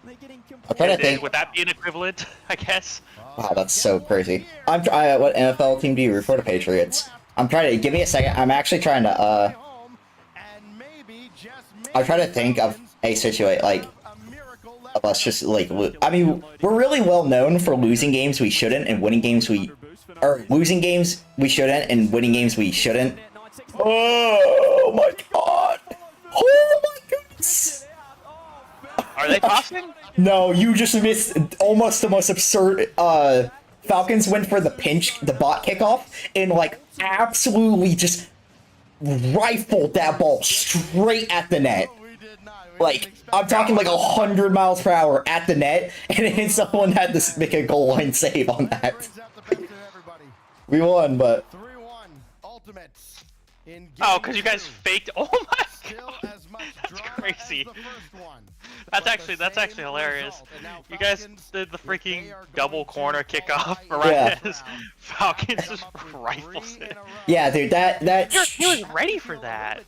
I'm trying to think. Would that be an equivalent? I guess. Wow, that's so crazy. What NFL team do you root for? The Patriots. I'm trying to give me a second. I'm actually trying to I'm trying to think of a situation like of us just like I mean, we're really well known for losing games we shouldn't and winning games or losing games we shouldn't and winning games we shouldn't. Oh my god! Oh my goodness! Are they tossing? No, you just missed almost the most absurd. Falcons went for the bot kickoff, and like absolutely just rifled that ball straight at the net. Like I'm talking like 100 miles per hour at the net, and then someone had to make a goal line save on that. We won, but. Oh, because you guys faked. Oh my god, that's crazy. That's actually hilarious. You guys did the freaking double corner kickoff right as Falcons just rifles it. Yeah, dude, that. He was ready for that.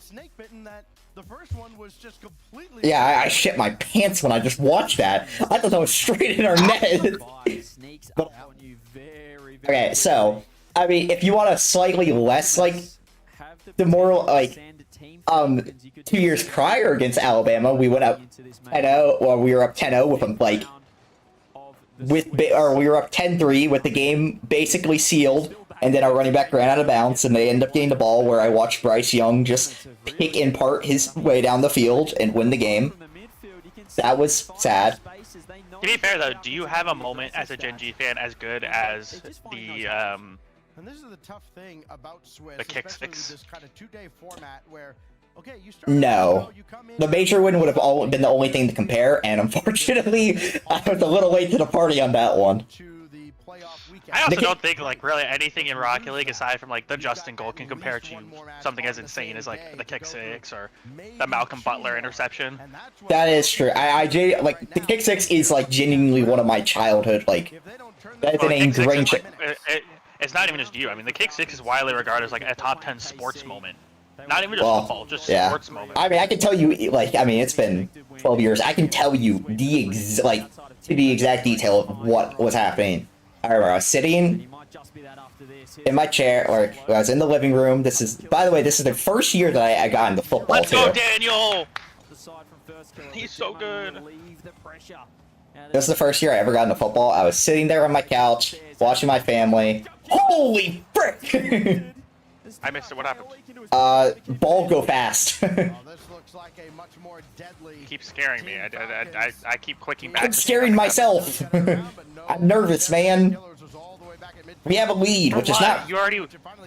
Yeah, I shit my pants when I just watched that. I thought that was straight in our net. But, okay, so I mean, if you want a slightly less like the more like 2 years prior against Alabama, we went up 10-0, or we were up 10-0 with them like we were up 10-3 with the game basically sealed, and then our running back ran out of bounds and they ended up getting the ball where I watched Bryce Young just pick in part his way down the field and win the game. That was sad. To be fair though, do you have a moment as a Gen G fan as good as the And this is the tough thing about Swiss, the kick especially six? this kind of 2-day format where, okay, you start No. The major win would have been the only thing to compare, and unfortunately, I was a little late to the party on that one. I also don't think like really anything in Rocket League aside from like the Justin goal can compare to something as insane as like the kick six or the Malcolm Butler interception. That is true. Like the kick six is like genuinely one of my childhood like that's an ingrained. It's not even just you. I mean, the kick six is widely regarded as like a top 10 sports moment. Not even just football, just sports moment. I mean, I can tell you, like, I mean, it's been 12 years. I can tell you to the exact detail of what was happening. I remember I was sitting in my chair, or I was in the living room. By the way, this is the first year that I got into football. Let's go, Daniel! He's so good. This is the first year I ever got into football. I was sitting there on my couch, watching my family. Holy frick! I missed it. What happened? Ball go fast. Keep scaring me. I keep clicking back. I'm scaring myself. I'm nervous, man. We have a lead, which is not.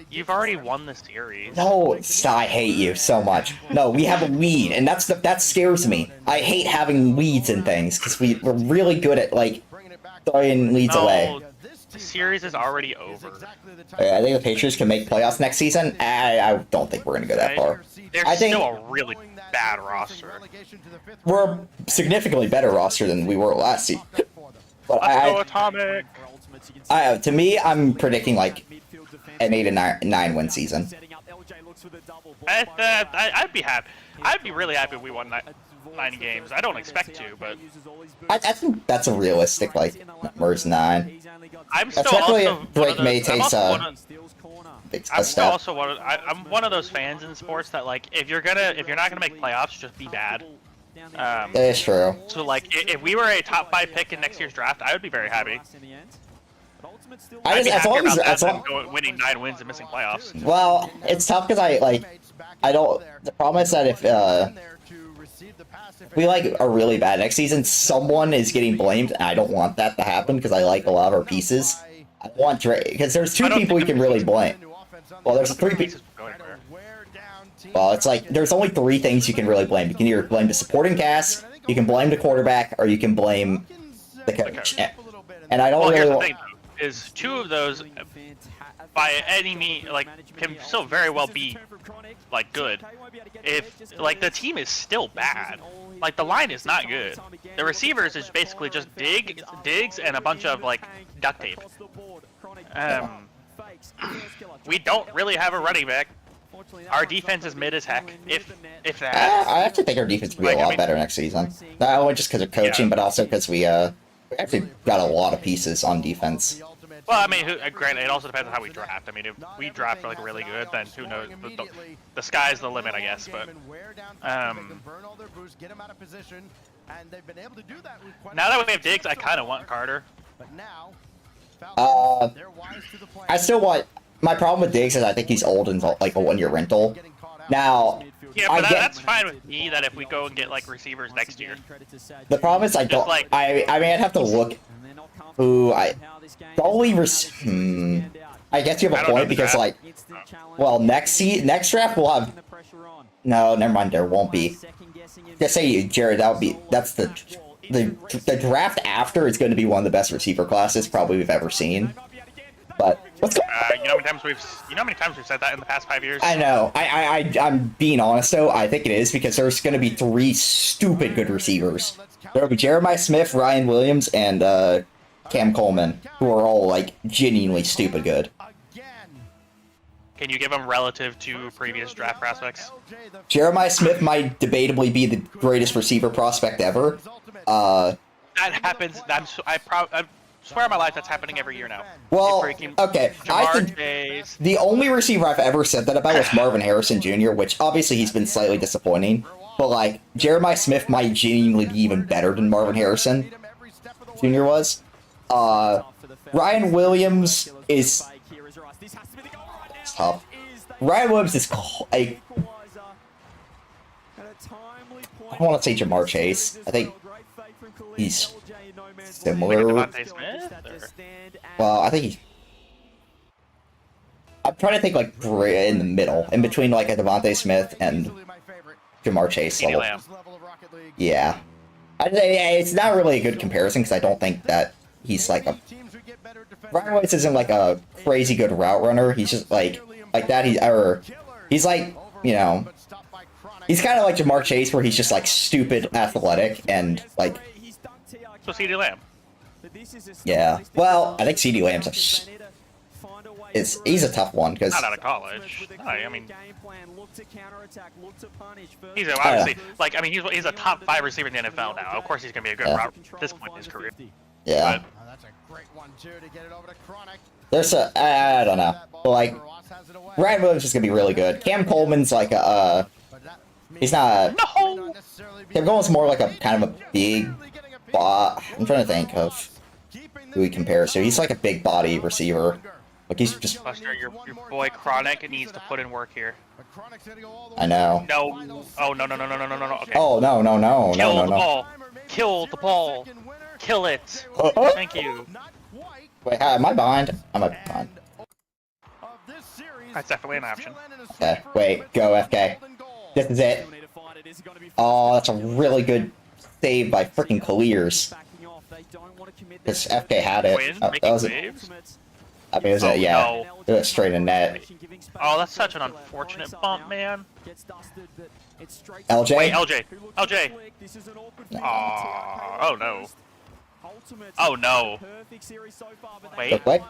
You've already won the series. No, I hate you so much. No, we have a lead, and that scares me. I hate having leads and things because we're really good at like throwing leads away. The series is already over. I think the Patriots can make playoffs next season. I don't think we're gonna go that far. They're still a really bad roster. We're a significantly better roster than we were last season. But Let's go Atomic! To me, I'm predicting like an 8 to 9 win season. I'd be happy. I'd be really happy if we won 9 games. I don't expect to, but I think that's a realistic like numbers 9. I'm still especially also if Drake May takes a step. I'm one of those fans in sports that like if you're not gonna make playoffs, just be bad. It's true. So like if we were a top 5 pick in next year's draft, I would be very happy. As long as winning 9 wins and missing playoffs. Well, it's tough because I don't. The problem is that if we like are really bad next season, someone is getting blamed, and I don't want that to happen because I like a lot of our pieces. I want Drake because there's 2 people we can really blame. Well, there's 3 people. Well, it's like there's only 3 things you can really blame. You can either blame the supporting cast, you can blame the quarterback, or you can blame the coach. And I don't really want. Is 2 of those by any means, like, can still very well be, like, good. If, like, the team is still bad. Like, the line is not good. The receivers is basically just Diggs and a bunch of, like, duct tape. We don't really have a running back. Our defense is mid as heck, if that. I actually think our defense will be a lot better next season. Not only just because of coaching, but also because we actually got a lot of pieces on defense. Well, I mean, granted, it also depends on how we draft. I mean, if we draft like really good, then who knows? The sky's the limit, I guess. But now that we have Diggs, I kind of want Carter. I still want. My problem with Diggs is I think he's old and like a 1-year rental. Now, yeah, but that's fine with me. That if we go and get like receivers next year. The problem is I don't. Like, I mean, I'd have to look. Who I probably I guess you have a point because like, well, next draft we'll have. No, never mind. There won't be. Just say Jared. That's the draft after is going to be one of the best receiver classes probably we've ever seen. But let's go. You know how many times we've said that in the past 5 years? I know. I'm being honest though. I think it is because there's going to be 3 stupid good receivers. There'll be Jeremiah Smith, Ryan Williams, and Cam Coleman, who are all like genuinely stupid good. Can you give them relative to previous draft prospects? Jeremiah Smith might debatably be the greatest receiver prospect ever. That happens. I swear on my life that's happening every year now. Well, okay. I think the only receiver I've ever said that about was Marvin Harrison Jr., which obviously he's been slightly disappointing. But like Jeremiah Smith might genuinely be even better than Marvin Harrison Jr. was. Ryan Williams is tough. Ryan Williams is like, I don't want to say Jamar Chase. I think he's similar. Well, I think he's. I'm trying to think like in the middle, in between like a Devontae Smith and Jamar Chase level. Yeah, I'd say it's not really a good comparison because I don't think that he's like a. Ryan Williams isn't like a crazy good route runner. He's just like that. He's like, you know, he's kind of like Jamar Chase, where he's just like stupid athletic and like. So CeeDee Lamb. Yeah. Well, I think CeeDee Lamb's he's a tough one because not out of college. I mean, he's obviously like he's a top 5 receiver in the NFL now. Of course, he's gonna be a good route at this point in his career. Yeah. But, that's a great one too to get it over to Chronic. There's I don't know, but like Ryan Williams is gonna be really good. Cam Coleman's like he's not. No. Cam Coleman's more like a kind of a big. I'm trying to think of who he compares to. He's like a big body receiver. Like he's just. Buster, your boy Chronic needs to put in work here. I know. No. Oh no. Okay. Oh no. Kill the ball. Kill the ball. Kill it. Thank you. Wait, am I behind? I'm behind. That's definitely an option. Okay, wait, go FK. This is it. Oh, that's a really good save by freaking Clears. Because FK had it. That was it. I mean, it was yeah. It was straight in net. Oh, that's such an unfortunate bump, man. LJ? Wait, LJ. Oh no. Oh no. Wait. What?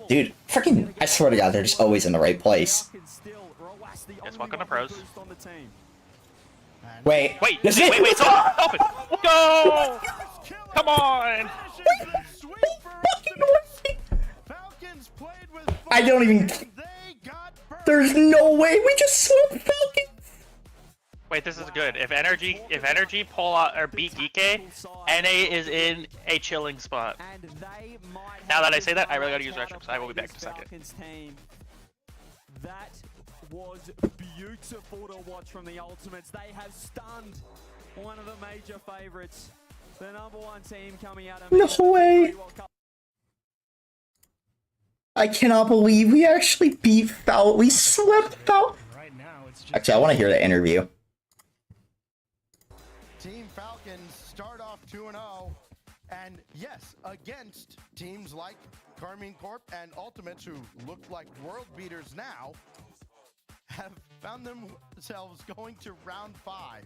Dude, freaking, I swear to God, they're just always in the right place. Guess welcome to pros. Wait. Wait, stop it. Go! Come on! I don't even. There's no way we just swept Falcons. Wait, this is good. If energy pull out or beat DK, NA is in a chilling spot. Now that I say that, I really gotta use restrooms. So I will be back in a second. That was beautiful to watch from the Ultimates. They have stunned one of the major favorites, the #1 team coming out of. No way. I cannot believe we actually beat Falcons. We swept Falcons. Actually, I want to hear the interview. Team Falcons start off 2-0, and yes, against teams like Carmine Corp and Ultimates, who look like world beaters now, have found themselves going to round 5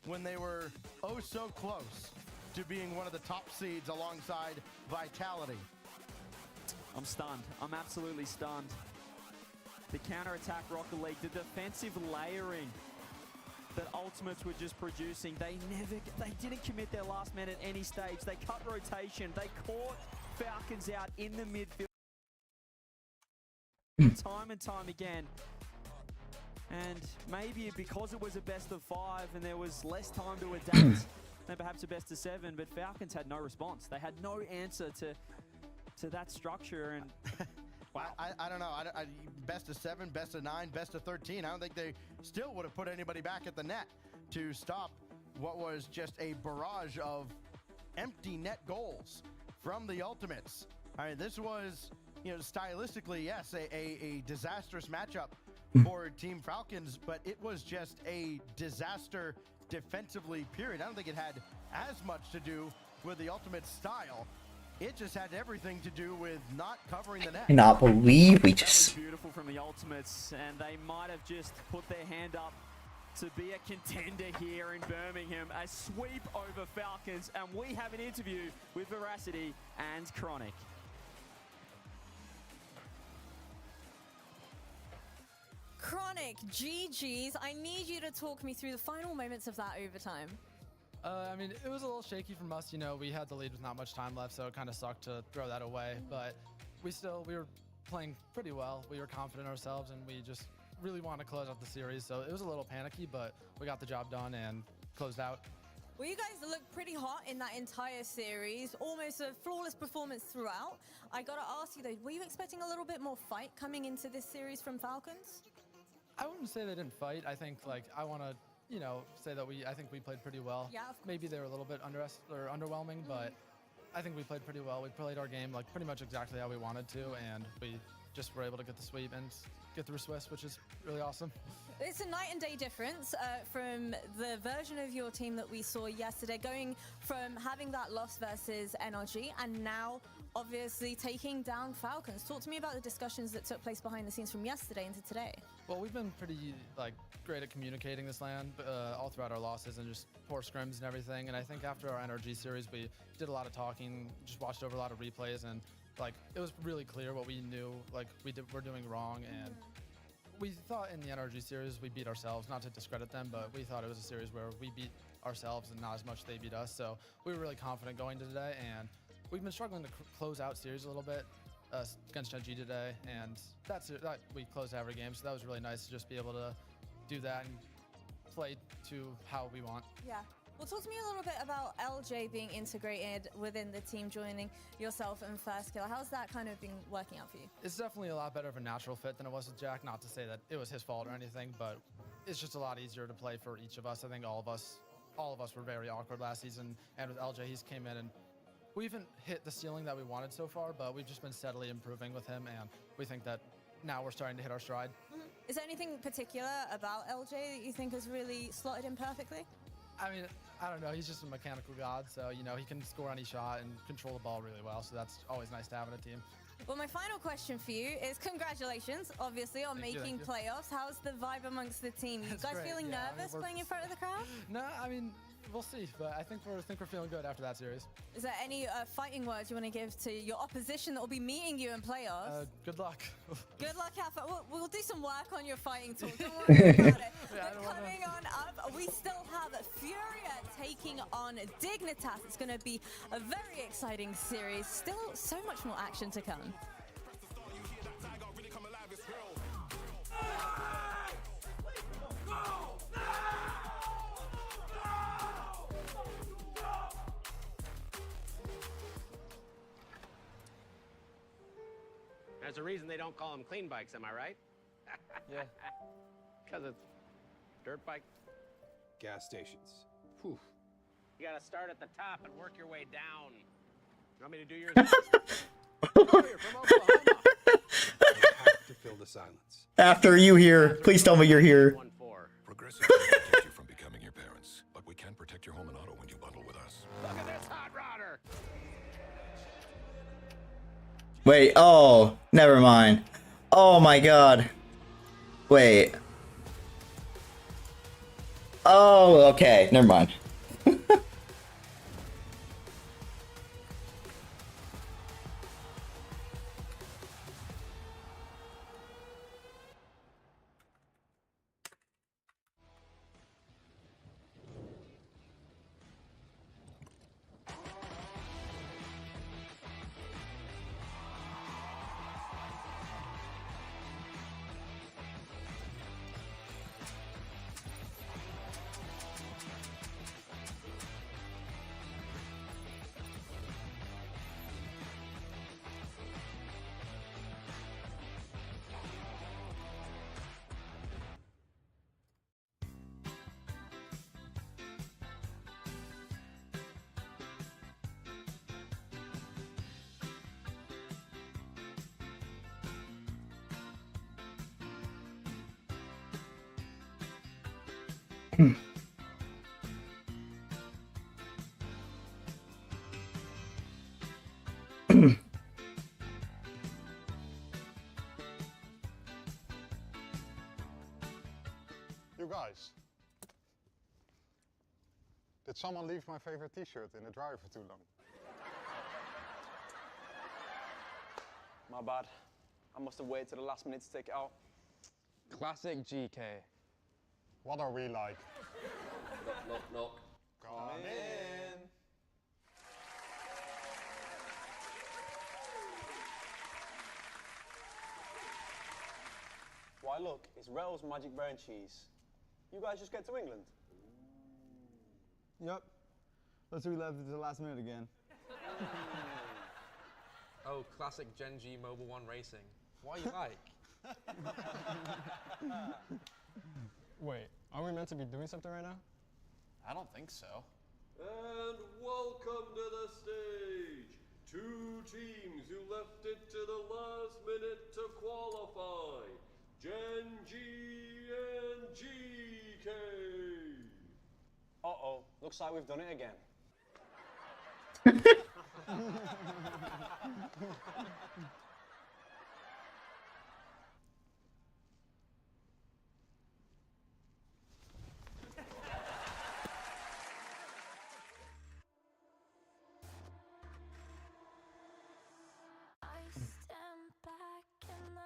when they were oh so close to being one of the top seeds alongside Vitality. I'm stunned. I'm absolutely stunned. The counter-attack Rocket League, the defensive layering that Ultimates were just producing, they didn't commit their last man at any stage. They cut rotation. They caught Falcons out in the midfield time and time again. And maybe because it was a best of 5 and there was less time to adapt than perhaps a best of 7, but Falcons had no response. They had no answer to that structure. And wow. I don't know. Best of 7, best of 9, best of 13. I don't think they still would have put anybody back at the net to stop what was just a barrage of empty net goals from the Ultimates. I mean, this was, stylistically, yes, a disastrous matchup for Team Falcons, but it was just a disaster defensively, period. I don't think it had as much to do with the Ultimate style. It just had everything to do with not covering the net. I cannot believe we just... That was beautiful from the Ultimates, and they might have just put their hand up to be a contender here in Birmingham. A sweep over Falcons, and we have an interview with Veracity and Chronic. Chronic, GG's. I need you to talk me through the final moments of that overtime. I mean, it was a little shaky from us. We had the lead with not much time left, so it kind of sucked to throw that away. But we were playing pretty well. We were confident in ourselves, and we just really wanted to close out the series. So it was a little panicky, but we got the job done and closed out. Well, you guys looked pretty hot in that entire series, almost a flawless performance throughout. I got to ask you, though, were you expecting a little bit more fight coming into this series from Falcons? I wouldn't say they didn't fight. I think, I want to, say that I think we played pretty well. Yeah. Maybe they were a little bit underwhelming, but I think we played pretty well. We played our game pretty much exactly how we wanted to, and we just were able to get the sweep and get through Swiss, which is really awesome. It's a night and day difference from the version of your team that we saw yesterday, going from having that loss versus NRG and now obviously taking down Falcons. Talk to me about the discussions that took place behind the scenes from yesterday into today. Well, we've been pretty great at communicating this land all throughout our losses and just poor scrims and everything. And I think after our NRG series, we did a lot of talking, just watched over a lot of replays, and it was really clear what we knew we're doing wrong. And we thought in the NRG series we beat ourselves, not to discredit them, but we thought it was a series where we beat ourselves and not as much they beat us. So we were really confident going to today, and we've been struggling to close out series a little bit against Gen.G today, and that we closed every game, so that was really nice to just be able to do that and play to how we want. Yeah. Well, talk to me a little bit about LJ being integrated within the team, joining yourself and First Kill. How's that kind of been working out for you? It's definitely a lot better of a natural fit than it was with Jack. Not to say that it was his fault or anything, but it's just a lot easier to play for each of us. I think all of us were very awkward last season, and with LJ, he's came in and we haven't hit the ceiling that we wanted so far, but we've just been steadily improving with him, and we think that now we're starting to hit our stride. Mm-hmm. Is there anything particular about LJ that you think has really slotted in perfectly? I mean, I don't know. He's just a mechanical god, so, he can score any shot and control the ball really well, so that's always nice to have in a team. Well, my final question for you is congratulations, obviously, on making playoffs. How's the vibe amongst the team? You guys feeling nervous playing in front of the crowd? No, I mean, we'll see, but I think we're feeling good after that series. Is there any fighting words you want to give to your opposition that will be meeting you in playoffs? Good luck. Good luck, Alpha. We'll do some work on your fighting talk. Don't worry about it. But coming on up, we still have Furia taking on Dignitas. It's going to be a very exciting series. Still so much more action to come. There's a reason they don't call them clean bikes, am I right? Yeah. Because it's dirt bike. Gas stations. Whew. You gotta start at the top and work your way down. You want me to do yours next? Oh, you're from Oklahoma. You have to fill the silence. After you here, please tell me you're here. Progressive can protect you from becoming your parents, but we can protect your home and auto when you bundle with us. Look at this hot rodder. Wait, oh, never mind. Oh my god. Wait. Oh, okay, never mind. You guys, did someone leave my favorite t-shirt in the dryer for too long? My bad. I must have waited to the last minute to take it out. Classic GK. What are we like? Knock, knock, knock. Come in. Why look, it's Rel's Magic Brown Cheese. You guys just get to England? Yep. Let's relive it to the last minute again. Oh, classic Gen G Mobile 1 racing. What are you like? Wait, are we meant to be doing something right now? I don't think so. And welcome to the stage. Two teams who left it to the last minute to qualify. Gen G and GK. Uh-oh, looks like we've done it again.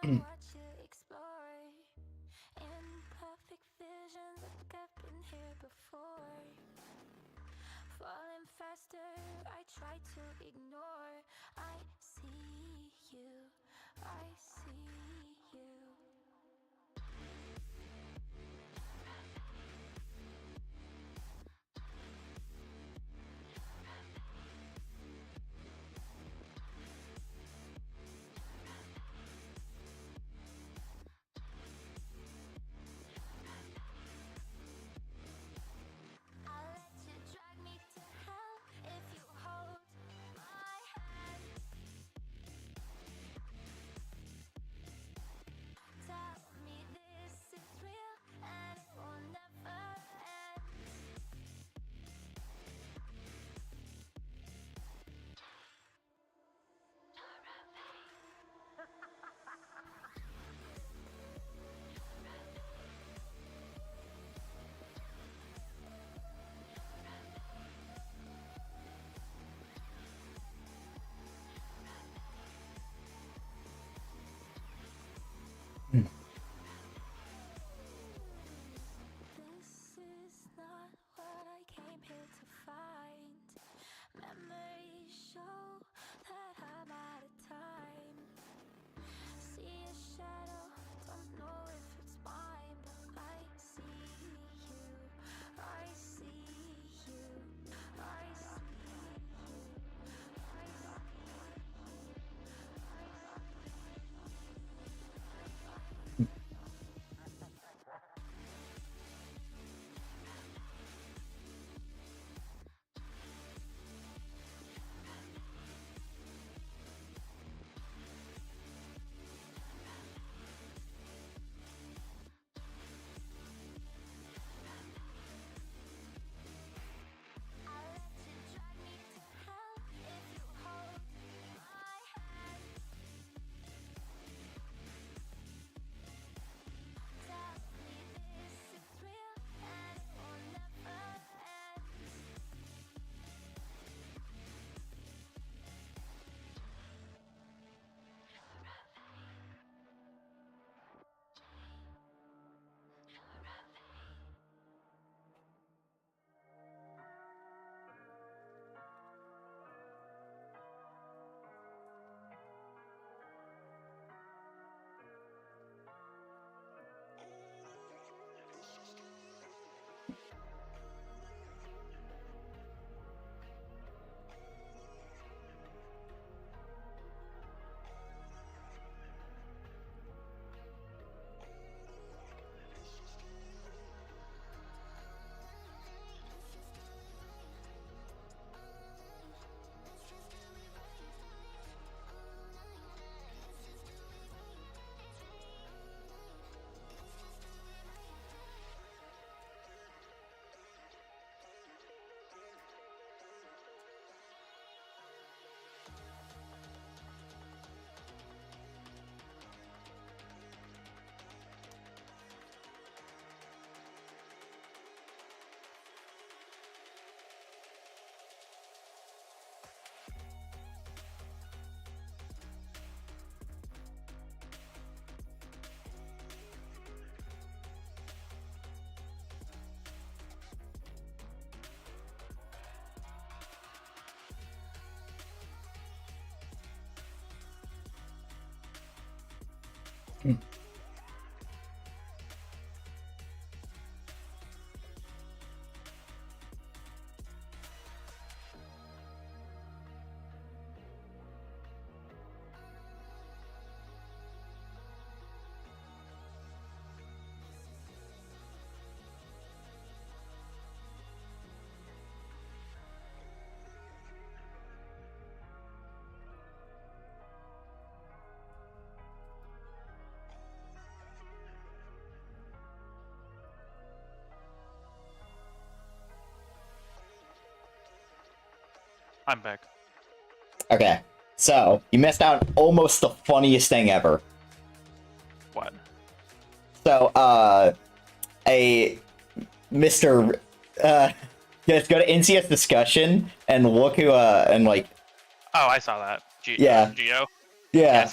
Watch you explore imperfect visions like I've been here before. Falling faster, I try to ignore. I see you, I see you. I'll let you drag me to hell if you hold my I'm back. Okay, so you missed out on almost the funniest thing ever. What? So, a Mr. Just go to NCS discussion and look who, and like. Oh, I saw that. Yeah. Geo. Yeah.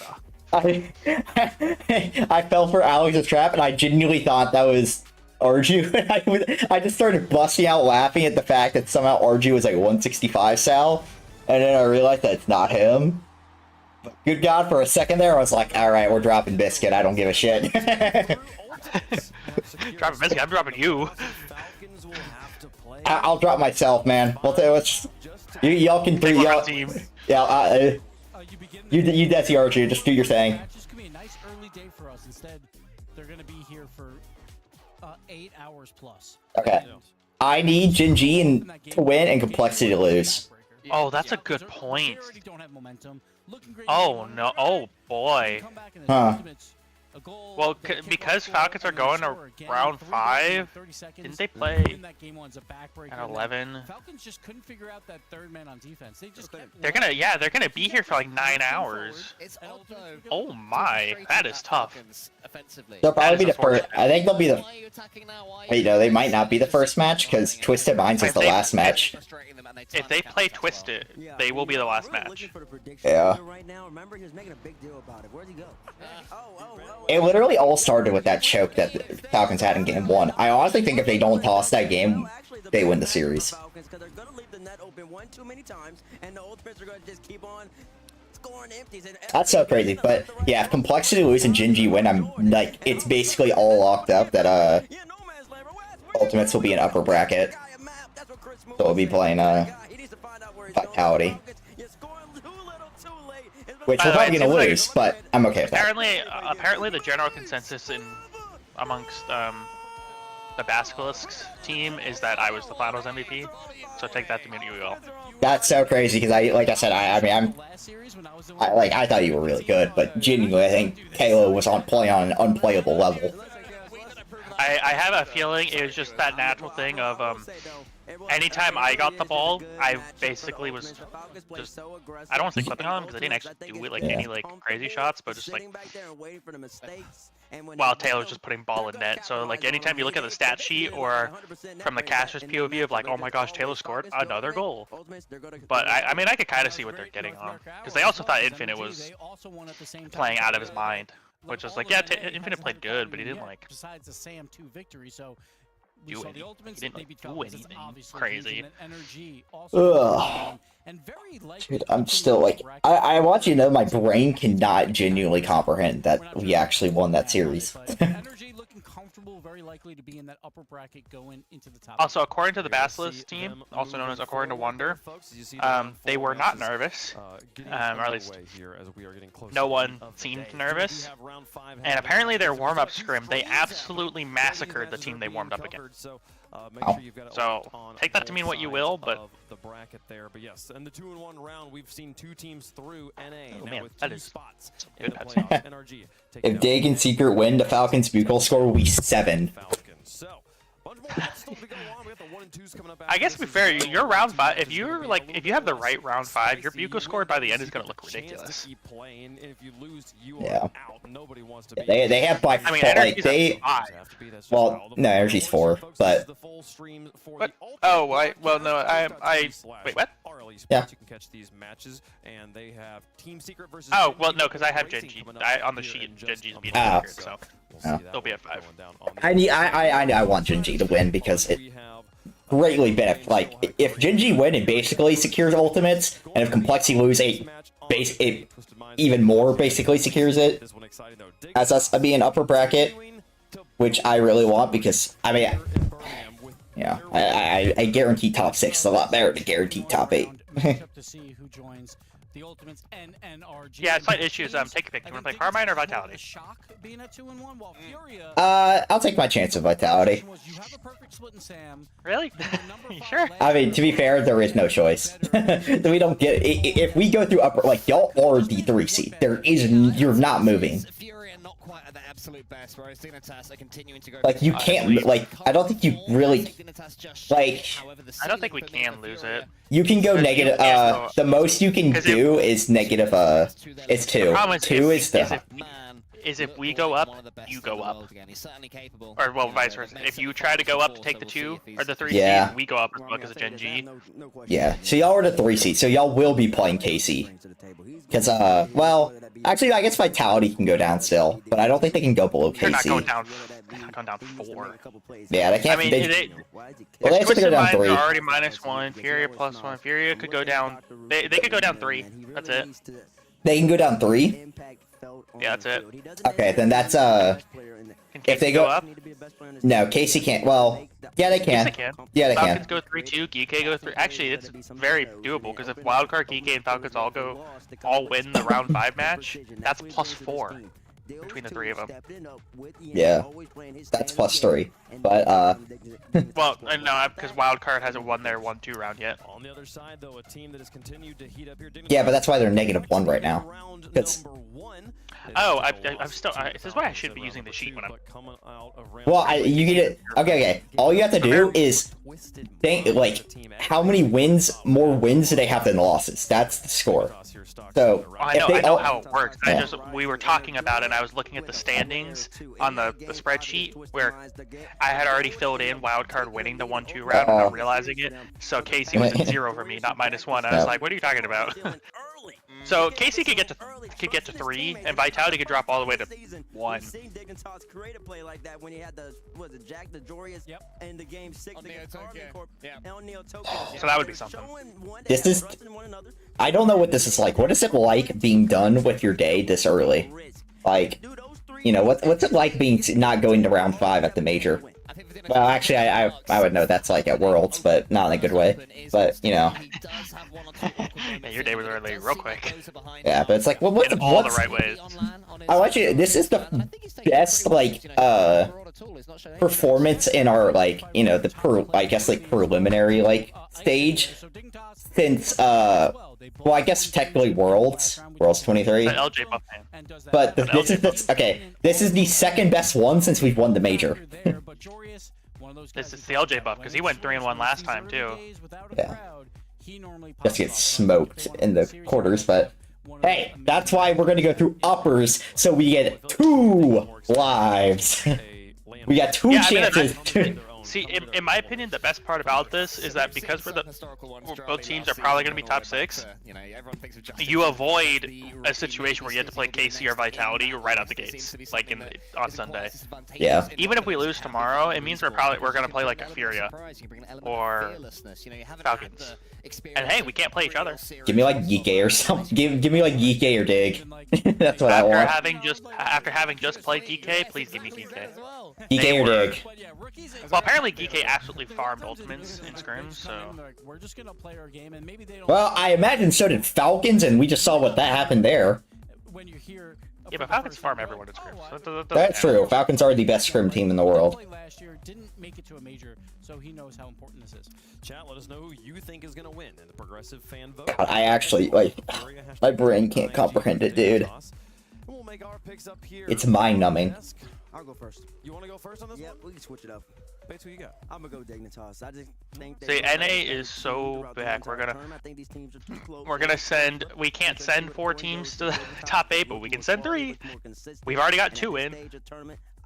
I fell for Alex's trap, and I genuinely thought that was Arju. I just started busting out laughing at the fact that somehow Arju was like 165 Sal, and then I realized that it's not him. Good God, for a second there, I was like, alright, we're dropping Biscuit, I don't give a shit. Dropping Biscuit, I'm dropping you. I'll drop myself, man. Y'all can do y'all. Yeah, you Desi Arju, just do your thing. It's just gonna be a nice early day for us. Instead, they're gonna be here for 8 hours plus. Okay. I need Jinji to win and Complexity to lose. Oh, that's a good point. Oh no! Oh boy. Huh. Well, because Falcons are going to round 5, didn't they play at 11? Falcons just couldn't figure out that third man on defense. They just they're gonna be here for like 9 hours. Oh my, that is tough. They'll probably be the first. I think they'll be the. Wait, no, they might not be the first match because Twisted Minds is the last match. If they play Twisted, they will be the last match. Yeah. It literally all started with that choke that the Falcons had in Game 1. I honestly think if they don't toss that game, they win the series. That's so crazy, but yeah, if Complexity lose and Jinji win, I'm like, it's basically all locked up that Ultimates will be an upper bracket. So we'll be playing Vitality. Which we're probably gonna lose, but I'm okay with that. Apparently the general consensus amongst the Basilisks team is that I was the Finals MVP. So take that to mean you will. That's so crazy because like I said, I thought you were really good, but genuinely I think Kalo was playing on an unplayable level. I have a feeling it was just that natural thing of anytime I got the ball, I basically was just, I don't want to say clipping on them because I didn't actually do any crazy shots, but just like while Taylor's just putting ball in net. So like anytime you look at the stat sheet or from the caster's POV of like, oh my gosh, Taylor scored another goal. But I mean, I could kind of see what they're getting on because they also thought Infinite was playing out of his mind, which was like, yeah, Infinite played good, but he didn't like. Besides the Sam 2 victory, so. Do anything. He didn't like, do anything crazy. Ugh. Dude, I'm still like, I want you to know my brain cannot genuinely comprehend that we actually won that series. Also, according to the Basilisk team, also known as according to Wonder, they were not nervous, or at least no one seemed nervous. And apparently their warm-up scrim, they absolutely massacred the team they warmed up against. So take that to mean what you will, but the bracket there. But yes, and the 2-1 round, we've seen 2 teams through NA. Oh man, with that 2 is spots good. NRG. If Dig and Secret win, the Falcons' bugle score will be 7. So, I guess to be fair, your round 5. If you have the right round 5, your bugle score by the end is gonna look ridiculous. Yeah. They have by far, like they. Well, no, Energy's 4, but. Oh, well, no, I wait, what? Yeah. You can catch these matches, and they have Team Secret versus. Oh, well, no, because I have Genji. On the sheet, Genji's beating Secret, so they'll be at 5. I want Jinji to win because it greatly benefits. Like, if Jinji win, it basically secures ultimates, and if Complexity lose, it even more basically secures it. As us being upper bracket, which I really want because I mean, yeah, I guarantee top 6 is a lot better than guarantee top 8. The Ultimates NRG. Yeah, slight issues. Take a pick. Do you want to play Carmine or Vitality? I'll take my chance of Vitality. Really? You sure? I mean, to be fair, there is no choice. We don't get if we go through upper, like y'all are the 3 seed. You're not moving. quite at the absolute best, whereas Dignitas are continuing to go. Like, you can't, like, I don't think you really, like, I don't think we can lose it. you can go 'Cause you negative, can't go- the most you can 'cause do is negative, is 2. problem is 2 if- is the, is if we go up, you go up. Or, well, vice versa. If you try to go up to take the 2 or the 3 Yeah. seed, we go up as well because of Gen G. yeah. So y'all are the 3 seed, so y'all will be playing Casey. Because, well, actually, I guess Vitality can go down still, but I don't think they can go below They're not Casey. going down. They're not going down 4. Yeah, they can't. I mean, well, they have to Twisted go down Minds 3. are already -1. Furia +1. Furia could go down. They could go down 3. That's it. They can go down 3? Yeah, that's it. Okay, then that's, Can if Casey they go up? No, Casey can't. Well, yeah, they can. Yes, they can. Yeah, they Falcons can. go 3-2. Geekay go 3. Actually, it's very doable because if Wildcard, Geekay, and Falcons all win the round 5 match, that's +4 between the 3 of them. Yeah, that's +3. But Well, no, because Wildcard hasn't won their 1-2 round yet. On the other side, though, a team that has continued to heat up here. yeah, but that's why they're -1 right now. Because Oh, I'm still. This is why I should be using the sheet when I'm. well, you get it. Okay. All you have to do is think like how many wins, more wins do they have than losses? That's the score. So I know how it works. We were talking about it. And I was looking at the standings on the spreadsheet where I had already filled in wildcard winning the 1-2 round without realizing it. So Casey was at 0 for me, not -1. I was like, what are you talking about? So Casey could get to 3, and Vitality could drop all the way to 1. So that would be something. This is. I don't know what this is like. What is it like being done with your day this early? Like, you know, what's it like being not going to round 5 at the major? Well, actually, I would know that's like at Worlds, but not in a good way. But you know. Man, your day was early real quick. Yeah, but it's like, well, what's in all the right ways. I want you. This is the best like performance in our like I guess like preliminary like stage since well, I guess technically Worlds 23. LJ buff man. But this is the second best one since we've won the major. This is the LJ buff because he went 3-1 last time too. Yeah. Just get smoked in the quarters, but hey, that's why we're gonna go through uppers so we get 2 lives. We got 2 chances. See, in my opinion, the best part about this is that because both teams are probably going to be top 6, you avoid a situation where you have to play KC or Vitality right out the gates, like on Sunday. Yeah. Even if we lose tomorrow, it means we're going to play like a Furia or Falcons. And hey, we can't play each other. Give me like Geekay or something. Give me like Geekay or Dig. That's what I want. After having just played Geekay, please give me Geekay. Geekay or Dig. Well, apparently Geekay absolutely farmed ultimates in scrims, so. We're just gonna play our game, and maybe they don't. Well, I imagine so did Falcons, and we just saw what that happened there. When you hear. Yeah, but Falcons farm everyone in scrims. So That's true. Falcons are the best scrim team in the world. Last year didn't make it to a major, so he knows how important this is. Chat, let us know who you think is going to win in the progressive fan vote. God, I actually like my brain can't comprehend it, dude. We'll make our picks up here. It's mind-numbing. I'll go first. You want to go first on this one? Yeah, we can switch it up. Bates, who you got? I'm gonna go Dignitas. I just think See, NA is so back. We're gonna send. We can't send 4 teams to the top 8, but we can send 3. We've already got 2 in.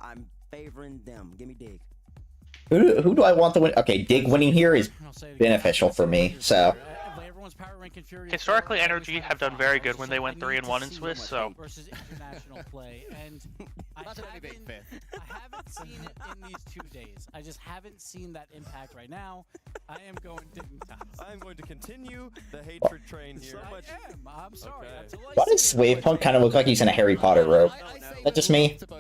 I'm favoring them. Give me Dig. Who do I want to win? Okay, Dig winning here is beneficial for me. So. Historically, Energy have done very good when they went 3-1 in Swiss. So. Versus international play, and I haven't seen it in these 2 days. I just haven't seen that impact right now. I am going Dignitas. I am going to continue the hatred train here. I'm sorry. Okay. Why does Wavepunk kind of look like he's in a Harry Potter robe? Is that just me? Yeah,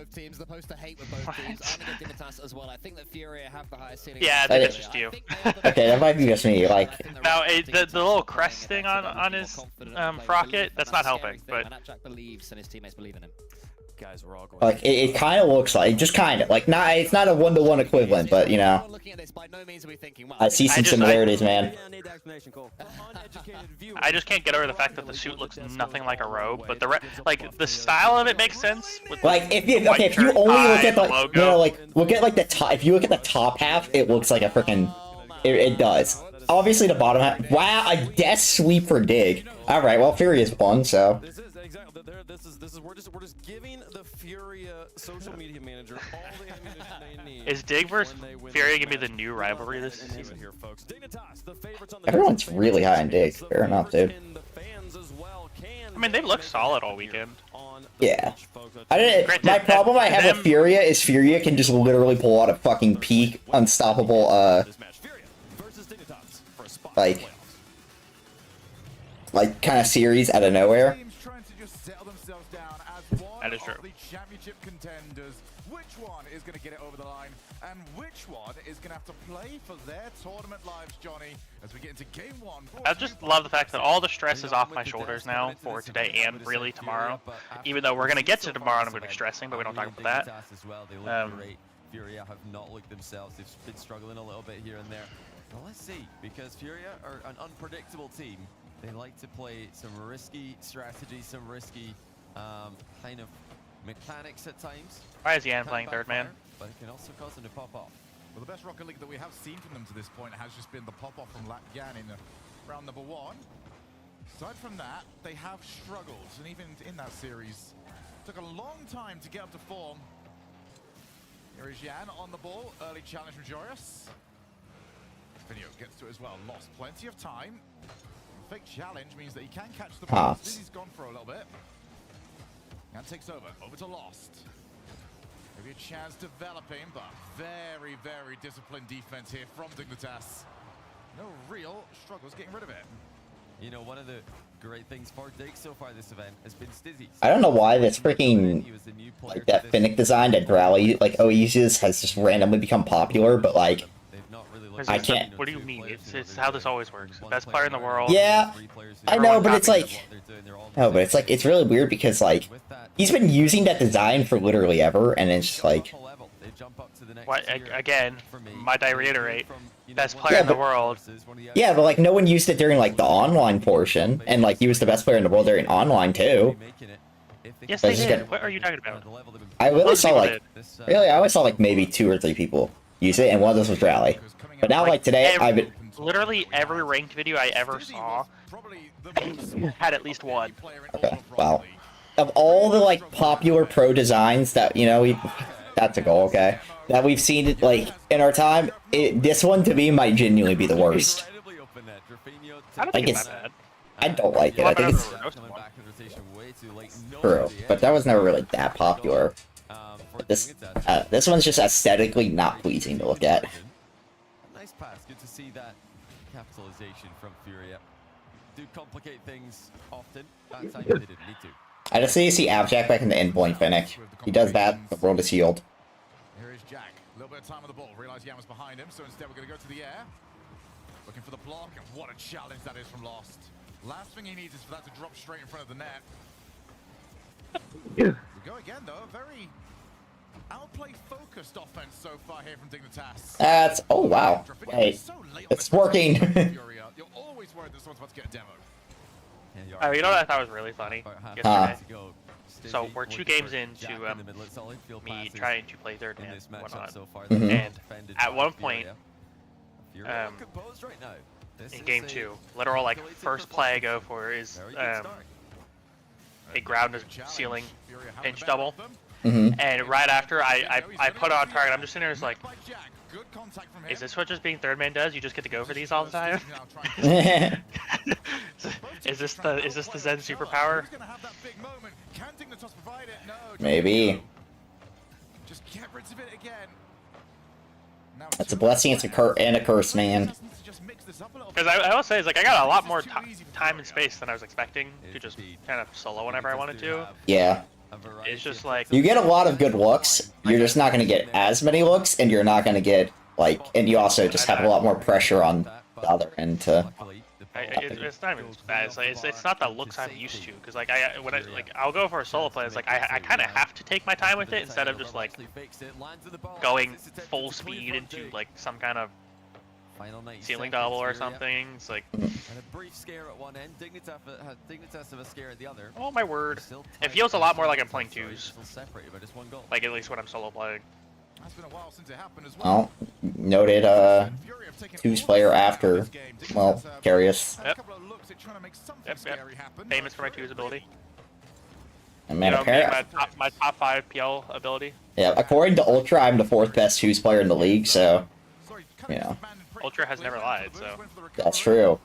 I think it's just you. Okay, that might be just me. Like. Now, the little crest thing on his frocket, that's not helping. But guys, we're all going. Like it kind of looks like, just kind of like not. It's not a 1-to-1 equivalent, but you know, I see some similarities, man. I just can't get over the fact that the suit looks nothing like a robe, but like the style of it makes sense. With Like if you only look at the look at like the top. If you look at the top half, it looks like a freaking. It does. Obviously, the bottom half. Wow, a death sweep for Dig. All right, well, Furia's won, so. This is exactly. This is we're just giving the Furia social media manager all the ammunition they need. Is Dig versus Furia gonna be the new rivalry this season? Here, folks. Everyone's really high on Dig. Fair enough, dude. I mean, they've looked solid all weekend. Yeah. My problem I have with Furia is Furia can just literally pull out a fucking peak, unstoppable, like kind of series out of nowhere. That is true. Championship contenders. Which one is going to get it over the line, and which one is going to have to play for their tournament lives, Johnny? As we get into game 1. I just love the fact that all the stress is off my shoulders now for today and really tomorrow. Even though we're going to get to tomorrow and I'm going to be stressing, but we don't talk about that. Furia have not looked themselves. They've been struggling a little bit here and there. Well, let's see, because Furia are an unpredictable team. They like to play some risky strategies, some risky kind of mechanics at times. Why is Yan playing third man? But it can also cause them to pop off. Well, the best Rocket League that we have seen from them to this point has just been the pop-off from Yan in round number 1. Aside from that, they have struggled, and even in that series, took a long time to get up to form. Here is Yan on the ball, early challenge from Joris. Finio gets to it as well, lost plenty of time. Fake challenge means that he can catch the ball. He's gone for a little bit. Yan takes over to Lost. Maybe a chance developing, but very, very disciplined defense here from Dignitas. No real struggles getting rid of it. You know, one of the great things for Dig so far this event has been Stizzy. I don't know why this freaking like that Finnick design that Growly uses has just randomly become popular, but like I can't. What do you mean? It's how this always works. Best player in the world. Yeah, I know, but it's like, no, but it's like it's really weird because like he's been using that design for literally ever, and it's just like. Again, might I reiterate, best player in the world. Yeah, but like no one used it during like the online portion, and like he was the best player in the world during online too. Yes, they did. What are you talking about? I literally saw like, I only saw like maybe 2 or 3 people use it, and one of those was Rally. But now, like today, I've been literally every ranked video I ever saw had at least one. Okay, wow. Of all the like popular pro designs that that's a goal, okay, that we've seen like in our time, this one to me might genuinely be the worst. I don't think it's that bad. I don't like it. I think it's true, but that was never really that popular. This one's just aesthetically not pleasing to look at. Nice pass. Good to see that capitalization from Furia. Do complicate things often. That time they didn't need to. I just need to see Abjack back in the endpoint Finnick. He does that, the world is healed. Here is Jack. A little bit of time on the ball. Realize Yan was behind him, so instead we're going to go to the air. Looking for the block, and what a challenge that is from Lost. Last thing he needs is for that to drop straight in front of the net. We go again, though. Very outplay focused offense so far here from Dignitas. That's oh wow. Hey, it's working. You're always worried that someone's about to get a demo. Oh, you know what I thought was really funny yesterday? So we're 2 games into me trying to play third man, whatnot. And at one point, in game 2, literal like first play I go for is a ground to ceiling pinch double. And right after I put on target, I'm just sitting there just like, is this what just being third man does? You just get to go for these all the time? Is this the Zen superpower? Maybe. Just get rid of it again. That's a blessing, it's a curse, man. Because I will say, is like I got a lot more time and space than I was expecting to just kind of solo whenever I wanted to. Yeah. It's just like you get a lot of good looks. You're just not going to get as many looks, and you're not going to get like, and you also just have a lot more pressure on the other end to It's not even bad. It's not the looks I'm used to. Because like I'll go for a solo play. It's like I kind of have to take my time with it instead of just like going full speed into like some kind of ceiling double or something. It's like. And a brief scare at one end. Dignitas of a scare at the other. Oh my word! It feels a lot more like I'm playing twos. Still separated by just one goal. Like at least when I'm solo playing. That's been a while since it happened as well. Well, noted twos player after, well, Carius. Yep. Famous for my twos ability. And man, my top 5 PL ability. Yeah, according to Ultra, I'm the 4th best twos player in the league, so, you know. Ultra has never lied, so. That's true.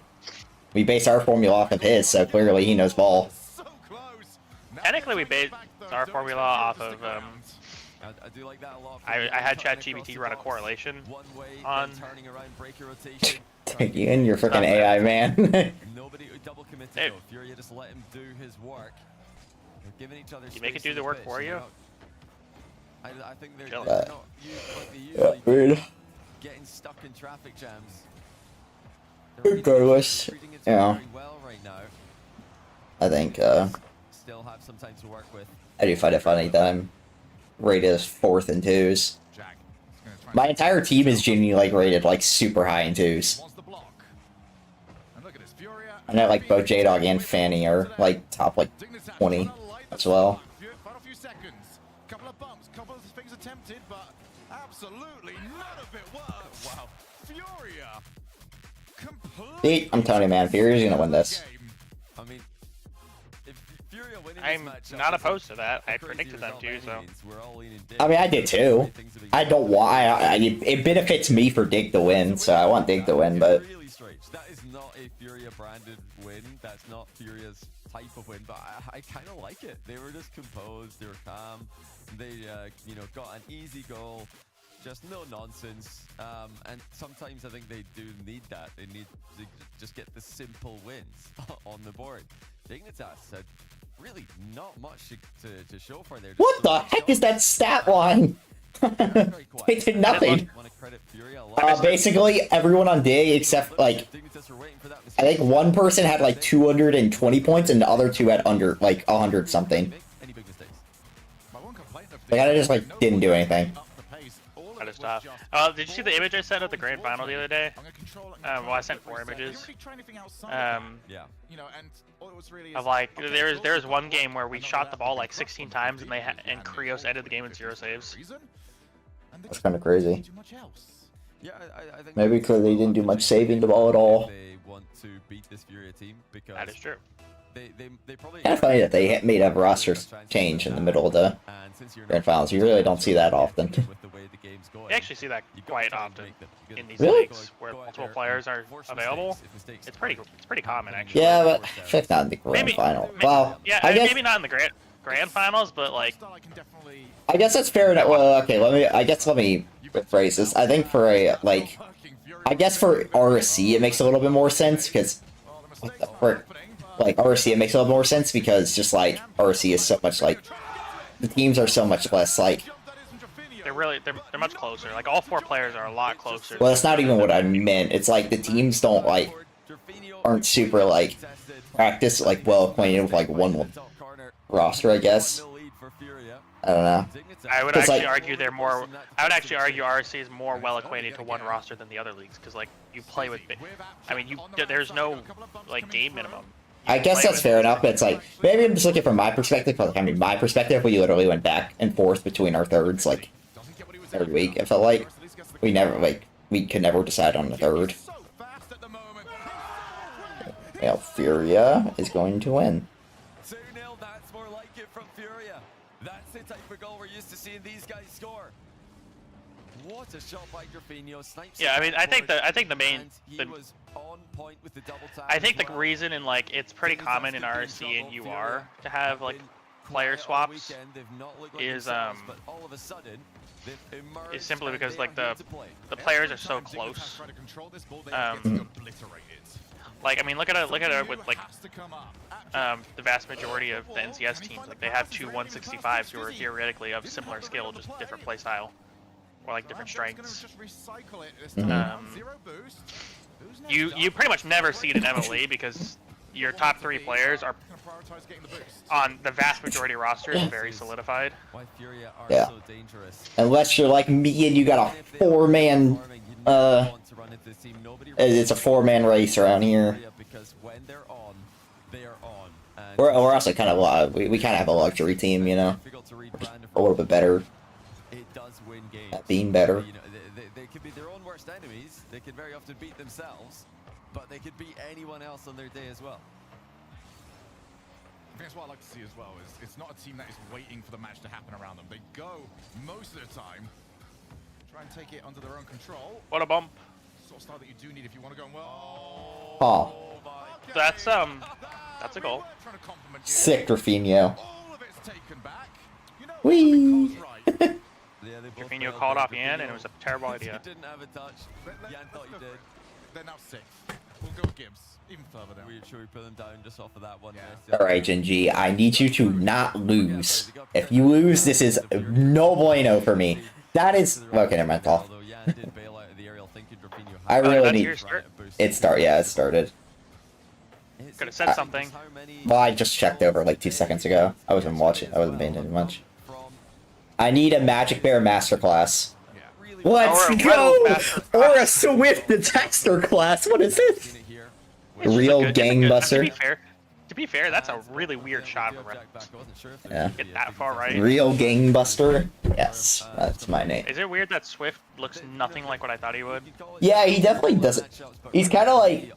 We base our formula off of his, so clearly he knows ball. Technically, we base our formula off of, I do like that a lot. I had ChatGPT run a correlation on. You and your freaking AI, man. Nobody double committed though. Furia just let him do his work. They're giving each other. You make it do the work for you. I think they're not like they usually getting stuck in traffic jams. Regardless, yeah. Well right now. I think Still have some time to work with. I do find it funny that I'm rated as 4th in twos. My entire team is genuinely like rated like super high in twos. I know like both J-Dog and Fanny are like top like 20 as well. Final few seconds. Couple of bumps, couple of things attempted, but absolutely none of it worked. Wow. Furia. See, I'm telling you, man, Furia's gonna win this. I mean, I'm not opposed to that. I predicted them too, so. I mean, I did too. I don't want. It benefits me for Dig to win, so I want Dig to win. But really strange. That is not a Furia branded win. That's not Furia's type of win. But I kind of like it. They were just composed. They were calm. They you know, got an easy goal. Just no nonsense. And sometimes I think they do need that. They need to just get the simple wins on the board. Dignitas had really not much to show for there. What the heck is that stat line? They did nothing. Basically, everyone on Dig except like I think one person had like 220 points and the other 2 had under like 100 something. They kind of just like didn't do anything. Kind of stuff. Did you see the image I sent at the grand final the other day? Well, I sent 4 images. Of like, there's one game where we shot the ball like 16 times and and Krios ended the game with 0 saves. That's kind of crazy. Yeah, I think maybe because they didn't do much saving the ball at all. They want to beat this Furia team because that is true. They probably Kind of funny that they made a roster change in the middle of the grand finals. You really don't see that often. You actually see that quite often in these Really? leagues where multiple players are available. It's pretty common actually. Yeah, but I think not in the grand final. Well, yeah, I guess maybe not in the grand finals, but like. I guess that's fair enough. Well, okay, let me rephrase this. I think for a like, I guess for RC it makes a little bit more sense because for like RC it makes a little more sense because just like RC is so much like the teams are so much less like. They're much closer. Like all 4 players are a lot closer. Well, that's not even what I meant. It's like the teams don't like aren't super like practice like well acquainted with like one roster. I guess. I don't know. I would actually argue they're more. I would actually argue RC is more well acquainted to one roster than the other leagues because like you play with. I mean, there's no like game minimum. I guess that's fair enough, but it's like, maybe I'm just looking from my perspective, but like, I mean, my perspective, we literally went back and forth between our thirds, like, every week. It felt like we never, like, we could never decide on the third. You know, Furia is going to win. 2-0, that's more like it from Furia. That's the type of goal we're used to seeing these guys score. What a shot by Graffino. Snipes. Yeah, I mean, I think the main. Was on point with the double tap I think the reason and like it's pretty common in RC and UR to have like player swaps is is simply because like the players are so close. Like I mean, look at it with like the vast majority of the NCS teams. Like they have 2 165s who are theoretically of similar skill, just different play style or like different strengths. you pretty much never see it in MLE because your top 3 players are on the vast majority of rosters very solidified. Yeah. Unless you're like me and you got a 4-man, it's a 4-man race around here. We're also kind of we kind of have a luxury team, you know. A little bit better. At being better. You know, they could be their own worst enemies. They could very often beat themselves, but they could beat anyone else on their day as well. I think that's what I like to see as well, is it's not a team that is waiting for the match to happen around them. They go, most of the time, try and take it under their own control. What a bump. Sort of style that you do need if you want to go well. Oh. That's a goal. Sick, Rafinha. Whee! Rafinha called off Yan, and it was a terrible idea. He didn't have a touch. Yan thought he did. They're now 6. We'll go Gibbs. Even further down. Should we put them down just off of that one? Alright, Genji, I need you to not lose. If you lose, this is no bueno for me. That is... Okay, never mind, Paul. I really need... It started. Could have said something. Well, I just checked over like 2 seconds ago. I wasn't watching. I wasn't paying attention much. I need a Magic Bear Masterclass. Let's go! Or a Swift Detector class. What is this? Real Gangbuster. To be fair, that's a really weird shot for Yeah. Get that far right. Real Gangbuster. Yes, that's my name. Is it weird that Swift looks nothing like what I thought he would? Yeah, he definitely doesn't. He's kind of like,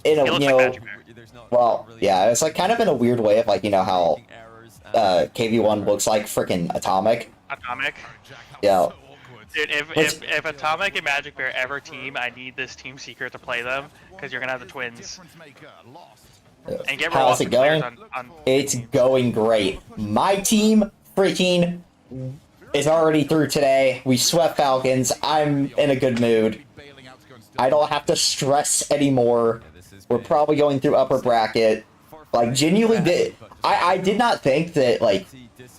in a, you know, well, yeah, it's like kind of in a weird way of like, you know how KV1 looks like freaking Atomic. Atomic. Yeah. Dude, if Atomic and Magic Bear ever team, I need this Team Secret to play them because you're gonna have the twins. And get How's it going? on It's going great. My team freaking is already through today. We swept Falcons. I'm in a good mood. I don't have to stress anymore. We're probably going through upper bracket. Like, genuinely, I did not think that, like,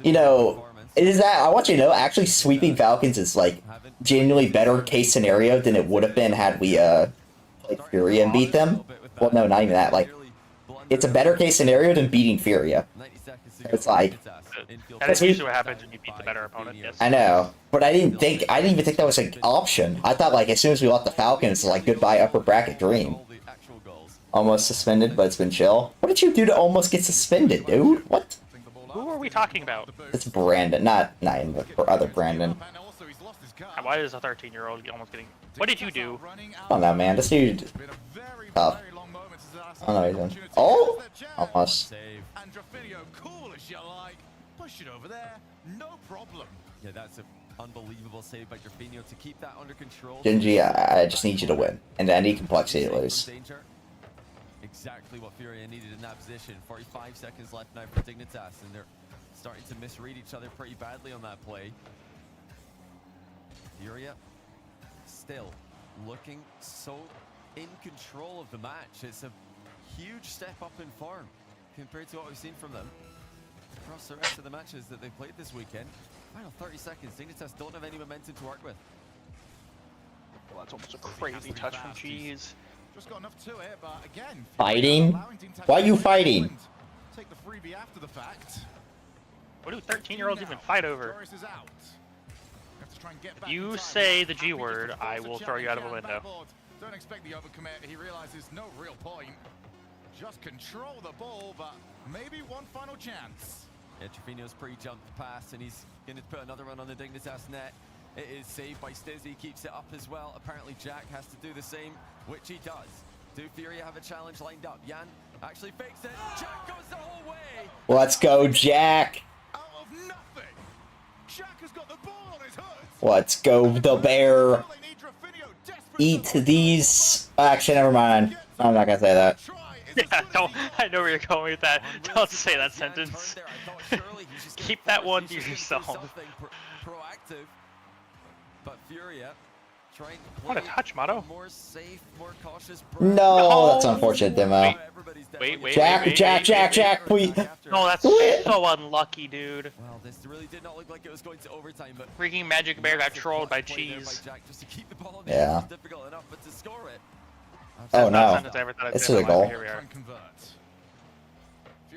you know, I want you to know, actually sweeping Falcons is, like, genuinely better case scenario than it would have been had we, played Furia and beat them. Well, no, not even that. Like, it's a better case scenario than beating Furia. It's like... That's usually what happens when you beat the better opponent, yes. I know, but I didn't even think that was an option. I thought, like, as soon as we left the Falcons, like, goodbye upper bracket dream. Almost suspended, but it's been chill. What did you do to almost get suspended, dude? What? Who are we talking about? It's Brandon, not him, but other Brandon. Why is a 13-year-old almost getting... What did you do? I don't know, man. This dude... Tough. I don't know what he's doing. Oh! Almost. Push it over there, no problem. Yeah, that's an unbelievable save by Jorfinho to keep that under control. Genji, I just need you to win. And any complexity to lose. Exactly what Furia needed in that position. 45 seconds left now for Dignitas, and they're starting to misread each other pretty badly on that play. Furia still looking so in control of the match. It's a huge step up in form compared to what we've seen from them across the rest of the matches that they've played this weekend. Final 30 seconds, Dignitas don't have any momentum to work with. Well, that's almost a crazy touch from Cheese. Just got enough to it, but again, fighting? Why are you fighting? Take the freebie after the fact. What do 13-year-olds even fight over? You say the G word, I will throw you out of a window. Don't expect the overcommit. He realizes no real point. Just control the ball, but maybe one final chance. Yeah, Jorfinho's pre-jumped the pass, and he's going to put another one on the Dignitas net. It is saved by Stizzy, keeps it up as well. Apparently Jack has to do the same, which he does. Do Furia have a challenge lined up? Yan actually fakes it. Jack goes the whole way. Let's go, Jack. Out of nothing. Jack has got the ball on his hood. Let's go, the bear. Eat these. Actually, never mind. I'm not gonna say that. Yeah, I know where you're going with that. Don't say that sentence. Keep that one to yourself. Proactive, but Furia What a touch, Motto. No, that's unfortunate demo. Wait, Jack, please. No, that's Do it. so unlucky, dude. Well, this really did not look like it was going to overtime, but Freaking Magic Bear got trolled by Cheese. just to keep the ball Yeah. difficult enough, but to score it. Oh no, Sentence I ever thought I'd this say is in a my life, goal. here we are.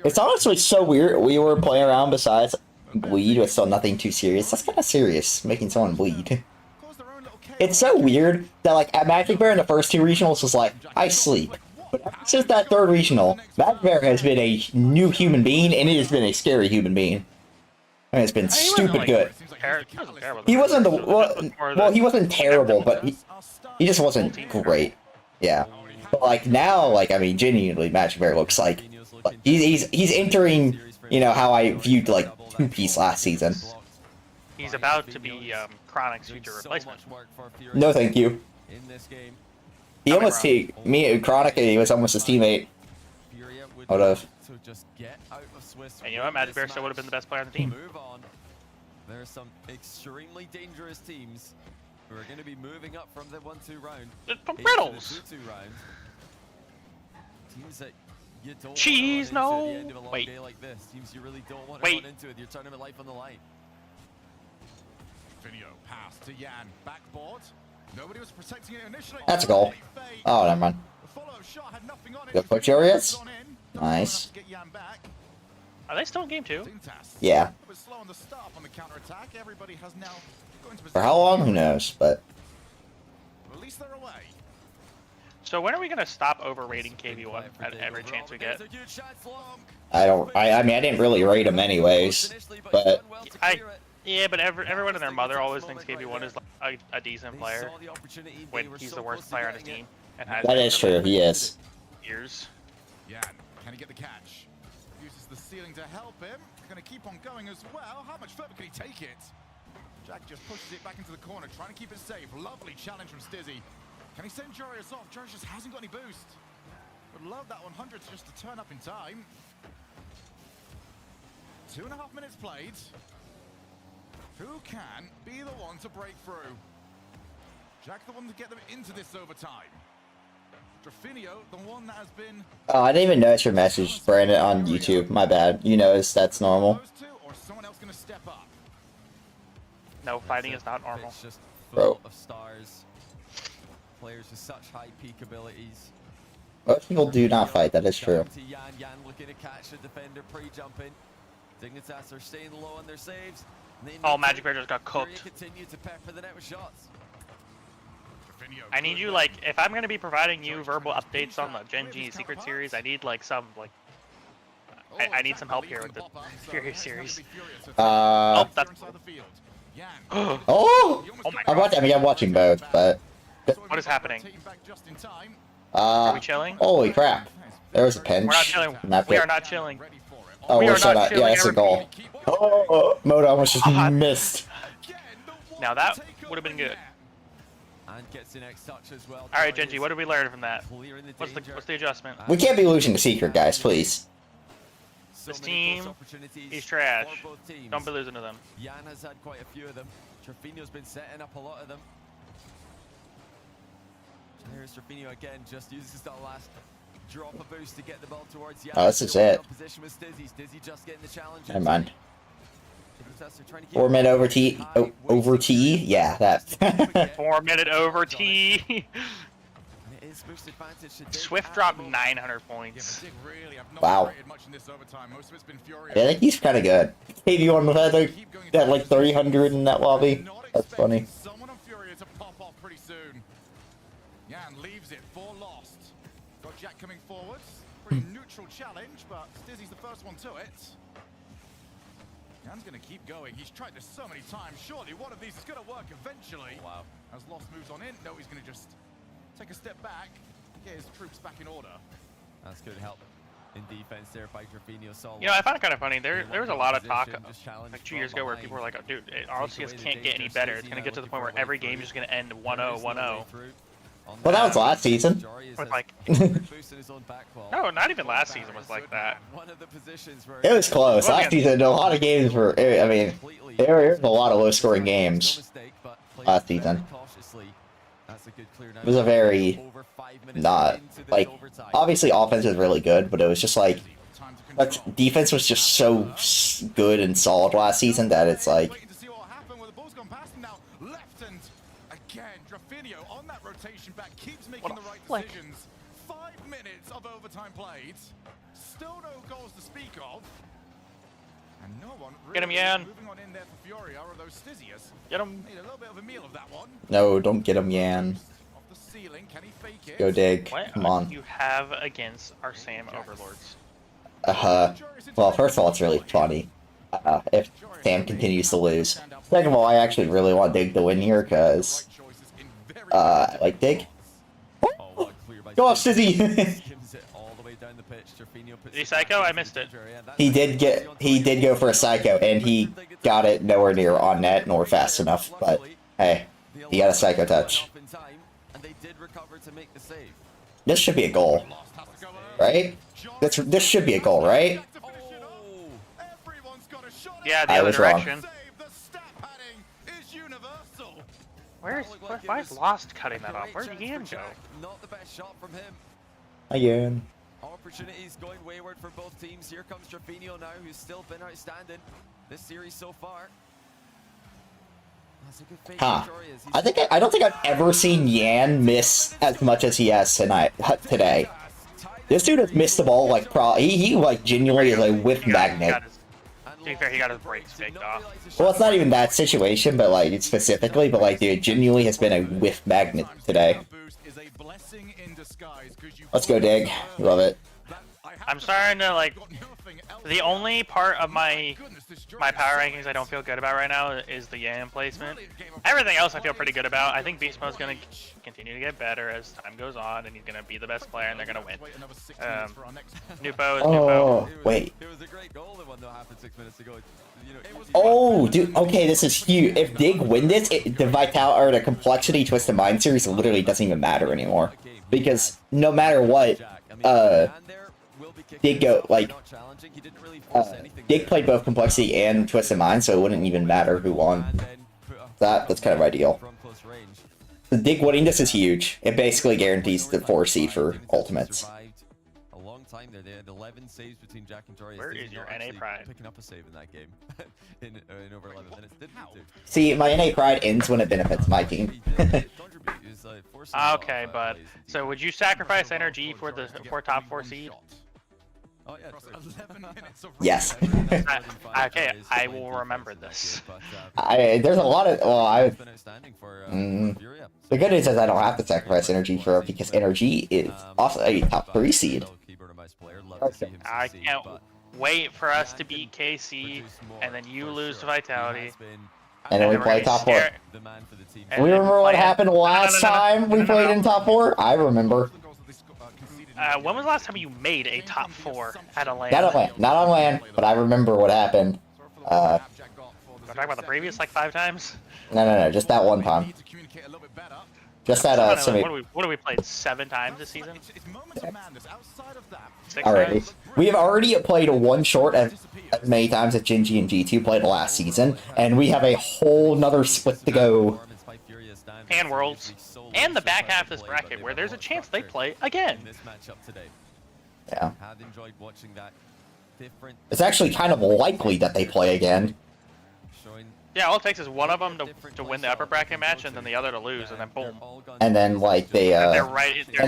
It's honestly so weird. We were playing around besides bleed with still nothing too serious. That's kind of serious, making someone bleed. It's so weird that like at Magic Bear in the first two regionals was like, I sleep. But ever since that third regional, Magic Bear has been a new human being, and it has been a scary human being. And it's been stupid good. He wasn't the well, he wasn't terrible, but he just wasn't great. Yeah. But like now, like I mean, genuinely, Magic Bear looks like he's entering. You know how I viewed like 2-piece last season. He's about to be Chronic's future replacement. No, thank you. He almost Chronic. He was almost his teammate. Hold up. And you know what? Magic Bear still would have been the best player on the team. Move on. There are some extremely dangerous teams who are going to be moving up from the 1-2 round. From Riddles. Teams that you don't Cheese, want to run into at the end of a no. long Wait. day like this. Teams you really don't want to run into with your tournament life on the line. Video pass to Yan. Backboard. Nobody was protecting it initially. That's a goal. Oh, never mind. Good for Chariots. Nice. Are they still in game 2? Yeah. For how long? Who knows? But at least they're away. So when are we gonna stop overrating KV1 at every chance we get? I don't. I mean, I didn't really rate him anyways. But Yeah, but everyone and their mother always thinks KV1 is like a decent player when he's the worst player on his team. And has that is true. He is. Years. Yeah, can he get the catch? Uses the ceiling to help him. Going to keep on going as well. How much further can he take it? Jack just pushes it back into the corner, trying to keep it safe. Lovely challenge from Stizzy. Can he send Jarius off? Jarius just hasn't got any boost. Would love that 100 just to turn up in time. 2.5 minutes played. Who can be the one to break through? Jack the one to get them into this overtime. Drafinio, the one that has been... Oh, I didn't even notice your message, Brandon, on YouTube. My bad. You noticed that's normal. Or someone else going to step up. No, fighting is not normal. It's just Bro. full of stars. Players with such high peak abilities. Most people do not fight. That is true. Yan looking to catch the defender pre-jumping. Dignitas are staying low on their saves. Oh, Magic Bear just got cooked. Continue to pepper the net with shots. I need you, like, if I'm gonna be providing you verbal updates on the Gen G Secret Series, I need like some, like, I need some help here with the Furious Series. Oh, that's... Oh! I'm watching both, but... What is happening? Are we chilling? Holy crap. There was a pinch. We're not chilling. We are not chilling. Oh, we we're are so not not. chilling. Yeah, that's a goal. Oh, Moto almost just missed. Now that would have been good. And gets the next touch as well. All right, Genji, what did we learn from that? What's the adjustment? We can't be losing the secret, guys, please. This team, he's trash. Don't be losing to them. Yan has had quite a few of them. Trofino's been setting up a lot of them. Here's Trofino again, just uses that last drop a boost to get the ball towards Yan. Oh, this is it. Position with Stizzy. Stizzy just getting the challenge. Never mind. 4-minute over T. Oh, over T? Yeah, that. 4-minute over T. Swift dropped 900 points. Wow. Yeah, I think he's kind of good. KV1 had like 300 in that lobby. That's funny. Someone on Furia to pop off pretty soon. Yan leaves it for lost. Got Jack coming forwards. Pretty neutral challenge, but Stizzy's the first one to it. Yan's going to keep going. He's tried this so many times. Surely one of these is going to work eventually. Wow. As Lost moves on in, no, he's going to just take a step back, get his troops back in order. That's good help in defense there by Trofino. You know, I find it kind of funny. There was a lot of talk like 2 years ago where people were like, oh, dude, RLCS can't get any better. It's going to get to the point where every game is just going to end 1-0, 1-0. Well, that was last season. With like, no, not even last season was like that. It was close. Last season, a lot of games were. I mean, there was a lot of low-scoring games last season. It was a very not like obviously offense was really good, but it was just like defense was just so good and solid last season that it's like. Again, Drafinio on that rotation back keeps making the right decisions. 5 minutes of overtime played. Still no goals to speak of. And no one really Get him, Yan. moving on in there for Fury, or those Stizius. Get him. Need a little bit of a meal of that one. No, don't get him, Yan. Off the ceiling, can he fake it? Go dig. What Come on. do you have against our Sam Overlords? Well, first of all, it's really funny if Sam continues to lose. Second of all, I actually really want Dig to win here because, like Dig. Go off, Stizzy! Did he psycho? I missed it. He did go for a psycho, and he got it nowhere near on net nor fast enough. But hey, he got a psycho touch. This should be a goal, right? This should be a goal, right? Yeah, the I other was wrong. direction. Why is Lost cutting that off? Where'd Yan go? Not the best shot from him. Again. Opportunities going wayward for both teams. Here comes Drafinio now, who's still been outstanding this series so far. That's a good fake. Huh. I don't think I've ever seen Yan miss as much as he has today. This dude has missed the ball like he like genuinely is a whiff magnet. To be fair, he got his brakes faked off. Well, it's not even that situation, but like specifically, but like dude genuinely has been a whiff magnet today. Let's go, Dig. Love it. I'm starting to like. The only part of my power rankings I don't feel good about right now is the Yan placement. Everything else I feel pretty good about. I think Beast Mode's going to continue to get better as time goes on, and he's going to be the best player, and they're going to win. Nupo is Nupo. Wait. Oh, dude. Okay, this is huge. If Dig win this, the Vital or the Complexity Twisted Mind series literally doesn't even matter anymore, because no matter what, Dig go like. Dig played both Complexity and Twisted Mind, so it wouldn't even matter who won. That's kind of ideal. The Dig winning this is huge. It basically guarantees the 4 seed for Ultimates. A long time there. They had 11 saves between Jack and Tori. Where is your NA Pride? Picking up a save in that game in over 11 minutes. See, my NA Pride ends when it benefits my team. Okay, but so would you sacrifice energy for the top 4 seed? Oh, yeah, 11 minutes of Yes. Okay, I will remember this. There's a lot of the good news is I don't have to sacrifice energy for it because energy is also a top 3 seed. I can't wait for us to beat KC and then you lose to Vitality. And then we play top 4. We remember what happened last time we played in top 4? I remember. When was the last time you made a top 4 at a LAN? Not on LAN, but I remember what happened. We're talking about the previous like 5 times? No, just that one time. Just that what have we played 7 times this season? Already. We have already played a one short as many times as Genji and G2 played last season, and we have a whole nother split to go. And Worlds. And the back half of this bracket where there's a chance they play again. Yeah. It's actually kind of likely that they play again. Yeah, all it takes is one of them to win the upper bracket match and then the other to lose, and then boom. And then like they and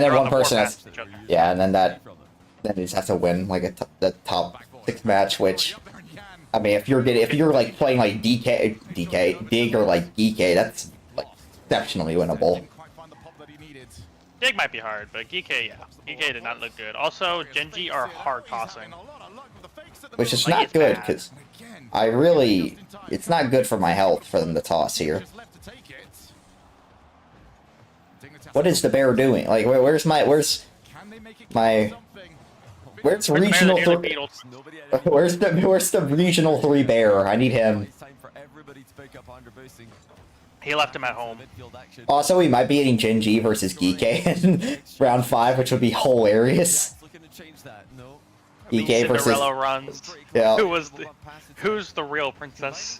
then one person has, yeah, and then they just have to win like the top 6 match, which I mean if you're like playing like DK Dig or like GK, that's like exceptionally winnable. Dig might be hard, but GK, yeah. GK did not look good. Also, Genji are hard tossing. Which is not good, because it's not good for my health for them to toss here. What is the bear doing? Like, where's regional 3? Where's the regional 3 bear? I need him. He left him at home. Also, we might be getting Genji versus Geek in round 5, which would be hilarious. Geek versus Cinderella runs. Yeah. Who's the real princess?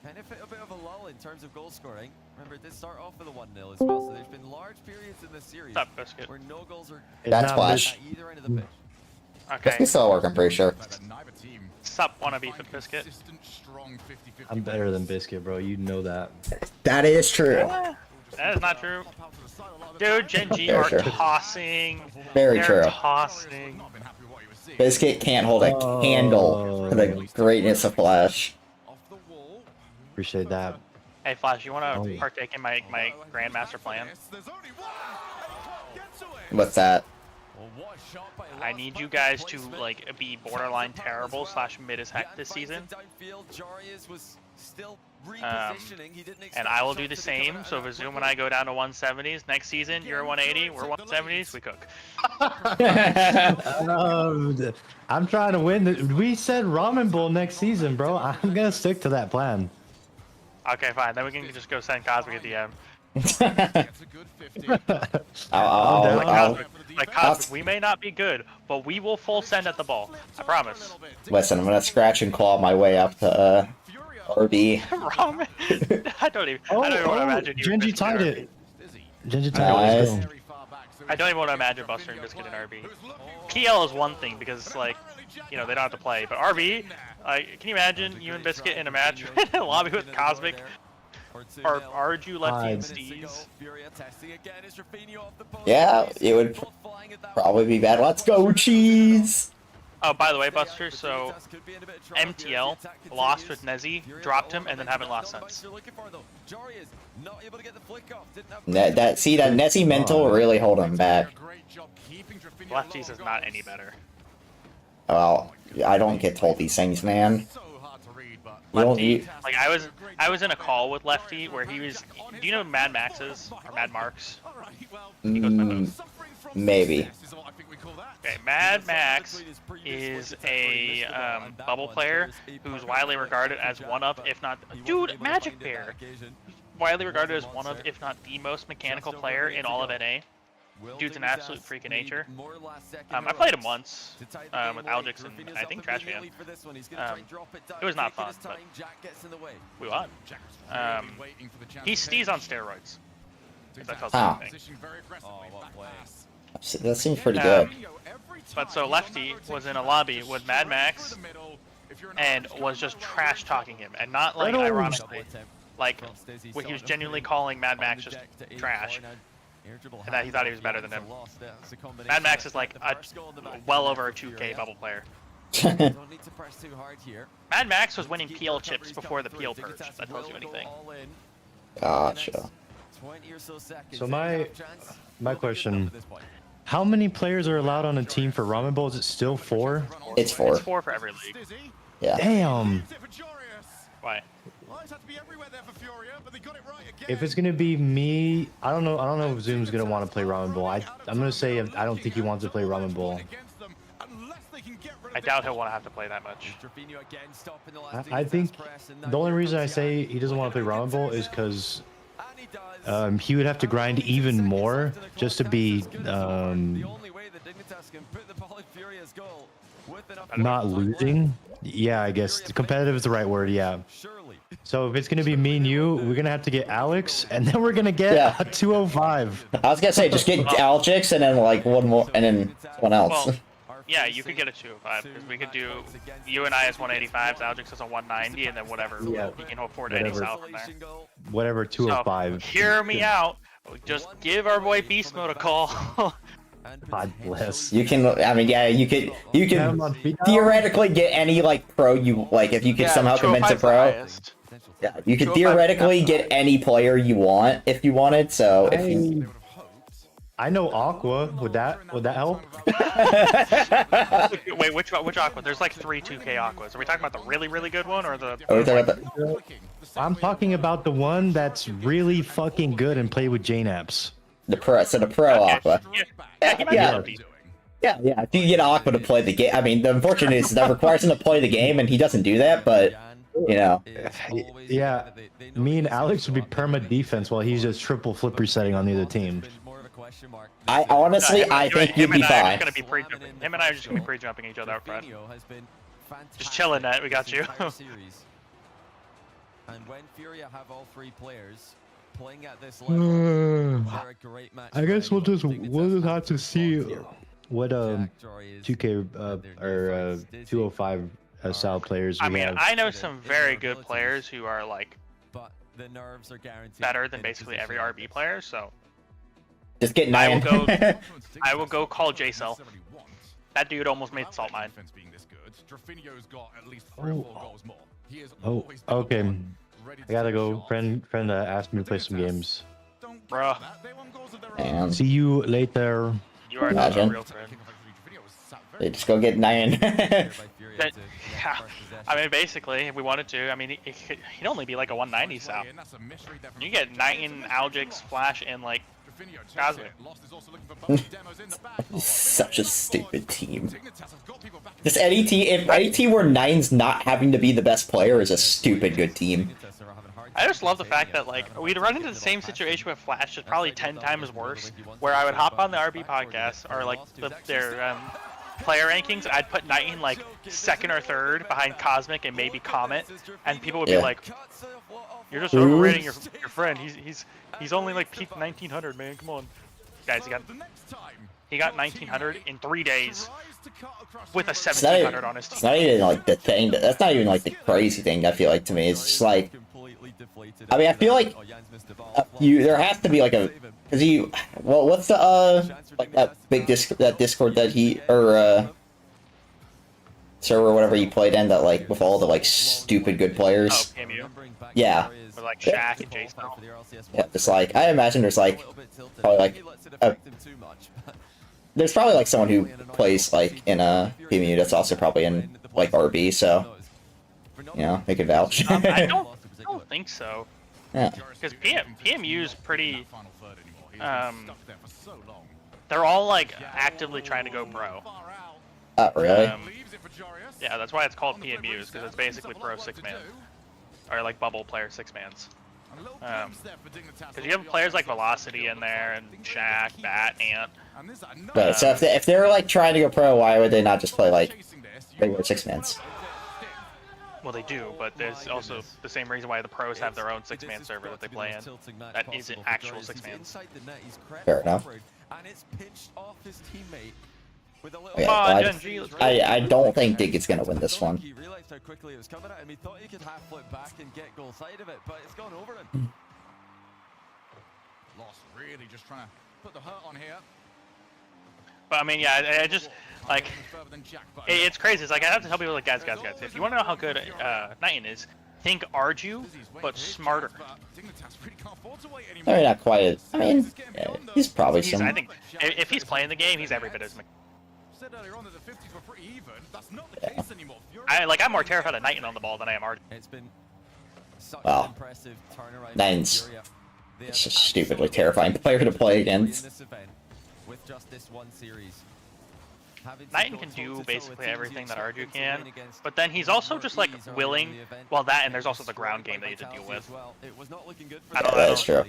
kind of hit a bit of a lull in terms of goal scoring. Remember, it did start off with a 1-0 as well, so there's been large periods in this series where no goals are That's Flash. at either end of the pitch. Okay. Biscuit still work, I'm pretty sure. Sup, wanna beef with Biscuit? I'm better than Biscuit, bro. You know that. That is true. That is not true. Dude, Gen G Very are true. tossing. Very They're true. tossing. Biscuit can't hold a candle to the greatness of Flash. Appreciate that. Hey, Flash, you wanna Oh, yeah. partake in my Grandmaster plan? What's that? I need you guys to like be borderline terrible / mid as heck this season. And I will do the same. So if Zoom and I go down to 170s next season, you're 180, we're 170s, we cook. I'm trying to win. We said Ramen Bowl next season, bro. I'm gonna stick to that plan. Okay, fine. Then we can just go send Cosmic a DM. Cosmic, we may not be good, but we will full send at the ball. I promise. Listen, I'm gonna scratch and claw my way up to RB. Ramen? I don't even want to imagine you. Genji tied it. Genji tied it. I don't even want to imagine Buster and Biscuit and RB. PL is one thing because it's like, you know, they don't have to play. But RB, like, can you imagine you and Biscuit in a match in a lobby with Cosmic? Or Arju, Lefty, and Steez? Yeah, it would probably be bad. Let's go, cheese! Oh, by the way, Buster, so MTL lost with Nezzy, dropped him, and then haven't lost since. That Nessie mental really hold him back. Lefties is not any better. Well, I don't get told these things, man. Lefty, like I was in a call with Lefty where he was. Do you know Mad Max is or Mad Marks? He goes by those. Maybe. Okay, Mad Max is a bubble player who's widely regarded as one of, if not, dude, Magic Bear, widely regarded as one of, if not the most mechanical player in all of NA. Dude's an absolute freak of nature. I played him once with Algix and I think Trash Fan. It was not fun, but we won. He Steez on steroids. If that tells you anything. That seems pretty good. But so Lefty was in a lobby with Mad Max and was just trash talking him, and not like ironically, like he was genuinely calling Mad Max just trash. And that he thought he was better than him. Mad Max is like well over a 2K bubble player. Mad Max was winning PL chips before the PL purge. If that tells you anything. Gotcha. So my question: how many players are allowed on a team for Ramen Bowl? Is it still 4? It's 4. It's 4 for every league. Yeah. Damn. Why? If it's gonna be me, I don't know if Zoom's gonna want to play Ramen Bowl. I'm gonna say I don't think he wants to play Ramen Bowl. I doubt he'll want to have to play that much. I think the only reason I say he doesn't want to play Ramen Bowl is because he would have to grind even more just to be not losing. Yeah, I guess competitive is the right word. Yeah. So if it's gonna be me and you, we're gonna have to get Alex, and then we're gonna get a 205. I was gonna say just get Algix and then like one more, and then someone else. Well, yeah, you could get a 205 because we could do you and I as 185s, Algix as a 190, and then whatever. Yeah. You can afford any south from there. Whatever 205. So, hear me out. Just give our boy Beast Mode a call. God bless. You can, I mean, yeah, you could theoretically get any like pro you like if you could somehow convince a pro. Yeah, you could theoretically get any player you want if you wanted. So if you... I know Aqua. Would that help? Wait, which Aqua? There's like 3 2K Aquas. Are we talking about the really good one or the? Are we talking about the... I'm talking about the one that's really fucking good and play with J-Naps. The pro, so the pro Aqua. Yeah. If you get Aqua to play the game, I mean, the unfortunate is that requires him to play the game, and he doesn't do that. But you know, yeah, me and Alex would be perma defense while he's just triple flip resetting on the other team. I honestly, I think you'd be fine. Him and I are just gonna be pre-jumping each other out front. Just chilling, Net. We got you. And when Furia have all 3 players playing at this level, they're a great match. I guess we'll just have to see what 2K or 205 style players we I mean, have. I know some very good players who are like the nerves are guaranteed better than basically every RB player. So just get I 9. will go call J-Cell. That dude almost made Salt Mine. Oh, okay. I gotta go. Friend asked me to play some games. Bruh. Damn. See you later. You are not a real friend. They just go get 9. Yeah. I mean, basically, if we wanted to, I mean, he'd only be like a 190 Sal. You get 9 Algix, Flash, and like Cosmic. Such a stupid team. Just any team, if any team where 9's not having to be the best player is a stupid good team. I just love the fact that like we'd run into the same situation with Flash, just probably 10 times worse, where I would hop on the RB podcast or like their player rankings, I'd put 9 like 2nd or 3rd behind Cosmic and maybe Comet, and people would be like, "You're just overrating your friend. He's only like peak 1900, man. Come on, guys. He got 1900 in 3 days with a 1700 on his team." It's not even like the thing. That's not even like the crazy thing. I feel like to me, it's just like. I mean, I feel like there has to be like a what's the like that big Discord that he or server or whatever he played in that like with all the like stupid good players. Oh, PMU. Yeah. With like Shaq and Jason. Yeah, it's like I imagine there's like probably like there's probably like someone who plays like in a PMU that's also probably in like RB, so you know they could vouch. I don't think so. Yeah. Because PMU is pretty. They're all like actively trying to go pro. Really? Yeah, that's why it's called PMUs, because it's basically pro 6-man, or like bubble player 6-mans. Because you have players like Velocity in there and Shaq, Bat, Ant. But so if they're like trying to go pro, why would they not just play like regular 6-mans? Well, they do, but there's also the same reason why the pros have their own 6-man server that they play in. That isn't actual 6-mans. Fair enough. Yeah, I don't think Dig is gonna win this one. He realized how quickly it was coming at him. He thought he could half flip back and get goal side of it, but it's gone over him. Lost really just trying to put the hurt on here. But I mean, yeah, I just like it's crazy. It's like I have to tell people like, guys, if you want to know how good Nighton is, think Arju, but smarter. I mean, not quite as. I mean, yeah, he's probably some. I think if he's playing the game, he's every bit as. I'm more terrified of Nighton on the ball than I am Arju. It's been such Wow. an impressive turnaround. Nine's it's a stupidly terrifying player to play against. With just this one series. Knighton can do basically everything that Arju can, but then he's also just like willing. Well, that and there's also the ground game that you have to deal with. Yeah, that's true.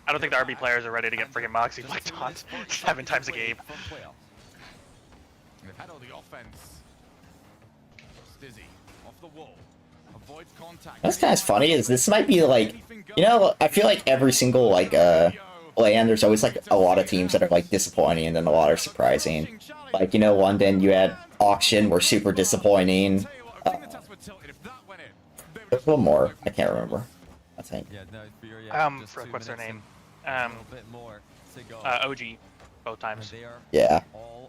I don't think the RB players are ready to get freaking Moxie flicked on 7 times a game. They've had all the offense. Stizzy off the wall. Avoids contact. What's kind of funny is this might be like, you know, I feel like every single like land there's always like a lot of teams that are like disappointing and then a lot are surprising. Like, you know, London you had Auction were super disappointing. There's one more, I can't remember. I think. What's their name? OG, both times. Yeah,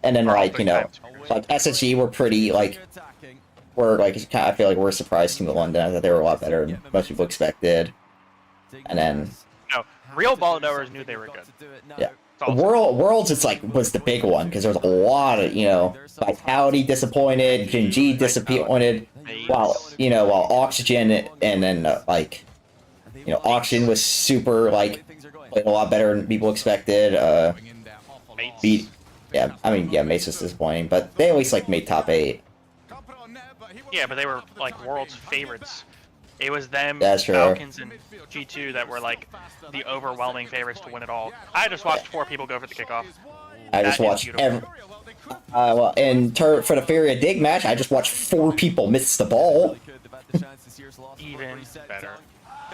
and then like you know, like SSG were pretty like, I feel like we're a surprise team of London. I thought they were a lot better than most people expected. And then no, real ball knowers knew they were good. Yeah, Worlds it's like was the big one because there was a lot of Vitality disappointed, Gen G disappointed, while Oxygen and then Auction was super played a lot better than people expected. Mace was disappointing, but they at least made top 8. Yeah, but they were World's favorites. It was them, That's true. Falcons, and G2 that were the overwhelming favorites to win it all. I just watched 4 people go for the kickoff. I just watched for the Furia Dig match, I just watched 4 people miss the ball. Even better.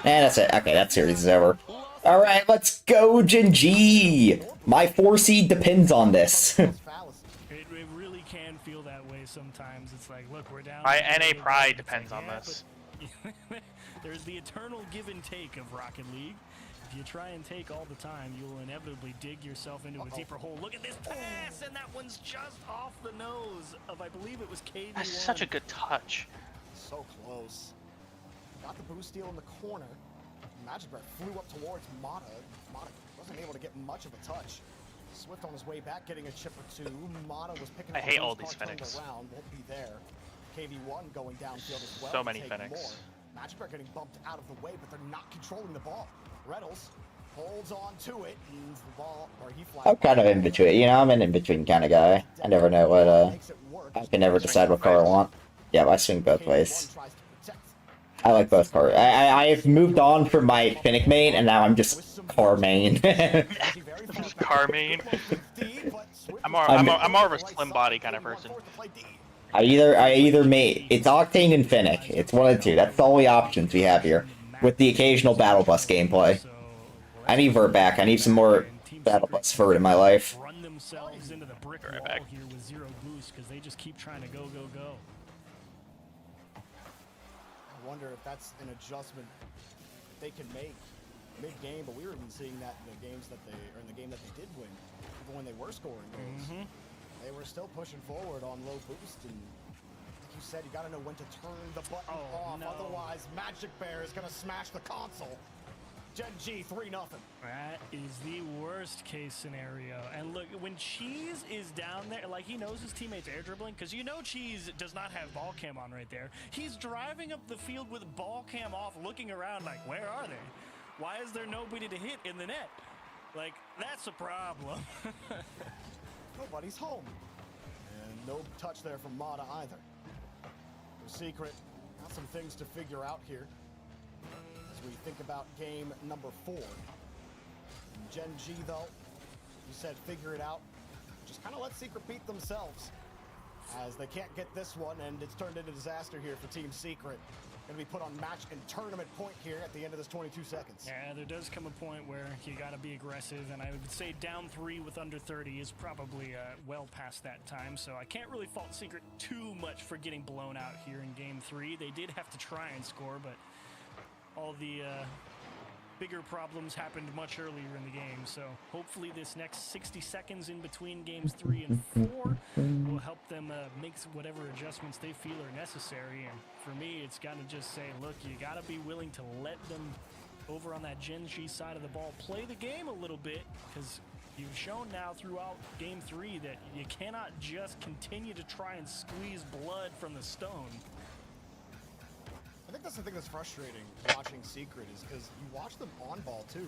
That's it. Okay, that series is over. All right, let's go, Gen G. My 4 seed depends on this. It really can feel that way sometimes. It's like, look, we're down. My NA pride depends on this. There's the eternal give and take of Rocket League. If you try and take all the time, you'll inevitably dig yourself into a deeper hole. Look at this pass, and that one's just off the nose of, I believe it was KV1. That's such a good touch. So close. Got the boost steal in the corner. Magic Bear flew up towards Mata. Mata wasn't able to get much of a touch. Swift on his way back, getting a chip or two. Mata was picking up. I hate all these Fenix. Around, won't be there. KV1 going downfield as well. So many Fenix. More. Magic Bear getting bumped out of the way, but they're not controlling the ball. Reynolds holds on to it, and the ball, or he flies. I'm kind of in between. You know, I'm an in-between kind of guy. I never know what, I can never decide what car I want. Yeah, I swing both ways. I like both cars. I've moved on from my Finnick main, and now I'm just car main. Just car main. I'm more of a slim body kind of person. I either made it's Octane and Finnick. It's one of the two. That's the only options we have here, with the occasional Battle Bus gameplay. I need Vert back. I need some more Battle Bus Vert in my life. Run themselves into the brick wall here with 0 boost because they just keep trying to go. I wonder if that's an adjustment they can make mid-game, but we were even seeing that in the games that in the game that they did win, even when they were scoring goals. They were still pushing forward on low boost, and like you said, you got to know when to turn the button off. No. Otherwise, Magic Bear is going to smash the console. Gen G 3-0. That is the worst case scenario. And look, when Cheese is down there, like he knows his teammates air dribbling, because you know Cheese does not have ball cam on right there. He's driving up the field with ball cam off, looking around like, where are they? Why is there nobody to hit in the net? Like, that's a problem. Nobody's home. And no touch there from Mata either. The Secret got some things to figure out here as we think about game number 4. And Gen G, though, you said figure it out. Just kind of let Secret beat themselves, as they can't get this one, and it's turned into disaster here for Team Secret. Going to be put on match and tournament point here at the end of this 22 seconds. Yeah, there does come a point where you got to be aggressive, and I would say down 3 with under 30 is probably well past that time, so I can't really fault Secret too much for getting blown out here in game 3. They did have to try and score, but all the bigger problems happened much earlier in the game, so hopefully this next 60 seconds in between games 3 and 4 will help them make whatever adjustments they feel are necessary. And for me, it's got to just say, look, you got to be willing to let them over on that Gen G side of the ball play the game a little bit, because you've shown now throughout game 3 that you cannot just continue to try and squeeze blood from the stone. I think that's the thing that's frustrating watching Secret, is because you watch them on ball too,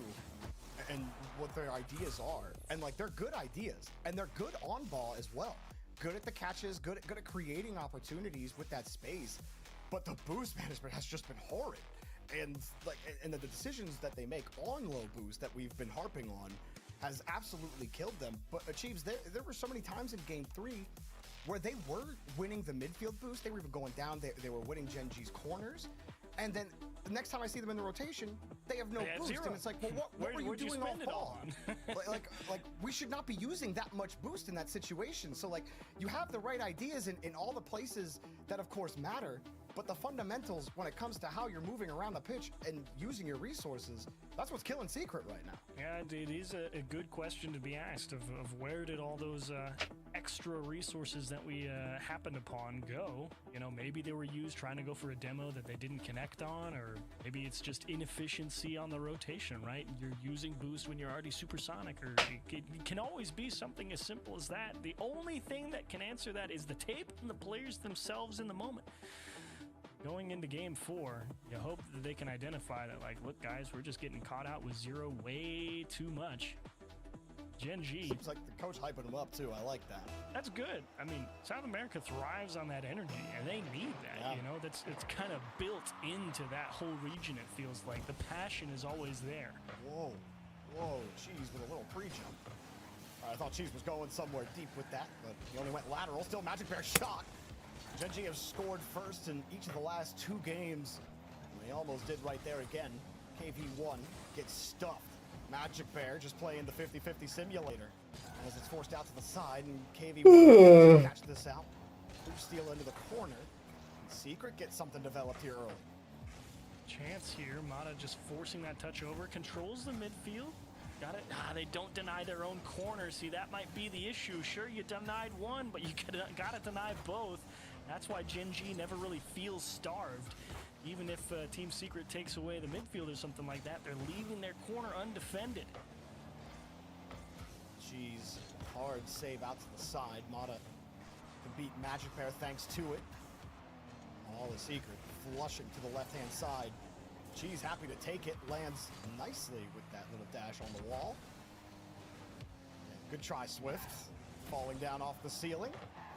and what their ideas are, and like they're good ideas, and they're good on ball as well. Good at the catches, good at creating opportunities with that space, but the boost management has just been horrid, and the decisions that they make on low boost that we've been harping on has absolutely killed them. But Achieves, there were so many times in game 3 where they were winning the midfield boost. They were even going down. They were winning Gen G's corners. And then the next time I see them in the rotation, they have no boost. 0. And it's like, well, what were you doing off ball? like we should not be using that much boost in that situation. So like, you have the right ideas in all the places that of course matter, but the fundamentals when it comes to how you're moving around the pitch and using your resources, that's what's killing Secret right now. Yeah, it is a good question to be asked of where did all those extra resources that we happened upon go? You know, maybe they were used trying to go for a demo that they didn't connect on, or maybe it's just inefficiency on the rotation, right? You're using boost when you're already supersonic, or it can always be something as simple as that. The only thing that can answer that is the tape and the players themselves in the moment. Going into game 4, you hope that they can identify that, like, look guys, we're just getting caught out with 0 way too much. Gen G. Seems like the coach hyping them up too. I like that. That's good. I mean, South America thrives on that energy, and they need that. Yeah. You know, it's kind of built into that whole region. It feels like the passion is always there. Whoa, Cheese with a little pre-jump. I thought Cheese was going somewhere deep with that, but he only went lateral. Still Magic Bear shot. Gen G have scored first in each of the last 2 games. They almost did right there again. KV1 gets stuffed. Magic Bear just playing the 50-50 simulator as it's forced out to the side, and KV1 catch this out. Boost steal into the corner. Secret gets something developed here early. Chance here. Mata just forcing that touch over. Controls the midfield. Got it. They don't deny their own corner. See, that might be the issue. Sure, you denied one, but you gotta deny both. That's why Gen G never really feels starved. Even if Team Secret takes away the midfield or something like that, they're leaving their corner undefended. G's hard save out to the side. Mata can beat Magic Bear thanks to it. All the Secret flushing to the left-hand side. G's happy to take it. Lands nicely with that little dash on the wall. Good try, Swift. Falling down off the ceiling.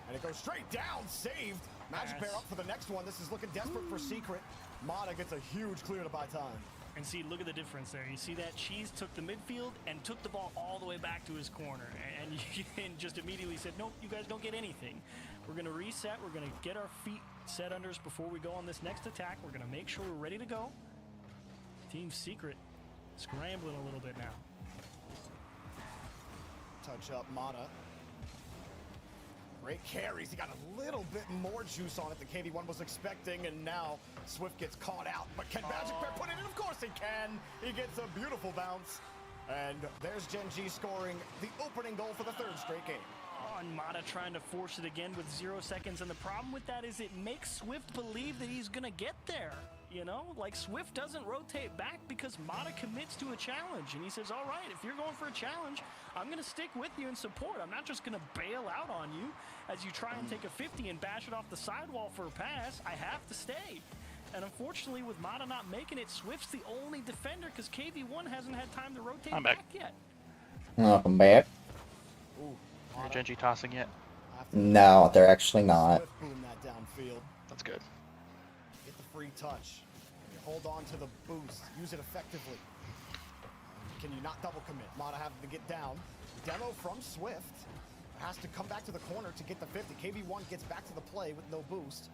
And it goes straight down, saved. Magic Bear up for the next one. This is looking desperate for Secret. Mata gets a huge clear to buy time. And see, look at the difference there. You see that Cheese took the midfield and took the ball all the way back to his corner. And just immediately said, nope, you guys don't get anything. We're going to reset. We're going to get our feet set under us before we go on this next attack. We're going to make sure we're ready to go. Team Secret scrambling a little bit now. Touch up Mata. Great carries. He got a little bit more juice on it than KV1 was expecting, and now Swift gets caught out. But can Magic Bear put it in? Of course he can. He gets a beautiful bounce. And there's Gen G scoring the opening goal for the third straight game. And Mata trying to force it again with 0 seconds, and the problem with that is it makes Swift believe that he's gonna get there. You know, like Swift doesn't rotate back because Mata commits to a challenge, and he says, all right, if you're going for a challenge, I'm gonna stick with you and support. I'm not just gonna bail out on you as you try and take a 50 and bash it off the sidewall for a pass. I have to stay. And unfortunately, with Mata not making it, Swift's the only defender because KV1 hasn't had time to rotate back yet. Welcome back. Are Gen G tossing yet? No, they're actually not. Boom that downfield. That's good. Get the free touch. Hold on to the boost. Use it effectively. Can you not double commit? Mata having to get down. Demo from Swift. Has to come back to the corner to get the 50. KV1 gets back to the play with no boost.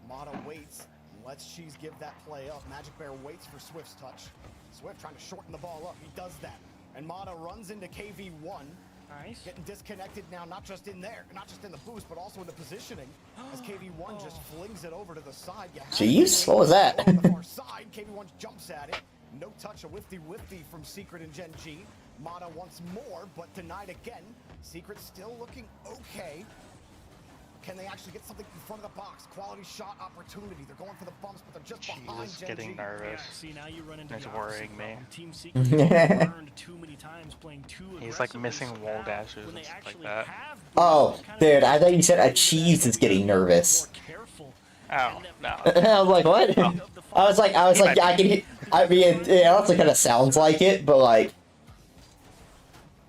Mata waits. Lets Cheese give that play up. Magic Bear waits for Swift's touch. Swift trying to shorten the ball up. He does that. And Mata runs into KV1. Nice. Getting disconnected now, not just in there, not just in the boost, but also in the positioning. As KV1 just flings it over to the side. Jeez, what was that? On the far side, KV1 jumps at it. No touch, a whifty from Secret and Gen G. Mata once more, but denied again. Secret still looking okay. Can they actually get something in front of the box? Quality shot opportunity. They're going for the bumps, but they're just behind Gen getting G. nervous. Yeah, see, now you run into It's the worrying me. Team Secret burned too many times playing too He's like aggressively. missing wall dashes and stuff like that. Oh, dude, I thought you said a Cheese is getting nervous. Oh, no. I was like, what? I was like, I can. I mean, it also kind of sounds like it, but like.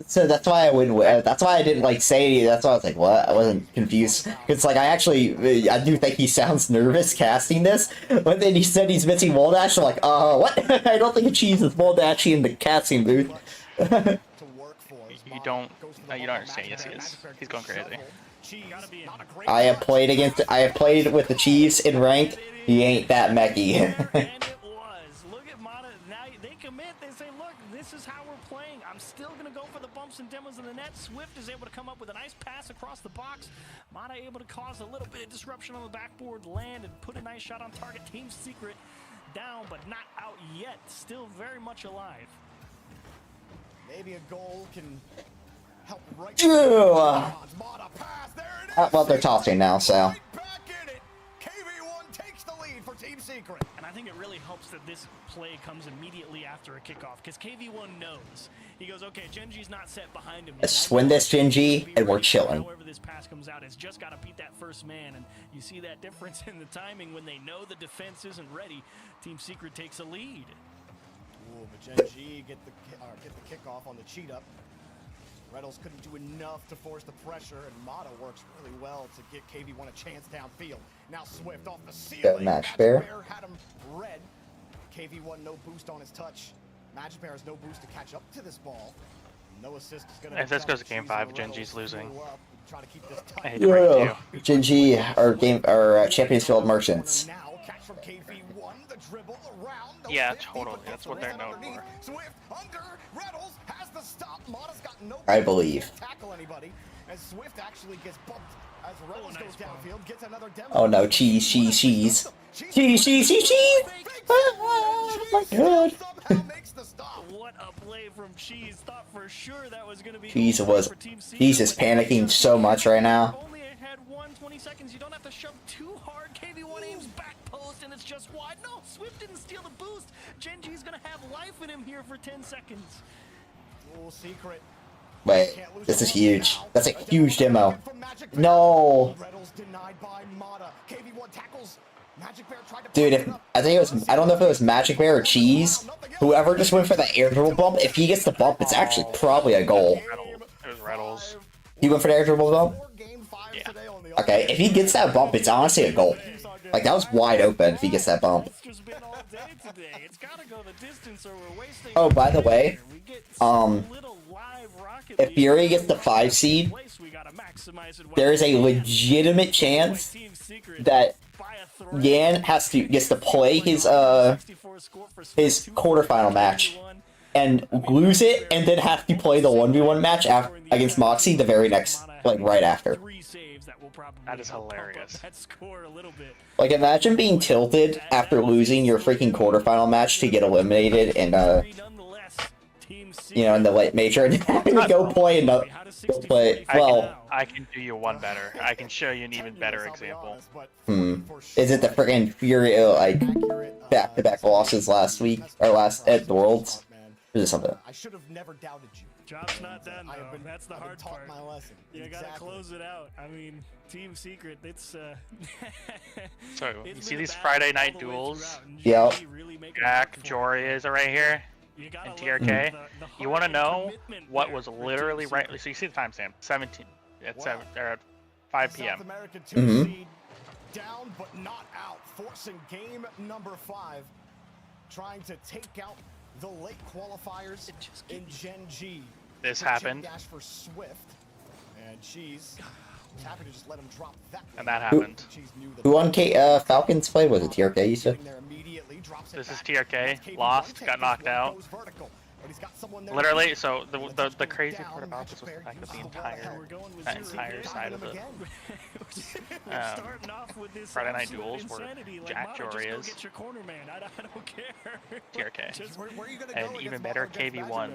So that's why I wouldn't. That's why I didn't like say anything. That's why I was like, "What?" I wasn't confused. It's like I do think he sounds nervous casting this, but then he said he's missing wall dash. I'm like, what? I don't think Cheese is wall dashing in the casting booth. You don't understand. Yes, he is. He's going crazy. I have played with the Chiefs in ranked. He ain't that mechie. Look at Mata. Now they commit. They say, look, this is how we're playing. I'm still going to go for the bumps and demos in the net. Swift is able to come up with a nice pass across the box. Mata able to cause a little bit of disruption on the backboard, land, and put a nice shot on target. Team Secret down, but not out yet. Still very much alive. Maybe a goal can help right. Mata pass. There it is. Well, they're tossing now, so. KV1 takes the lead for Team Secret. And I think it really helps that this play comes immediately after a kickoff, because KV1 knows. He goes, okay, Gen G's not set behind him. Let's win this Gen G, and we're chilling. However this pass comes out, it's just got to beat that first man, and you see that difference in the timing when they know the defense isn't ready. Team Secret takes a lead. Ooh, but Gen G get the kickoff on the cheat up. Reynolds couldn't do enough to force the pressure, and Mata works really well to get KV1 a chance downfield. Now Swift off the ceiling. Good match Bear had him red. KV1 no boost on his touch. Magic Bear has no boost to catch up to this ball. No assist is gonna. If this goes to game 5, Gen G's losing. Try to keep this tight. I hate to break it to you. Gen G or Champions Field Merchants. Now Catch from KV1, the dribble around. Yeah, totally. That's what they're known for. Swift under, Reynolds has the stop. Mata's got no I believe. tackle anybody. As Swift actually gets bumped as Reynolds goes downfield, gets another demo. Oh no, cheese. Cheese. Oh my god. What a play from Cheese. Thought for sure that was going to be Cheese is panicking so much right now. Only had 20 seconds. You don't have to shove too hard. KV1 aims back post and it's just wide. No, Swift didn't steal the boost. Gen G's going to have life in him here for 10 seconds. Dual secret. Wait, this is huge. That's a huge demo. No. Reynolds denied by Mata. KV1 tackles. Magic Bear tried to Dude, I don't know if it was Magic Bear or Cheese. Whoever just went for the air dribble bump, if he gets the bump, it's actually probably a goal. It was Reynolds. He went for the air dribble bump? Yeah. Okay, if he gets that bump, it's honestly a goal. Like, that was wide open if he gets that bump. Oh, by the way, if Fury gets the 5 seed, there is a legitimate chance that Yan gets to play his quarterfinal match and lose it, and then have to play the 1v1 match against Moxie the very next, like, right after. That is hilarious. Like, imagine being tilted after losing your freaking quarterfinal match to get eliminated and you know, in the late major, and having to go play I can do you one better. I can show you an even better example. Is it the freaking Fury, like, back-to-back losses last week, or at the Worlds? Or is it something? I should have never doubted you. Job's not done, though. That's the hard part. My lesson. You gotta close it out. I mean, Team Secret, it's So, you see these Friday night duels? Yep. Jack, Jory is right here. And TRK. You want to know what was literally right? So you see the timestamp, 17 at 5 p.m. Down but not out, forcing game number 5, trying to take out the late qualifiers in Gen G. This happened. Dash for Swift, and Cheese was happy to just let him drop that. And that happened. Who won Falcons play? Was it TRK, you said? This is TRK. Lost, got knocked out. Literally, so the crazy part about this was the fact that the entire side of the Friday Night Duels were Jack Joria's, TRK, and even better KV1.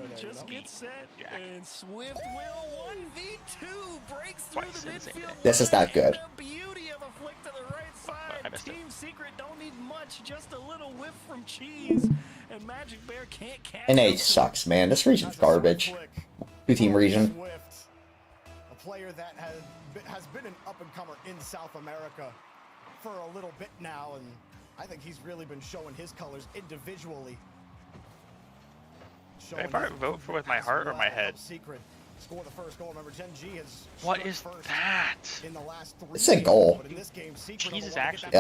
Jack. Swift will 1v2 breaks through the midfield. This is not good. Beauty of a flick to the right side. Team Secret don't need much, just a little whiff from Cheese, and Magic Bear can't catch. NA sucks, man. This region's garbage. 2-team region. A player that has been an up-and-comer in South America for a little bit now, and I think he's really been showing his colors individually. If I vote for with my heart or my head? Secret. Score the first goal. Remember, Gen G has what is that? In the last 3 it's a goal. but in this game, Cheese is actually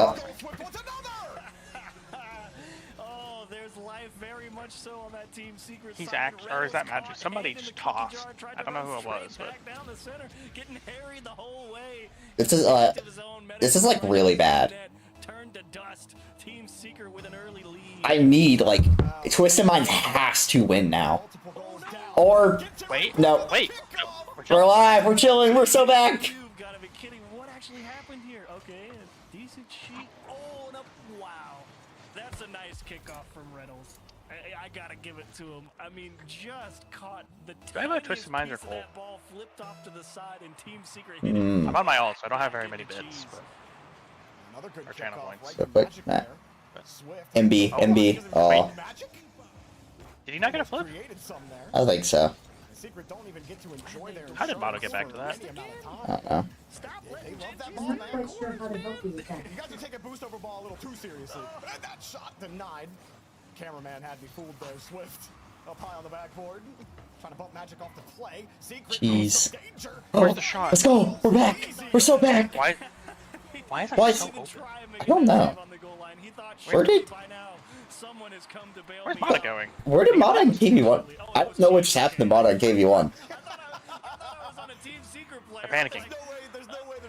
Oh, there's life very much so on that Team Secret. He's actually, or is that Magic? Somebody just tossed. I don't know who it was, but getting harried the whole way. This is like really bad. Turned to dust. Team Secret with an early lead. I need, like, Twisted Minds has to win now. Or wait, no, wait. We're alive. We're chilling. We're so back. You've got to be kidding. What actually happened here? Okay, a decent sheet. Oh, no, wow. That's a nice kickoff from Reynolds. I gotta give it to him. I mean, just caught the tiniest Twisted Minds are full. That ball flipped off to the side, and Team Secret hit it. I'm on my ult, so I don't have very many bits. Another good or channel points. So quick. MB. Oh. Did he not get a flip? I think so. How did Moto get back to that? I don't know. I'm not sure how to help you with that. You guys take a boost over ball a little too seriously. And that shot denied. Cameraman had me fooled there. Swift up high on the backboard. Trying to bump Magic off the play. Secret. Jeez. Where's the shot? Let's go. We're back. We're so back. Why is that so open? I don't know. Where did Where's Mata going? Where did Mata and KV1? I don't know what just happened to Mata and KV1. They're panicking.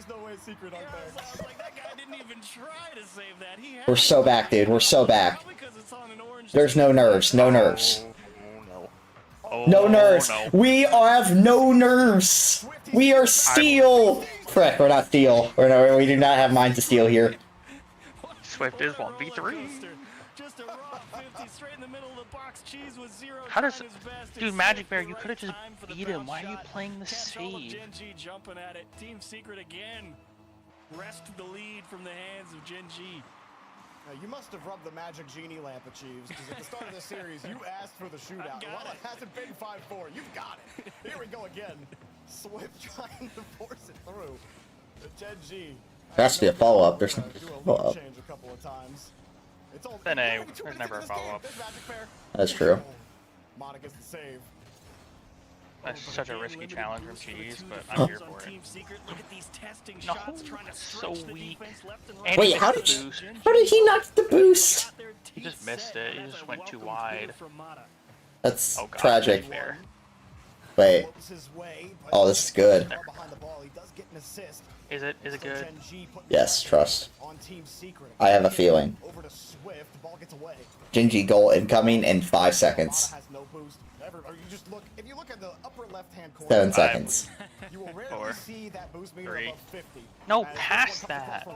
There's no way Secret aren't there. I was like, that guy didn't even try to save that. He had We're so back, dude. We're so back. There's no nerves. No nerves. No nerves. no. We have no nerves. We are steel. Frick, we're not steel. We do not have minds of steel here. Swift is 1v3. Just a raw 50 straight in the middle of the box. Cheese was zero. How does... Dude, Magic Bear, you could have just beat him. Why are you playing the save? Gen G jumping at it. Team Secret again. Wrest the lead from the hands of Gen G. Now, you must have rubbed the magic genie lamp at Cheeves, because at the start of the series, you asked for the shootout. While it hasn't been 5-4, you've got it. Here we go again. Swift trying to force it through. The Gen G. There has to be a follow-up. There's no follow-up. Change a couple of times. Then there's never a follow-up. That's true. Mata gets the save. That's such a risky challenge from Cheese, but I'm here for it. No, that's so weak. And Wait, how did he not get the boost? He just missed it. He just went too wide. That's God, tragic. Fair. Wait. Oh, this is good. Is it good? Yes, trust. I have a feeling. Genji goal incoming in 5 seconds. If you look at the upper left-hand corner, 7 seconds. you will rarely see that boost meter above 50. No, past that.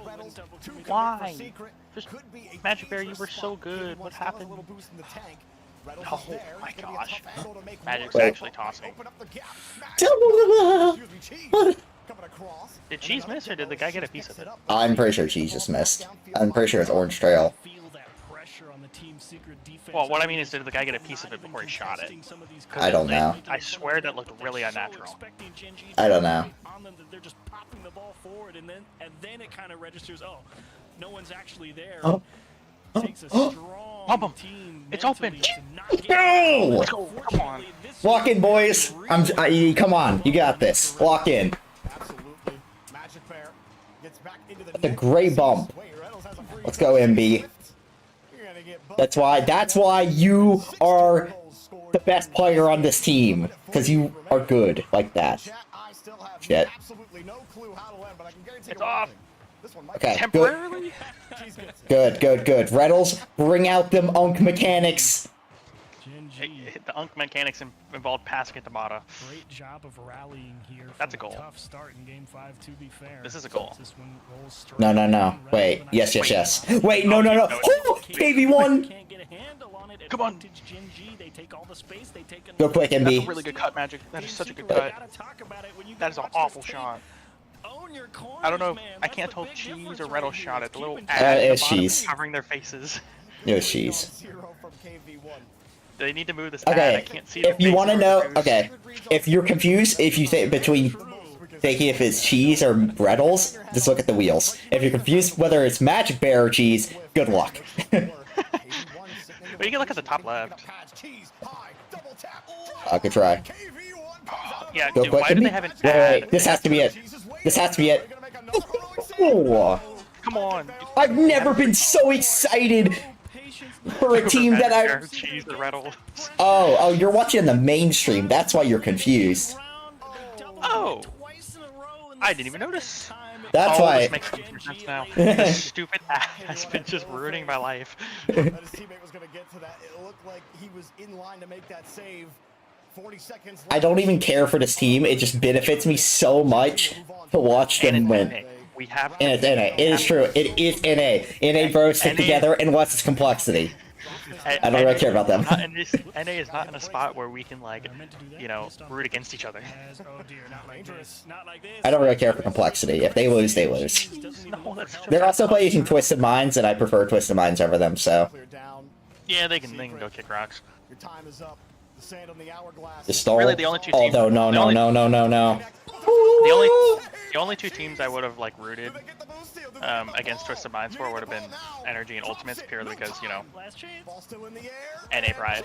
Why? Just Magic Bear, you were so good. What happened? Oh my gosh. Magic's actually tossing. Did Cheese miss or did the guy get a piece of it? I'm pretty sure Cheese just missed. I'm pretty sure it's Orange Trail. Well, what I mean is, did the guy get a piece of it before he shot it? I don't know. I swear that looked really unnatural. I don't know. They're just popping the ball forward, and then it kind of registers. Oh, no one's actually there. Oh. Takes a strong team. It's open. No! Let's go. Come on. Walk in, boys. Come on. You got this. Walk in. That's a great bump. Let's go, MB. That's why you are the best player on this team, because you are good like that. Shit. It's off. Okay, Temporarily? Good. Reynolds, bring out them Unk mechanics. The Unk mechanics involved passing it to Mata. Great job of rallying here. That's a goal. Tough start in game 5, to be fair. This is a goal. No. Wait. Yes. Wait, no. Oh, KV1. Come on. Go quick, MB. That's a really good cut, Magic. That is such a good cut. That is an awful shot. I don't know. I can't tell if Cheese or Reynolds shot it. The little ad it's at the bottom Cheese. covering their faces. It was Cheese. They need to move this Okay, ad. I can't see if you want to know, okay, if you're confused, if you think between thinking if it's Cheese or Reynolds, just look at the wheels. If you're confused whether it's Magic Bear or Cheese, good luck. But you can look at the top left. I could try. Yeah, Go dude, quick, why do MB. they have an ad? Wait, this has to be it. This has to be it. Oh, Come on. I've never been so excited for a team that I... Cheese or Reynolds. Oh, you're watching the mainstream. That's why you're confused. Oh. I didn't even notice. That's why. This makes complete sense now. This stupid ad has been just ruining my life. His teammate was going to get to that. It looked like he was in line to make that save. 40 seconds left. I don't even care for this team. It just benefits me so much to watch them win. We have And it's NA. It is true. It is NA. NA bros stick together and what's its complexity. I don't really care about them. NA is not in a spot where we can, like, you know, root against each other. I don't really care for complexity. If they lose, they lose. They're also playing using Twisted Minds, and I prefer Twisted Minds over them, so. Yeah, they can go kick rocks. Your time is up. The sand on the hourglass. Just stall. Really, the only two teams. Oh, no. The only two teams I would have, like, rooted against Twisted Minds for would have been Energy and Ultimates, purely because, you know, NA Pride.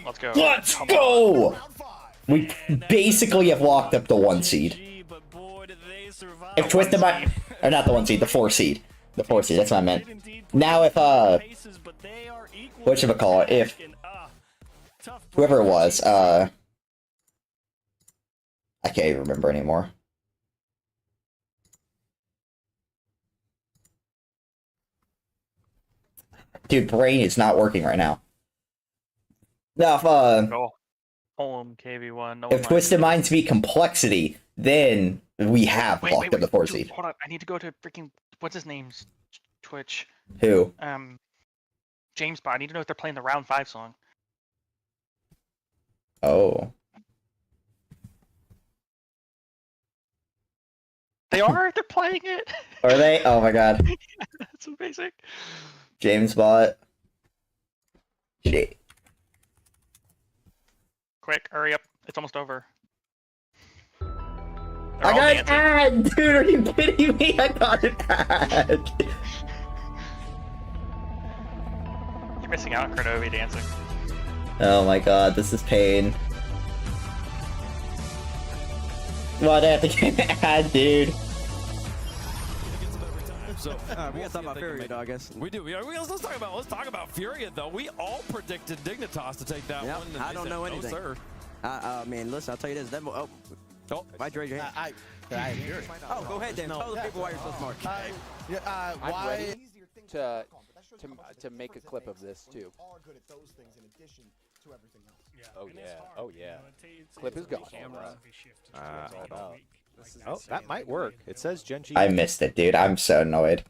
Let's go. Let's go! We basically have locked up the 1 seed. If Twisted Minds... Or not the 1 seed, the 4 seed. The 4 seed, that's what I meant. Now if, whatchamacallit, if... Whoever it was, I can't even remember anymore. dude, brain is not working right now. Now, Go home, KV1. No if Twisted Minds beat Complexity, then we have locked up the 4 seed. Hold on, I need to go to freaking what's his name's Twitch. Who? James Bond. I need to know if they're playing the round 5 song. Oh. They are. They're playing it. Are they? Oh my god. That's amazing. James Bot. Quick, hurry up. It's almost over. I got an ad, dude. Are you kidding me? I got an ad. You're missing out on Cronovi dancing. Oh my god, this is pain. Why'd I have to get an ad, dude? So we gotta talk about Furia, though, I guess. We do. Let's talk about Furia, though. We all predicted Dignitas to take that one. I don't know anything. No, sir. Man, listen, I'll tell you this. Why'd you raise your hand? I am Furia. Oh, go ahead then. Tell the people why you're so smart. I'm ready to make a clip of this too. Oh yeah, oh yeah. Clip is going. Oh, that might work. It says Gen G. I missed it, dude. I'm so annoyed.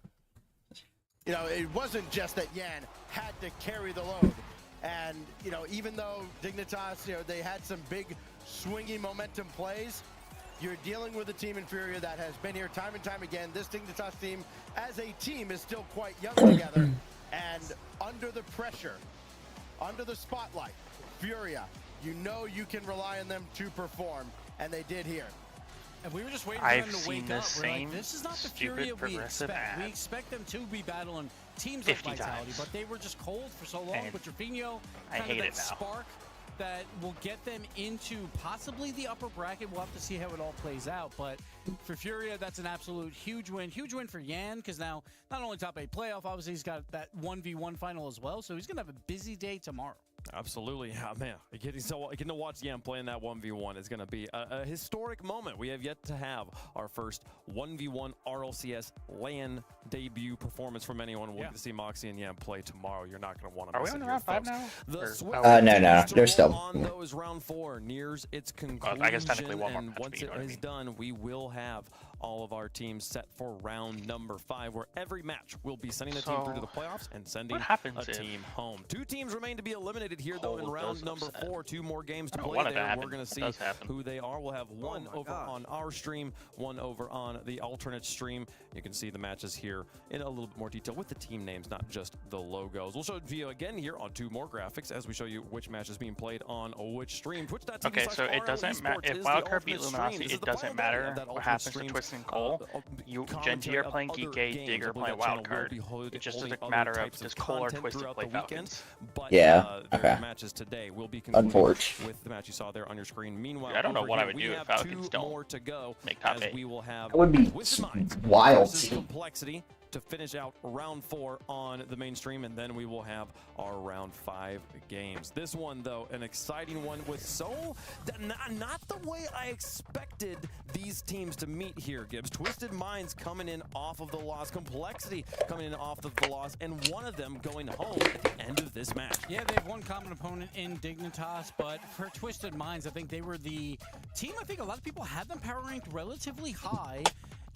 You know, it wasn't just that Yan had to carry the load. And, you know, even though Dignitas, you know, they had some big swinging momentum plays, you're dealing with a team in Furia that has been here time and time again. This Dignitas team, as a team, is still quite young together. And under the pressure, under the spotlight, Furia, you know you can rely on them to perform. And they did here. And we were just waiting for them to wake up. We're like, this is not the Furia we expect. We expect them to be battling teams like Vitality, but they were just cold for so long. But Jorginho, kind of that spark that will get them into possibly the upper bracket. We'll have to see how it all plays out. But for Furia, that's an absolute huge win. Huge win for Yan, because now not only top 8 playoff, obviously he's got that 1v1 final as well. So he's going to have a busy day tomorrow. Absolutely, yeah, man. Getting to watch Yan playing that 1v1 is going to be a historic moment. We have yet to have our first 1v1 RLCS LAN debut performance from anyone. We'll get to see Moxie and Yan play tomorrow. You're not going to want to miss it. Are we on round 5 now? No. They're still. On those round 4 nears its conclusion. I guess technically one more and once it is done, we will have all of our teams set for round number 5, where every match will be sending a team through to the playoffs and sending a team home. 2 teams remain to be eliminated here, though, in round number 4. 2 more games to play there. We're going to see who they are. We'll have one over on our stream, one over on the alternate stream. You can see the matches here in a little bit more detail with the team names, not just the logos. We'll show you again here on 2 more graphics as we show you which match is being played on which stream. Twitch.tv. Okay, so it doesn't matter if Wildcard beat Luminosity. It doesn't matter what happens to Twist and Cole. Gen G are playing Geekgate, Digger are playing Wildcard. It just doesn't matter of does Cole or Twisted play Falcons. Yeah. Okay. Matches today will be unfortunate with the match you saw there on your screen. Meanwhile, I don't know what I would do if Falcons don't to go make top 8. We will have that would be wild. Complexity to finish out round 4 on the mainstream, and then we will have our round 5 games. This one, though, an exciting one with not the way I expected these teams to meet here, Gibbs. Twisted Minds coming in off of the loss, Complexity coming in off of the loss, and one of them going home at the end of this match. Yeah, they have one common opponent in Dignitas, but for Twisted Minds, I think they were the team. I think a lot of people had them power ranked relatively high,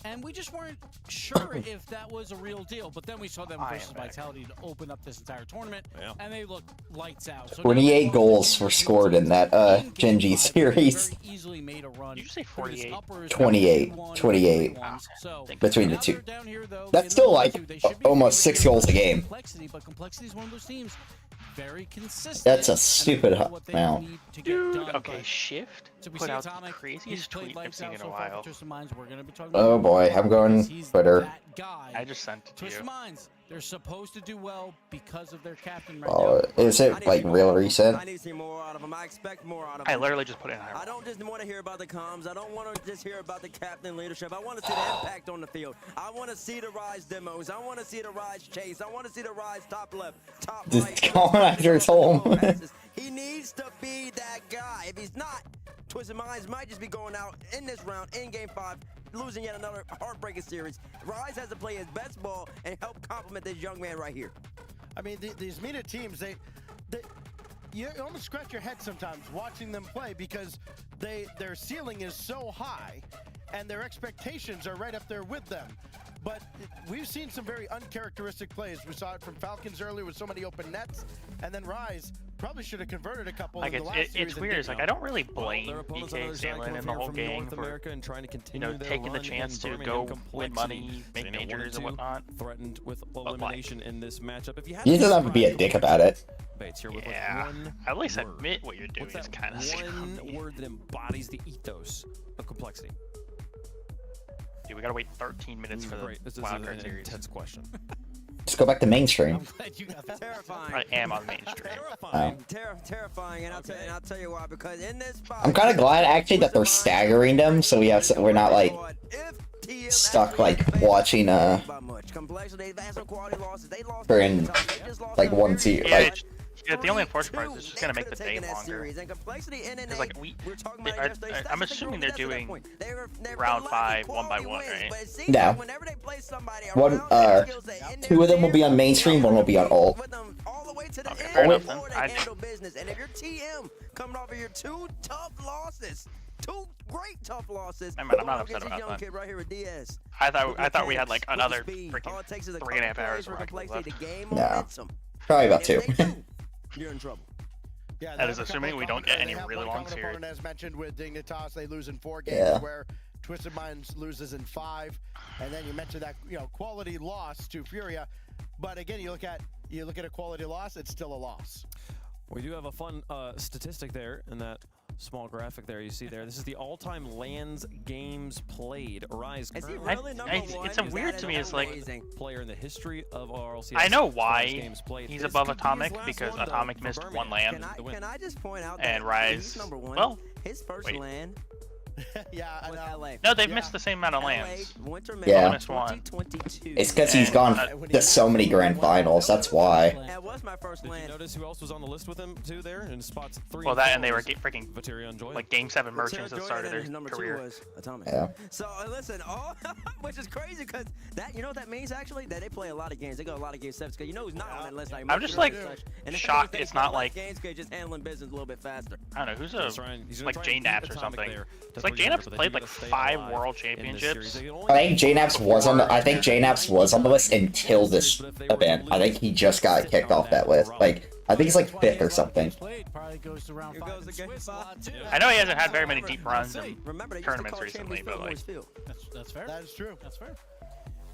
and we just weren't sure if that was a real deal. But then we saw them versus Vitality to open up this entire tournament, and they looked lights out. So 28 goals were scored in that Gen G series. Very easily made a run. Did you say 48? 28 between the two. That's still like almost 6 goals a game. But Complexity is one of those teams very consistent. That's a stupid amount. Dude, okay, Shift put out the craziest tweet I've seen in a while. Oh boy, I'm going Twitter. I just sent it to you. They're supposed to do well because of their captain right now. Is it like real recent? I need to see more out of them. I expect more out of them. I literally just put it in. I don't just want to hear about the comms. I don't want to just hear about the captain leadership. I want to see the impact on the field. I want to see the Rise demos. I want to see the Rise chase. I want to see the Rise top left, top right. Just going after his home. He needs to be that guy. If he's not, Twisted Minds might just be going out in this round, in Game 5, losing yet another heartbreaking series. Rise has to play his best ball and help complement this young man right here. I mean, these MENA teams, you almost scratch your head sometimes watching them play because their ceiling is so high and their expectations are right up there with them. But we've seen some very uncharacteristic plays. We saw it from Falcons earlier with so many open nets, and then Rise probably should have converted a couple in the last series. It's weird. It's like I don't really blame BK Salin in the whole game for taking the chance to go win money, make majors and whatnot. Threatened with elimination in this matchup. If you You don't have to be a dick about it. Yeah, at least admit what you're doing is kind of one word that embodies the ethos of complexity. Dude, we gotta wait 13 minutes for the wildcard series. Intense question. Just go back to mainstream. Terrifying. I am on mainstream. Terrifying, and I'll tell you why. Because in this spot, I'm kind of glad actually that they're staggering them, so we're not like stuck like watching for in like 1 tier. Like, Yeah, the only unfortunate part is it's just gonna make the day longer. Because like I'm assuming they're doing round 5 1 by 1, right? no. One, 2 of them will be on mainstream, 1 will be on alt. Okay, fair enough then. And if your TM coming off of your 2 tough losses, 2 great tough losses, I'm not upset about that. kid right here with Diaz. I thought we had like another freaking 3.5 hours of left. No, probably about 2. You're in trouble. Yeah, that is assuming we don't get any really long series. As mentioned with Dignitas, they lose in 4 games, where Twisted Minds loses in 5, and then you mentioned that quality loss to Furia, but again you look at a quality loss, it's still a loss. We do have a fun statistic there in that small graphic there you see there. This is the all-time LANs games played. Rise currently it's weird to me. It's like player in the history of RLCS. I know why he's above Atomic, because Atomic missed 1 LAN. Can I just point out and Rise, well, his first LAN. No, they've missed the same amount of LANs. Yeah. Missed 1. It's because he's gone to so many grand finals. That's why. That was my first LAN. Did you notice who else was on the list with him too there in spots 3? Well, that and they were freaking like Game 7 merchants that started their career. Yeah. So listen, which is crazy because that what that means actually that they play a lot of games. They go a lot of Game 7s because who's not on that list. Like, I'm just like shocked it's not like games just handling business a little bit faster. I don't know who's like J-Naps or something. It's like J-Naps played like 5 world championships. I think J-Naps was on the list until this event. I think he just got kicked off that list. Like I think he's like 5th or something. I know he hasn't had very many deep runs in tournaments recently, but like that's fair. That is true. That's fair.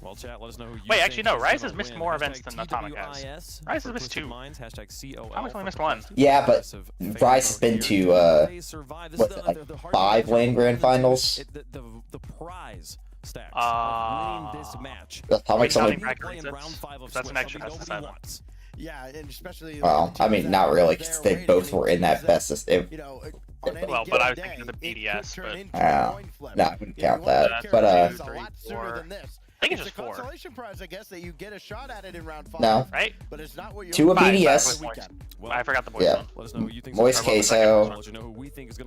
Well, chat, let us know who you Wait, think actually no, is Rise gonna has missed win. more events than Hashtag Atomic has. TWIS Rise for has missed 2. Twisted Minds, hashtag COL Atomic only missed for 1. Progressive Yeah, but Favorite Rise has been to what, 5 LAN grand finals. The prize stacks of winning this match. Atomic's only. That's an extra best of 7. Yeah, and especially. Well, I mean, not really, because they both were in that bestest. Well, but I was thinking of the BDS, but no, I wouldn't count that. But I think it's just 4. Consolation prize, I guess, that you get a shot at it in round 5. No. Right? But it's not what you're 2 of BDS. I forgot the boys Yeah. one. Let us know who you think Moist Queso.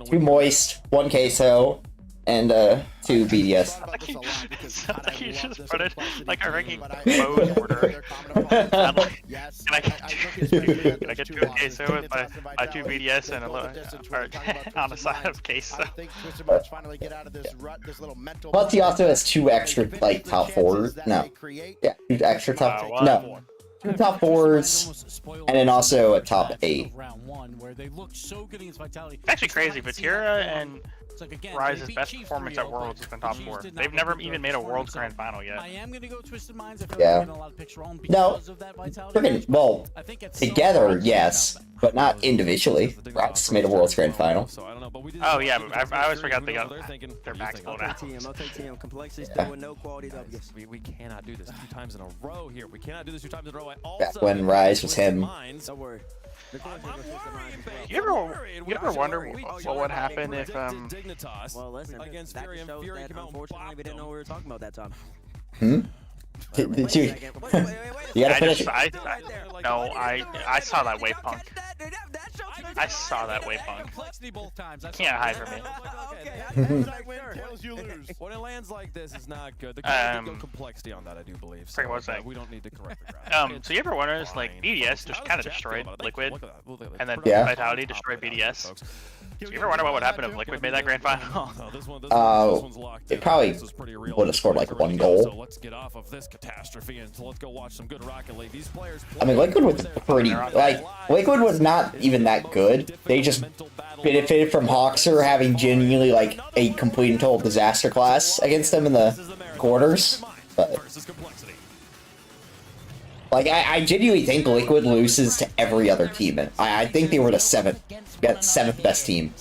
2 Moist, 1 Queso, and 2 BDS. Sounds like you just put it like a ranking mode order. Can I get 2 queso with my 2 BDS and a little on the side of queso? Plus, he also has 2 extra like top 4s. No, yeah, 2 extra top. No, 2 top 4s, and then also a top 8. It's actually crazy. Vatira and Rise's best performance at Worlds has been top 4. They've never even made a Worlds Grand Final yet. I am gonna go Twisted Minds. I feel Yeah. like getting a lot of picks wrong No, because of that vitality. freaking well, together, yes, but not individually. Rise made a Worlds Grand Final. Oh yeah, but I always forgot they got their backs blown out. Complexity still with no quality W's. We cannot do this 2 times in a row here. We cannot do this 2 times in a row. Back when Rise was him. Don't worry. You ever wonder what would happen if Well, listen, against that Fury, just and shows Fury that came out and unfortunately we didn't know what we were talking about that time. Did you? You gotta finish. I saw that wave punk. I saw that waypoint. Complexity both times. Can't hide from me. When it lands like this, it's not good. The complexity on that, I do believe. So, we don't need to correct the graphics. So you ever wonder, like BDS just kind of destroyed Liquid, and then Yeah. Vitality destroyed BDS. So you ever wonder what would happen if Liquid made that grand final? It probably would have scored like 1 goal. So let's get off of this catastrophe and let's go watch some good Rocket League. These players. I mean, Liquid was pretty, like, Liquid was not even that good. They just benefited from Hawkser having genuinely, like, a complete and total disaster class against them in the quarters. But, like, I genuinely think Liquid loses to every other team. And I think they were the seventh best team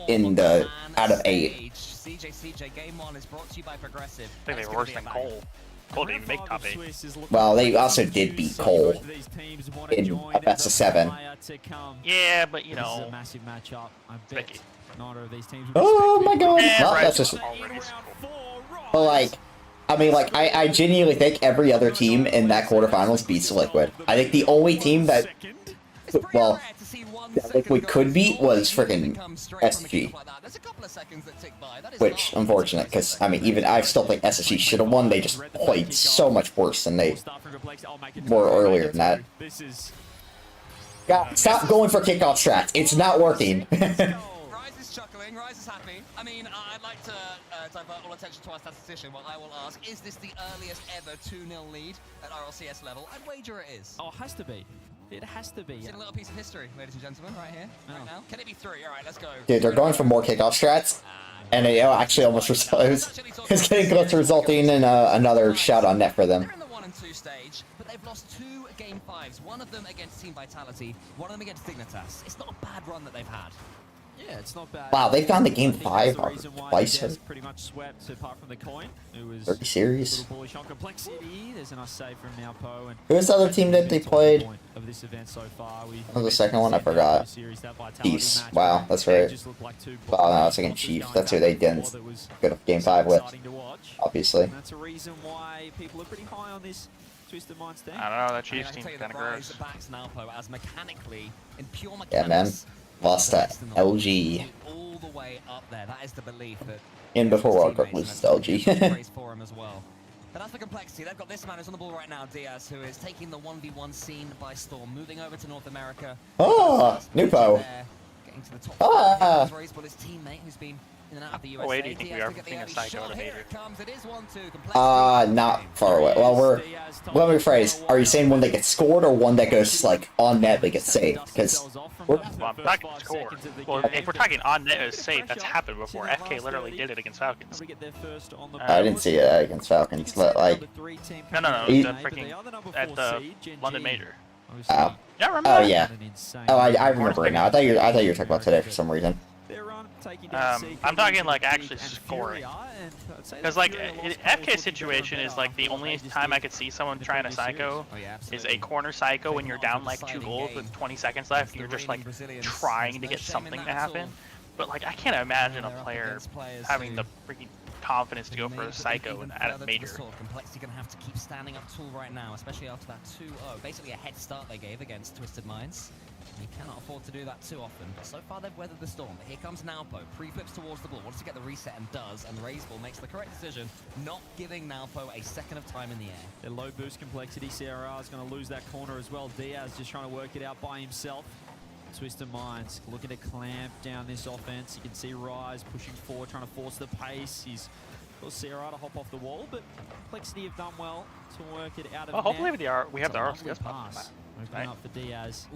in the out of 8. I think they were worse than Cole. Cole didn't even make top 8. Well, they also did beat Cole in a best of 7. Yeah, but you know, massive matchup. I bet neither of these teams. Oh my god! Yeah, Well, that's just. But like, I mean, like, I genuinely think every other team in that quarterfinals beats Liquid. I think the only team that, well, that Liquid could beat was freaking SG. Which, unfortunate, because, I mean, even I still think SSG should have won. They just played so much worse than they were earlier than that. God, stop going for kickoff strats. It's not working. Chuckling, Rise is happy. I mean, I'd like to divert all attention to our statistician. What I will ask, is this the earliest ever 2-0 lead at RLCS level? I'd wager it is. Oh, it has to be. It has to be. It's a little piece of history, ladies and gentlemen, right here, right now. Can it be 3? All right, let's go. Dude, they're going for more kickoff strats, and it actually almost it's getting close to resulting in another shot on net for them. They're in the 1 and 2 stage, but they've lost 2 Game 5s. One of them against Team Vitality, one of them against Dignitas. It's not a bad run that they've had. Yeah, it's not bad. Wow, they've gone to Game 5 twice. Pretty much swept apart from the coin. It was 30 series. little bullish on complexity. There's a nice save from Nalpo. And Who's the other team that they played? of this event so far. What was the second one? I forgot. Chiefs. Wow, that's right. Wow, no, it's against Chiefs. That's who they didn't go to Game 5 with. Obviously. That's a reason why people are pretty high on this Twisted Minds team. I don't know, that Chiefs team kind of gross. Yeah, man. Lost to LG. All the way up there. That is the belief that And before World Cup loses to LG. for him as well. But that's the complexity. They've got this man who's on the ball right now, Diaz, who is taking the 1v1 scene by storm, moving over to North America. Oh, Nupo. Getting to the top. Ah. Well, his teammate who's been in and out of the USA. Oh, wait, do you think we are seeing a Psycho at a major? Not far away. Well, let me rephrase. Are you saying one that gets scored or one that goes, like, on net but gets saved? Because well, I'm talking score. Well, if we're talking on net as safe, that's happened before. FK literally did it against Falcons. I didn't see it against Falcons, but, like... No, He- the freaking... at the London Major. Oh. Yeah, remember Oh, that? yeah. Oh, I remember it now. I thought you were talking about today for some reason. I'm talking like actually scoring. Because like FK situation is like the only time I could see someone trying to psycho is a corner psycho when you're down like 2 goals with 20 seconds left and you're just like trying to get something to happen. But like I can't imagine a player having the freaking confidence to go for a psycho at a major. Complexity gonna have to keep standing up tall right now, especially after that 2-0. Basically a head start they gave against Twisted Minds. He cannot afford to do that too often, but so far they've weathered the storm. But here comes Nalpo, pre-flips towards the ball, wants to get the reset and does, and Raiseball makes the correct decision, not giving Nalpo a second of time in the air. Their low boost complexity, CRR is going to lose that corner as well. Diaz just trying to work it out by himself. Twisted Minds looking to clamp down this offense. You can see Rise pushing forward, trying to force the pace. He's got CRR to hop off the wall, but Complexity have done well to work it out of Well, hopefully net. we have the It's a lovely RLCS pass. Opening up for Diaz.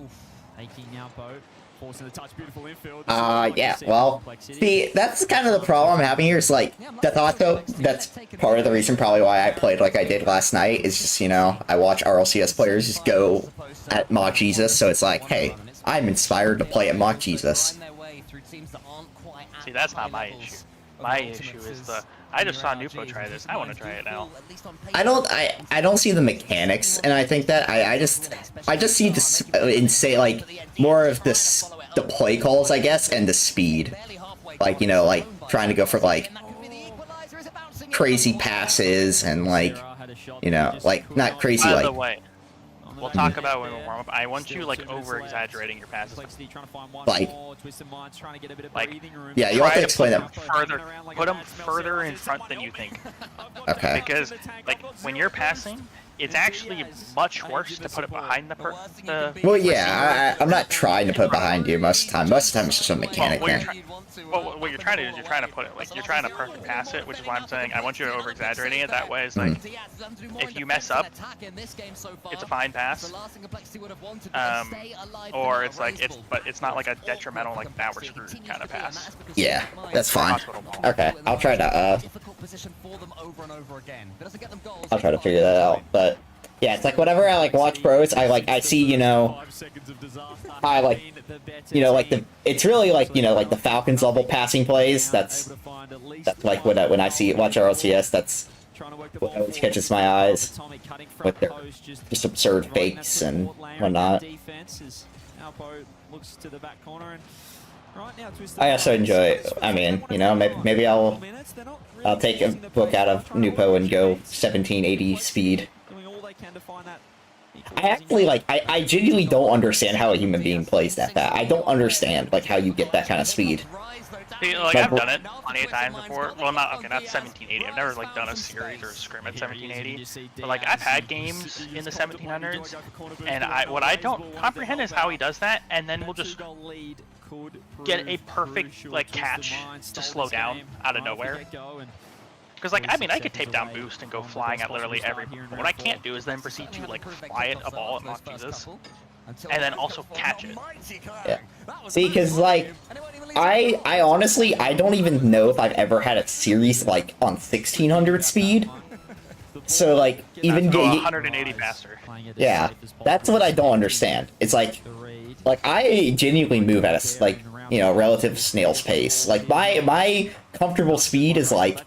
Taking Nalpo. Forcing the touch, beautiful infield. Yeah, well, see, that's kind of the problem I'm having here is, like, the thought, though, that's part of the reason probably why I played like I did last night, is just, you know, I watch RLCS players just go at Mock Jesus, so it's like, hey, I'm inspired to play at Mock Jesus. See, that's not my issue. My issue is the I just saw Nupo try this. I want to try it now. I don't see the mechanics, and I think that I just see this insane, like, more of this, the play calls, I guess, and the speed. Like, you know, like, trying to go for, like, crazy passes and, like, you know, like, not crazy, like... we'll talk about when we warm up. I want you like over exaggerating your passes. Like, yeah, you have to explain that. Put them further in front than you think. Okay. Because like when you're passing, it's actually much worse to put it behind the Well, yeah, I'm not trying to put it behind you most of the time. Most of the time it's just a mechanic there. Well, what you're trying to do is you're trying to put it like you're trying to perfect pass it, which is why I'm saying I want you to over exaggerating it. That way, it's like if you mess up, it's a fine pass. Or it's like it's not like a detrimental like now we're screwed kind of pass. Yeah, that's fine. Okay, I'll try to I'll try to figure that out. But yeah, it's like whenever I like watch pros, I see, you know, I like, you know, like it's really like, you know, like the Falcons level passing plays. That's like when I watch RLCS, that's what always catches my eyes with their just absurd fakes and whatnot. I also enjoy. I mean, you know, maybe I'll take a book out of Nupo and go 1780 speed. I actually like. I genuinely don't understand how a human being plays that fast. I don't understand like how you get that kind of speed. See, like I've done it plenty of times before. Well, not 1780. I've never like done a series or a scrim at 1780. But like I've had games in the 1700s, and what I don't comprehend is how he does that, and then we'll just get a perfect like catch to slow down out of nowhere. Because like I mean I could tape down boost and go flying at literally every. But what I can't do is then proceed to like fly it a ball at Mock Jesus, and then also catch it. Yeah. See, because like I honestly I don't even know if I've ever had a series like on 1600 speed. So like even 180 faster. Yeah, that's what I don't understand. It's like I genuinely move at a like, you know, relative snail's pace. Like my comfortable speed is like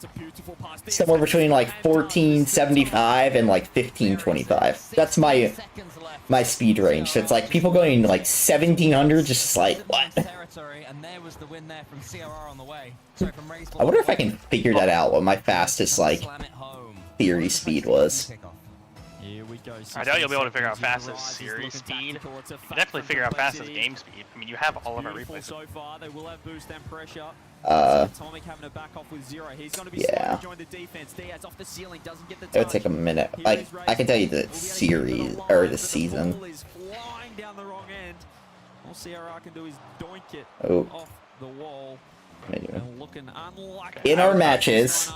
somewhere between like 1475 and like 1525. That's my speed range. So it's like people going like 1700 just like what? I wonder if I can figure that out, what my fastest like theory speed was. I doubt you'll be able to figure out fastest series speed. You can definitely figure out fastest game speed. I mean, you have all of our replays. So far, they will have boost and pressure. Atomic having to back off with 0. He's going to be yeah. join the defense. Diaz off the ceiling, doesn't get the touch. It would take a minute. Like I can tell you the series or the season. Flying down the wrong end. All CRR can do is doink it off the wall. In our matches,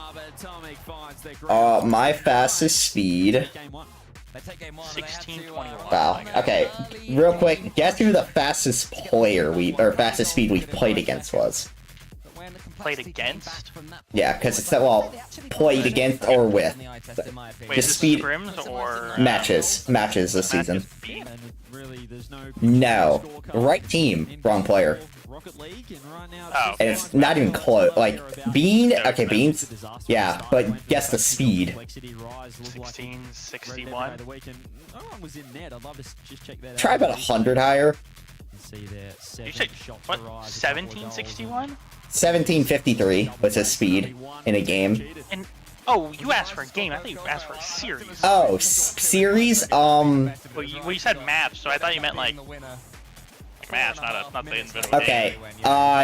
my fastest speed. 1621. Wow. Okay, real quick, guess who the fastest player fastest speed we've played against was? Played against? Yeah, because it's that played against or with. Wait, The speed scrims or matches this season. No, right team, wrong player. Oh. And it's not even close. Like Bean, okay, Beans, yeah, but guess the speed. 1661. Try about 100 higher. You said what? 1761? 1753 was his speed in a game. And oh, you asked for a game. I thought you asked for a series. Oh, series. Well, you said match, so I thought you meant like match, not the individual. Okay.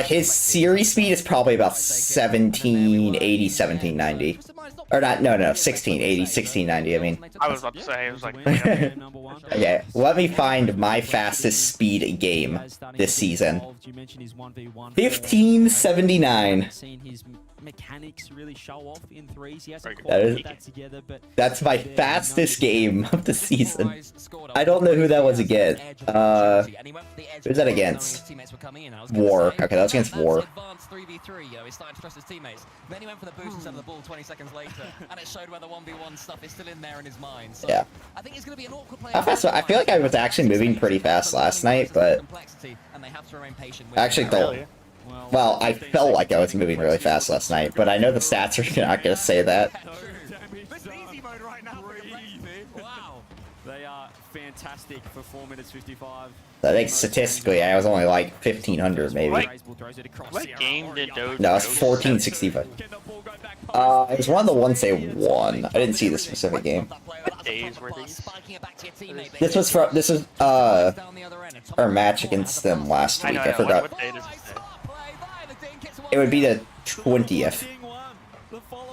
His series speed is probably about 1780, 1790. Or not, no, 1680, 1690, I mean. I was about to say, it was like... Okay, let me find my fastest speed game this season. 1579. Mechanics really show off in threes. He hasn't that together, but that's my fastest game of the season. I don't know who that was against. Who's that against? War. Okay, that was against War. He's starting to trust his teammates. Then he went for the boost instead of the ball 20 seconds later, and it showed where the 1v1 stuff is still in there in his mind. So yeah. I think it's going to be an awkward play. I feel like I was actually moving pretty fast last night, but I actually thought. Well, I felt like I was moving really fast last night, but I know the stats are not going to say that. Wow, they are fantastic for 4 minutes 55. I think statistically, I was only like 1500 maybe. What game did Doge? No, it's 1465. It was one of the ones they won. I didn't see the specific game. days were these? This was our match against them last week. I forgot. What date is this day? It would be the 20th,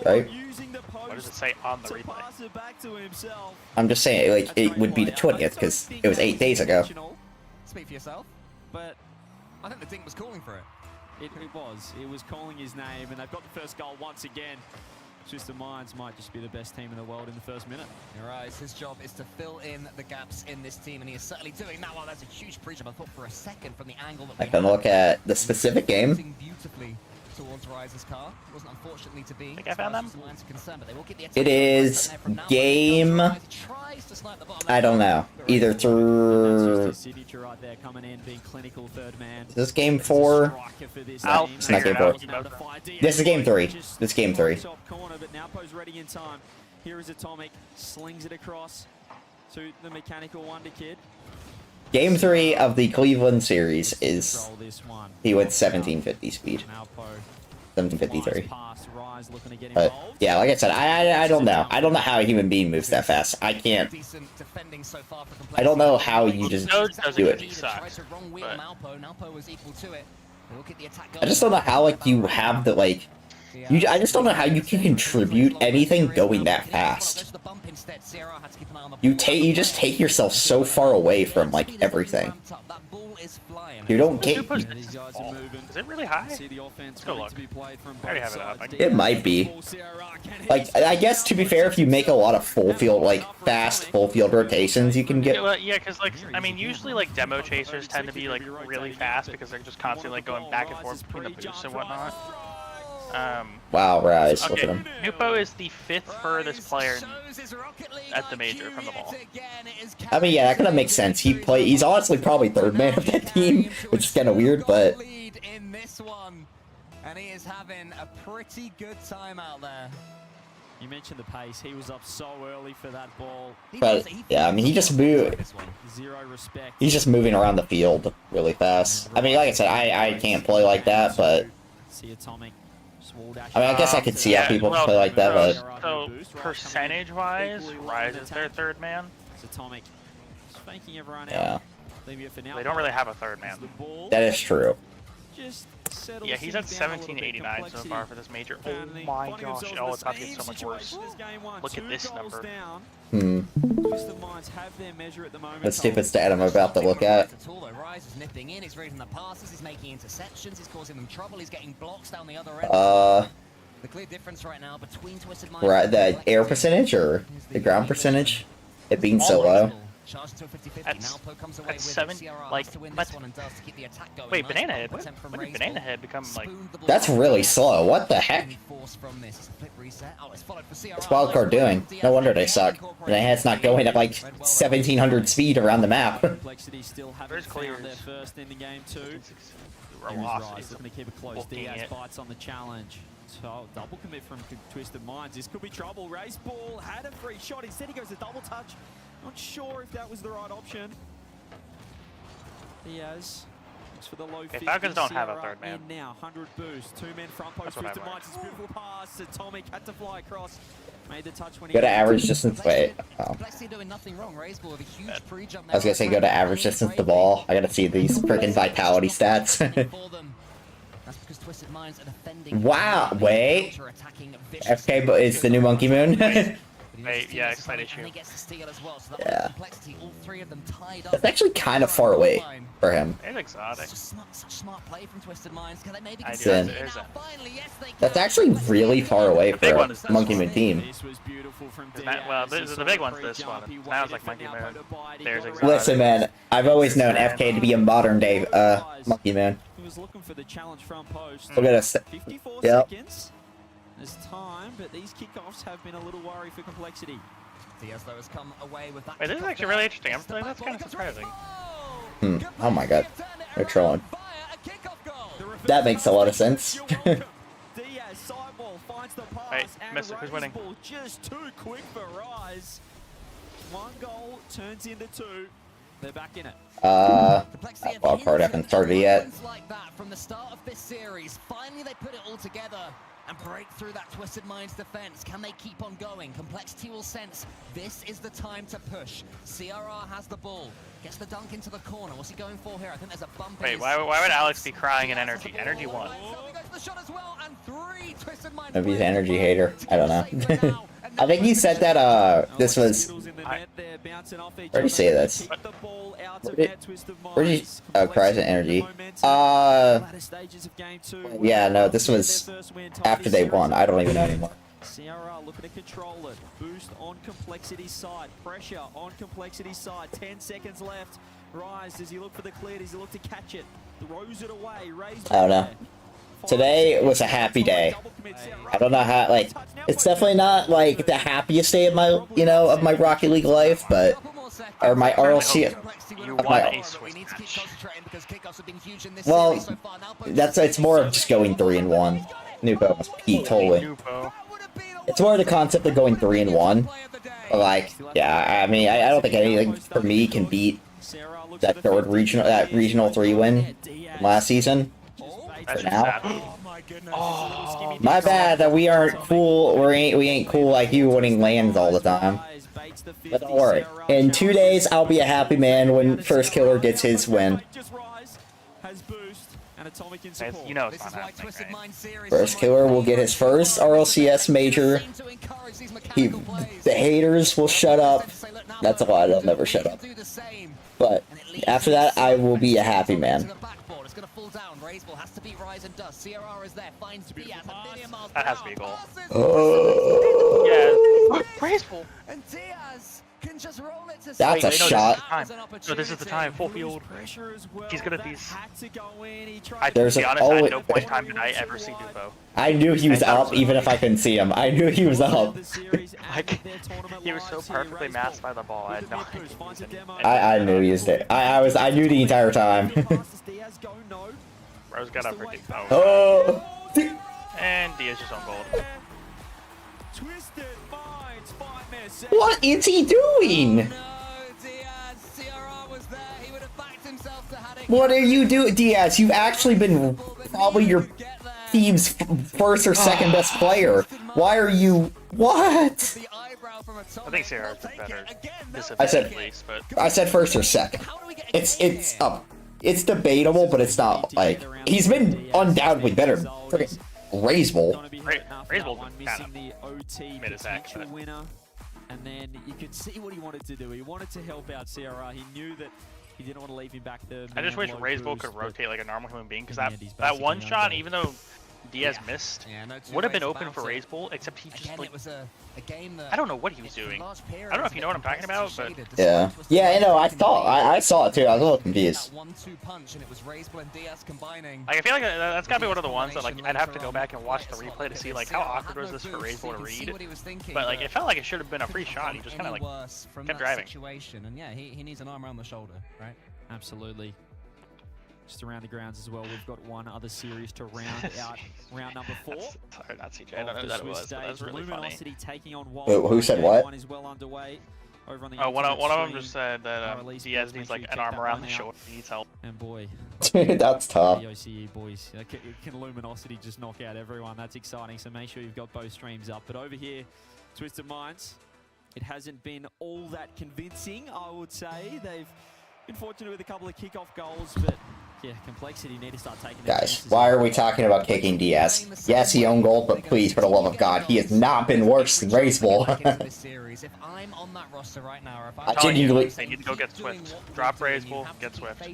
right? What does it say on the replay? I'm just saying, like, it would be the 20th because it was 8 days ago. Speak for yourself, but I think the Dink was calling for it. It was. It was calling his name, and they've got the first goal once again. Twisted Minds might just be the best team in the world in the first minute. You're right. His job is to fill in the gaps in this team, and he is certainly doing that. Well, that's a huge pre-jump. I thought for a second from the angle that I can look at the specific game. Beautifully towards Rise's car. It wasn't unfortunately to be. Think I found them? It is game. I don't know. Either through. Signature right there, coming in, being clinical third man. Is this game 4? No, it's not game 4. This is game 3. This is game 3. Top corner, but Naupo's ready in time. Here is Atomic, slings it across to the mechanical wonder kid. Game 3 of the Cleveland series is he went 1750 speed. 1753. But yeah, like I said, I don't know. I don't know how a human being moves that fast. I can't. I don't know how you just do it. I just don't know how like you have the like. I just don't know how you can contribute anything going that fast. You just take yourself so far away from like everything. You don't get. Is it really high? Let's go look. I already have it up. It might be. Like, I guess to be fair, if you make a lot of full field, like fast full field rotations, you can get. Yeah, well, yeah, because like I mean, usually like demo chasers tend to be like really fast because they're just constantly like going back and forth between the boosts and whatnot. Wow, Rise, look okay, at him. Nupo is the 5th furthest player at the major from the ball. I mean, yeah, that kind of makes sense. He's honestly probably 3rd man of that team, which is kind of weird, but. In this one, and he is having a pretty good time out there. You mentioned the pace. He was up so early for that ball. But yeah, I mean, he just moved. Zero respect. He's just moving around the field really fast. I mean, like I said, I can't play like that, but. See Atomic. I mean, I guess I could see how people play like that, but. So percentage-wise, Rise is their 3rd man. It's Atomic. Just faking everyone Yeah. out. They don't really have a 3rd man. That is true. Yeah, he's at 1789 so far for this major. Oh my gosh! Oh, it's about to get so much worse. Look at this number. That's stupid stat I'm about to look at. Rise is nipping in, he's reading the passes, he's making interceptions, he's causing them trouble, he's getting blocks down the other end. The clear difference right now between Twisted Minds. Right, the air percentage or the ground percentage? It being so low. That's 7, like, wait, Banana Head? When did Banana Head become, like... That's really slow, what the heck? What's Wildcard doing? No wonder they suck. Banana Head's not going at, like, 1700 speed around the map. Where's Clears? Their first in the game too. Rise looking to keep it close. Diaz bites on the challenge. So double commit from Twisted Minds. This could be trouble. Race ball had a free shot. Instead he goes a double touch. Not sure if that was the right option. Diaz looks for the low 50. Falcons don't have a 3rd man. Now 100 boost. 2-man front post. Twisted Minds. It's beautiful pass. Atomic had to fly across. Made the touch when he go to average distance. Wait. Oh. Doing nothing wrong. Race ball with a huge pre-jump. I was gonna say go to average distance the ball. I gotta see these freaking vitality stats. That's because Twisted Minds are defending. Wow, wait. FK, but it's the new Monkey Moon. Wait, yeah, slight issue. Yeah. That's actually kind of far away for him. It's exotic. Such smart play from Twisted Minds. Can they maybe That's actually really far away for a Monkey Moon team. Well, the big one's this one. Now it's like Monkey Moon. There's exotic. Listen, man, I've always known FK to be a modern day Monkey Moon. He was looking for the challenge front post. Look at us. 54 yep. seconds. There's time, but these kickoffs have been a little worry for Complexity. Diaz though has come away with that. Wait, this is actually really interesting. That's kind of surprising. Oh my god, they're trolling. That makes a lot of sense. Diaz sideball finds the pass. Wait, missed it. Who's winning? Just too quick for Rise. 1 goal turns into 2. They're back in it. That ball card hasn't started yet. Like that from the start of this series. Finally, they put it all together. and break through that Twisted Minds defense. Can they keep on going? Complexity will sense this is the time to push. CRR has the ball. Gets the dunk into the corner. What's he going for here? I think there's a bump. Wait, why would Alex be crying in energy? Energy won. Maybe he's an energy hater. I don't know. I think he said that this was. Where did he say this? Where did he? Oh, cries and energy. Yeah, no, this was after they won. I don't even know anymore. CRR looking to control it. Boost on Complexity side. Pressure on Complexity side. 10 seconds left. Rise, does he look for the clear? Does he look to catch it? Throws it away. I don't know. Today was a happy day. I don't know how, like, it's definitely not, like, the happiest day of my, of my Rocket League life, but, or my RLCS. Well, it's more of just going 3-1. Nupo was peaked totally. It's more the concept of going 3-1. Like, yeah, I mean, I don't think anything for me can beat that regional 3 win from last season. For now. My bad that we aren't cool, we ain't cool like you winning lands all the time. But don't worry. In 2 days, I'll be a happy man when First Killer gets his win. You know it's not happening, right? First Killer will get his first RLCS major. The haters will shut up. That's a lie, they'll never shut up. But after that, I will be a happy man. That has to be a goal. Oh. Yeah, Graceful. That's a shot. So this is the time. Full field. He's good at these. I There's to be honest, at no point in time did I ever see Dupo. I knew he was up, even if I couldn't see him. I knew he was up. Like, he was so perfectly masked by the ball. I had no idea. I knew he was there. I knew the entire time. Rose got up freaking. Oh. And Diaz just on gold. What is he doing? What are you doing, Diaz? You've actually been probably your team's first or second best player. Why are you? What? I think Sierra's better. I said first or second. It's up. It's debatable, but it's not like he's been undoubtedly better than freaking Raiseball. Raiseball made his act. And then you could see what he wanted to do. He wanted to help out CRR. He knew that he didn't want to leave him back there. I just wish Raiseball could rotate like a normal human being, because that one shot, even though Diaz missed, would have been open for Raiseball, except he just like, I don't know what he was doing. I don't know if you know what I'm talking about, but yeah, I know. I saw it too. I was a little confused. Like, I feel like that's gotta be one of the ones that like I'd have to go back and watch the replay to see like how awkward was this for Raiseball to read. But like it felt like it should have been a free shot. He just kind of like kept driving. And yeah, he needs an arm around the shoulder, right? Absolutely. Just around the grounds as well, we've got one other series to round out round number 4. Sorry, not CJ. I don't know who that was, but that was really Luminosity funny. Taking on Who said what? One is well underway. Over on the one of them just said that Diaz needs like an arm around the shoulder. He needs help. And boy, that's tough. The OCE boys, can Luminosity just knock out everyone? That's exciting. So make sure you've got both streams up. But over here, Twisted Minds, it hasn't been all that convincing, I would say. They've been fortunate with a couple of kickoff goals, but yeah, Complexity need to start taking. Guys, why are we talking about kicking Diaz? Yes, he owned gold, but please, for the love of God, he has not been worse than Raiseball. I genuinely. They need to go get Swift. Drop Raiseball, get Swift.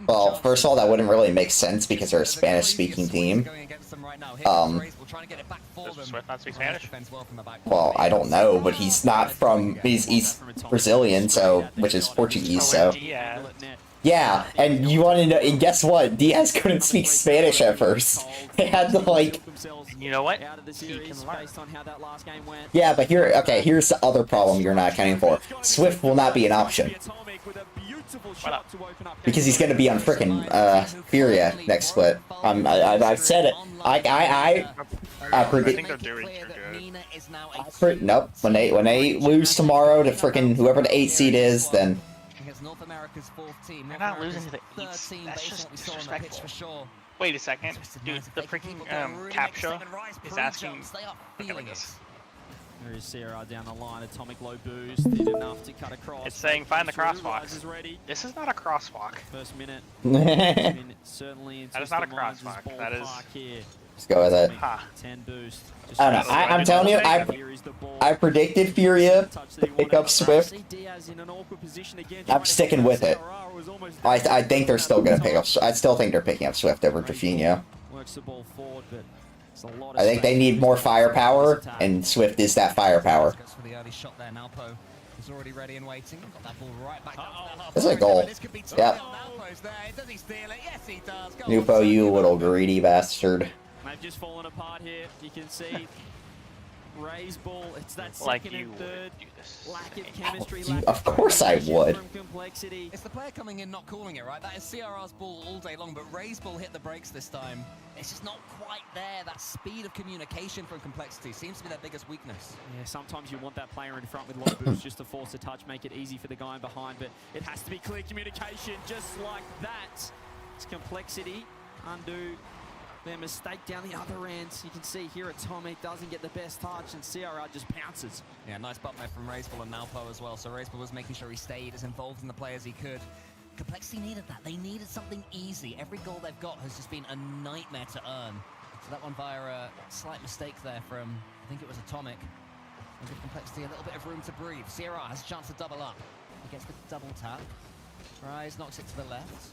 Well, first of all, that wouldn't really make sense because they're a Spanish-speaking team. Does Swift not speak Spanish? Well, I don't know, but he's not from. He's Brazilian, so which is Portuguese, so. Yeah, and you want to know, and guess what? Diaz couldn't speak Spanish at first. They had to, like... You know what? Yeah, but here's the other problem you're not accounting for. Swift will not be an option. Because he's going to be on frickin' Furia next split. I've said it. I predict... Nope. When they lose tomorrow to frickin' whoever the 8 seed is, then... They're not losing to the 8 seed. That's just disrespectful. Wait a second, dude. The freaking captcha is asking. Okay, like this. There is CRR down the line. Atomic low boost. Did enough to cut across. It's saying find the crosswalk. Rise is ready. This is not a crosswalk. First minute. Certainly that is not a crosswalk. That is. Here. Let's go with it. 10 boost. I don't know. I'm telling you, I predicted Furia to pick up Swift. I'm sticking with it. I think they're still gonna pick up. I still think they're picking up Swift over Drafinho. Works the ball forward, but it's a lot of I think they need more firepower, and Swift is that firepower. Goes for the early shot there. Nalpo is already ready and waiting. Got that ball right back up. This is a goal. Yep. Nupo, you little greedy bastard. They've just fallen apart here. You can see Ray's ball. It's that second like you and third. Would do this. Lack of chemistry. Of course I would. It's the player coming in not calling it, right? That is CRR's ball all day long, but Ray's ball hit the brakes this time. It's just not quite there. That speed of communication from Complexity seems to be their biggest weakness. Yeah, sometimes you want that player in front with low boost just to force a touch, make it easy for the guy in behind, but it has to be clear communication just like that. It's Complexity undo their mistake down the other end. You can see here Atomic doesn't get the best touch and CRR just pounces. Yeah, nice bump there from Raiseball and Nalpo as well. So Raiseball was making sure he stayed as involved in the play as he could. Complexity needed that. They needed something easy. Every goal they've got has just been a nightmare to earn. So that one via a slight mistake there from, I think it was Atomic. And give Complexity a little bit of room to breathe. CRR has a chance to double up. He gets the double tap. Rise knocks it to the left.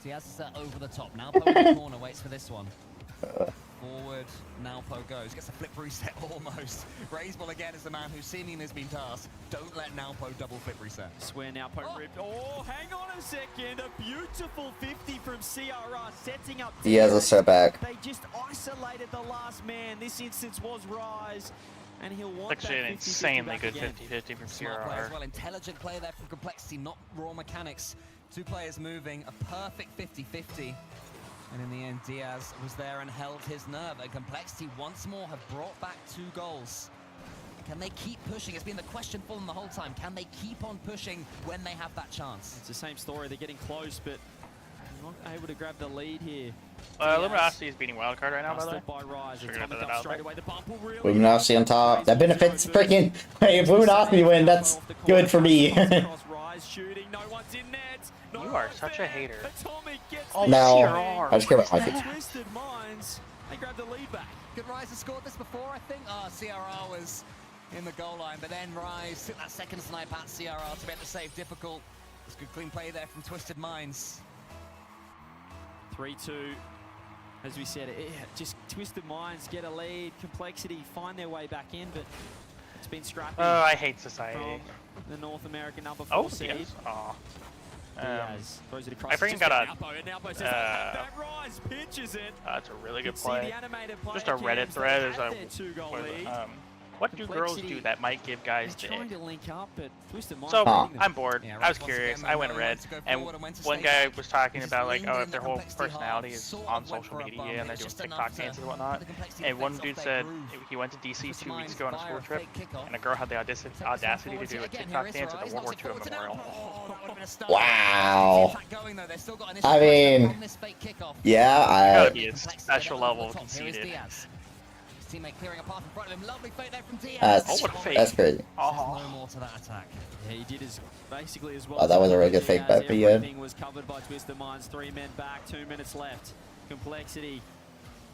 Diaz is over the top. Nalpo in the corner waits for this one. Forward, Nalpo goes, gets a flip reset almost. Raiseball again is the man who seemingly has been tasked. Don't let Nalpo double flip reset. Swear Nalpo ripped. Oh, hang on a second. A beautiful 50 from CRR setting up. He has a setback. They just isolated the last man. This instance was Rise. And he'll want actually an insanely good 50-50 from Smart play as CRR. well. Intelligent play there from Complexity, not raw mechanics. Two players moving, a perfect 50-50. And in the end, Diaz was there and held his nerve. And Complexity once more have brought back 2 goals. Can they keep pushing? It's been the question for them the whole time. Can they keep on pushing when they have that chance? It's the same story. They're getting close, but not able to grab the lead here. Luminosity is beating Wildcard right now, by the way. By Rise. Figured out that Straight away. The bump will really Luminosity on top. That benefits freaking. Hey, if Luminosity win, that's good for me. Rise shooting. No one's in net. You are such a hater. No, I just care about my kids. Twisted Minds. They grab the lead back. Could Rise have scored this before, I think? CRR was in the goal line, but then Rise took that second snipe at CRR to make the save difficult. It's good clean play there from Twisted Minds. 3-2. As we said, just Twisted Minds get a lead. Complexity find their way back in, but it's been scrappy. Oh, I hate Society. From the North American number 4 seed. Yes. Oh. Diaz throws it across. I freaking got a. Nalpo says, that Rise pinches it. That's a really good See play. the animated play Just a Reddit thread. There's a. lead. What do girls do that might give guys the trying to link up, but Twisted Minds. So I'm bored. I was curious. I went red, and one guy was talking about like, oh, if their whole personality is on social media and they're doing TikTok dances and whatnot. And one dude said he went to DC 2 weeks ago on a school trip, and a girl had the audacity to do a TikTok dance at the World War II memorial. Wow. I mean, yeah, Gotta be a special level of conceited. Teammate clearing a path in front of him. Lovely fake there from Diaz. That's crazy. No more to that attack. Yeah, he did basically as well. Oh, that was a really good fake bet for you. Everything was covered by Twisted Minds. 3 men back, 2 minutes left. Complexity.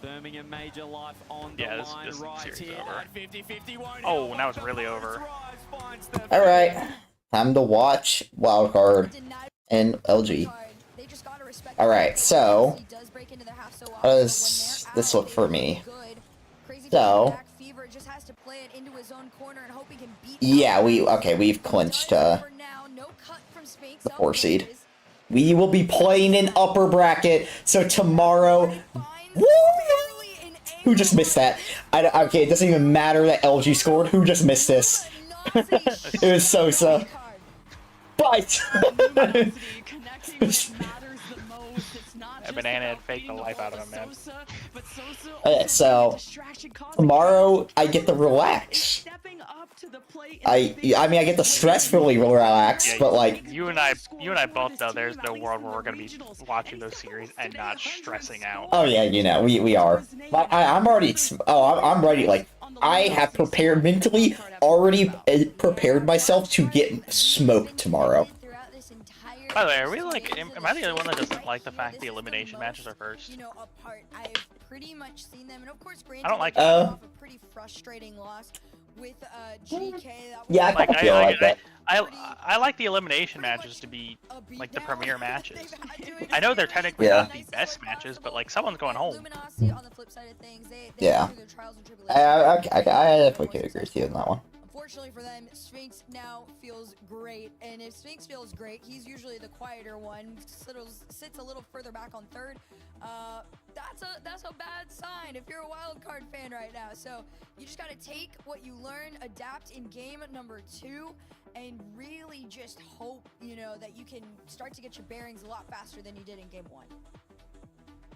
Birmingham major life on the line. This right here. over. 50-50 won't Oh, now it's really over. All right, time to watch Wildcard and LG. All right, so how does this look for me? So, yeah, we've clinched the 4 seed. We will be playing in upper bracket, so tomorrow. Woo! Who just missed that? Okay, it doesn't even matter that LG scored. Who just missed this? It was Sosa. But Banana had faked the life out of him, man. Okay, so tomorrow I get to relax. I mean, I get the stress really relaxed, but like, you and I both know there's no world where we're gonna be watching those series and not stressing out. oh yeah, you know, we are. But I'm already. I'm ready. Like, I have prepared mentally, already prepared myself to get smoked tomorrow. By the way, are we like? Am I the only one that doesn't like the fact the elimination matches are first? Pretty much seen them, and of course, I don't like a pretty frustrating loss with GK. Yeah, I like, feel like that. I like the elimination matches to be like the premier matches. I know they're technically not the best matches, but like someone's going home. Yeah, I definitely could agree with you on that one. Unfortunately for them, Sphinx now feels great, and if Sphinx feels great, he's usually the quieter one, sits a little further back on third. That's a bad sign if you're a wildcard fan right now. So you just gotta take what you learn, adapt in game number 2, and really just hope, you know, that you can start to get your bearings a lot faster than you did in game 1.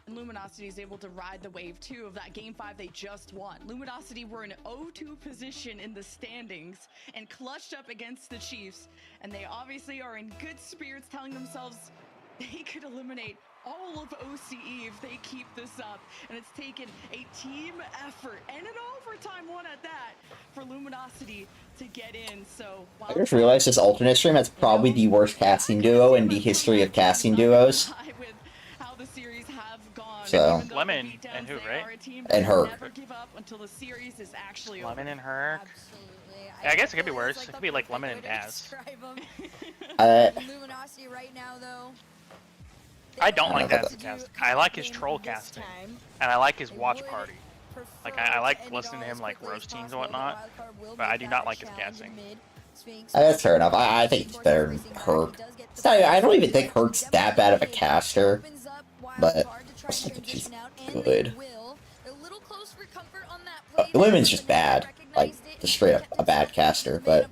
And Luminosity is able to ride the wave 2 of that game 5 they just won. Luminosity were in 0-2 position in the standings and clutched up against the Chiefs, and they obviously are in good spirits, telling themselves they could eliminate all of OCE if they keep this up. And it's taken a team effort and an overtime one at that for Luminosity to get in. So I just realized this alternate stream has probably the worst casting duo in the history of casting duos. So Lemon and who, right? And her. Lemon and her. Yeah, I guess it could be worse. It could be like Lemon and Daz. Luminosity right now, though. I don't like Daz's casting. I like his troll casting, and I like his watch party. Like I like listening to him like roast teams and whatnot, but I do not like his casting. That's fair enough. I think it's better than Hurt. I don't even think Hurt's that bad of a caster, but I think she's good. Lemon's just bad, like just straight up a bad caster. But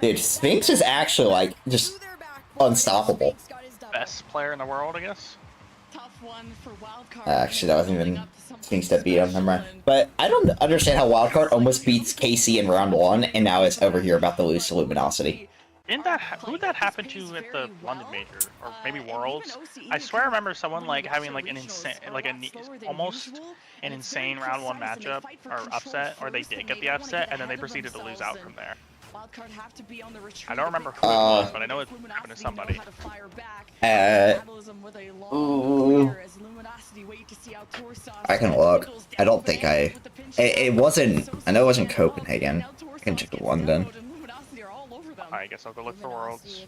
dude, Sphinx is actually like just unstoppable. Best player in the world, I guess. Actually, that wasn't even Sphinx that beat him. Never mind. But I don't understand how Wildcard almost beats KC in round 1, and now is over here about to lose to Luminosity. Didn't that who'd that happen to at the London Major or maybe Worlds? I swear I remember someone like having like an insane, like almost an insane round 1 matchup or upset, or they did get the upset and then they proceeded to lose out from there. I don't remember who it was, but I know it happened to somebody. I can look. I don't think it wasn't. I know it wasn't Copenhagen. I can check London. I guess I'll go look for Worlds.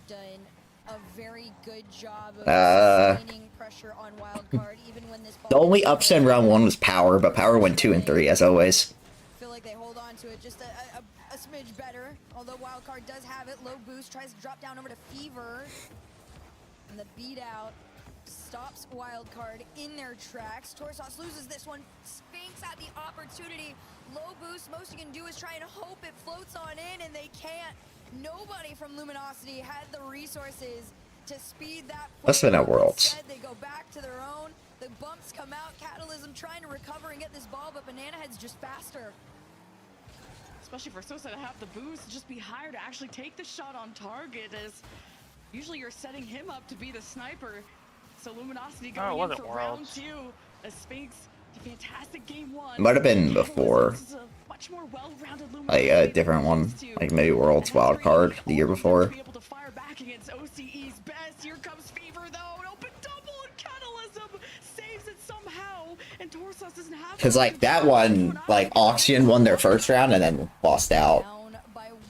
The only upset in round 1 was Power, but Power went 2 and 3 as always. Feel like they hold on to it just a smidge better. Although Wildcard does have it, low boost tries to drop down over to Fever, and the beat out stops Wildcard in their tracks. Torsos loses this one. Sphinx had the opportunity. Low boost. Most you can do is try and hope it floats on in, and they can't. Nobody from Luminosity had the resources to speed that. Must have been at Worlds. Instead, they go back to their own. The bumps come out. Catalysm trying to recover and get this ball, but Banana Head's just faster. Especially for Sosa to have the boost, just be higher to actually take the shot on target, as usually you're setting him up to be the sniper. So Luminosity going in for round 2. As Sphinx, a fantastic game 1. Might have been before. Like a different one, like maybe Worlds Wildcard the year before. Cause like that one, like Auction won their first round and then lost out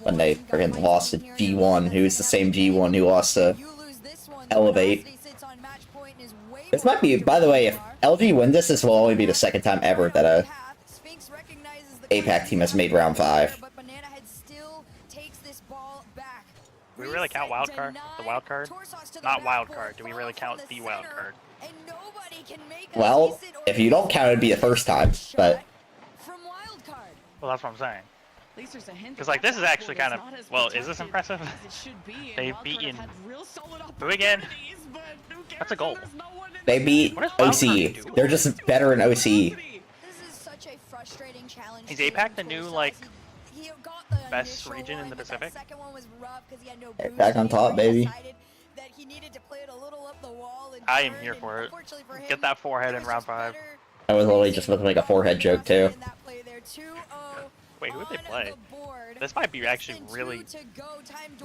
when they freaking lost to G1, who's the same G1 who lost to Elevate. This might be, by the way, if LG wins this will only be the second time ever that a APAC team has made round 5. Do we really count Wildcard? The Wildcard? Not Wildcard. Do we really count the Wildcard? Well, if you don't count, it'd be the first time, but... Well, that's what I'm saying. Because, like, this is actually kind of... Well, is this impressive? They've beaten... Who again? That's a goal. They beat OCE. They're just better in OCE. Is APAC the new, like... best region in the Pacific. Second one was rough because he had no Hey, boost, back on and he top, baby. decided that he needed to play it a little up the wall and I am turn, here and for it. unfortunately for him, Get that forehead in round 5. I was literally just about to make a forehead joke too. Wait, who would they play? This might be actually really...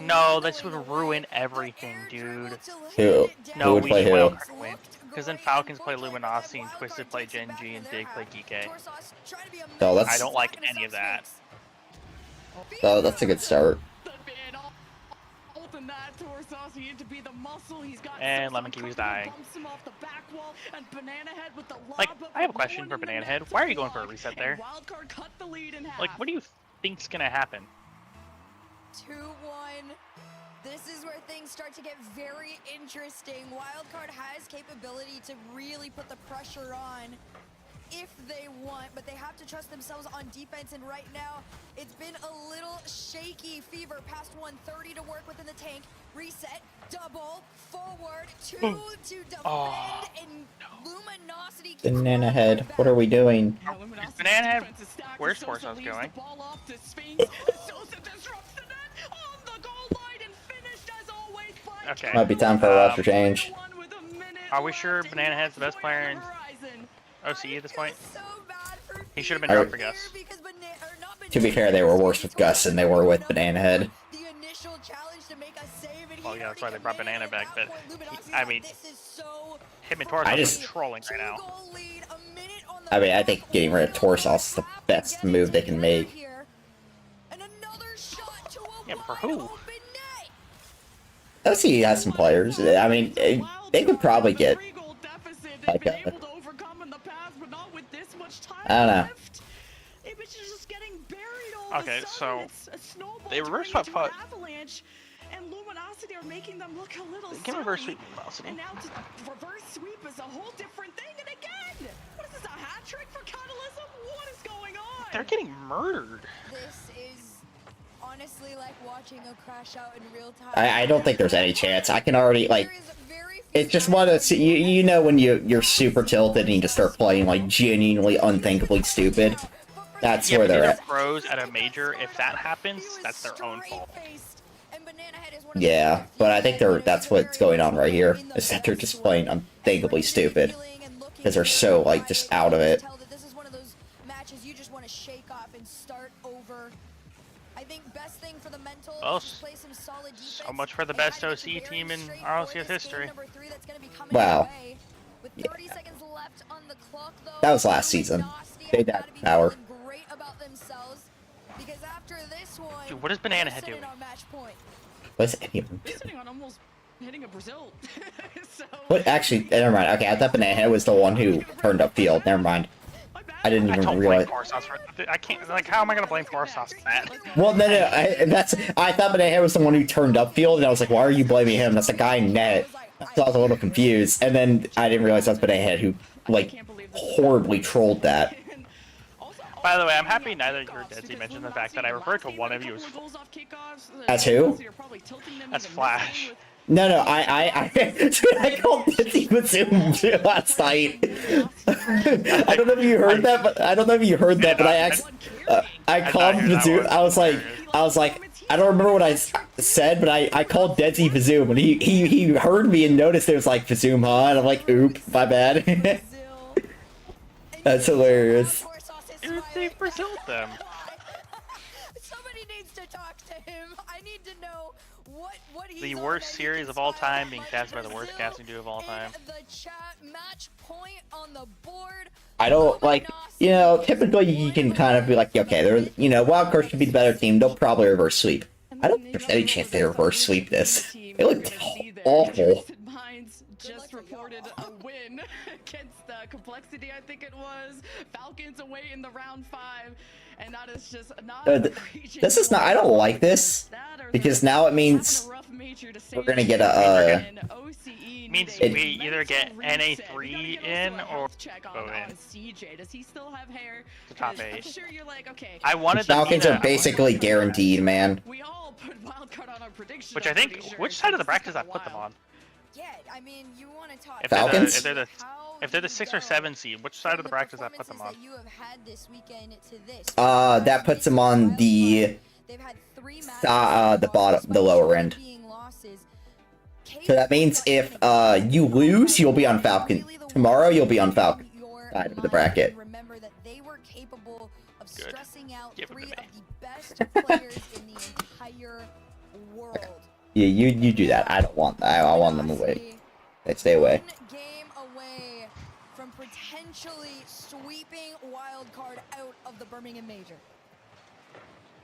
No, this would ruin everything, dude. Who? No, Who would we play need who? Wildcard to win. Because then Falcons play Luminosity and Twisted play Gen G and Big play DK. So that's. I don't like any of that. Oh, that's a good start. And Lemon Kiwi's dying. Like, I have a question for Banana Head. Why are you going for a reset there? Like, what do you think's gonna happen? 2-1. This is where things start to get very interesting. Wildcard has capability to really put the pressure on if they want, but they have to trust themselves on defense, and right now it's been a little shaky. Fever past 130 to work within the tank. Reset, double, forward, 2 to defend, and Luminosity. Banana Head, what are we doing? Banana Head, where's Forsos going? Okay. Might be time for a roster change. Are we sure Banana Head's the best player in OCE at this point? He should have been dropped for Gus. To be fair, they were worse with Gus than they were with Banana Head. Well, yeah, that's why they brought Banana back, but I mean, him and Torsos are trolling right now. I mean, I think getting rid of Torsos is the best move they can make. Yeah, but for who? OCE has some players. I mean, they could probably get like a, I don't know. Okay, so they reverse swept Fud. And Luminosity are making them look a little Give me reverse sweep Luminosity. And now to reverse sweep is a whole different thing. And again, what is this, a hat trick for Catalysm? What is going on? They're getting murdered. This is honestly like watching a crash out in real time. I don't think there's any chance. I can already like. It's just one of the, you know when you're super tilted and you just start playing like genuinely unthinkably stupid. That's where they're at. Pros at a major, if that happens, that's their own fault. Yeah, but I think that's what's going on right here, is that they're just playing unthinkably stupid. Because they're so, like, just out of it. This is one of those matches you just want to shake off and start over. I think best thing for the mental Well, is to play some solid defense. So much for the best OC team in RLCS history. Wow. With 30 seconds left on the clock, though, That was last season. They had power. great about themselves, because after this one, Dude, what is Banana Head doing? What's any of them? He's sitting on almost hitting a Brazil. What actually? Never mind. Okay, I thought Banana Head was the one who turned up field. Never mind. I didn't even realize. I can't. Like, how am I gonna blame Forsos for that? Well, no. I thought Banana Head was the one who turned up field, and I was like, why are you blaming him? That's the guy in net. So I was a little confused, and then I didn't realize that's Banana Head who like horribly trolled that. By the way, I'm happy neither of you or Dedsy mentioned the fact that I referred to one of you As who? as Flash. No, I called Dizzy Bazoom last night. I don't know if you heard that, but I called Bazoom. I was like, I don't remember what I said, but I called Dizzy Bazoom, and he heard me and noticed it was like Bazoom, huh? And I'm like, oop, my bad. That's hilarious. They Braziled them. Somebody needs to talk to him. I need to know what he's The worst series of all time being cast by the worst casting duo of all time. The chat match point on the board. I don't like, typically you can kind of be like, okay, Wildcard should be the better team. They'll probably reverse sweep. I don't think there's any chance they reverse sweep this. They look awful. Just reported a win against Complexity, I think it was. Falcons away in the round 5, and that is just not. This is not. I don't like this because now it means we're gonna get a. Means we either get NA3 in or go in. CJ, does he still have hair? The top 8. I'm sure you're like, okay. The Falcons are basically guaranteed, man. We all put wildcard on our prediction. Which I think, which side of the bracket does that put them on? Yeah, I mean, you want to talk. Falcons? If they're the 6 or 7 seed, which side of the bracket does that put them on? You have had this weekend to this. That puts them on the They've had 3 matches the lower end. being losses. So that means if you lose, you'll be on Falcon. Tomorrow, you'll be on Falcon side of the bracket. Remember that they were capable of Good. stressing out Give it 3 to of me. the best players in the entire world. Yeah, you do that. I don't want that. I want them away. They stay away. 1 game away from potentially sweeping Wildcard out of the Birmingham Major.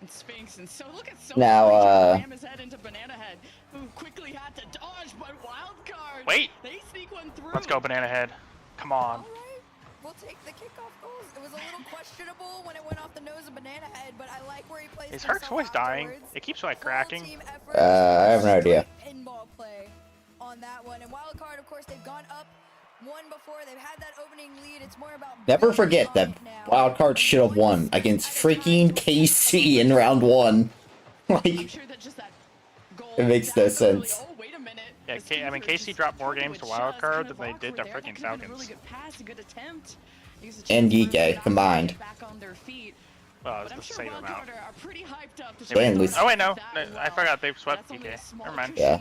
And Sphinx, and so look at so Now, ram his head into Banana Head, who quickly had to dodge, but Wildcard. Wait. They sneak one through. Let's go, Banana Head. Come on. All right, we'll take the kickoff goals. It was a little questionable when it went off the nose of Banana Head, but I like where he plays. Is Herc's voice dying? It keeps like cracking. I have no idea. Pinball play on that one, and Wildcard, of course, they've gone up 1 before. They've had that opening lead. It's more about Never forget that Wildcard should have won against freaking KC in round 1. Like, it makes no sense. Yeah, I mean, KC dropped more games to Wildcard than they did to freaking Falcons. And Geekay combined. Well, it's the same amount. They didn't lose. Oh wait, no, I forgot they swept DK. Never mind. Yeah.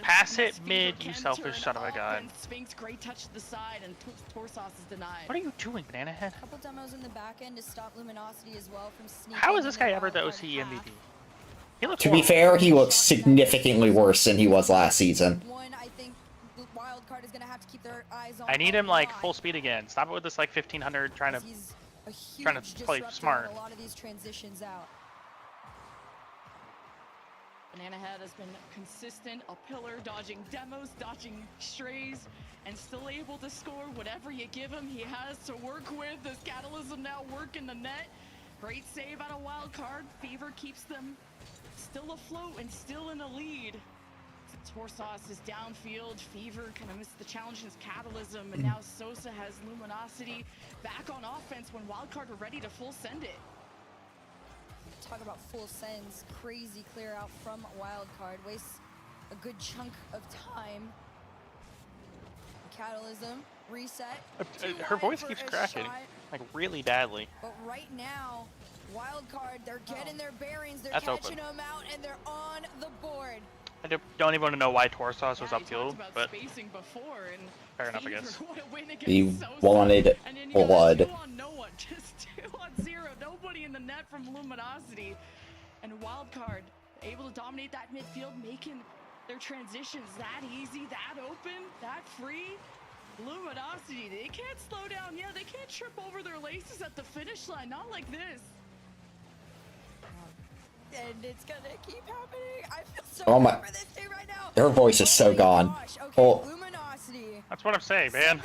Pass it mid, you selfish son of a gun. Sphinx, great touch to the side, and Torsos is denied. What are you doing, Banana Head? Couple demos in the back end to stop Luminosity as well from sneaking. How is this guy ever the OCE MVP? He looks To be fair, he looks significantly worse than he was last season. I think Wildcard is gonna have to keep their eyes on. I need him like full speed again. Stop it with this like 1500 trying to play smart. A lot of these transitions out. Banana Head has been consistent, a pillar, dodging demos, dodging strays, and still able to score whatever you give him. He has to work with. This Catalysm now working the net. Great save out of Wildcard. Fever keeps them still afloat and still in the lead. Torsos is downfield. Fever kind of missed the challenge in his Catalysm, and now Sosa has Luminosity back on offense when Wildcard are ready to full send it. Talk about full sends, crazy clear out from Wildcard, wastes a good chunk of time. Catalysm, reset. Her voice keeps cracking, like really badly. But right now, Wildcard, they're getting their bearings, they're That's catching open. them out, and they're on the board. I don't even want to know why Torsos was upfield, but before, and fair enough, I guess. He wanted blood. Just 2-on-0, nobody in the net from Luminosity. And Wildcard able to dominate that midfield, making their transitions that easy, that open, that free. Luminosity, they can't slow down. Yeah, they can't trip over their laces at the finish line, not like this. And it's gonna keep happening. I feel so Oh my! bad for this team right now. Her voice is so gone. Oh. Luminosity. That's what I'm saying, man.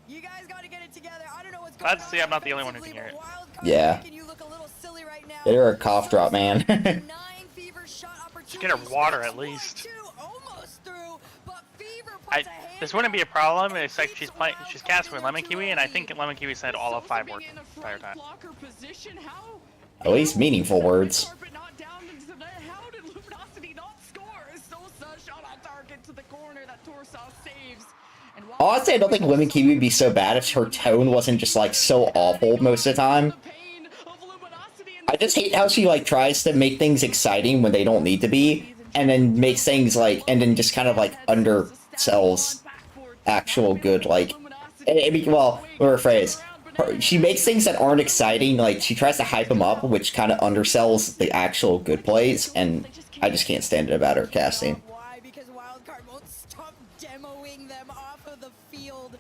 You guys gotta get it together. I don't know what's Glad to see I'm not the only one who can hear it. Yeah. Get her a cough drop, man. Just get her water at least. This wouldn't be a problem. It's like she's casting with Lemon Kiwi, and I think Lemon Kiwi said all of 5 words the entire time. At least meaningful words. How did Luminosity not score? Sosa shot on target to the corner that Torsos saves. Honestly, I don't think Lemon Kiwi would be so bad if her tone wasn't just like so awful most of the time. I just hate how she like tries to make things exciting when they don't need to be, and then makes things like, and then just kind of like undersells actual good, like, well, rephrase. She makes things that aren't exciting, like she tries to hype them up, which kind of undersells the actual good plays, and I just can't stand it about her casting. Why? Because Wildcard won't stop demoing them off of the field.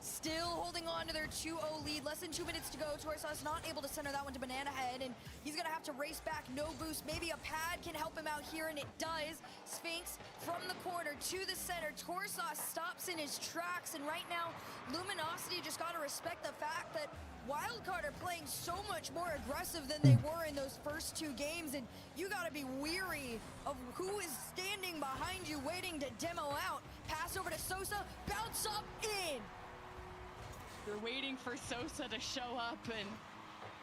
Still holding on to their 2-0 lead. Less than 2 minutes to go. Torsos not able to center that one to Banana Head, and he's gonna have to race back. No boost. Maybe a pad can help him out here, and it does. Sphinx from the corner to the center. Torsos stops in his tracks, and right now, Luminosity just gotta respect the fact that Wildcard are playing so much more aggressive than they were in those first 2 games, and you gotta be weary of who is standing behind you waiting to demo out. Pass over to Sosa, bounce up in. They're waiting for Sosa to show up, and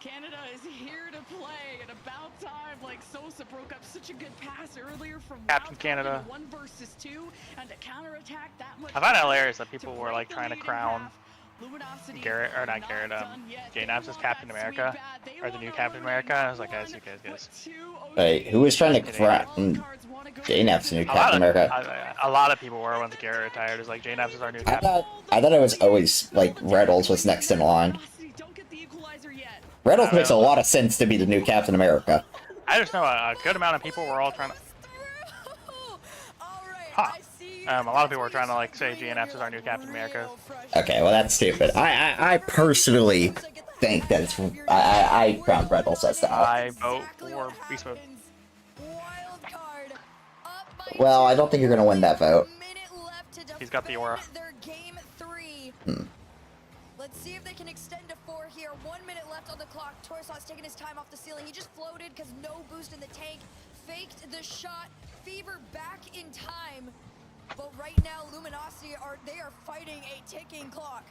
Canada is here to play. And about time, like Sosa broke up such a good pass earlier from Captain Canada. 1 versus 2, and to counterattack that much. I find it hilarious that people were like trying to crown Garrett, or not Garrett, J-Nabs is Captain America, or the new Captain America. I was like, guys. Wait, who was trying to crack J-Nab's new Captain America? A lot of people were once Garrett retired. It was like, J-Nabs is our new Captain. I thought it was always, like, Reynolds was next in line. Reynolds makes a lot of sense to be the new Captain America. I just know a good amount of people were all trying to... Huh. A lot of people were trying to, like, say J-Nabs is our new Captain America. Okay, well, that's stupid. I personally think that it's... I found Reynolds as that. I vote for Beast Mode. Well, I don't think you're going to win that vote. He's got the aura. Let's see if they can extend to 4 here. 1 minute left on the clock. Torsaw's taking his time off the ceiling. He just floated because no boost in the tank. Faked the shot. Fever back in time. But right now, Luminosity are fighting a ticking clock.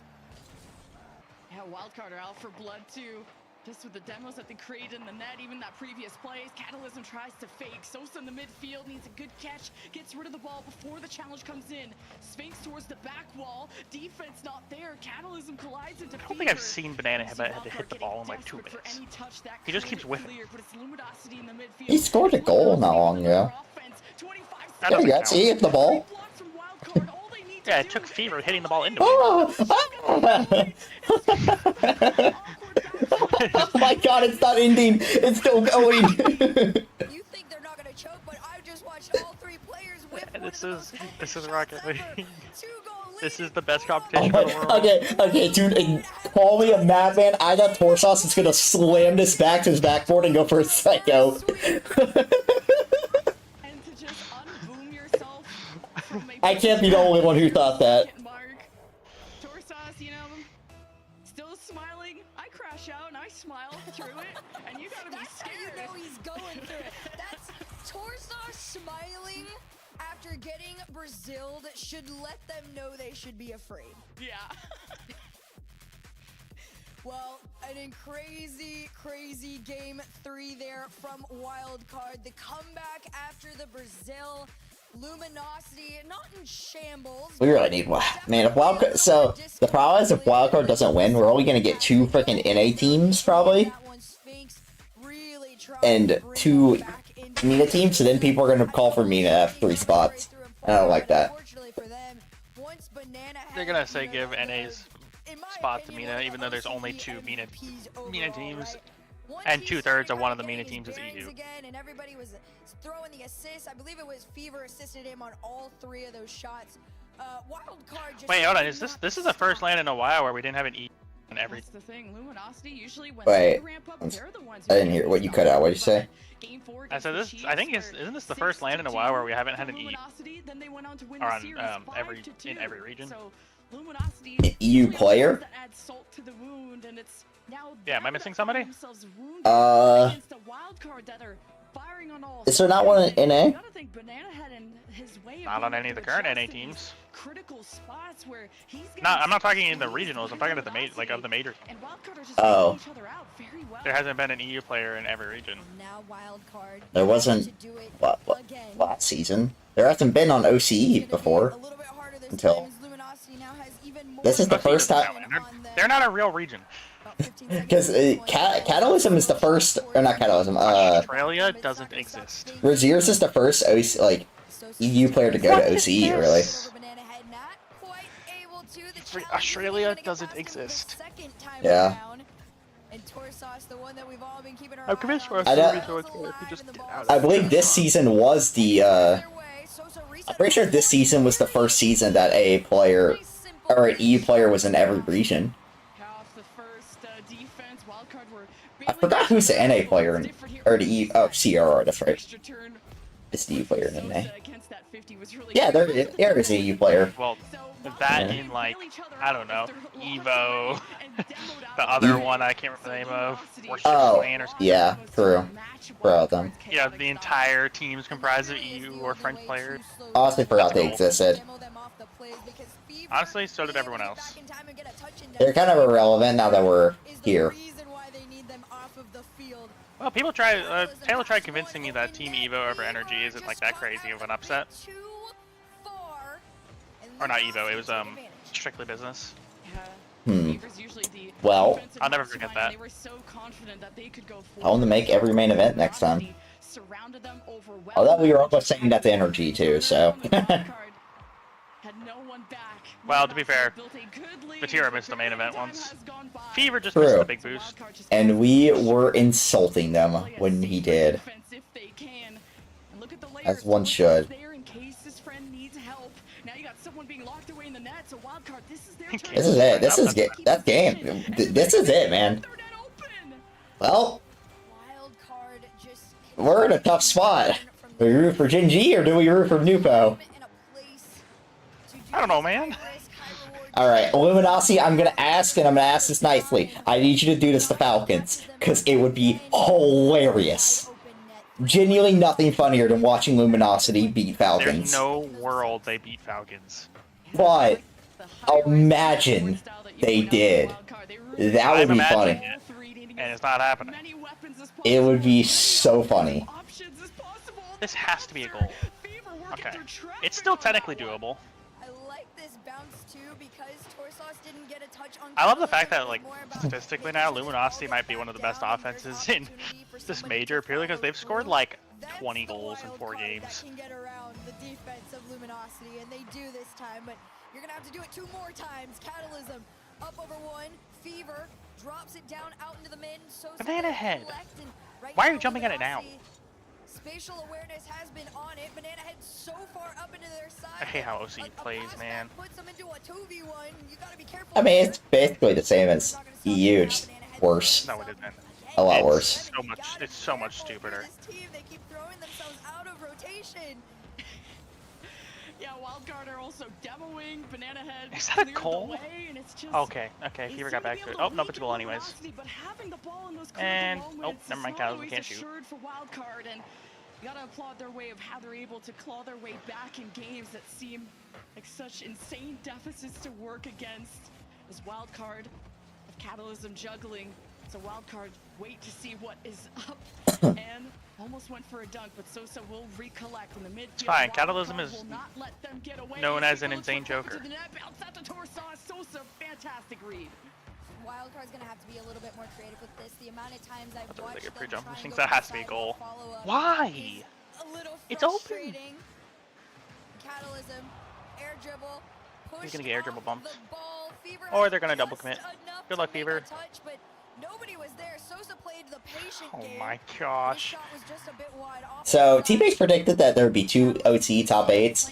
Yeah, Wildcard are out for blood too. Just with the demos that they created in the net, even that previous plays, Catalysm tries to fake. Sosa in the midfield needs a good catch, gets rid of the ball before the challenge comes in. Sphinx towards the back wall, defense not there. Catalysm collides into I don't think I've seen Banana had to hit the ball in like 2 minutes. He just keeps whiffing. He scored a goal not long ago. Yeah, you got see the ball. Yeah, it took Fever hitting the ball into Oh my god, it's not ending. It's still going. You think they're not going to choke, but I just watched all 3 players whiff. This is Rocket League. This is the best competition in the world. Okay, dude, call me a madman. I got Torsos is gonna slam this back to his backboard and go for a psycho. I can't be the only one who thought that. Torsos, you know, still smiling. I crash out and I smile through it, and you gotta be scared. You know he's going through it. That's Torsos smiling after getting Brazil that should let them know they should be afraid. Yeah. Well, crazy game 3 there from Wildcard. The comeback after the Brazil. Luminosity, not in shambles. We really need one. Man, if Wildcard... So, the problem is if Wildcard doesn't win, we're only gonna get 2 freaking NA teams, probably. And 2 MENA teams, so then people are gonna call for MENA to have 3 spots. I don't like that. They're gonna say give NA's spot to MENA, even though there's only 2 MENA teams. And 2/3 of one of the MENA teams is EU. And everybody was throwing the assists. I believe it was Fever assisted him on all 3 of those shots. Wildcard just... Wait, hold on. Is this is the first land in a while where we didn't have an EU in every... That's the thing. Luminosity usually when Wait, they ramp up, they're the ones I didn't hear what you cut out. What did you say? I said this. I think isn't this the first land in a while where we haven't had an EU? Or on in every region. An EU player? Yeah, am I missing somebody? Is there not one in NA? Not on any of the current NA teams. No, I'm not talking in the regionals. I'm talking at the of the major. Oh. There hasn't been an EU player in every region. There wasn't last season. There hasn't been on OCE before. Until this is the first time. They're not a real region. Because Catalysm is the first, or not Catalysm. Australia doesn't exist. Roziers is the first EU player to go to OCE, really. Australia doesn't exist. Yeah. I'm convinced for I believe this season was the. I'm pretty sure this season was the first season that a player or an EU player was in every region. I forgot who's the NA player or the EU. Oh, CRR. That's right. It's the EU player in NA. Yeah, there is an EU player. Well, that in like I don't know, Evo, the other one I can't remember the name of. Oh, yeah, true. Forgot them. Yeah, the entire team's comprised of EU or French players. Honestly, forgot they existed. Honestly, so did everyone else. They're kind of irrelevant now that we're here. Well, people Taylor tried convincing me that Team Evo over Energy isn't like that crazy of an upset. Or not Evo, it was Strictly Business. Hmm. Well, I'll never forget that. They were so confident that they could go I want to make every main event next time. Although we were almost saying that to Energy too, so. Well, to be fair, Vatira missed the main event once. Fever just True. missed the big boost. And we were insulting them when he did. As one should. This is it. This is that game. This is it, man. Well, we're in a tough spot. Do we root for Gen G or do we root for Nupo? I don't know, man. Alright, Luminosity, I'm gonna ask, and I'm gonna ask this nicely. I need you to do this to Falcons, because it would be hilarious. Genuinely nothing funnier than watching Luminosity beat Falcons. There's no world they beat Falcons. But, imagine they did. That would be funny. And it's not happening. It would be so funny. This has to be a goal. Okay. It's still technically doable. I love the fact that, like, statistically now, Luminosity might be one of the best offenses in this major, purely because they've scored, like, 20 goals in 4 games. Can get around the defense of Luminosity, and they do this time, but you're gonna have to do it 2 more times. Catalysm up over 1. Fever drops it down out into the mid. Banana Head. Why are you jumping at it now? Spatial awareness has been on it. Banana Head so far up into their side. I hate how OC plays, man. Puts them into a 2v1. You gotta be careful. I mean, it's basically the same as EU, just worse. No, it isn't. A lot worse. It's so much stupider. They keep throwing themselves out of rotation. Yeah, Wildcard are also demoing. Banana Head. Is that a goal? Okay, Fever got back to it. Oh, no, it's a goal anyways. And, oh, never mind, Cows, we can't shoot. For Wildcard, and you gotta applaud their way of how they're able to claw their way back in games that seem like such insane deficits to work against. As Wildcard of Catalysm juggling. So Wildcard wait to see what is up and almost went for a dunk, but Sosa will recollect in the midfield. It's fine. Catalysm is known as an insane joker. Sosa, fantastic read. Wildcard's gonna have to be a little bit more creative with this. The amount of times I've watched them pre-jump. try and Thinks go that has to be a inside goal. and follow up Why? a little It's open. frustrating. Catalysm, air dribble, He's gonna get air dribble bumped. Fever Or they're gonna double commit. Good luck, Fever. touch, but nobody was there. Sosa played the patient Oh game. my gosh. Shot was just a bit wide off. So, T-Base predicted that there would be 2 OT top 8s.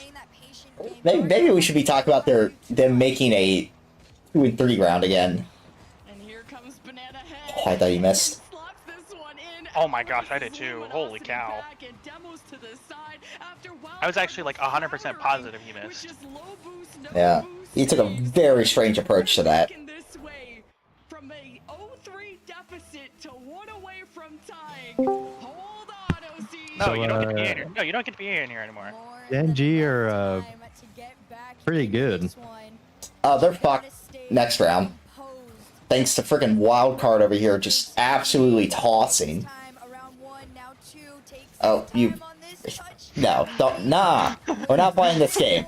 Maybe we should be talking about them making a 2 and 3 round again. And here comes Banana Head. Oh, I thought he missed. Oh my gosh, I did too. Holy cow. I was actually like 100% positive he missed. Yeah, he took a very strange approach to that. From a 0-3 deficit to 1 away from tying. Hold on, OC. No, you don't get to be in here. No, you don't get to be in here anymore. Gen G are pretty good. Oh, they're fucked next round. Thanks to freaking Wildcard over here just absolutely tossing. Oh, you... No, don't... Nah! We're not playing this game.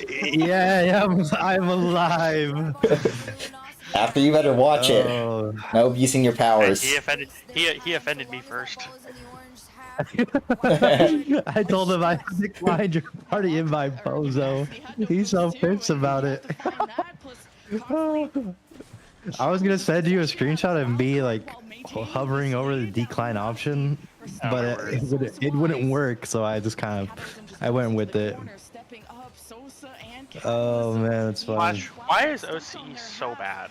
Yeah, I'm alive. After you better watch it. No abusing your powers. He offended me first. I told him I declined your party invite, Bozo. He's so pissed about it. I was gonna send you a screenshot of me like hovering over the decline option, but it wouldn't work, so I just kind of I went with it. Oh man, it's funny. Why is OC so bad?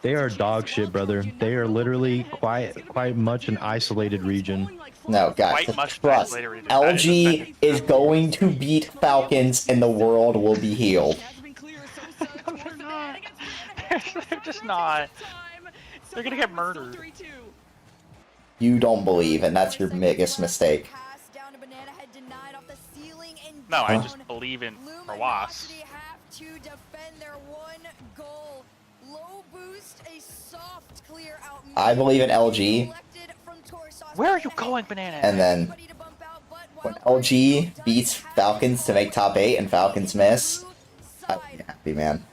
They are dog shit, brother. They are literally quite much an isolated region. No, guys, trust. LG is going to beat Falcons and the world will be healed. They're just not. They're gonna get murdered. You don't believe, and that's your biggest mistake. No, I just believe in Rawas. I believe in LG. Where are you going, Banana? And then when LG beats Falcons to make top 8 and Falcons miss, I'd be happy, man.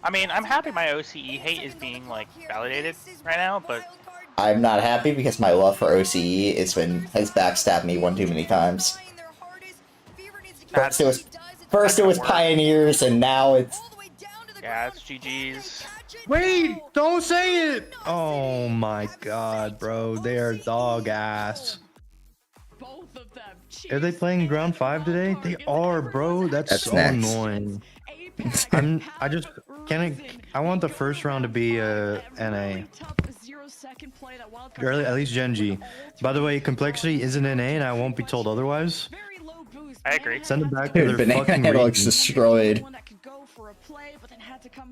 I mean, I'm happy my OCE hate is being like validated right now, but I'm not happy because my love for OCE has backstabbed me one too many times. First it was Pioneers, and now it's... Yeah, it's GG's. Wait, don't say it! Oh my god, bro. They are dog ass. Are they playing Ground 5 today? They are, bro. That's so next. annoying. I want the first round to be NA. Or at least Gen G. By the way, Complexity isn't NA and I won't be told otherwise. I agree. Send them back to Dude, their Banana fucking Head looks region. destroyed.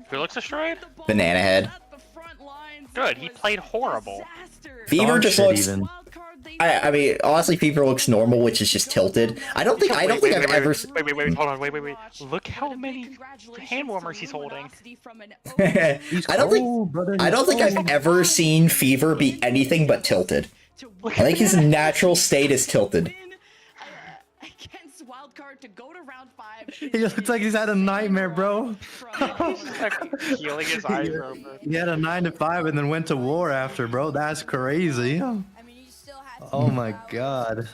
Who looks destroyed? Banana Head. Good, he played horrible. Fever just looks... I mean, honestly, Fever looks normal, which is just tilted. I don't think I've ever... Wait, hold on, wait. Look how many hand warmers he's holding. I don't think I've ever seen Fever be anything but tilted. I think his natural state is tilted. He looks like he's had a nightmare, bro. Healing his eyes, bro. He had a 9 to 5 and then went to war after, bro. That's crazy. Oh my god.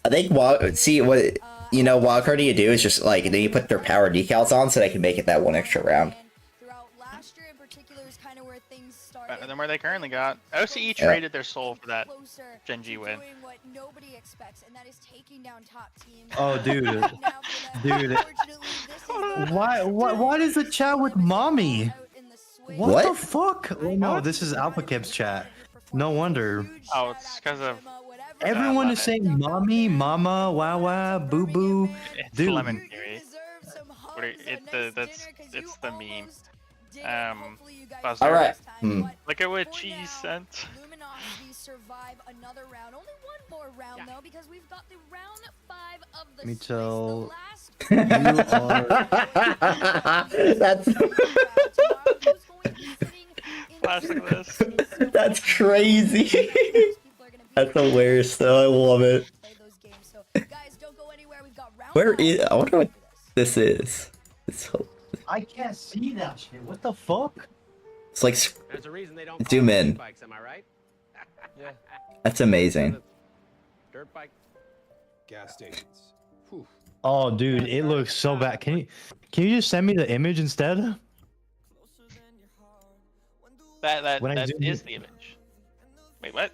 I think wildcard you do is just like then you put their power decals on so they can make it that one extra round. Better than where they currently got. OCE traded their soul for that Gen G win. Oh, dude. Why does the chat with mommy? What the fuck? Oh no, this is AlphaCap's chat. No wonder. Oh, it's because of... Everyone is saying mommy, mama, wow, boo boo. It's Dude. Lemon Theory. It's the meme. Buzzer. Alright. Look at what cheese sent. Let me tell Flash, look at this. That's crazy. That's hilarious though. I love it. Where is... I wonder what this is. I can't see that shit. What the fuck? It's like... There's a reason they don't Zoom in. bikes, am I right? Yeah. That's amazing. Dirt bike gas stations. Whew. Oh, dude, it looks so bad. Can you just send me the image instead? That When I is zoom the image. Wait, what?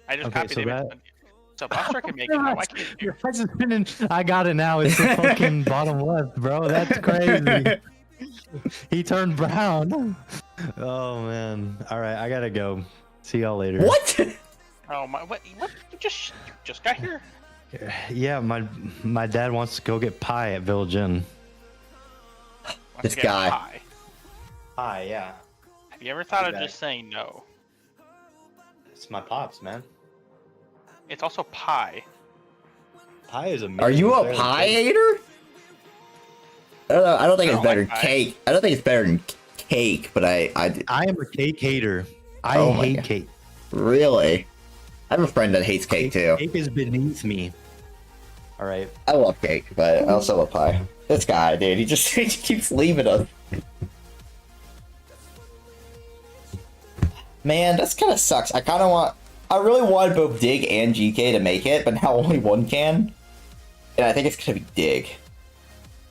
I just Okay, copied so the image. So Buster can make it. Why can't you? I got it now. It's the fucking bottom left, bro. That's crazy. He turned brown. Oh man. All right, I gotta go. See y'all later. What? Oh my! What? You just got here? Yeah, my dad wants to go get pie at Village Inn. This guy. Pie, yeah. Have you ever thought of just saying no? It's my pops, man. It's also pie. Pie is amazing. Are you a pie hater? I don't think it's better than cake. I don't think it's better than cake, but I am a cake hater. I Oh my hate God. cake. Really? I have a friend that hates cake too. Cake is beneath me. All right. I love cake, but I also love pie. This guy, dude, he keeps leaving us. Man, that's kind of sucks. I really wanted both Dig and GK to make it, but now only one can. And I think it's gonna be Dig.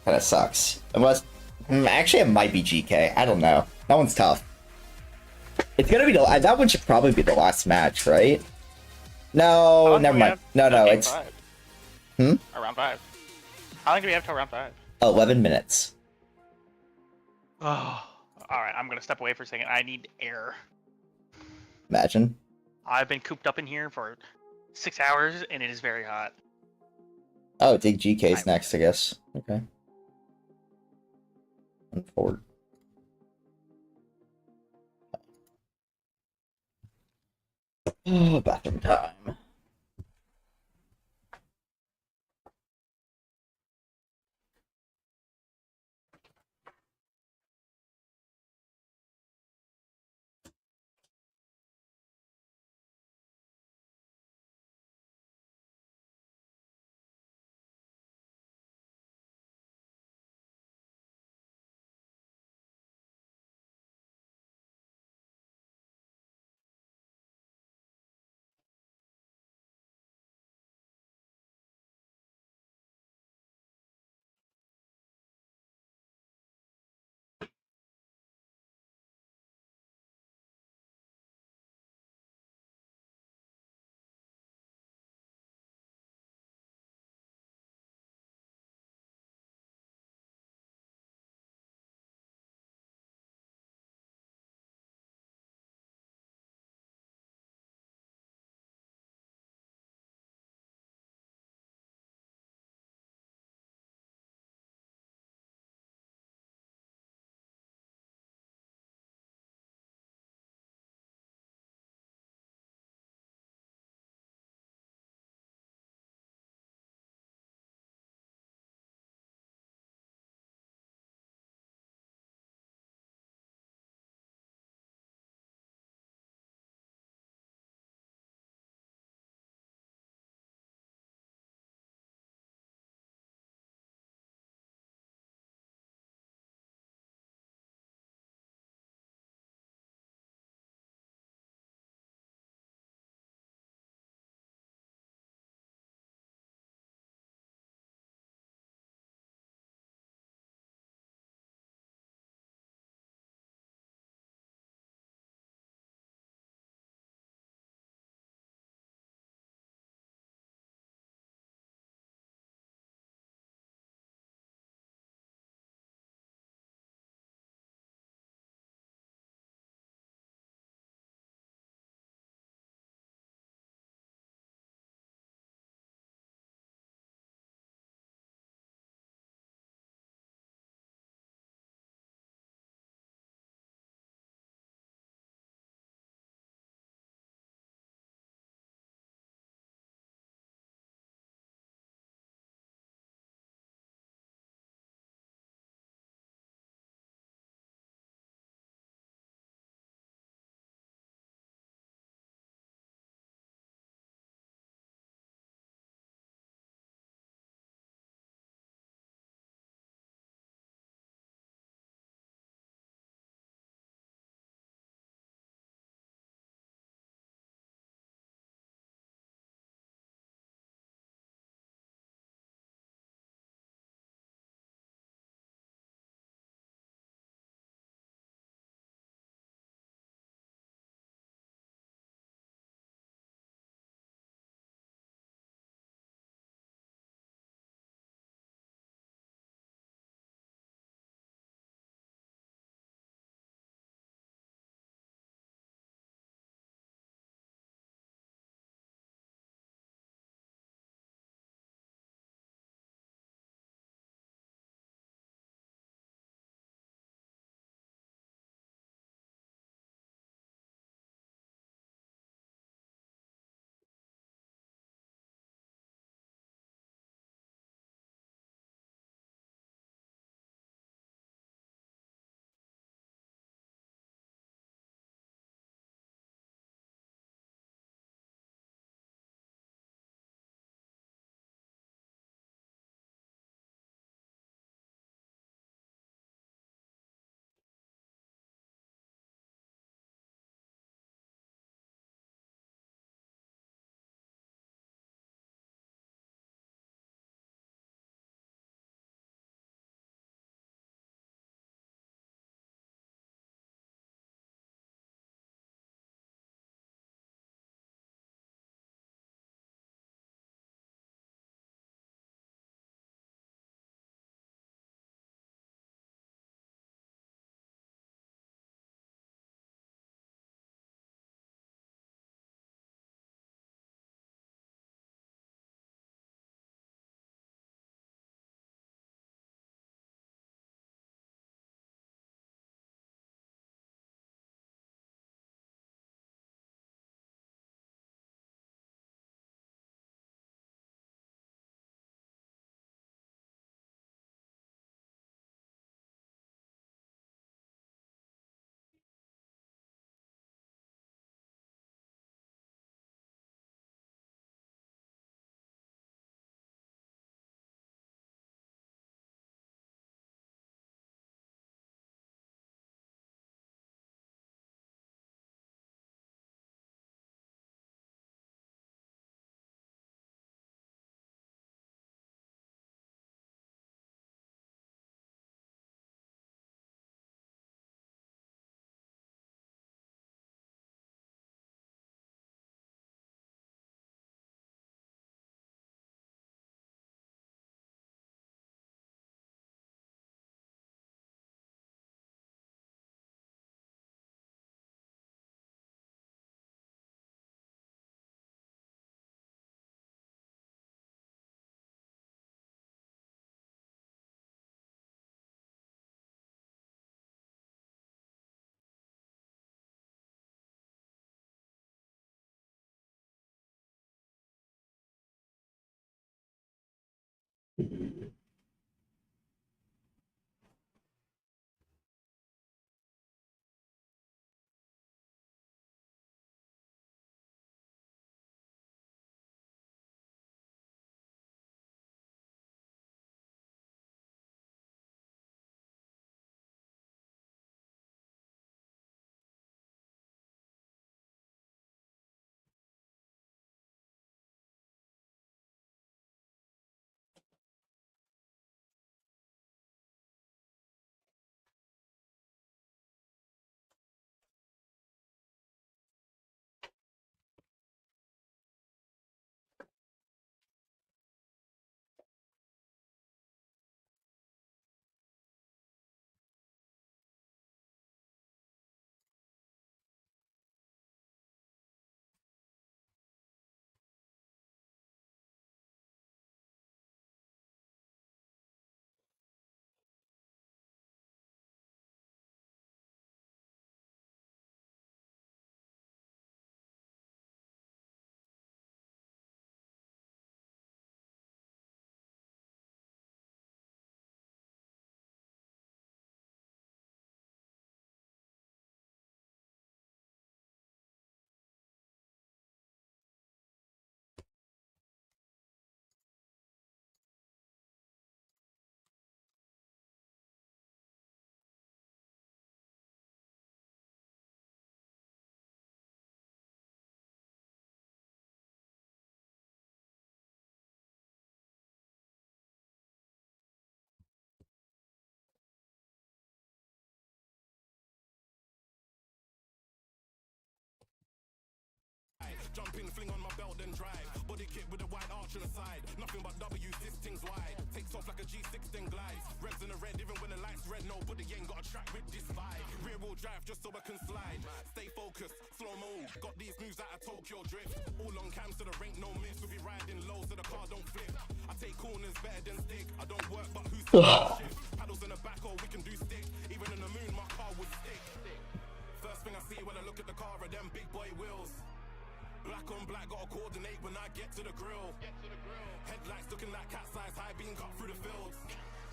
Kind of sucks. Unless, actually, it might be GK. I don't know. That one's tough. It's gonna be that one should probably be the last match, right? No, never mind. No, it's Around 5. How long do we have till round 5? 11 minutes. Oh, all right. I'm gonna step away for a second. I need air. Imagine. I've been cooped up in here for 6 hours, and it is very hot. Oh, Dig GK's next, I guess. Okay. Move forward. Oh, bathroom time. Jumping, fling on my belt, then drive. Body kit with a wide arch on the side. Nothing but W's, this thing's wide. Takes off like a G6, then glides. Revs in the red, even when the light's red. Nobody ain't got a track with this vibe. Rear wheel drive just so I can slide. Stay focused, slow mo. Got these moves out of Tokyo drift. All on cam so there ain't no miss. We'll be riding low so the car don't flip. I take corners better than stick. I don't work, but who's shift? Paddles in the back, or we can do stick. Even in the moon, my car would stick. First thing I see when I look at the car are them big boy wheels. Black on black, gotta coordinate when I get to the grill. Headlights looking like cat's eyes, high being cut through the fields.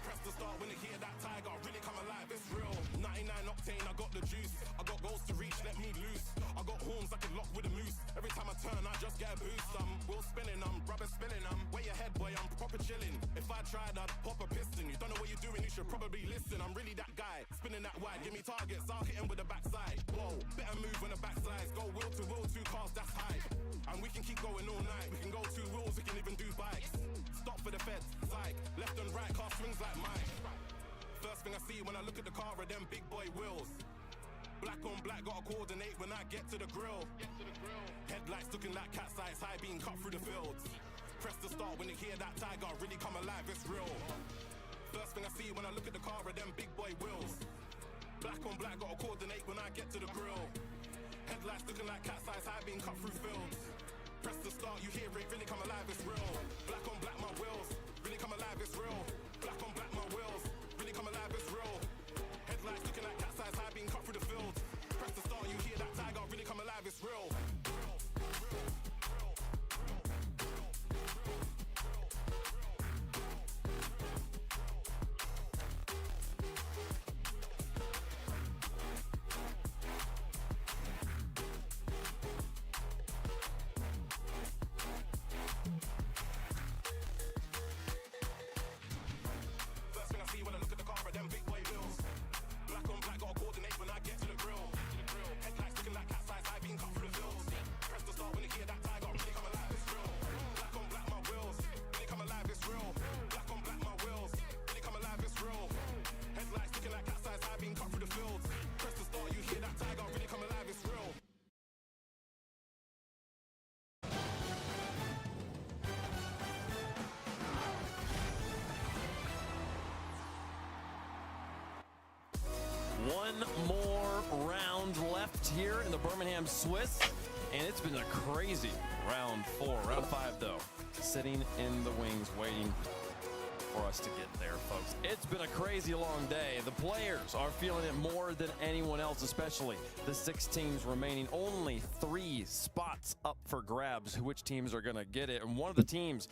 Press the start when they hear that tiger, really come alive, it's real. 99 octane, I got the juice. I got goals to reach, let me loose. I got horns I can lock with a moose. Every time I turn, I just get a boost. Wheel spinning, rubber spinning, way ahead, boy, I'm proper chilling. If I tried, I'd pop a piston. You don't know what you're doing, you should probably listen. I'm really that guy, spinning that wide, give me targets, I'll hit him with the backside. Whoa, better move when the backslides. Go wheel to wheel, 2 cars, that's high. And we can keep going all night. We can go 2 wheels, we can even do bikes. Stop for the feds, psych. Left and right, car swings like mine. First thing I see when I look at the car are them big boy wheels. Black on black, gotta coordinate when I get to the grill. Headlights looking like cat's eyes, high being cut through the fields. Press the start when you hear that tiger, really come alive, it's real. First thing I see when I look at the car are them big boy wheels. Black on black, gotta coordinate when I get to the grill. Headlights looking like cat's eyes, high being cut through fields. Press the start, you hear it, really come alive, it's real. Black on black, my wheels, really come alive, it's real. Black on black, my wheels, really come alive, it's real. Headlights looking like cat's eyes, high being cut through the fields. Press the start, you hear that tiger, really come alive, it's real. One more round left here in the Birmingham Swiss, and it's been a crazy round 4. Round 5, though, sitting in the wings, waiting for us to get there, folks. It's been a crazy long day. The players are feeling it more than anyone else, especially the 6 teams remaining. Only 3 spots up for grabs. Which teams are going to get it? And one of the teams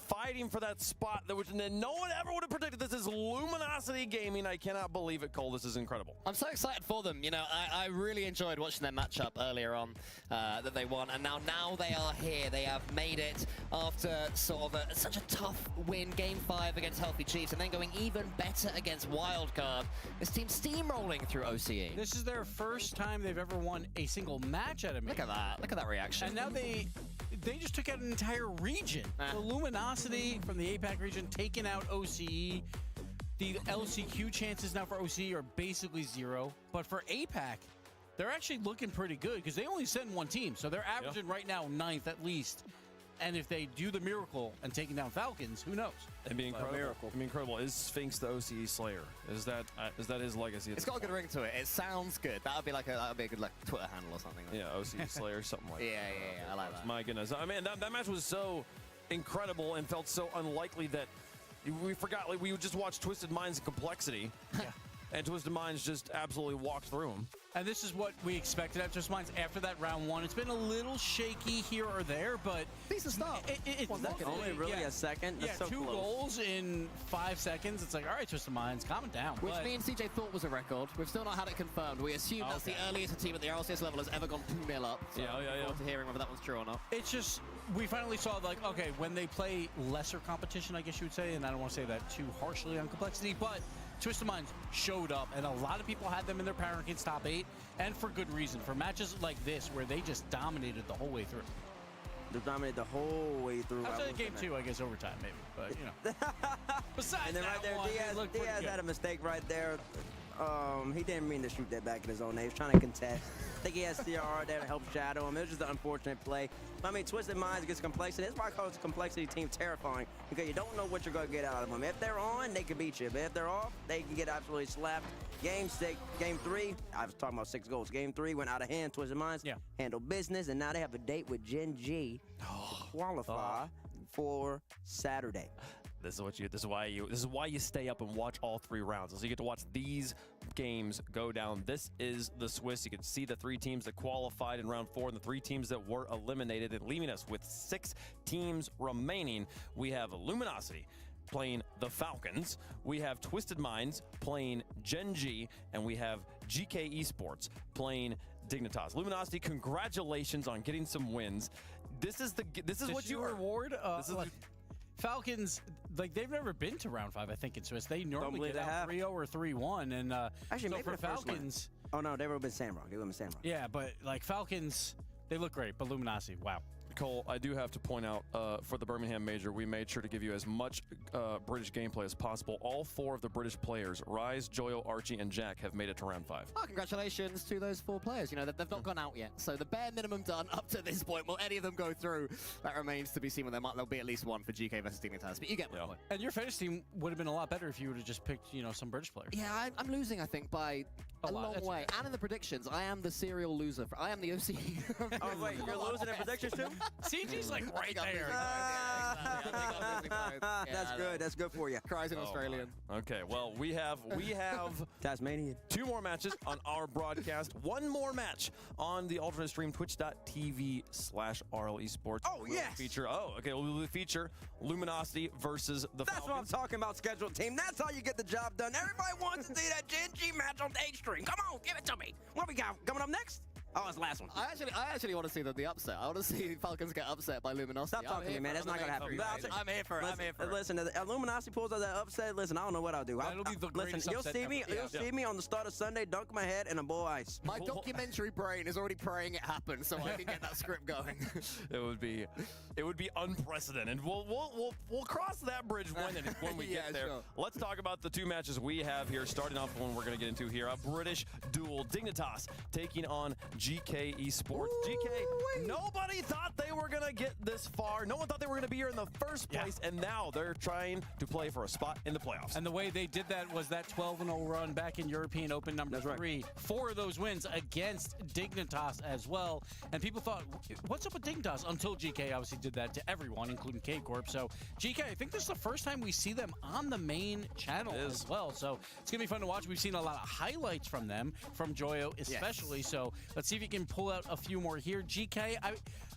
fighting for that spot that no one ever would have predicted. This is Luminosity Gaming. I cannot believe it, Cole. This is incredible. I'm so excited for them. You know, I really enjoyed watching their matchup earlier on that they won, and now they are here. They have made it after sort of such a tough win, Game 5 against Healthy Chiefs, and then going even better against Wildcard. This team's steamrolling through OCE. This is their first time they've ever won a single match at a Look at that. Look at that reaction. And now they just took out an entire region. The Luminosity from the APAC region taking out OCE. The LCQ chances now for OCE are basically 0. But for APAC, they're actually looking pretty good because they only send 1 team. So they're averaging right now 9th at least. And if they do the miracle and taking down Falcons, who knows? It'd be incredible. It'd be incredible. Is Sphinx the OCE Slayer? Is that his legacy? It's got a good ring to it. It sounds good. That would be a good like Twitter handle or something. Yeah, OCE Slayer, something like that. Yeah. I like that. My goodness. I mean, that match was so incredible and felt so unlikely that we forgot. Like, we just watched Twisted Minds and Complexity. Yeah. And Twisted Minds just absolutely walked through them. And this is what we expected at Twisted Minds after that round 1. It's been a little shaky here or there, but decent stop. It's only really a second. That's so 2 close. goals in 5 seconds. It's like, all right, Twisted Minds, calm it down. Which me and CJ thought was a record. We've still not had it confirmed. We assume that's the earliest a team at the RLCS level has ever gone 2-0 up. So yeah. Look forward to hearing whether that one's true or not. It's just, we finally saw, like, okay, when they play lesser competition, I guess you would say, and I don't want to say that too harshly on Complexity, but Twisted Minds showed up, and a lot of people had them in their Power Rankings top 8, and for good reason. For matches like this, where they just dominated the whole way through. They dominated the whole way through. Outside game 2, I guess overtime maybe, but you know. Besides and then right there, Diaz had a mistake right there. He didn't mean to shoot that back in his own net. He was trying to contest. I think he has CR there to help shadow him. It was just an unfortunate play. I mean, Twisted Minds gets complexity. That's why I call this complexity team terrifying, because you don't know what you're going to get out of them. If they're on, they can beat you. But if they're off, they can get absolutely slapped. Game 3, I was talking about 6 goals. Game 3 went out of hand. Twisted Minds handled business, and now they have a date with Gen G to qualify for Saturday. This is why you stay up and watch all 3 rounds. So you get to watch these games go down. This is the Swiss. You can see the 3 teams that qualified in round 4 and the 3 teams that were eliminated, and leaving us with 6 teams remaining. We have Luminosity playing the Falcons. We have Twisted Minds playing Gen G, and we have GK Esports playing Dignitas. Luminosity, congratulations on getting some wins. This is what you reward. Falcons, like, they've never been to round 5, I think, in Swiss. They normally get out 3-0 or 3-1, and actually, so maybe for the first Falcons. Oh no, they would have been Sandrock. They would have been Sandrock. Yeah, but like Falcons, they look great, but Luminosity, wow. Cole, I do have to point out, for the Birmingham Major, we made sure to give you as much British gameplay as possible. All 4 of the British players, Rise, Joyo, Archie, and Jack, have made it to round 5. Oh, congratulations to those 4 players. You know, they've not gone out yet. So the bare minimum done up to this point. Will any of them go through? That remains to be seen. There'll be at least one for GK versus Dignitas, but you get my point. And your fantasy team would have been a lot better if you would have just picked, you know, some British players. Yeah, I'm losing, I think, by a long way. And in the predictions, I am the serial loser. I am the OCE. Oh, wait, you're losing in predictions too? CG's like right there. That's good. That's good for you. Cries in Australian. Okay, well, we have Tasmanian. 2 more matches on our broadcast. 1 more match on the alternate stream, twitch.tv/RL Esports. Oh, yes. We'll feature Luminosity versus the That's Falcons. what I'm talking about, scheduled team. That's how you get the job done. Everybody wants to see that Gen G match on the H stream. Come on, give it to me. What we got coming up next? Oh, it's the last one. I actually want to see the upset. I want to see Falcons get upset by Luminosity. Stop talking to me, man. That's not going to happen. I'm here for it. Listen, if Luminosity pulls out that upset, listen, I don't know what I'll do. That'll be the greatest you'll upset see me. ever. You'll see me on the start of Sunday, dunk my head in a bowl of ice. My documentary brain is already praying it happens, so I can get that script going. It would be unprecedented. We'll cross that bridge when we get there. Sure. Let's talk about the 2 matches we have here. Starting off one we're going to get into here, a British duel. Dignitas taking on GK Esports. GK, nobody thought they they were going to get this far. No one thought they were going to be here in the first place, and now they're trying to play for a spot in the playoffs. And the way they did that was that 12-0 run back in European Open number 3. 4 of those wins against Dignitas as well. And people thought, what's up with Dignitas? Until GK obviously did that to everyone, including K-Corp. So GK, I think this is the first time we see them on the main channel as well. So it's going to be fun to watch. We've seen a lot of highlights from them, from Joyo especially. So let's see if you can pull out a few more here. GK,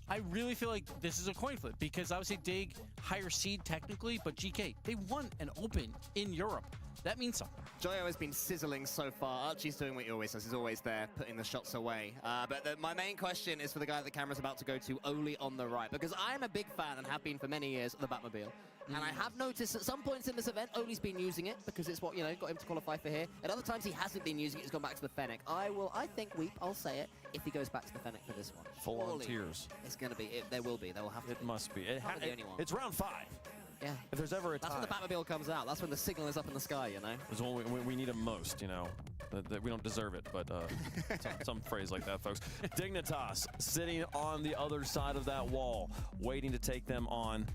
I really feel like this is a coin flip because obviously Dig higher seed technically, but GK, they won an Open in Europe. That means something. Joyo has been sizzling so far. Archie's doing what he always does. He's always there, putting the shots away. But my main question is for the guy that the camera's about to go to, Oli on the right, because I'm a big fan and have been for many years of the Batmobile. And I have noticed at some points in this event, Oli's been using it because it's what, got him to qualify for here. At other times, he hasn't been using it. He's gone back to the Fennec. I think, Weep, I'll say it, if he goes back to the Fennec for this one. Full on tears. It's going to be, there will be. They will have to. It must be. The only one. It's round 5. Yeah. If there's ever a time. That's when the Batmobile comes out. That's when the signal is up in the sky, It's when we need them most, That we don't deserve it, but some phrase like that, folks. Dignitas sitting on the other side of that wall, waiting to take them on,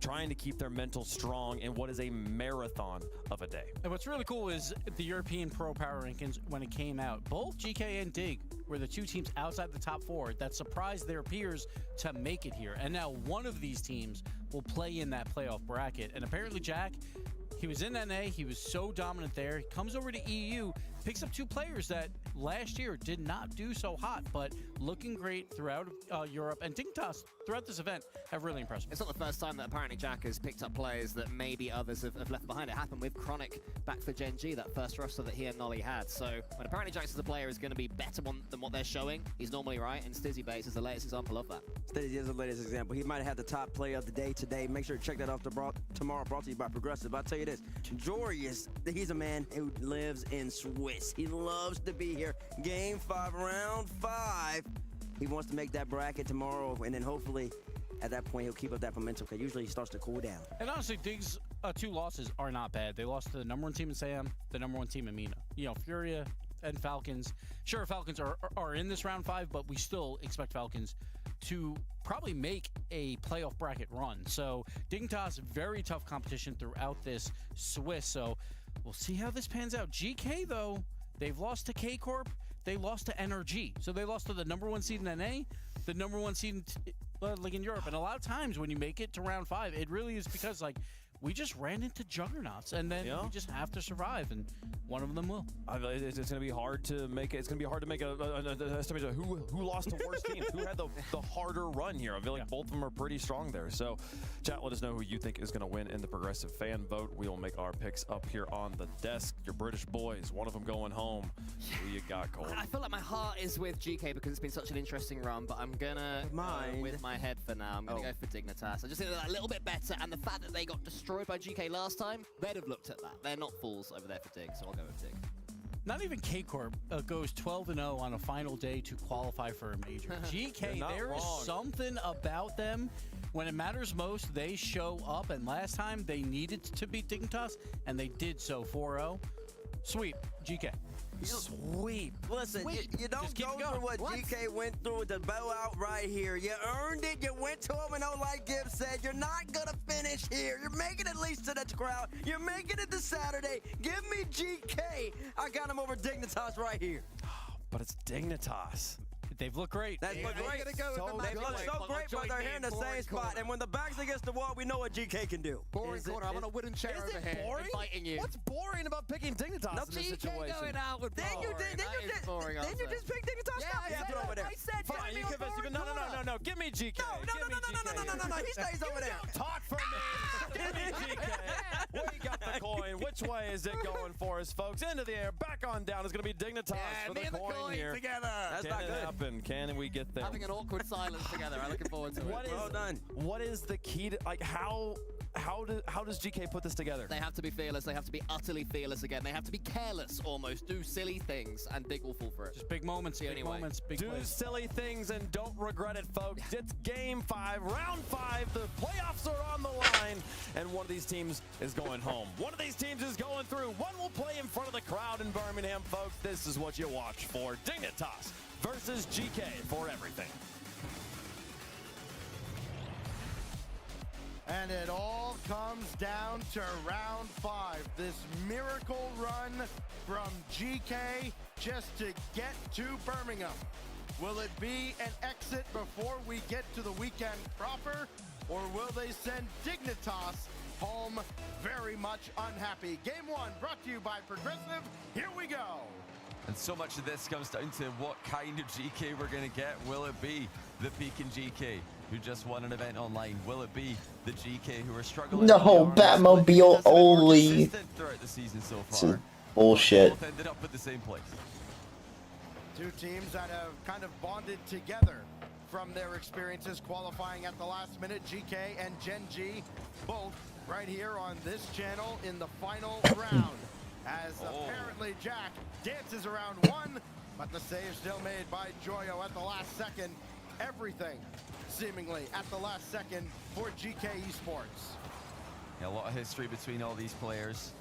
trying to keep their mental strong in what is a marathon of a day. And what's really cool is the European Pro Power Rankings, when it came out, both GK and Dig were the 2 teams outside the top 4 that surprised their peers to make it here. And now one of these teams will play in that playoff bracket. And apparently Jack, he was in NA, he was so dominant there. He comes over to EU, picks up 2 players that last year did not do so hot, but looking great throughout Europe. And Dignitas, throughout this event, have really impressed me. It's not the first time that apparently Jack has picked up players that maybe others have left behind. It happened with Chronic back for Gen G, that first roster that he and Nolly had. So when apparently Jack as a player is going to be better than what they're showing, he's normally right, and Stizzy Bates is the latest example of that. Stizzy is the latest example. He might have had the top player of the day today. Make sure to check that out tomorrow, brought to you by Progressive. But I'll tell you this, Jorius, he's a man who lives in Swiss. He loves to be here. Game 5, round 5. He wants to make that bracket tomorrow, and then hopefully at that point he'll keep up that momentum, because usually he starts to cool down. And honestly, Dig's 2 losses are not bad. They lost to the #1 team in Sam, the #1 team in Mina. Furia and Falcons. Sure, Falcons are in this round 5, but we still expect Falcons to probably make a playoff bracket run. So Dignitas, very tough competition throughout this Swiss. So we'll see how this pans out. GK, though, they've lost to K-Corp. They lost to NRG. So they lost to the #1 seed in NA, the #1 seed in Europe. And a lot of times when you make it to round 5, it really is because, we just ran into juggernauts, and then we just have to survive, and one of them will. It's going to be hard to make it. It's going to be hard to make an estimate of who lost to worse teams, who had the harder run here. I feel like both of them are pretty strong there. So, chat, let us know who you think is going to win in the Progressive fan vote. We will make our picks up here on the desk. Your British boys, one of them going home. Who you got, Cole? I feel like my heart is with GK because it's been such an interesting run, but I'm going to go with my head for now. I'm going to go for Dignitas. I just think they're a little bit better, and the fact that they got destroyed by GK last time, they'd have looked at that. They're not fools over there for Dig, so I'll go with Dig. Not even K-Corp goes 12-0 on a final day to qualify for a major. GK, there is something about them. When it matters most, they show up, and last time they needed to beat Dignitas, and they did so 4-0. Sweep, GK. Sweep. Listen, you don't go through what GK went through with the blowout right here. You earned it. You went 12-0 like Gibbs said. You're not going to finish here. You're making it at least to the crowd. You're making it to Saturday. Give me GK. I got him over Dignitas right here. But it's Dignitas. They've looked great. They look great. They look so great, but they're here in the same spot. And when the back's against the wall, we know what GK can do. Boring corner. I'm on a wooden chair over here. Boring? Inviting you. What's boring about picking Dignitas in this situation? going out with Then you just pick Dignitas. I said fine. You convinced me. No. Give me GK. No. He stays over there. Talk for me. Give me GK. We got the coin. Which way is it going for us, folks? Into the air. Back on down. It's going to be Dignitas for the coin here. Together. That's not good. Can we get there? Having an awkward silence together. I'm looking forward to it. Well done. What is the key to, how does GK put this together? They have to be fearless. They have to be utterly fearless again. They have to be careless almost. Do silly things, and Dig will fall for it. Just big moments, big Do plays. silly things and don't regret it, folks. It's game 5, round 5. The playoffs are on the line, and one of these teams is going home. One of these teams is going through. One will play in front of the crowd in Birmingham, folks. This is what you watch for. Dignitas versus GK for everything. And it all comes down to round 5. This miracle run from GK just to get to Birmingham. Will it be an exit before we get to the weekend proper? Or will they send Dignitas home very much unhappy? Game 1 brought to you by Progressive. Here we go. And so much of this comes down to what kind of GK we're going to get. Will it be the Beacon GK who just won an event online? Will it be the GK who are struggling? No, Batmobile only. Throughout the season so far. Some bullshit. Both ended up at the same place. Two teams that have kind of bonded together from their experiences qualifying at the last minute. GK and Gen G both right here on this channel in the final round. As apparently Jack dances around one, but the save still made by Joyo at the last second. Everything seemingly at the last second for GK Esports. Yeah, a lot of history between all these players.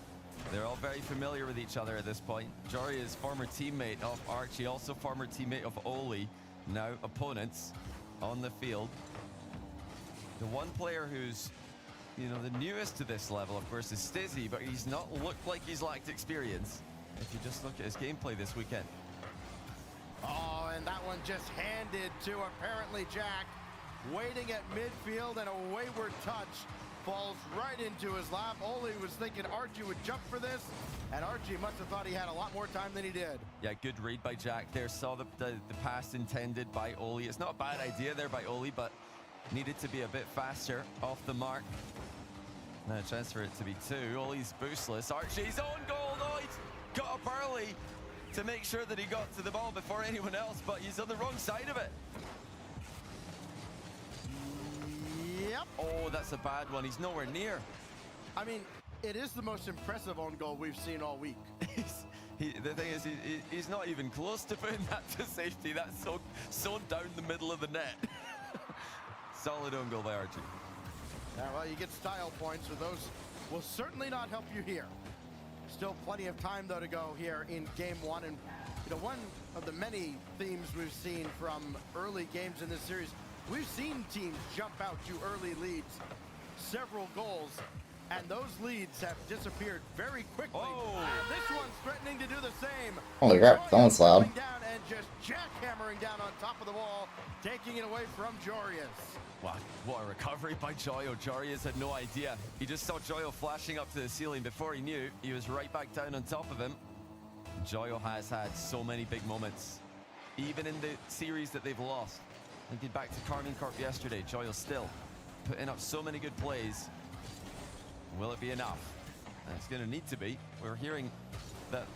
They're all very familiar with each other at this point. Jory is former teammate of Archie, also former teammate of Oli, now opponents on the field. The one player who's, you know, the newest to this level, of course, is Stizzy, but he's not looked like he's lacked experience if you just look at his gameplay this weekend. Oh, and that one just handed to apparently Jack, waiting at midfield, and a wayward touch falls right into his lap. Oli was thinking Archie would jump for this, and Archie must have thought he had a lot more time than he did. Yeah, good read by Jack there. Saw the pass intended by Oli. It's not a bad idea there by Oli, but needed to be a bit faster off the mark. Now a chance for it to be 2. Oli's boostless. Archie's own goal. No, he's got up early to make sure that he got to the ball before anyone else, but he's on the wrong side of it. Yep. Oh, that's a bad one. He's nowhere near. I mean, it is the most impressive own goal we've seen all week. The thing is, he's not even close to putting that to safety. That's so down the middle of the net. Solid own goal by Archie. Yeah, well, you get style points, so those will certainly not help you here. Still plenty of time, though, to go here in Game 1. And, you know, one of the many themes we've seen from early games in this series, we've seen teams jump out to early leads, several goals, and those leads have disappeared very quickly. And this one's threatening to do the same. Holy crap, that one's loud. Down and just jackhammering down on top of the wall, taking it away from Jorius. Wow, what a recovery by Joyo. Jorius had no idea. He just saw Joyo flashing up to the ceiling. Before he knew, he was right back down on top of him. Joyo has had so many big moments, even in the series that they've lost. Thinking back to Carmine Corp yesterday, Joyo still putting up so many good plays. Will it be enough? It's going to need to be. We're hearing that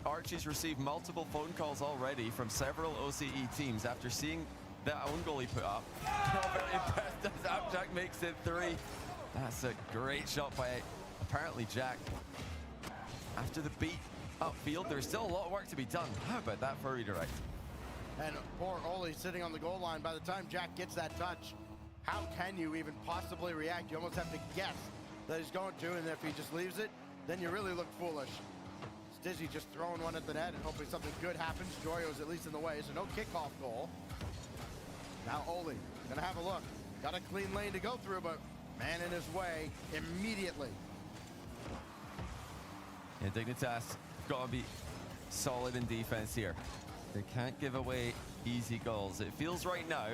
Archie's received multiple phone calls already from several OCE teams after seeing that own goal he put up. Not very impressed as Abjack makes it 3. That's a great shot by apparently Jack. After the beat upfield, there's still a lot of work to be done. How about that for redirect? And poor Oli sitting on the goal line. By the time Jack gets that touch, how can you even possibly react? You almost have to guess that he's going to, and if he just leaves it, then you really look foolish. Stizzy just throwing one at the net and hoping something good happens. Jorio's at least in the way, so no kickoff goal. Now Oli gonna have a look. Got a clean lane to go through, but man in his way immediately. Yeah, Dignitas got to be solid in defense here. They can't give away easy goals. It feels right now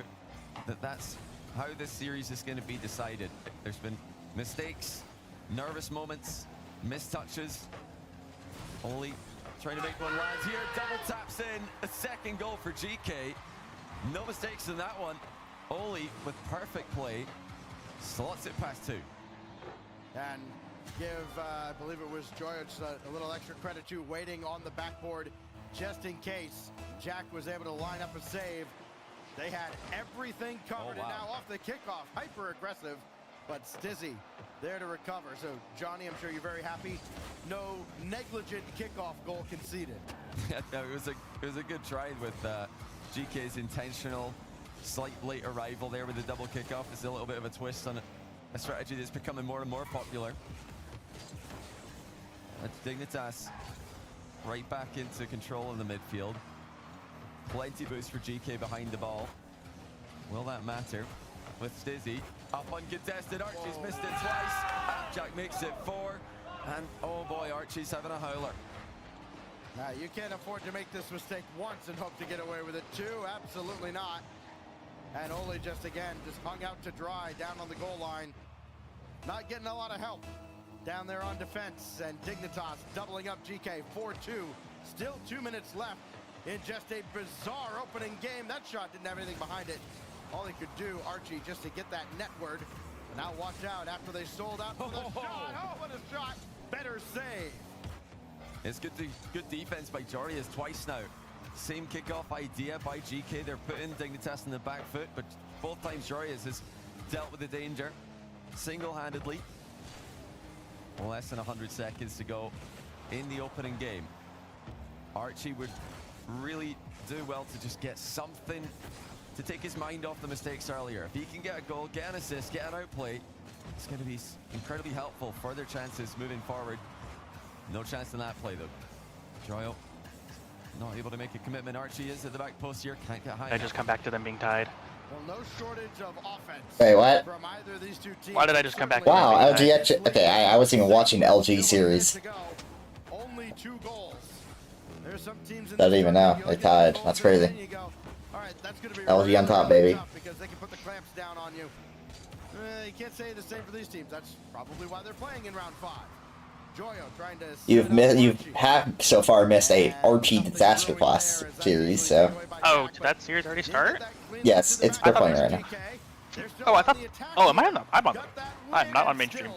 that that's how this series is going to be decided. There's been mistakes, nervous moments, missed touches. Oli trying to make one land here. Double taps in. A second goal for GK. No mistakes in that one. Oli with perfect play. Slots it past 2. And give, I believe it was George, a little extra credit to waiting on the backboard just in case Jack was able to line up a save. They had everything covered, and now off the kickoff, hyper aggressive, but Stizzy there to recover. So Johnny, I'm sure you're very happy. No negligent kickoff goal conceded. Yeah, no, it was a good try with GK's intentional slight late arrival there with the double kickoff. It's a little bit of a twist on a strategy that's becoming more and more popular. That's Dignitas right back into control in the midfield. Plenty boost for GK behind the ball. Will that matter? with Stizzy. Up uncontested, Archie's missed it twice. Jack makes it 4. And oh boy, Archie's having a howler. Now, you can't afford to make this mistake once and hope to get away with it 2. Absolutely not. And Ole just hung out to dry down on the goal line. Not getting a lot of help down there on defense. And Dignitas doubling up GK 4-2. Still 2 minutes left in just a bizarre opening game. That shot didn't have anything behind it. All he could do, Archie, just to get that netward. Now watch out after they sold out for the shot. Oh, what a shot. Better save. It's good defense by Jarius twice now. Same kickoff idea by GK. They're putting Dignitas in the back foot, but both times Jarius has dealt with the danger single-handedly. Less than 100 seconds to go in the opening game. Archie would really do well to just get something to take his mind off the mistakes earlier. If he can get a goal, get an assist, get an outplay, it's going to be incredibly helpful for their chances moving forward. No chance in that play though. Joyo not able to make a commitment. Archie is at the back post here, can't get high. I just come back to them being tied. Well, no shortage of offense. Wait, what? From either of these two teams. Why did I just come back? Wow, LG actually. Okay, I wasn't even watching the LG series. Only 2 goals. There's some teams in Doesn't even know. They tied. That's crazy. LG on top, baby. Because they can put the clamps down on you. You can't say the same for these teams. That's probably why they're playing in round 5. Joyo trying to. You have so far missed a Archie disaster class series, so. Oh, did that series already start? Yes, they're playing right now. Oh, I thought. Oh, am I on the? I'm not on mainstream.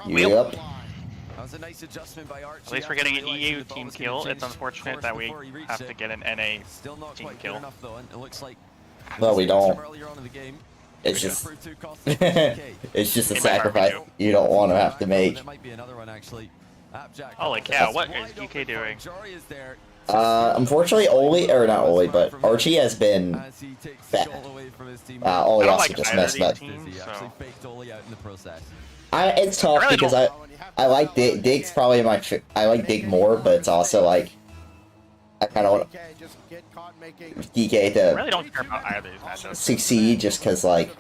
Yep. That was a nice adjustment by Archie. At least we're getting an EU team kill. It's unfortunate that we have to get an NA team kill. Enough, though, and it looks like No, we don't. earlier on in the game. It's just, it's just a sacrifice you don't want to have to make. There might be another one actually. Holy cow! What is GK doing? Unfortunately, not Oli, but Archie has been bad. Oli also just messed up. It's tough because I like Dig's probably I like Dig more, but it's also like I kind of want DK to really don't care about either of these matchups. Succeed just because like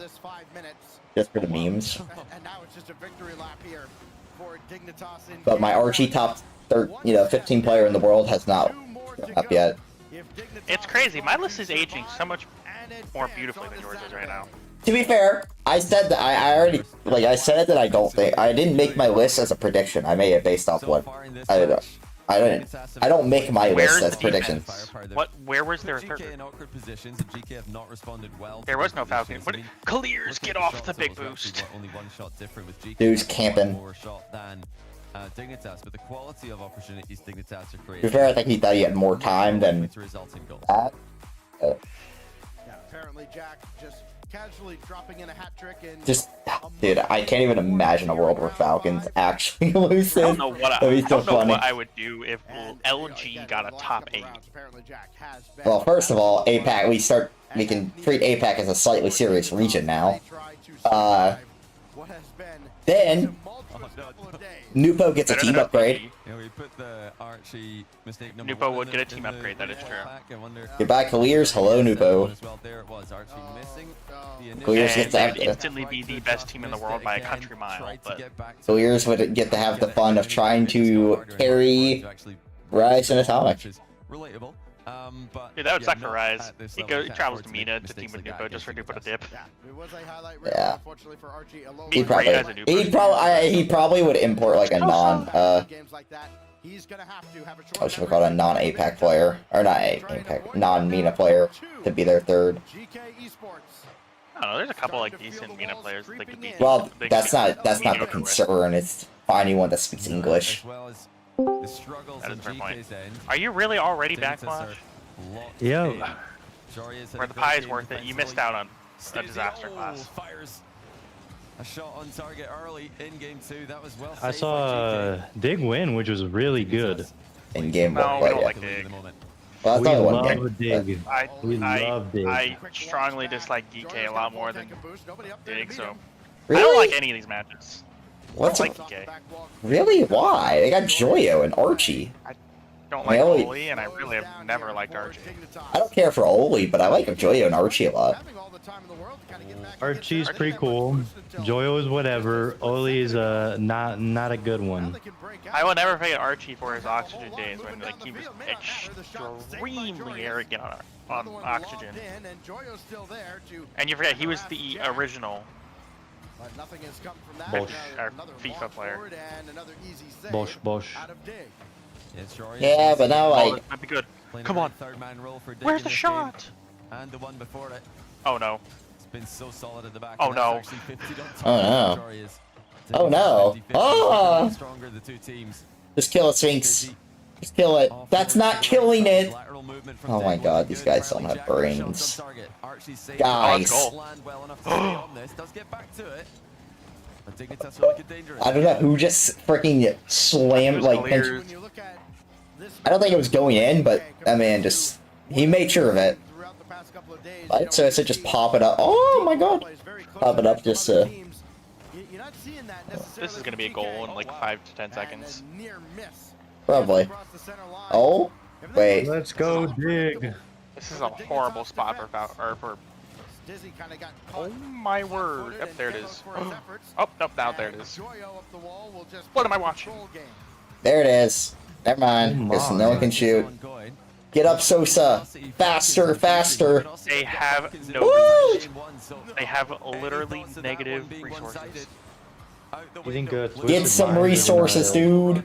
just for the memes. But my Archie top 15 player in the world has not up yet. It's crazy. My list is aging so much more beautifully than yours is right now. To be fair, I said that I already I said that I didn't make my list as a prediction. I made it based off what I don't make my list as predictions. Where was their third? There was no Falcon. What? Clears, get off the big boost. Dude's camping. Dignitas, but the quality of opportunities Dignitas are To creating. be fair, I think he thought he had more time than that. Yeah, apparently Jack just casually dropping in a hat trick and Dude, I can't even imagine a world where Falcons actually lose I it. don't know what I would do if LG got a top 8. Well, first of all, APAC, we can treat APAC as a slightly serious region now. Then Nupo gets a team upgrade. Yeah, we put the Archie mistake Nupo would get a team upgrade, that is true. Goodbye, Clears. Hello, Nupo. There it was, Archie missing the Clears gets to would instantly be the best team in the world by a country mile. But Clears would get to have the fun of trying to carry Rise and Atomic. Relatable. But dude, that would suck for Rise. He travels to Mina to team with Nupo just for Nupo to dip. Yeah. He probably would import like a what should we call it, a non-APAC player, or not APAC, non-Mina player to be their third. I don't know. There's a couple like decent Mina players that could be. Well, that's not the concern. It's finding one that speaks English. The struggles that is a fair point. GK's end. Are you really already backlash? Yeah. Where the pie is worth it, you missed out on a disaster class. Fires a shot on target early in game 2. That was well. I saw Dig win, which was really good. In game 1, no, we don't like Dig. Well, We love Dig. I strongly dislike DK a lot more than Dig, so Really? I don't like any of these matches. What's I don't like DK. Really? Why? They got Joyo and Archie. don't like Oli. Oli, and I really have never liked Archie. I don't care for Oli, but I like Joyo and Archie a lot. Archie's pretty cool. Joyo is whatever. Oli is not a good one. I will never forget Archie for his oxygen days when like he was extremely arrogant on oxygen. And you forget he was the original Bosch. FIFA player. Bosch. Yeah, but now Oh, like that might be good. Come on. Where's the shot? And the one before it. Oh no. It's been so solid at the back. Oh no. Oh no. Oh no. Oh! Stronger the two teams. Just kill it, Sphinx. Just kill it. That's not killing it. Oh my god, these guys don't have brains. Guys. I don't know who just freaking slammed, like, I don't think it was going in, but, I mean, just, he made sure of it. Right, so I said just pop it up. Oh my god. Pop it up just to... This is gonna be a goal in like 5 to 10 seconds. Probably. Oh? Wait. Let's go dig. This is a horrible spot for Oh my word. Yep, there it is. Oh, nope, now there it is. What am I watching? There it is. Never mind. Listen, no one can shoot. Get up, Sosa. Faster, faster. They have no. They have literally negative resources. You think Get some resources, dude.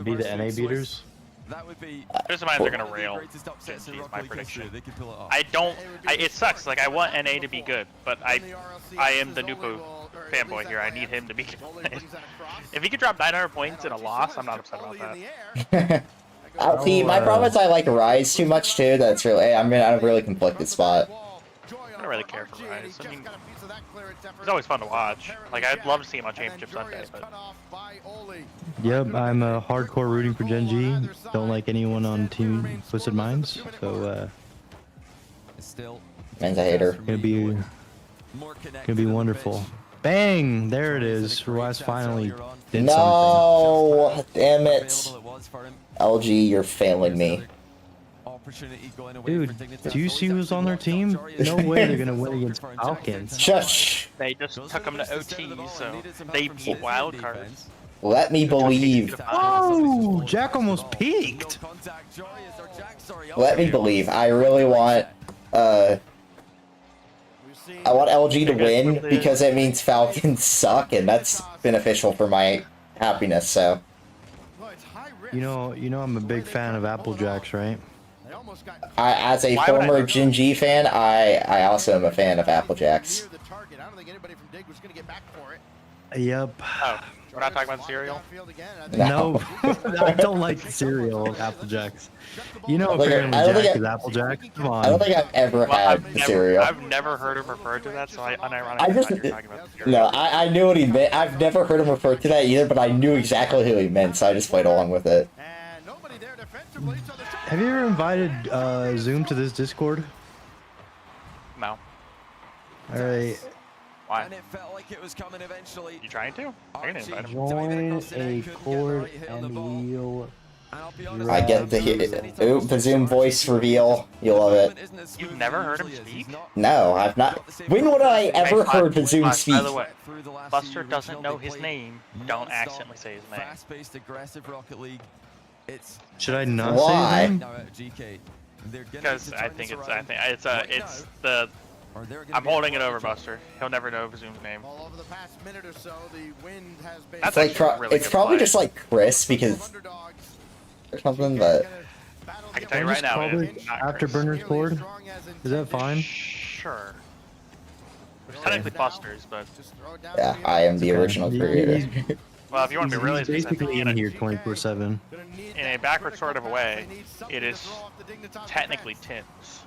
Be the NA beaters? Twisted Minds are gonna rail. Is my prediction. I don't. It sucks. Like I want NA to be good, but I am the Nupo fanboy here. I need him to be good. If he could drop 900 points in a loss, I'm not upset about that. See, my problem is I like Rise too much too. That's really I'm in a really conflicted spot. I don't really care for Rise. I mean, it's always fun to watch. Like I'd love to see him on Championship Sunday, but. Yep, I'm hardcore rooting for Gen G. Don't like anyone on Team Twisted Minds, so Man's a hater. Gonna be wonderful. Bang! There it is. Rise finally did No, damn it. LG, you're failing me. Dude, do you see who's on their team? No way they're gonna win against Falcons. Shush. They just took them to OT, so they beat Wildcard. Let me believe. Oh, Jack almost peaked. Let me believe. I really want I want LG to win because it means Falcons suck, and that's beneficial for my happiness. So. You know, I'm a big fan of Applejacks, right? As a former Gen G fan, I also am a fan of Applejacks. Yep. Oh, we're not talking about cereal? No, I don't like cereal Applejacks. You know, apparently Jack is Applejack. Come on. I don't think I've ever had cereal. I've never heard him referred to that, so I unironically thought you were talking about cereal. No, I knew what he meant. I've never heard him refer to that either, but I knew exactly who he meant, so I just played along with it. Have you ever invited Zoom to this Discord? No. All right. Why? And it felt like it was coming eventually. You trying to? I'm gonna invite him. Join a cord and we'll. I get the oop, the Zoom voice reveal. You'll love it. You've never heard him speak? No, I've not. When would I ever heard the Zoom speak? By the way, Buster doesn't know his name. Don't accidentally say his name. Fast-paced, aggressive Rocket League. Should I not Why? say his name? Because I think it's the. I'm holding it over Buster. He'll never know Zoom's name. That's It's like really it's good probably play. just like Chris because or something, but I can tell you right now, call it's it not Afterburner's board? Is that fine? Sure. Technically Buster's, but yeah, I am the original creator. well, if you want to be really He's basically specific, in here 24/7. in a backward sort of a way, it is technically Tim's.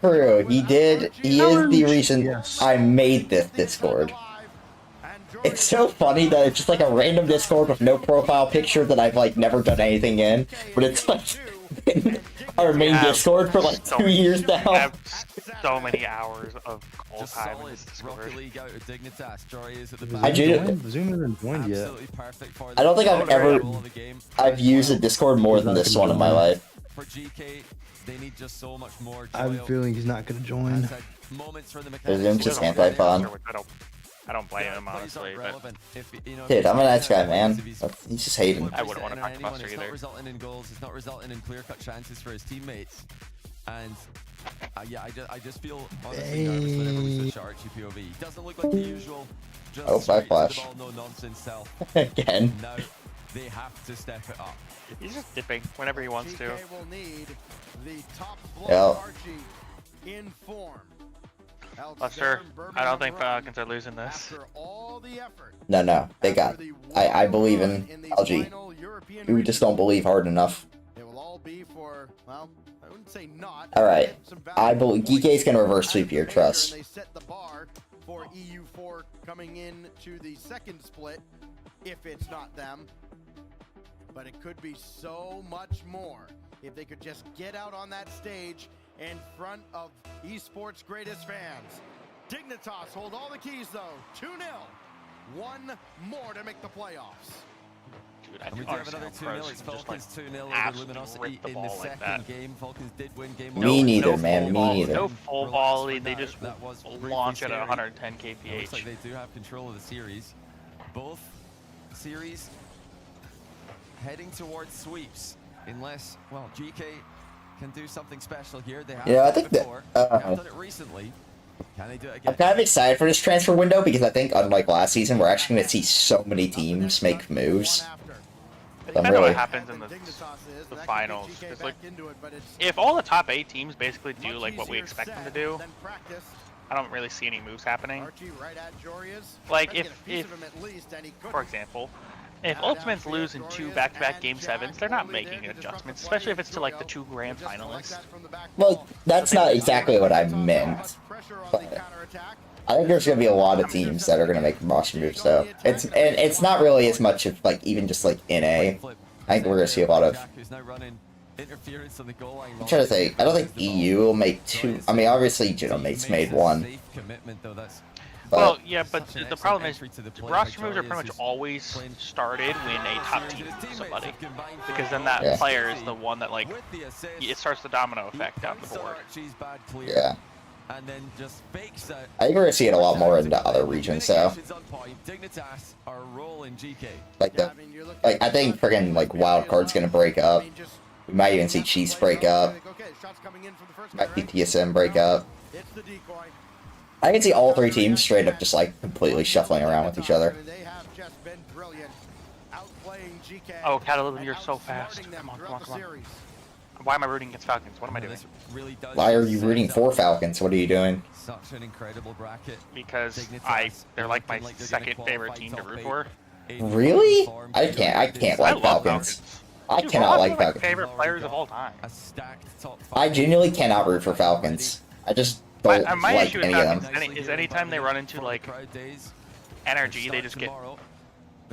True, he is the reason I made this Discord. It's so funny that it's just like a random Discord with no profile picture that I've like never done anything in, but it's like been our main Discord for like 2 years I now. have so many hours of call Just time in solid this Discord. Rocket League out of Dignitas. Jory is at the I back. do. Zoom isn't joined yet. Absolutely perfect for I don't think I've ever. the game. I've used a Discord more than this one in my life. For GK, they need just so much more. I have a feeling he's not gonna join. Moments for the Zoom's just anti-fun. I don't blame him, honestly. But Dude, I'm a nice guy, man. He's just hating. I wouldn't want to talk to Buster It's either. not resulting in goals. It's not resulting in clear-cut chances for his teammates. And yeah, I just feel honestly nervous whenever we switch to Archie POV. He doesn't look like the usual. Just Oh, straight to the flash. ball, no nonsense self. Again. Now they have to step it up. He's just dipping whenever he wants to. GK will need the top blow Yeah. Archie in form. Else Buster, they're in I don't think Birmingham Falcons are losing this. after all the effort. No, they got. I believe in LG. You just don't believe hard enough. It will all be for, well, I wouldn't say not. All right, Some I valuable believe points Geeke's gonna reverse as sweep here. the Trust. They set the bar for EU4 coming in to the second split, if it's not them. But it could be so much more if they could just get out on that stage in front of esports' greatest fans. Dignitas hold all the keys though. 2-0. One more to make the playoffs. Dude, I And we do do have another understand 2-0. pros It's can just, Falcons 2-0 over absolutely Luminosity rip the in the ball like second that. game. Falcons did win game Me one. neither, no man. full Me ball- neither. No full Relax volley. for They now. just That was briefly launch at scary. 110 It looks kph. like they do have control of the series. Both series heading towards sweeps, unless, well, GK can do something special here. They have Yeah, I done think it that, before. They have done it recently. Can they do it again? I'm kind of excited for this transfer window because I think, unlike last season, we're actually going to see so many teams make moves. I'm Depends on really. what happens in the finals. 'Cause, like, if all the top 8 teams basically do like what we expect them to do, I don't really see any moves happening. Like if for example, if Ultimates lose in 2 back-to-back Game 7s, they're not making adjustments, especially if it's to like the 2 grand finalists. Well, that's not exactly what I meant. But I think there's going to be a lot of teams that are going to make roster moves, though. It's not really as much of like even just like NA. I think we're going to see a lot of. I'm trying to think. I don't think EU will make 2. I mean, obviously, Genomate's made 1. Well, yeah, but the problem is roster moves are pretty much always started when a top team beats somebody, because then that player is the one that like it starts the domino effect down the board. Yeah. And then just fakes it. I think we're gonna see it a lot more in the other regions, so. Like I think friggin' like wild card's gonna break up. We might even see Chiefs break up. Might be TSM break up. I can see all 3 teams straight up just like completely shuffling around with each other. Oh, Catalysm, you're so fast. Come on, come on, come on. Why am I rooting against Falcons? What am I doing? Why are you rooting for Falcons? What are you doing? Such an incredible bracket. Because they're like my second favorite team to root for. Really? I can't like love Falcons. I Dude, cannot Ron's like one of my Falcons. favorite players of all time. I genuinely cannot root for Falcons. I just don't My like issue with any of Falcons them. is anytime they run into like energy, they just get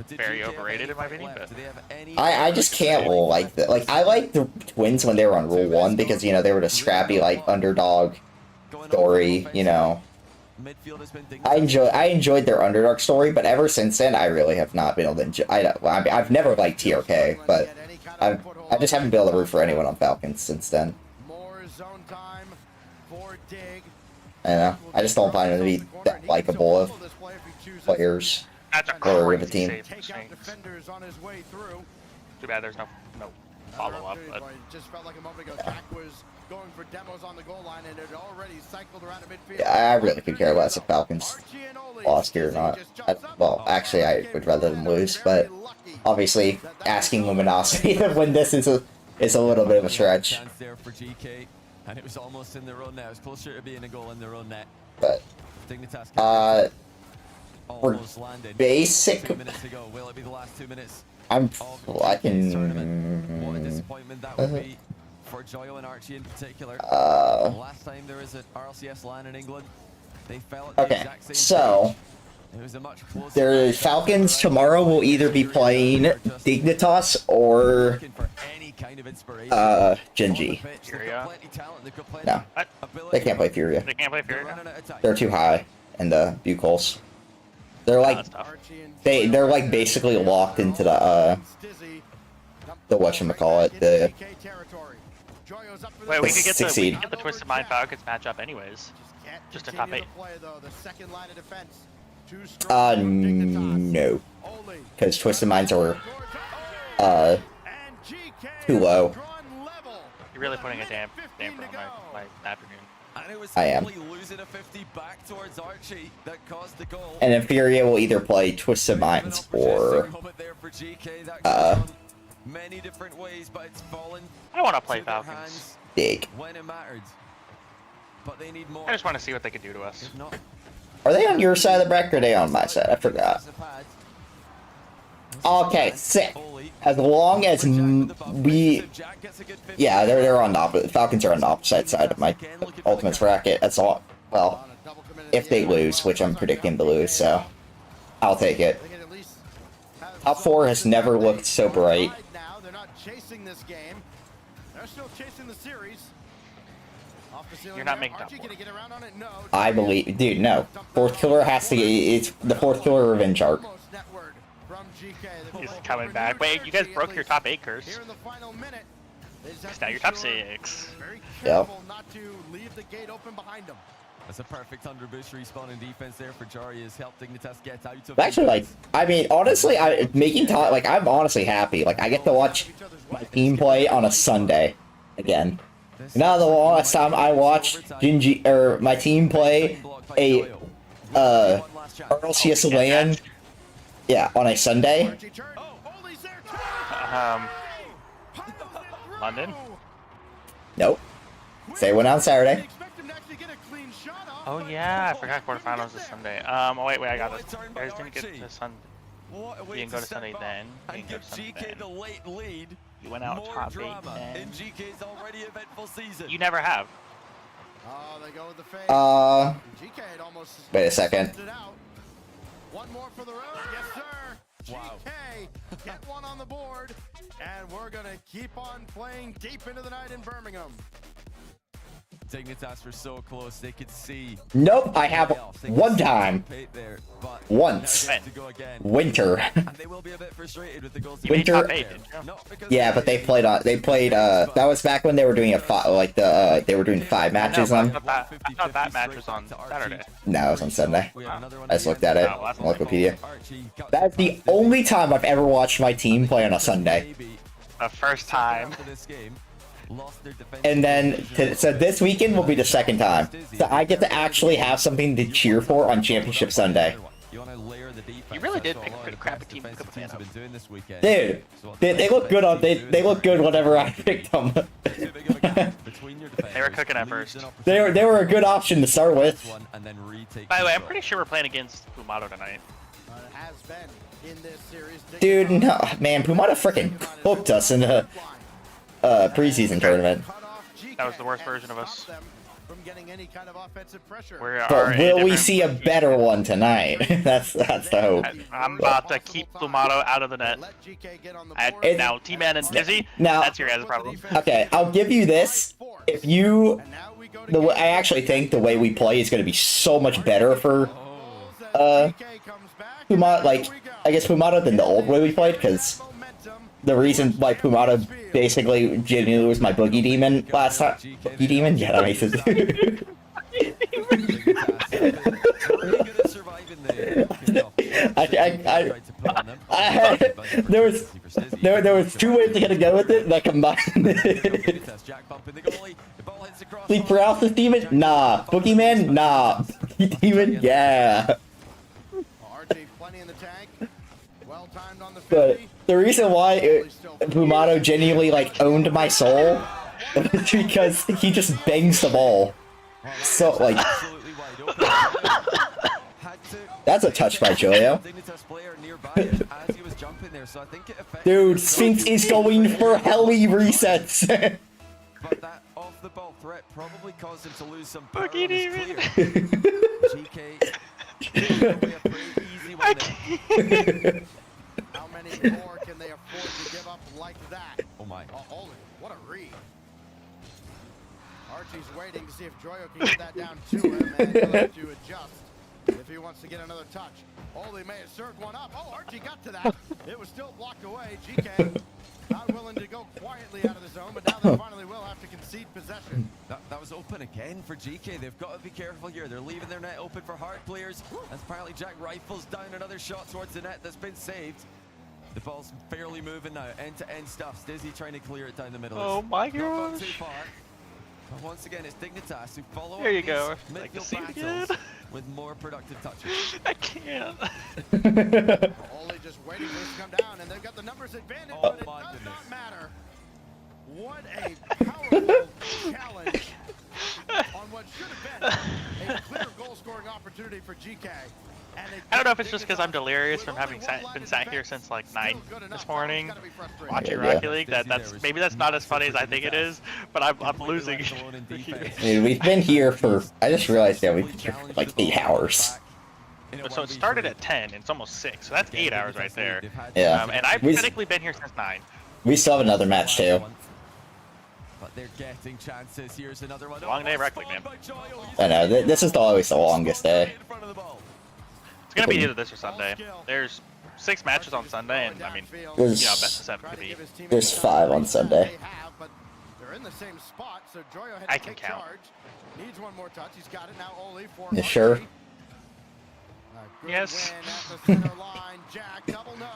very overrated in my opinion. But I just can't like that. Like I like the Twins when they were on Rule 1 because you know they were the scrappy like underdog story. You know, I enjoyed their underdog story, but ever since then I really have not been able to enjoy. I've never liked TRK, but I just haven't been able to root for anyone on Falcons since then. I don't know. I just don't find them to be that likable of players or of a team. Too bad there's no follow up. But Just felt like a moment ago, Jack was going for demos on the goal line and had already cycled around a midfield. Yeah, I really could care less if Falcons lost here or not. Well, actually, I would rather them lose, but obviously, asking Luminosity to win this is a little bit of a stretch. Chance there for GK, and it was almost in their own net. It was closer to being a goal in their own net. But Dignitas for almost landed. basic, 2 minutes ago. Will it be the last 2 minutes? well, I can. What a disappointment that would be for Joyo and Archie in particular. Last time there was an RLCS LAN in England, they fell at the Okay, exact same so It was a much closer their Falcons tomorrow will either be playing Dignitas or Genji. Furia. No, they can't play Furia. They can't play Furia. They're too high in the Buchholz. They're like they're like basically locked into the whatchamacallit, the Wait, we could get the, we succeed. could get the Twisted Mind Falcons matchup anyways. Just a top 8. No, because Twisted Minds are too low. You're really putting a damper on my afternoon. I am. Losing a 50 back towards Archie that caused the goal. And then Furia will either play Twisted Minds or many different ways, but it's fallen. I want to play Falcons. Dig. When it mattered. But they need more. I just want to see what they could do to us. Are they on your side of the bracket or are they on my side? I forgot. Okay, sick. As long as we... Yeah, they're on the opposite... Falcons are on the opposite side of my Ultimates bracket. That's all. Well, if they lose, which I'm predicting to lose, so... I'll take it. Top 4 has never looked so bright. They're not chasing this game. They're still chasing the series. You're not making top 4. I believe... Dude, no. Fourth killer has to... It's the fourth killer revenge arc. He's coming back. Wait, you guys broke your top 8 curse. Now you're top 6. Yep. That's a perfect under boost respawn and defense there for Jari has helped Dignitas get out of Actually, like, I mean, honestly, I'm honestly happy. Like, I get to watch my team play on a Sunday again. Now the last time I watched my team play a RLCS LAN, yeah, on a Sunday. London? Nope. They went on Saturday. Oh yeah, I forgot quarterfinals is Sunday. Oh wait, I got this. You guys didn't get to Sunday. You didn't go to Sunday then. You didn't go to Sunday then. You went out top 8 then. You never have. Wait a second. One more for the road, yes sir. Wow. GK, get one on the board, and we're gonna keep on playing deep into the night in Birmingham. Dignitas were so close, they could see. Nope, I have one time. Once. Winter. And they will be a bit frustrated with the goals. Winter. Yeah, but they played that was back when they were doing they were doing 5 matches on. I thought that match was on Saturday. No, it was on Sunday. I just looked at it on Wikipedia. That's the only time I've ever watched my team play on a Sunday. The first time. And then, so this weekend will be the second time. So I get to actually have something to cheer for on Championship Sunday. You really did pick a pretty crappy team. Dude, they look good on they look good whenever I picked them. They were cooking at first. They were a good option to start with. By the way, I'm pretty sure we're playing against Pumato tonight. It has been in this series. Dude, no, man, Pumato freaking cooked us in the preseason tournament. That was the worst version of us. But will we see a better one tonight? that's the hope. I'm about to keep Pumato out of the net. Now, T-Man and Dizzy, that's your guys' problem. Okay, I'll give you this. If you... I actually think the way we play is going to be so much better for Pumato, like, I guess Pumato than the old way we played, because the reason why Pumato basically genuinely was my boogie demon last time. Boogie demon? Yeah, that makes sense. There was 2 ways to go with it, and I combined it. Sleep paralysis demon? Nah. Boogeyman? Nah. Demon? Yeah. But the reason why Pumato genuinely owned my soul is because he just bangs the ball. So that's a touch by Julio. Dude, Sphinx is going for heli resets. But that off-the-ball threat probably caused him to lose some power. Boogie demon. GK I can't. How many more can they afford to give up like that? Oh my. Oh, what a read. Archie's waiting to see if Joyo can get that down to him, and he'll have to adjust if he wants to get another touch. Oli may have served one up. Oh, Archie got to that. It was still blocked away. GK not willing to go quietly out of the zone, but now they finally will have to concede possession. That was open again for GK. They've got to be careful here. They're leaving their net open for hard players. As apparently Jack rifles down another shot towards the net that's been saved. The ball's barely moving now. End-to-end stuff. Stizzy trying to clear it down the middle. Oh my Not gone gosh. too far. But once again, it's Dignitas who follow There you up go. these Like to midfield see it battles again. with more productive touches. I can't. Oli just waiting for this to come down, and they've got the numbers advantage, Oh but it my does goodness. not matter. What a powerful challenge on what should have been a clear goal-scoring opportunity for GK. And I don't know if it's just because I'm delirious from having been sat here since like 9 this morning watching Yeah. Rocket League. Maybe that's not as funny as I think it is, but I'm losing. Dude, we've been here for, I just realized that we've been here for like 8 hours. So it started at 10, and it's almost 6, so that's 8 hours right there. Yeah. And I've technically been here since 9. We still have another match too. But they're getting chances. Here's another one. Long day Rocket League, man. I know, this is always the longest day. It's gonna be either this or Sunday. There's 6 matches on Sunday, and I mean, There's- best of 7 could be. There's 5 on Sunday. They're in the same spot, so Joyo had I to can take count. charge. Needs one more touch. He's got it now. Oli for You sure? Yes. win at the center line. Jack, double no.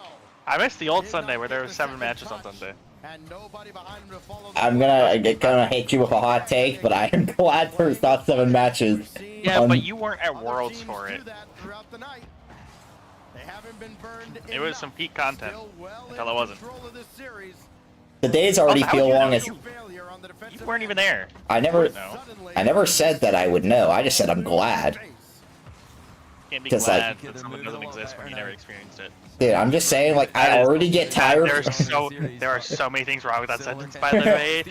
I missed the old Sunday where there was 7 matches on Sunday. And nobody behind him to follow. I'm gonna hate you with a hot take, but I am glad there's not 7 matches. Yeah, but you weren't at Worlds for it. Throughout the night. They haven't been burned. It was some peak content until it wasn't. The days already how feel would you long know? as You weren't even there. I never said that I would know. I just said I'm glad. Can't be 'Cause, glad that something doesn't exist when you never experienced it. Dude, I'm just saying, like, I already get tired. There are so many things wrong with that sentence, by the way.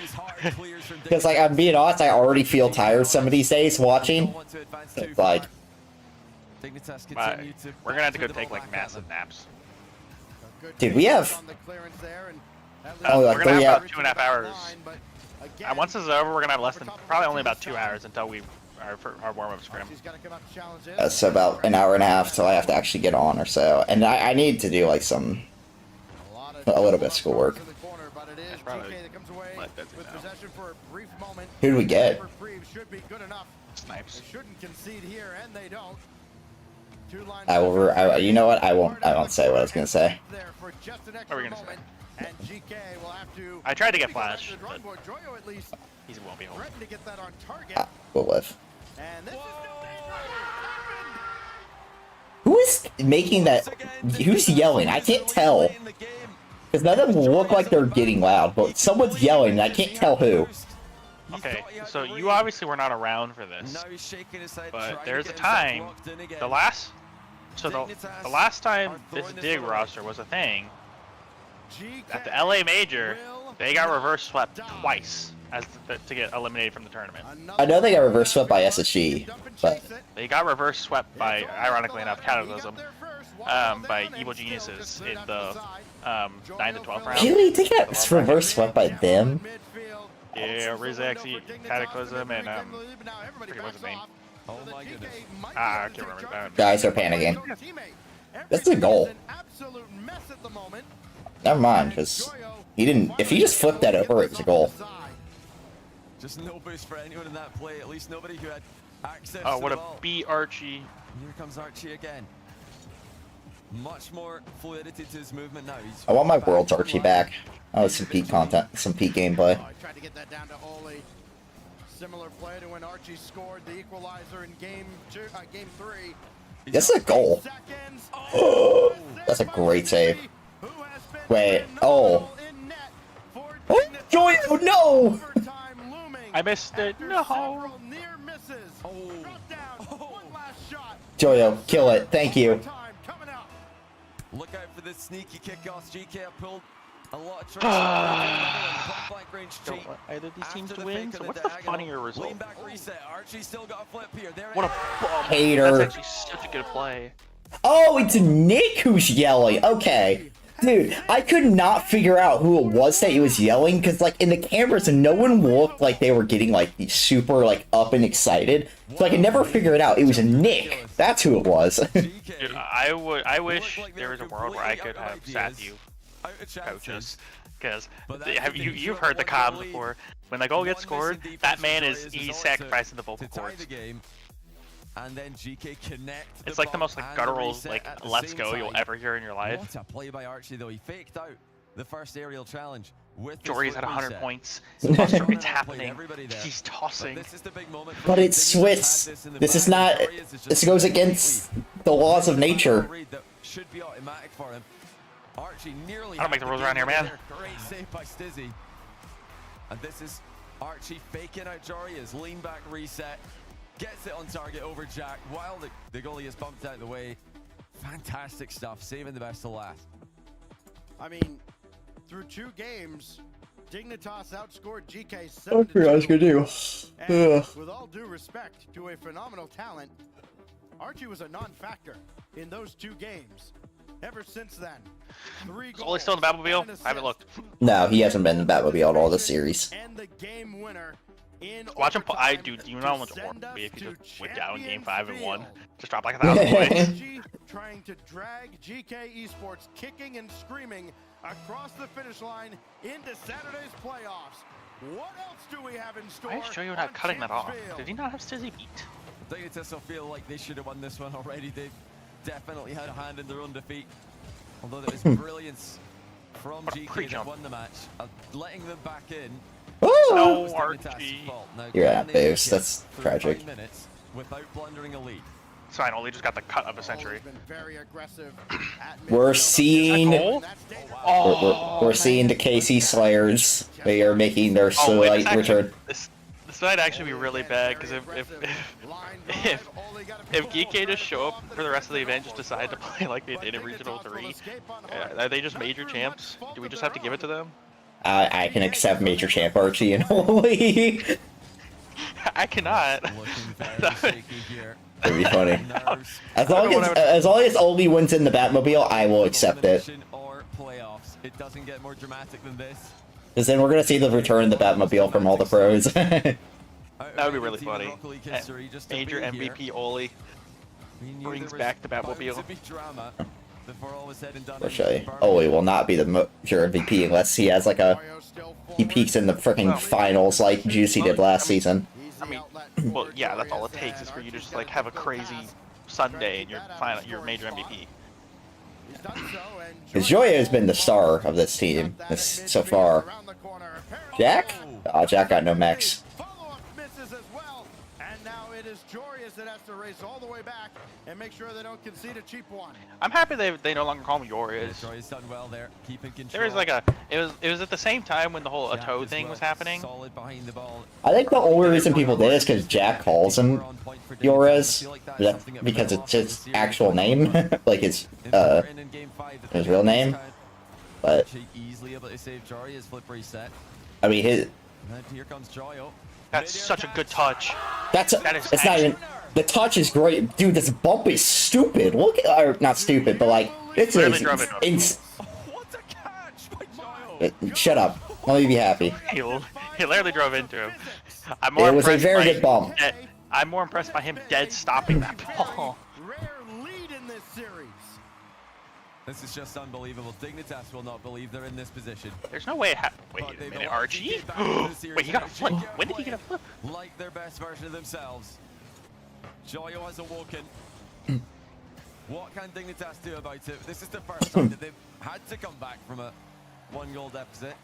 Because, like, I'm being honest, I already feel tired some of these days watching. Like, We're gonna have to go take like massive naps. dude, we have We're like gonna 3 have hours. about 2.5 hours. And once this is over, we're gonna have less than, probably only about 2 hours until our warm-up scrim. That's about an hour and a half till I have to actually get on or so. And I need to do, like, a little bit of schoolwork. Who do we get? Snipes. Shouldn't concede here, and they don't. You know what? I won't say what I was gonna say. What are we gonna say? I tried to get Flash, but he won't be home. We'll live. Who is making that? Who's yelling? I can't tell. Because none of them look like they're getting loud, but someone's yelling, and I can't tell who. Okay, so you obviously were not around for this, but there's a time, the last time this dig roster was a thing, at the LA Major, they got reverse swept twice to get eliminated from the tournament. I know they got reverse swept by SSG, but They got reverse swept by, ironically enough, Cataclysm, by Evil Geniuses in the 9 to 12 round. really, they got reverse swept by them. Yeah, Rizak, Cataclysm, and I forget what's his name. Oh my goodness. I can't remember that. Guys are panicking. That's a goal. Never mind, because he didn't. If he just flipped that over, it was a goal. Just no boost for anyone in that play. At least nobody who had access Oh, to what the a ball. B Archie. Here comes Archie again. Much more fluidity to his movement now. He's I want my Worlds Archie back. Oh, some peak content, some peak gameplay. Tried to get that down to Oli. Similar play to when Archie scored the equalizer in game 3. This is a goal. That's a great save. Wait, oh. Oh, Joy, oh no! I missed it. No. Joyo, kill it. Thank you. Look out for this sneaky kickoff. GK have pulled a lot of tricks. Point-blank range cheat. Don't want either of these teams After to the win, fake so of what's the the funnier result? Lean back reset. Archie's still got a flip here. There What a it is. bum. Hater. That's actually such a good play. Oh, it's Nick who's yelling. Okay. Dude, I could not figure out who it was that he was yelling, because, like, in the cameras, no one looked like they were getting, like, super, like, up and excited. So I could never figure it out. It was Nick. That's who it was. Dude, I wish there was a world where I could have sat you coaches. Because you've heard the comms before. When the goal gets scored, that man he's sacrificing the vocal cords. And then GK connect. It's like the most like guttural like let's go you'll ever hear in your life. What a play by Archie though. He faked out the first aerial challenge with Jory's at 100 points. It's happening. He's tossing. This is the big moment. But it's Swiss. This is not. This goes against the laws of nature. Should be automatic for him. Archie nearly. I don't make the rules around here, man. Great save by Stizzy. And this is Archie faking out Jory as lean back reset. Gets it on target over Jack while the goalie is bumped out of the way. Fantastic stuff, saving the best to last. I mean, through 2 games, Dignitas outscored GK 7-2. I forgot I was gonna do. And with all due respect to a phenomenal talent, Archie was a non-factor in those 2 games. Ever since then, 3 goals. Is Oli still in the Batmobile? I haven't looked. No, he hasn't been in the Batmobile at all this series. And the game winner. Watch him. Do you know how much work would be if you just went down in game 5 and won? Just drop like 1,000 points. Trying to drag GK Esports kicking and screaming across the finish line into Saturday's playoffs. What else do we have in store? Why is Joyo not cutting that off? Did he not have Stizzy beat? I think it will feel like they should have won this one already. They definitely had a hand in their own defeat. Although there was brilliance from GK that won the match, letting them back in. No, Archie. You're at boost. That's tragic. Without blundering a lead. It's fine. Oli just got the cut of a century. We're seeing. We're seeing the KC Slayers. They are making their slight return. This might actually be really bad because if GK just show up for the rest of the event, just decide to play like they did in Regional 3, are they just major champs? Do we just have to give it to them? I can accept Major Champ Archie and Oli. I cannot. That'd be funny. As long as Oli wins in the Batmobile, I will accept it. Or playoffs. It doesn't get more dramatic than this. Because then we're gonna see the return of the Batmobile from all the pros. That would be really funny. Major MVP Oli brings back the Batmobile. Actually, Oli will not be the major MVP unless he has like he peaks in the freaking finals like Juicy did last season. I mean, well, yeah, that's all it takes is for you to just like have a crazy Sunday and your major MVP. Because Joya has been the star of this team so far. Jack? Oh, Jack got no max. That has to race all the way back and make sure they don't concede a cheap one. I'm happy they no longer call him Joris. Joris done well there, keeping control. There was like it was at the same time when the whole Ato thing was happening. Solid behind the ball. I think the only reason people did is because Jack calls him Joris, because it's his actual name, like his real name. But easily able to save Jory as flip reset. I mean And here comes Joyo. That's such a good touch. It's not even. The touch is great, dude. This bump is stupid. Look at, or not stupid, but like this is. Shut up. Let me be happy. He literally drove into him. It was a very good bump. I'm more impressed by him dead stopping that ball. This is just unbelievable. Dignitas will not believe they're in this position. There's no way. Wait a minute, Archie? Wait, he got a flip. When did he get a flip? Like their best version of themselves. Joyo has awoken. What can Dignitas do about it? This is the first time that they've had to come back from a 1-goal deficit.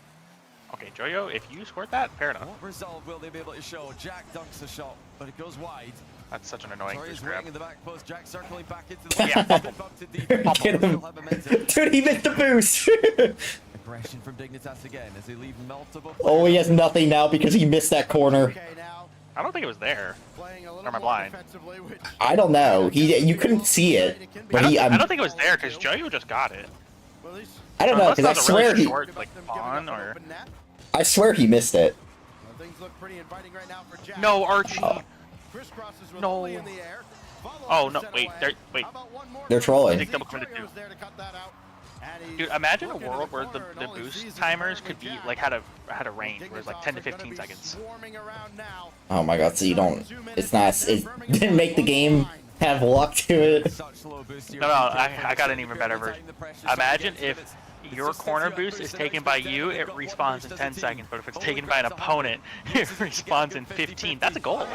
Okay, Joyo, if you scored that, fair enough. What resolve will they be able to show? Jack dunks a shot, but it goes wide. That's such an annoying Torres grab. in the back post. Jack circling back into the Get him. Dude, he missed the boost. Aggression from Dignitas again as they leave multiple. Oh, he has nothing now because he missed that corner. I don't think it was there. Or am I blind? I don't know. You couldn't see it. But I don't think it was there because Joyo just got it. I don't know because I swear he. Short, like, or... I swear he missed it. No, Archie. No. Oh no, wait, They're trolling. Double committed too. Dude, imagine a world where the boost timers could be like had a range where it's like 10 to 15 seconds. Oh my god, so you don't, it's not, it didn't make the game have luck to it. No, I got an even better version. Imagine if your corner boost is taken by you, it respawns in 10 seconds, but if it's taken by an opponent, it respawns in 15. That's a goal.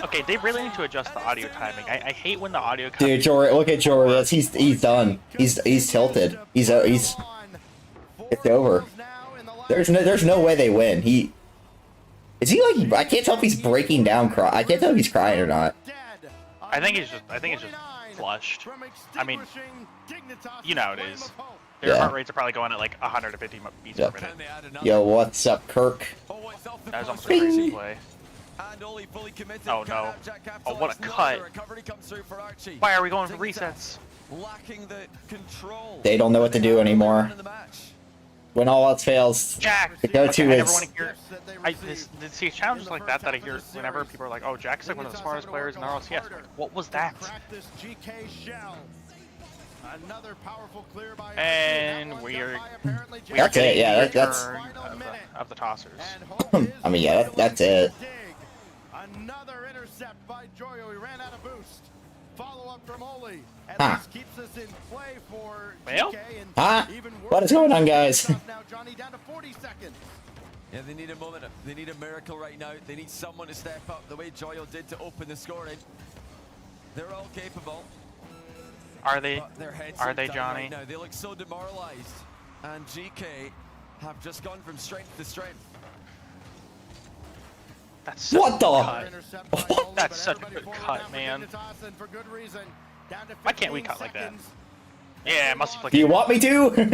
Okay, they really need to adjust the audio timing. I hate when the audio comes. Dude, Jory, look at Jory. He's done. He's tilted. It's over. There's no way they win. Is he like, I can't tell if he's breaking down I can't tell if he's crying or not. I think it's just flushed. I mean, you know how it is. Their heart rates are probably going at like 150 beats per minute. Yo, what's up, Kirk? That was almost a crazy play. Oh no. Oh, what a cut. Why are we going for resets? They don't know what to do anymore. When all else fails, Jack! the go-to is... See, challenges like that I hear whenever people are like, oh, Jack's like one of the smartest players in RLCS. What was that? And we're That's it, yeah, that's... Of the tossers. I mean, yeah, that's it. Another intercept by Joyo. He ran out of boost. Follow up from Oli. And this keeps us in play for GK. Huh? What is going on, guys? Now Johnny down to 40 seconds. Yeah, they need a moment. They need a miracle right now. They need someone to step up the way Joyo did to open the scoring. They're all capable. Are they? Are they, Johnny? Right now. They look so demoralized. And GK have just gone from strength to strength. That's what the? What? That's such a good cut, man. Why can't we cut like that? Yeah, it must be. Do you want me to?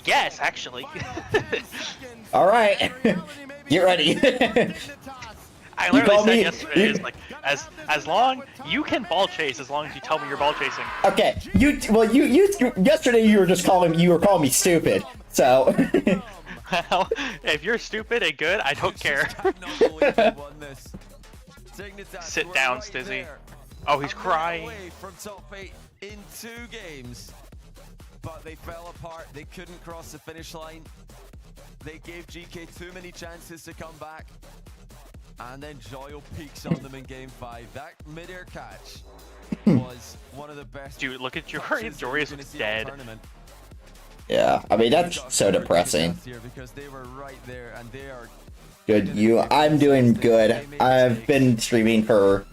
Yes, actually. All right, get ready. I literally said yesterday, it's like, as long you can ball chase as long as you tell me you're ball chasing. Okay, you yesterday you were calling me stupid. So. Well, if you're stupid and good, I don't care. Sit down, Stizzy. Oh, he's crying. From top 8 in 2 games, but they fell apart. They couldn't cross the finish line. They gave GK too many chances to come back, and then Joyo peaks on them in game 5. That mid-air catch was one of the best. Dude, look at Jory. Jory is dead. Yeah, I mean, that's so depressing. Because they were right there, and they are good. I'm doing good. I've been streaming for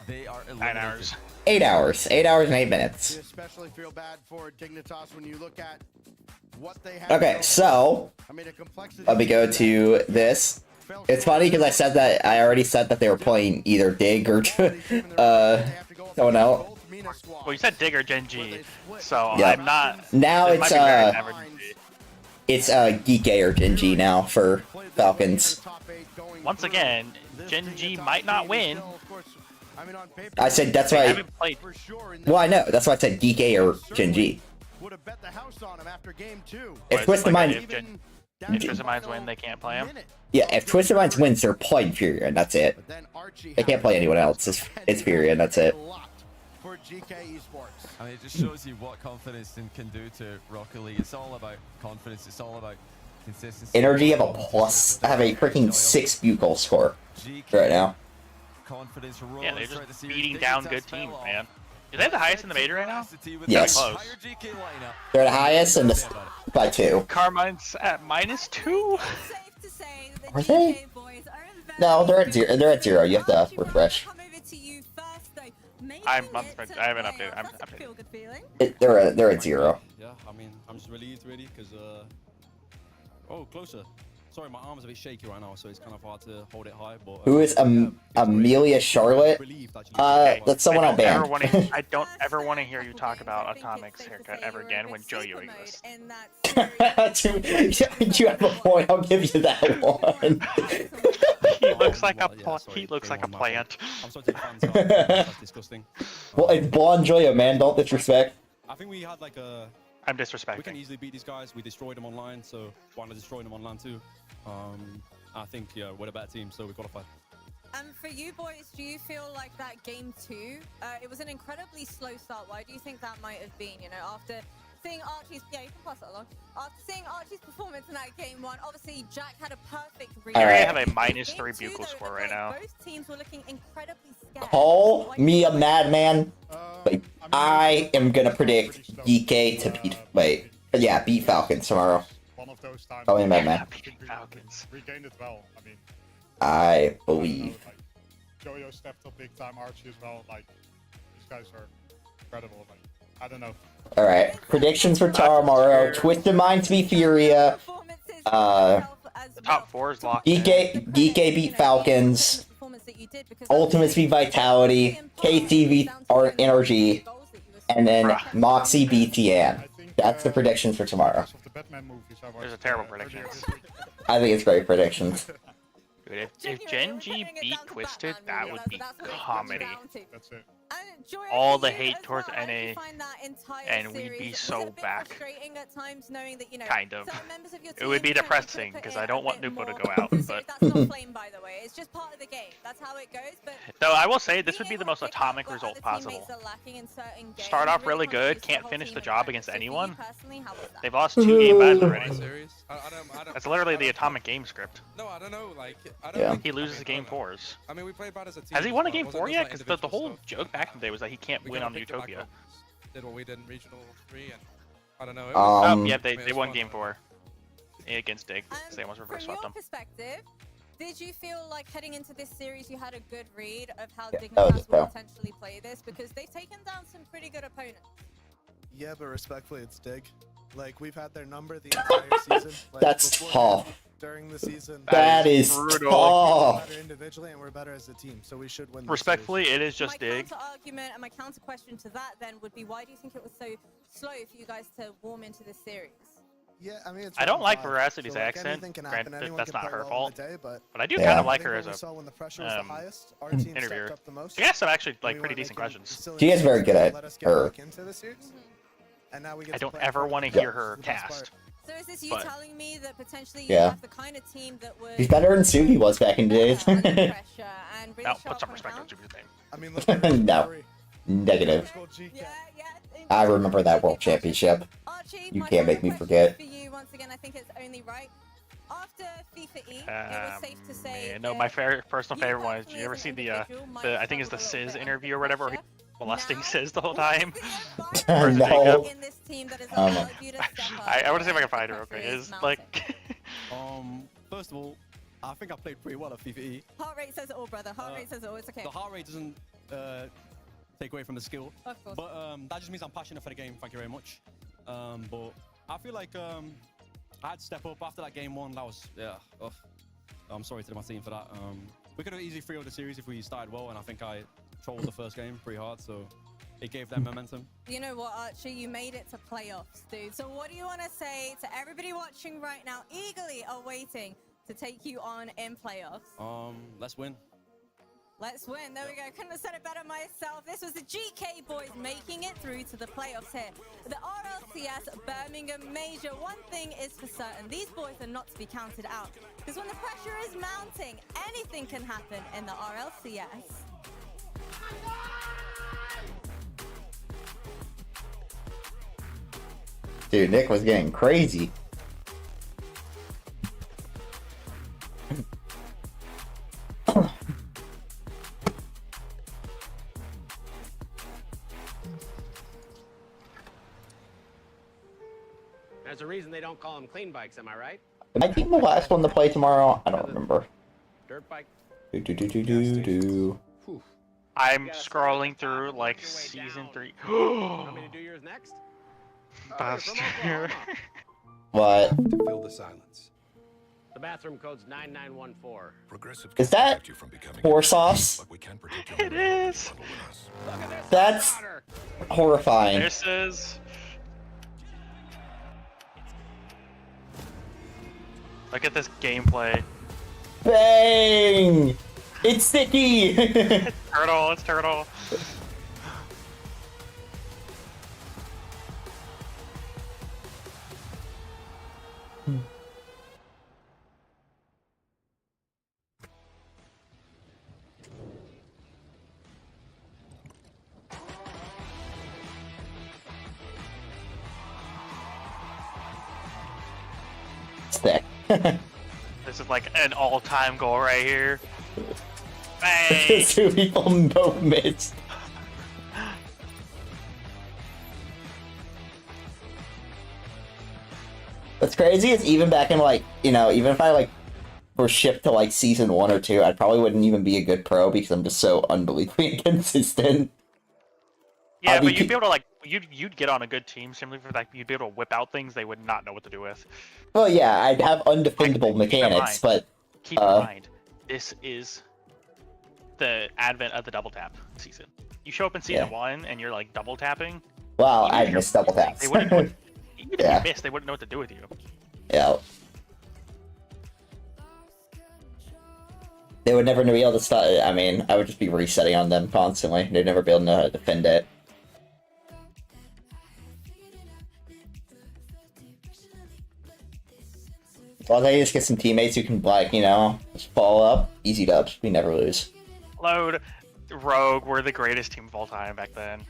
9 hours. 8 hours. 8 hours and 8 minutes. You especially feel bad for Dignitas when you look at what they have. Okay, so let me go to this. It's funny because I already said that they were playing either Dig or someone else. Well, you said Dig or Gen G, so yeah. I'm not. Now it's Geek A or Gen G now for Falcons. Once again, Gen G might not win. I said that's why. Well, I know that's why I said Geek A or Gen G. If Twisted Minds, if Twisted Minds win, they can't play him. Yeah, if Twisted Minds wins, they're playing Furia, and that's it. They can't play anyone else. It's Furia, and that's it. For GK Esports. I mean, it just shows you what confidence can do to Rocket League. It's all about confidence. It's all about consistency. Energy have a plus. I have a freaking 6 bugle score right now. Confidence. Yeah, they're just beating down good teams, man. Do they have the highest in the major right now? Yes. Close. They're the highest and by 2. Carmine's at -2. Are they? No, they're at 0. They're at 0. You have to refresh. I haven't updated. I'm updated. They're at 0. Yeah, I mean, I'm just relieved really because oh, closer. Sorry, my arm's a bit shaky right now, so it's kind of hard to hold it high. But Who is Amelia Charlotte? That's someone I banned. I don't ever want to hear you talk about Atomic's haircut ever again when Joyo exists. You have a point. I'll give you that one. He looks like a plant. I'm sorry to the fans. That's disgusting. Well, it's blonde Joyo, man. Don't disrespect. I think we had like a. I'm disrespecting. We can easily beat these guys. We destroyed them online, so why not destroy them online too? I think we're a better team, so we qualify. And for you boys, do you feel like that game 2, it was an incredibly slow start? Why do you think that might have been? You know, after seeing Archie's, yeah, you can pass it along. After seeing Archie's performance in that game 1, obviously Jack had a perfect read. I already have a -3 bugle score right now. Both teams were looking incredibly scared. Call me a madman, but I am gonna predict DK to beat Falcons tomorrow. One of those times. Call me a madman. Falcons. Regained it well. I mean, I believe. Jojo stepped up big time, Archie as well. Like, these guys are incredible. Like, I don't know. All right, predictions for tomorrow. Twisted Minds v Furia. The top 4 is locked. DK beat Falcons. Ultimates v Vitality. KT v NRG. And then Moxie beat Tian. That's the predictions for tomorrow. There's a terrible prediction. I think it's great predictions. Dude, if Gen G beat Twisted, that would be comedy. That's it. All the hate towards NA, and we'd be so back. Kind of. It would be depressing, because I don't want Nupo to go out, but... It's just part of the game. That's how it goes, but... No, I will say, this would be the most atomic result possible. Start off really good, can't finish the job against anyone. They've lost 2 game 5s already. That's literally the atomic game script. No, I don't know. Like, He loses game 4s. I mean, we played bad as a team. Has he won a game 4 yet? Because the whole joke back in the day was that he can't win on Utopia. Did what we did in regional 3, and I don't know. Yeah, they won game 4 against Dig. They almost reverse swept them. Perspective, did you feel like heading into this series you had a good read of how Dignitas will potentially play this? Because they've taken down some pretty good opponents. Yeah, but respectfully, it's Dig. Like, we've had their number the entire season. Like, That's tough. During the season. That is brutal. We're better individually and we're better as a team, so we should win. Respectfully, it is just Dig. My counter argument and my counter question to that then would be, why do you think it was so slow for you guys to warm into this series? Yeah, I mean, it's I don't like 5, Veracity's so, like, accent. happen. Granted, that's not her day, fault. but I do kind of like her I as think a when the pressure was the highest, our team interviewer. stepped up the most. She has some actually like pretty decent questions. She is very good at her. And now we get I to don't play ever for want to the hear her best part. cast. So is this you But- telling me that potentially you Yeah. have the kind of team that would... He's better than Sugi was back in the days. Now, put some respect on Jupiter's name. I mean, No. Negative. I remember that World Championship. You can't make me forget. For you, once again, I think it's only right. After FIFA E, it was safe to say... No, my personal favorite one is, did you ever see the I think it's the Sizz interview or whatever, where he molesting Sizz the whole time? No. I want to see if I can find it real quick. It's like... First of all, I think I played pretty well at FIFA E. Heart rate says it all, brother. Heart rate says it all. It's okay. The heart rate doesn't take away from the skill. Of course. But that just means I'm passionate for the game. Thank you very much. But I feel like I had to step up after that game 1. That was, yeah. I'm sorry to my team for that. We could have easily 3-0 the series if we started well, and I think I trolled the first game pretty hard, so it gave them momentum. You know what, Archie? You made it to playoffs, dude. So what do you want to say to everybody watching right now, eagerly awaiting to take you on in playoffs? Let's win. Let's win. There we go. Couldn't have said it better myself. This was the GK boys making it through to the playoffs here. The RLCS Birmingham Major. One thing is for certain. These boys are not to be counted out. Because when the pressure is mounting, anything can happen in the RLCS. Dude, Nick was getting crazy. There's a reason they don't call them clean bikes, am I right? Am I team the last one to play tomorrow? I don't remember. Dirt bike. Do. I'm scrolling through like season 3. Want me to do yours next? Buster. What? To fill the silence. The bathroom code's 9914. Progressive Is that Warsauce? It is. That's horrifying. This is. Look at this gameplay. Bang! It's sticky! Turtle, it's Turtle. That's thick. This is like an all-time goal right here. Bang! Two people both missed. What's crazy is even back in like, you know, even if I like were shipped to like season 1 or 2, I probably wouldn't even be a good pro because I'm just so unbelievably inconsistent. Yeah, but you'd be able to like you'd get on a good team simply for like you'd be able to whip out things they would not know what to do with. Well, yeah, I'd have undefendable mechanics, but keep in mind, this is the advent of the double tap season. You show up in season 1 and you're like double tapping. Wow, I missed double taps. They wouldn't know what, even if you missed, they wouldn't know what to do with you. Yeah. They would never be able to stop. I mean, I would just be resetting on them constantly. They'd never be able to know how to defend it. As long as I just get some teammates who can, like, you know, just follow up, easy dubs. We never lose. Load, Rogue were the greatest team of all time back then.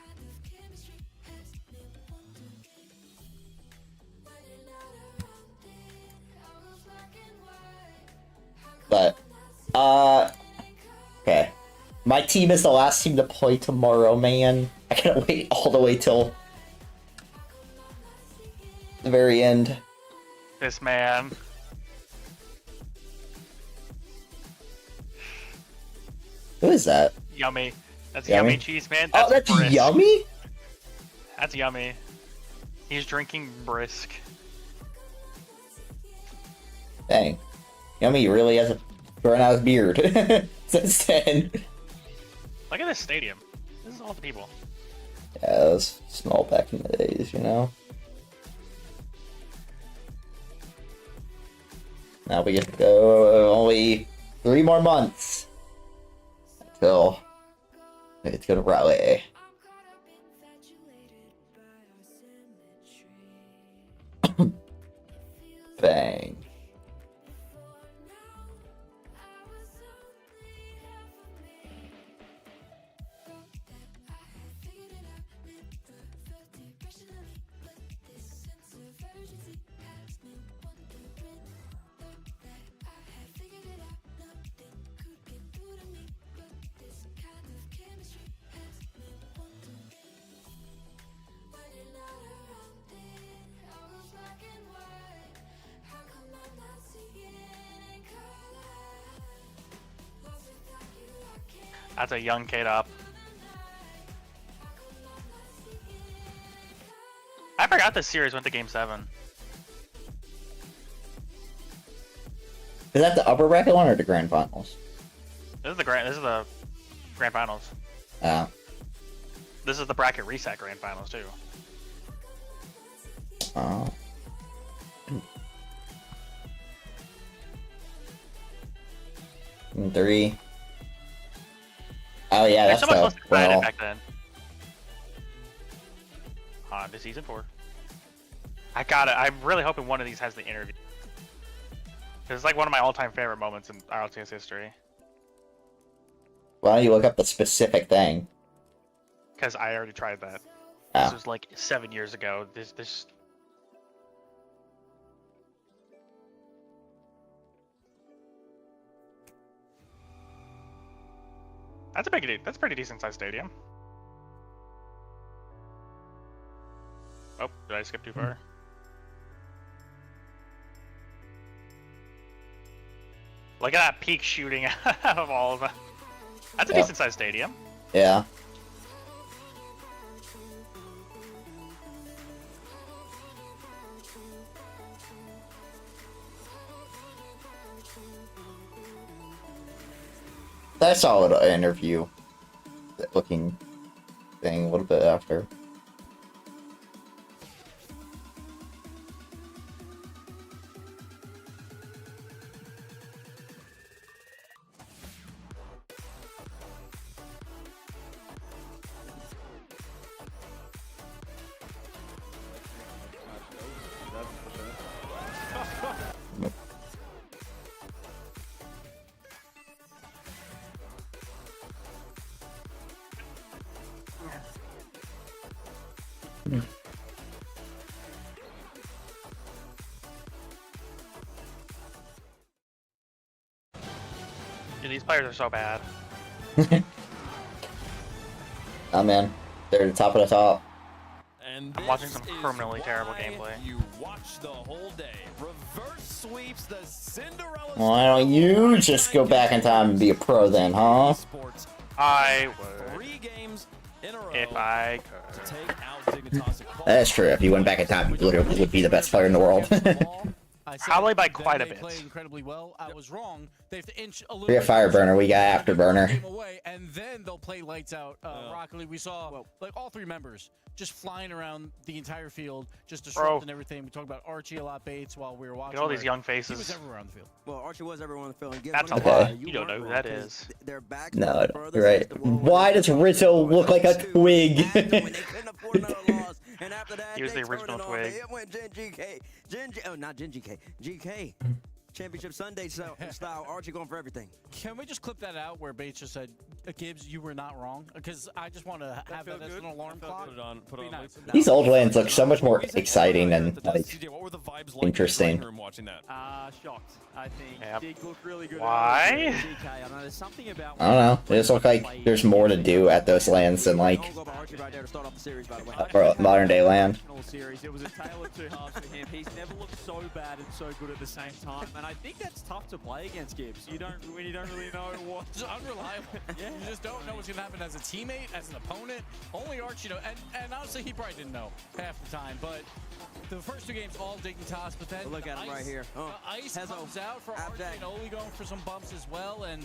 But, okay. My team is the last team to play tomorrow, man. I gotta wait all the way till the very end. This man. Who is that? Yummy. That's Yummy? Yummy Cheese, man. Oh, that's Brisk. Yummy? That's Yummy. He's drinking Brisk. Dang. Yummy really hasn't grown out his beard since then. Look at this stadium. This is all the people. Yeah, it was small back in the days, you know? Now we get to go only 3 more months until it's gonna rally. Bang. That's a young kid up. I forgot this series went to Game 7. Is that the upper bracket one or the grand finals? This is the grand finals. Oh. This is the bracket reset grand finals too. Oh. And 3. Oh yeah, There's that's so much less the excited well. back then. On to season 4. I got it. I'm really hoping one of these has the interview. It's like one of my all-time favorite moments in RLCS history. Why don't you look up the specific thing? Because I already tried that. Oh. This was like 7 years ago. This. That's a pretty decent sized stadium. Oh, did I skip too far? Look at that peak shooting out of all of them. That's a decent sized stadium. Yeah. I saw an interview looking thing a little bit after. Dude, these players are so bad. Oh man, they're the top of the top. And I'm watching some criminally terrible gameplay. You watch the whole day. Reverse sweeps the Cinderella. Why don't you just go back in time and be a pro then, huh? I would. 3 games in a row if I could. to take out Dignitas. That's true. If you went back in time, you literally would be the best player in the world. Probably by quite a bit. Play incredibly well. I was wrong. They have to inch a little We got Fireburner, we got Afterburner. away, and then they'll play lights out. Rocket League. We saw like all 3 members just flying around the entire field, just disrupting everything. We talked about Archie a lot, Bates, while we were watching. Get all these young He faces. was everywhere on the field. Well, Archie was everywhere on the field. And That's a Okay. lie. You don't know who that is. Their backs No, you're right. Why does Rizzo look like a twig? And after that, He was the original twig. It went not Gen GK. GK. Championship Sunday style. Archie going for everything. Can we just clip that out where Bates just said, Gibbs, you were not wrong? Because I just want to have that as an alarm clock. Put it on. Put it on. These old lands look so much more exciting and like What were the vibes like interesting. in the room watching that? Shocked. I think Yep. Dig looked really good. Why? GK. I know there's something about. I don't know. They just look like there's more to do at those lands than like modern day land. Series. It was a tale of 2 halves for him. He's never looked so bad and so good at the same time, and I think that's tough to play against Gibbs. You don't really know what. It's unreliable. Yeah. You just don't know what's gonna happen as a teammate, as an opponent. Only Archie knows, and honestly, he probably didn't know half the time. But the first 2 games all Dignitas, but then Look at him right here. Ice comes out for Archie and Oli going for some bumps as well, and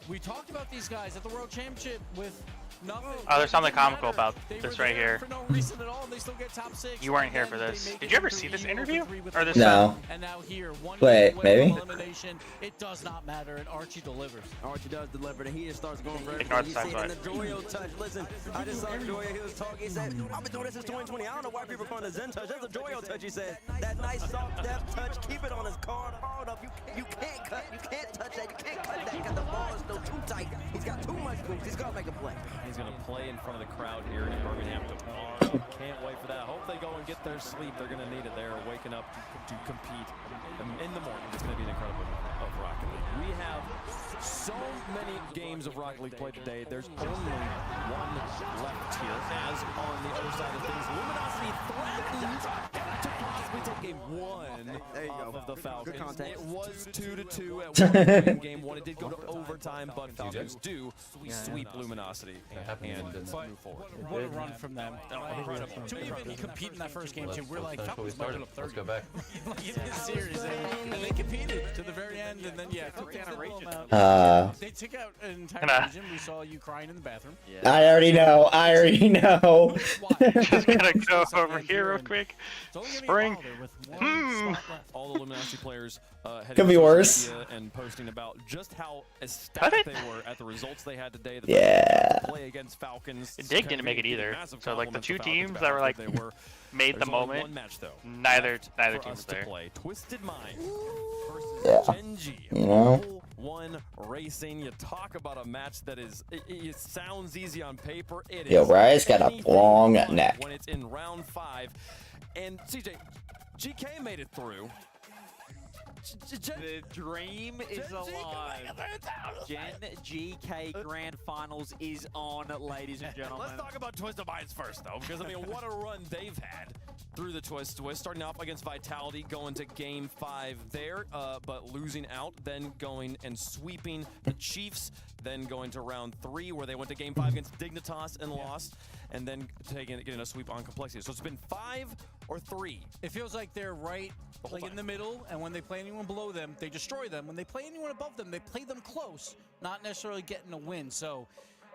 we talked about these guys at the World Championship with nothing. Oh, there's something comical about They this were right there here. for no reason at all, and they still get top 6. You weren't And here then for they this. make Did it you ever through see this Evo interview? 3 with Or the this? No. And now here, 1 Wait, game away maybe? from elimination. It does not matter, and Archie delivers. Archie does deliver, and he just starts going for Ignore everything. the You see it in side the Joyo touch. Listen, I just saw Joyo. He was talking. He said, I've been doing this since 2020. I don't know why people call it a Zen touch. That's a Joyo touch, he said. That nice soft depth touch. Keep it on his card hard up. You can't cut. You can't touch that. You can't cut that because the ball is still too tight. He's got too much boost. He's got to make a play. He's going to play in front of the crowd here in Birmingham tomorrow. Can't wait for that. Hope they go and get their sleep. They're going to need it. They're waking up to compete in the morning. It's going to be an incredible morning of Rocket League. We have so many games of Rocket League played today. There's only 1 left here. As on the other side of things, Luminosity threatened to possibly take game 1 off of the Falcons. It was 2-2 at 1 point in game 1. It did go to overtime, but Falcons do sweep Luminosity and move forward. What a run from them. Incredible. To even compete in that first game, too, we're like, Falcons might put up 30. Let's go back. Like, in this series, and they competed to the very end, and then, took down a region. They took out an entire region. We saw you crying in the bathroom. I already know. Just gonna go over here real quick. Spring. All the Luminosity players Could be worse. and posting about just how ecstatic they were at the results they had today. The Yeah. play against Falcons. Dig didn't make it either. Massive So like the compliments 2 to Falcons teams about that were how like good they were. made the There's only moment. 1 match, though, Neither left team for us was to there. play. Twisted Mind versus Yeah. Genji. You know? 1 Racing. You talk about a match that is. It sounds easy on paper. It Yo, is Rise got a anything long but neck. when it's in round 5. And CJ, GK made it through. The dream is alive. Gen GK Grand Finals is on, ladies and gentlemen. Let's talk about Twisted Minds first, though, because, I mean, what a run they've had through the Twist. Starting off against Vitality, going to Game 5 there, but losing out, then going and sweeping the Chiefs, then going to round 3, where they went to Game 5 against Dignitas and lost, and then getting a sweep on Complexity. So it's been 5 or 3. It feels like they're right in the middle, and when they play anyone below them, they destroy them. When they play anyone above them, they play them close, not necessarily getting a win. So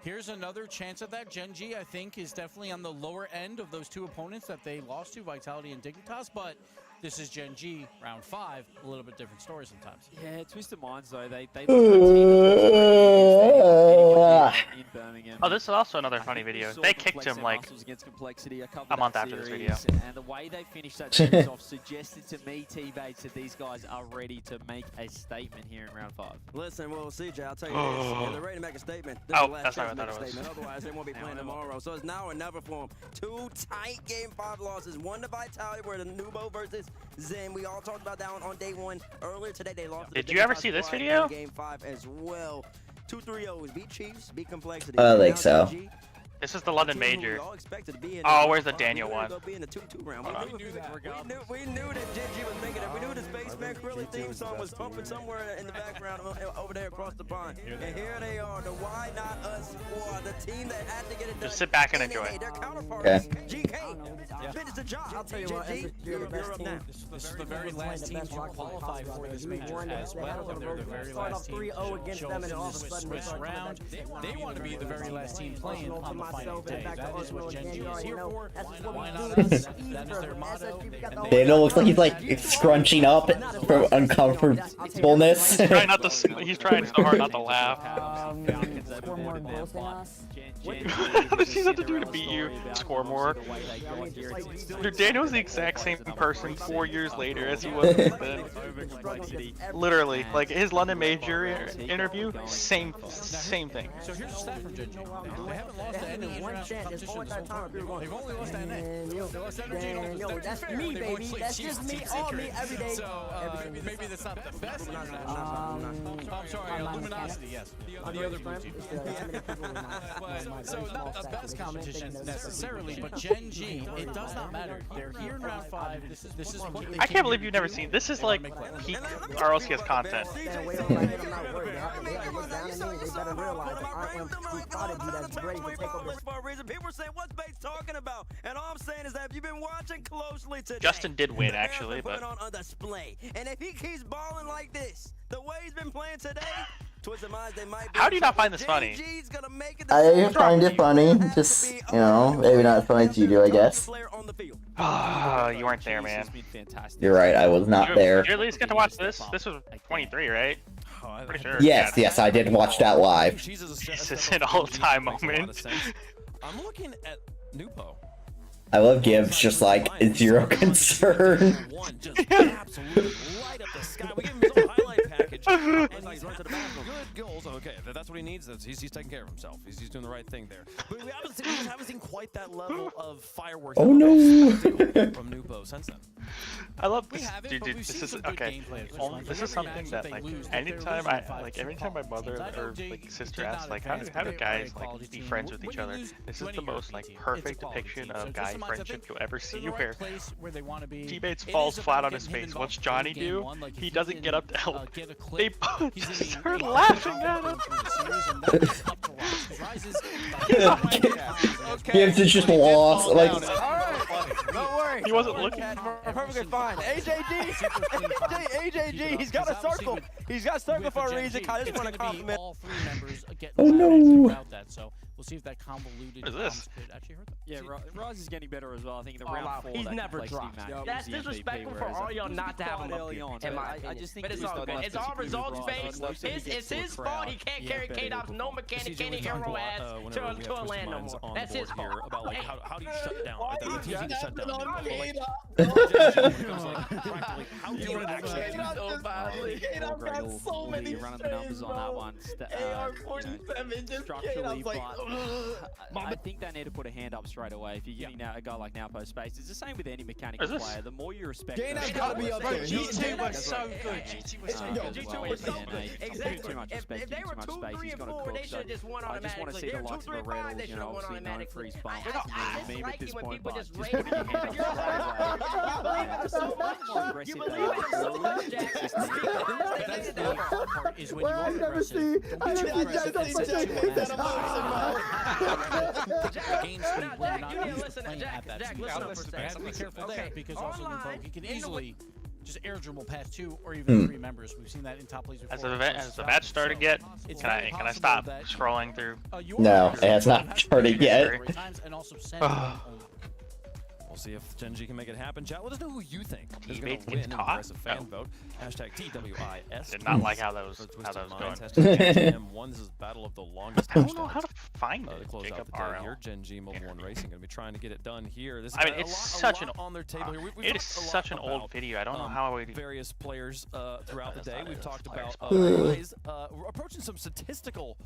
here's another chance at that. Gen G, I think, is definitely on the lower end of those 2 opponents that they lost to, Vitality and Dignitas, but this is Gen G, round 5, a little bit different story sometimes. Yeah, Twisted Minds, though, they look like a team that looks like they're in Birmingham. Oh, this is also another funny video. They kicked him like a month after this video. And the way they finished that series off suggested to me, T-Bates, that these guys are ready to make a statement here in round 5. Listen, well, CJ, I'll tell you this. If they're ready to make a statement, this Oh, is the last that's not chance what to I make a thought it statement. Otherwise, they won't be playing tomorrow. So it's now or never for them. 2 tight Game 5 losses. 1 to Vitality, where the Nubo versus Zen. We all talked about that on day 1. Earlier today, they lost. Did you ever see this video? Game 5 as well. 2 3-0s. Beat Chiefs, beat Complexity. I think so. This is the London Major. Oh, where's the Daniel one? We knew that Genji was making it. We knew the Spaceman Krillin theme song was pumping somewhere in the background over there across the pond. And here they are, the Why Not Us squad, the team that had to get it done. Just sit back and enjoy. Their counterparts, Okay. GK, finished the job. I'll tell you what, you're up now. This is the very last team to qualify for this major as well. They're the very last team to show up in this Swiss round. They want to be the very last team playing on the final day. That is what Genji is here for. Why not us? That is their motto. Daniel looks like he's like scrunching up from uncomfortableness. He's trying so hard not to laugh. She's have to do to beat you. Score more. Dude, Daniel's the exact same person 4 years later as he was then. Literally, like his London Major interview, same thing. So here's a stat from Genji. They haven't lost to any international competition this whole time. They've only lost to NA. They lost to Energy. That's me, baby. That's just me, all me, every day. So maybe that's not the best international. I'm sorry, Luminosity, yes. The other blue team. So not the best competition necessarily, but Genji, it does not matter. They're here in round 5. This is what they I can't believe you've never seen. This is like peak RLCS content. People are saying, what's Bates talking about? And all I'm saying is that if you've been watching closely today, Justin did win actually, but on display. And if he keeps balling like this, the way he's been playing today, how do you not find this funny? I find it funny, just, you know, maybe not as funny as you do, I guess. Ah, you weren't there, man. You're right, I was not there. Did you at least get to watch this? This was 23, right? Pretty sure. Yes, yes, I did watch that live. This is an all-time moment. I'm looking at Nupo. I love Gibbs, just like, zero concern. Absolutely light up the sky. We give him his own highlight package. And he's right to the bathroom. Good goals. Okay, that's what he needs. He's taking care of himself. He's doing the right thing there. But we haven't seen quite that level of fireworks. Oh no! From Nupo since then. I love this, dude. This is okay. This is something that like anytime my mother or like sister asks like how do guys like be friends with each other? This is the most like perfect depiction of guy friendship you'll ever see. Where T-Bates falls flat on his face. What's Johnny do? He doesn't get up to help. They both start laughing at him. Gibbs is just lost. Like, don't worry. He wasn't looking. We're perfectly fine. AJG, he's got a circle. He's got a circle for a reason. I just want to compliment. All 3 members get oh no! So we'll see if that convoluted what is this? could actually hurt them. Yeah, Rise is getting better as well. I think in the round 4 he's never dropped. That's disrespectful for Ariel not to have him up here. I just think but it's all good. It's all results based. It's his fault. He can't carry K-Dop's no mechanic any arrow ass to a land no more. That's his fault. About like how do you shut down? It's easy to shut down. How do you actually do that? Got so many running the numbers on that one. Structurally, but I think they need to put a hand up straight away. If you're giving a guy like Naupo space, it's the same with any mechanical player. The more you respect them, got to be up there. GT was so good. GT was so good. GT was so good. Exactly. Too much respect, too much space. He's got to cook. So I just want to see the likes of a Reynolds, you know, obviously known for his bump. Meme at this point, but just putting your hand up straight away. Much more aggressive than is when you are aggressive. Game speed when you're not playing at that speed. You have to be careful there because also Nupo, he can easily just air dribble past 2 or even 3 members. We've seen that in top leagues before. Has the match started yet? Can I stop scrolling through? No, it has not started yet. We'll see if Gen G can make it happen. Chat, let us know who you think is going T-Bait to win gets an caught? aggressive fan Oh. vote. Hashtag TWIS. Did not like how that was going. Hashtag M1. This is battle of the longest. I don't know how to find to it. close Jacob out the day RL. here. Gen G Mobile 1 Racing going to be trying to get it done here. This I mean, a it's lot such an on their table here. it is such an old video. I don't know how I would. Various players throughout the day. We've talked about approaching some statistical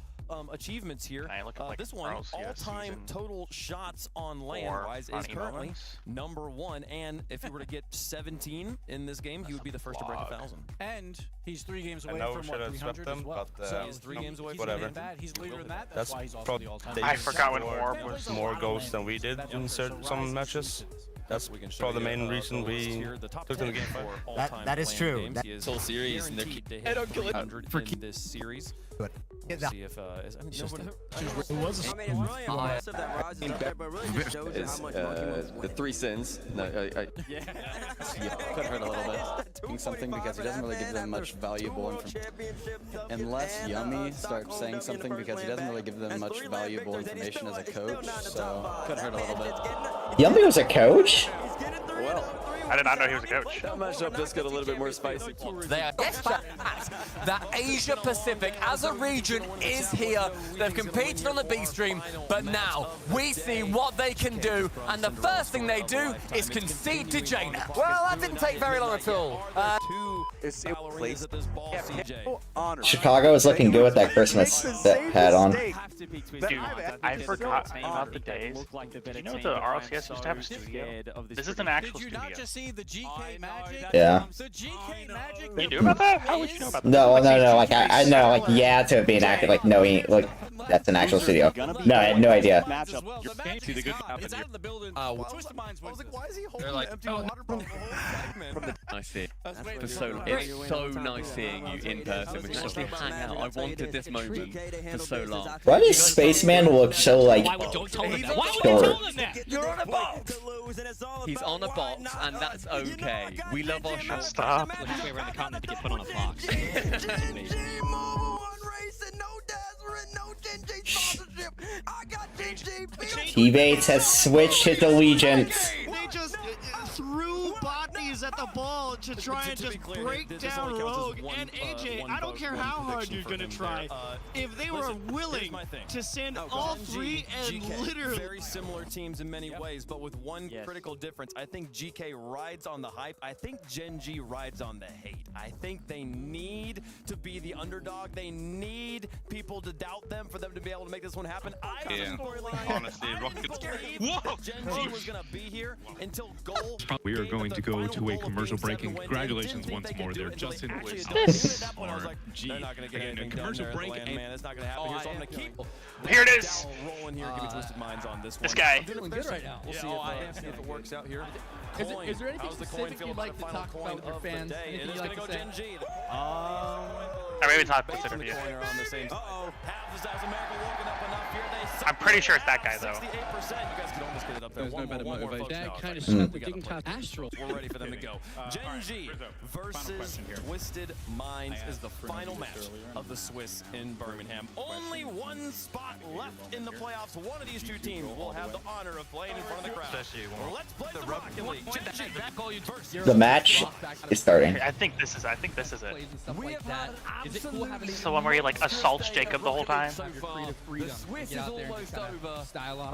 achievements here. This one, all-time total shots on land-wise, is currently #1. And if you were to get 17 in this game, he would be the first to break 1,000. And he's 3 games away know we from should have 300 swept as them, well. but, So he's 3 games away from whatever. that. He's later than that. That's why he's also the all-time. I forgot when Orb was more goals than we did in some matches. That's probably the main reason we took them to game 5. That is true. This whole series, and I don't kill it for this series. See if Who was it? I mean, it's really impressive that Rise is up there, but really just shows you how much the 3 sins. No, yeah, could hurt a little bit. Doing something because he doesn't really give them much valuable information. Unless Yummy starts saying something because he doesn't really give them much valuable information as a coach, so could hurt a little bit. Yummy was a coach? Well, I did not know he was a coach. that matchup does get a little bit more spicy. They are that Asia Pacific as a region is here. They've competed on the B stream, but now we see what they can do, and the first thing they do is concede to Jaina. Well, that didn't take very long at all. Chicago is looking good with that Christmas hat on. Dude, I forgot about the days. Did you know the RLCS used to have a studio? This is an actual studio. Did you not just see the GK Magic? Yeah. The GK Magic. You knew about that? How would you know about that? No, like I know, like yeah, to be an actor, like knowing, like that's an actual studio. No, I had no idea. See the good it's out of the building. Twisted Minds wins this. Why is he holding They're like, empty water bottle the whole segment? I see. It's so nice seeing you in person. We can actually hang out. I wanted this moment for so long. Why does Spaceman look so like short? You're on a box. He's on a box, and that's okay. We love our short. Stop. Let's go around the continent to get put on a box. T-Bates has switched his allegiance. They just threw botnies at the ball to try and just break down Rogue and AJ. I don't care how hard you're gonna try. If they were willing to send all 3 and literally very similar teams in many ways, but with one critical difference. I think GK rides on the hype. I think Gen G rides on the hate. I think they need to be the underdog. They need people to doubt them for them to be able to make this one happen. Honestly, Rocket's Gen G was gonna be here until goal. We are going to go to a commercial break, and congratulations once more. They're just in This G. They're not gonna get Again, a anything commercial done there break. at the land, man. It's not gonna happen here, so I'm gonna keep. Here it is. Rolling here, give me Twisted Minds on this one. This guy. I'm doing good right now. We'll see if it works out here. Is there anything How's the coin specific feel you'd like to about the talk final about your coin of the fans? day? Anything It is you'd gonna like go to say? Gen G. Or maybe it's not specific to you. On the same. I'm pretty sure it's that guy though. 68%. You guys could almost get it up there. There's no better motivation. That kind of stuff we didn't talk Astral. We're ready for them to go. Gen G versus Twisted Minds is the final match of the Swiss in Birmingham. Only one spot left in the playoffs. One of these two teams will have the honor of playing in front of the crowd. Let's play the Rocket League. Gen G versus The match is starting. I think this is it. We have had This is the one where he like assaults Jacob the whole time. The Swiss is almost over,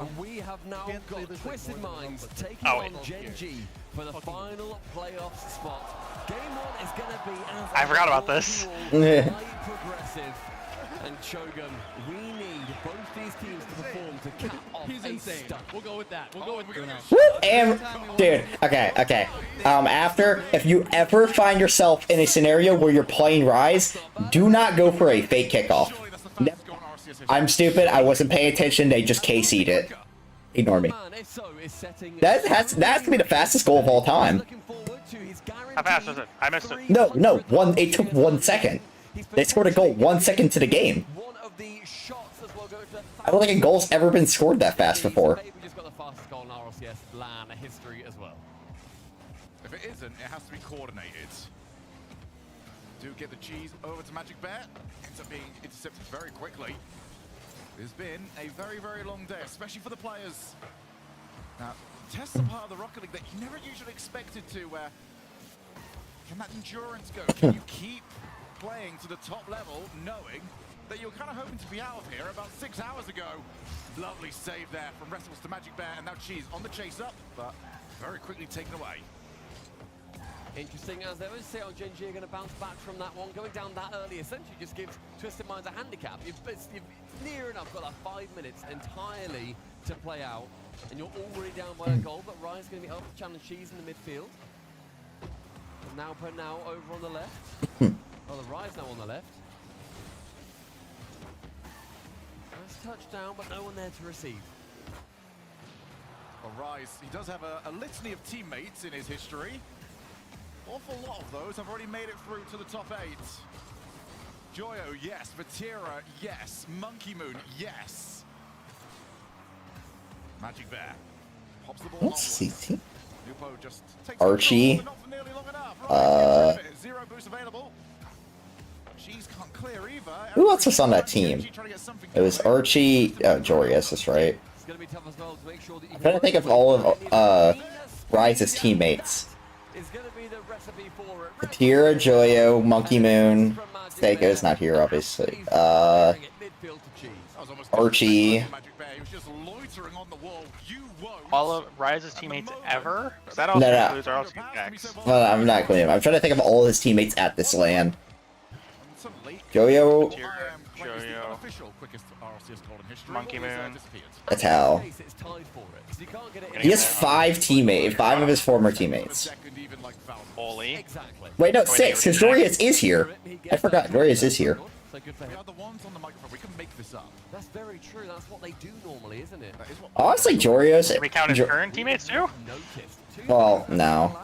and we have now got Twisted Minds taking Oh, on Gen G for the final playoff spot. Game 1 is going to be as I forgot about this. progressive. And Shogun, we need both these teams to perform to cap off He's insane. stunt. We'll go with that. We'll go with Bruno. And dude, okay. After, if you ever find yourself in a scenario where you're playing Rise, do not go for a fake kickoff. I'm stupid. I wasn't paying attention. They just KC'd it. Ignore me. That has to be the fastest goal of all time. How fast was it? I missed it. No. It took 1 second. They scored a goal 1 second to the game. I don't think a goal's ever been scored that fast before. We just got the fastest goal in RLCS LAN history as well. If it isn't, it has to be coordinated. Do get the cheese over to Magic Bear. Ends up being intercepted very quickly. It's been a very, very long day, especially for the players. Now, tests a part of the Rocket League that you never usually expected to. Can that endurance go? Can you keep playing to the top level, knowing that you were kind of hoping to be out of here about 6 hours ago? Lovely save there from Wrestles to Magic Bear, and now Cheese on the chase up, but very quickly taken away. Interesting, as they always say, Gen G are going to bounce back from that one. Going down that early essentially just gives Twisted Minds a handicap. You've near enough got like 5 minutes entirely to play out, and you're already down by a goal, but Ryan's going to be up to challenge Cheese in the midfield. And now over on the left. Oh, the Rise now on the left. Nice touchdown, but no one there to receive. Well, Rise, he does have a litany of teammates in his history. Awful lot of those have already made it through to the top 8. Joyo, yes. Vatira, yes. Monkey Moon, yes. Magic Bear pops the ball. Let's see. Nupo just takes Archie. control, but not for nearly long enough. Zero boost available. Cheese can't clear either. Who else was on that team? It was Archie. Jorius, that's right. I'm trying to think of all of Rise's teammates. Tira, Joyo, Monkey Moon. Seiko's not here, obviously. Archie. All of Rise's teammates ever? Because that also includes RLCS. Well, I'm not including him. I'm trying to think of all his teammates at this LAN. Joyo. Monkey Moon. Atal. He has 5 teammates, 5 of his former teammates. Holy. Wait, no, 6, because Dorius is here. I forgot, Dorius is here. That's very true. That's what they do normally, isn't it? Honestly, Jorius... Can we count his current teammates too? Well, no.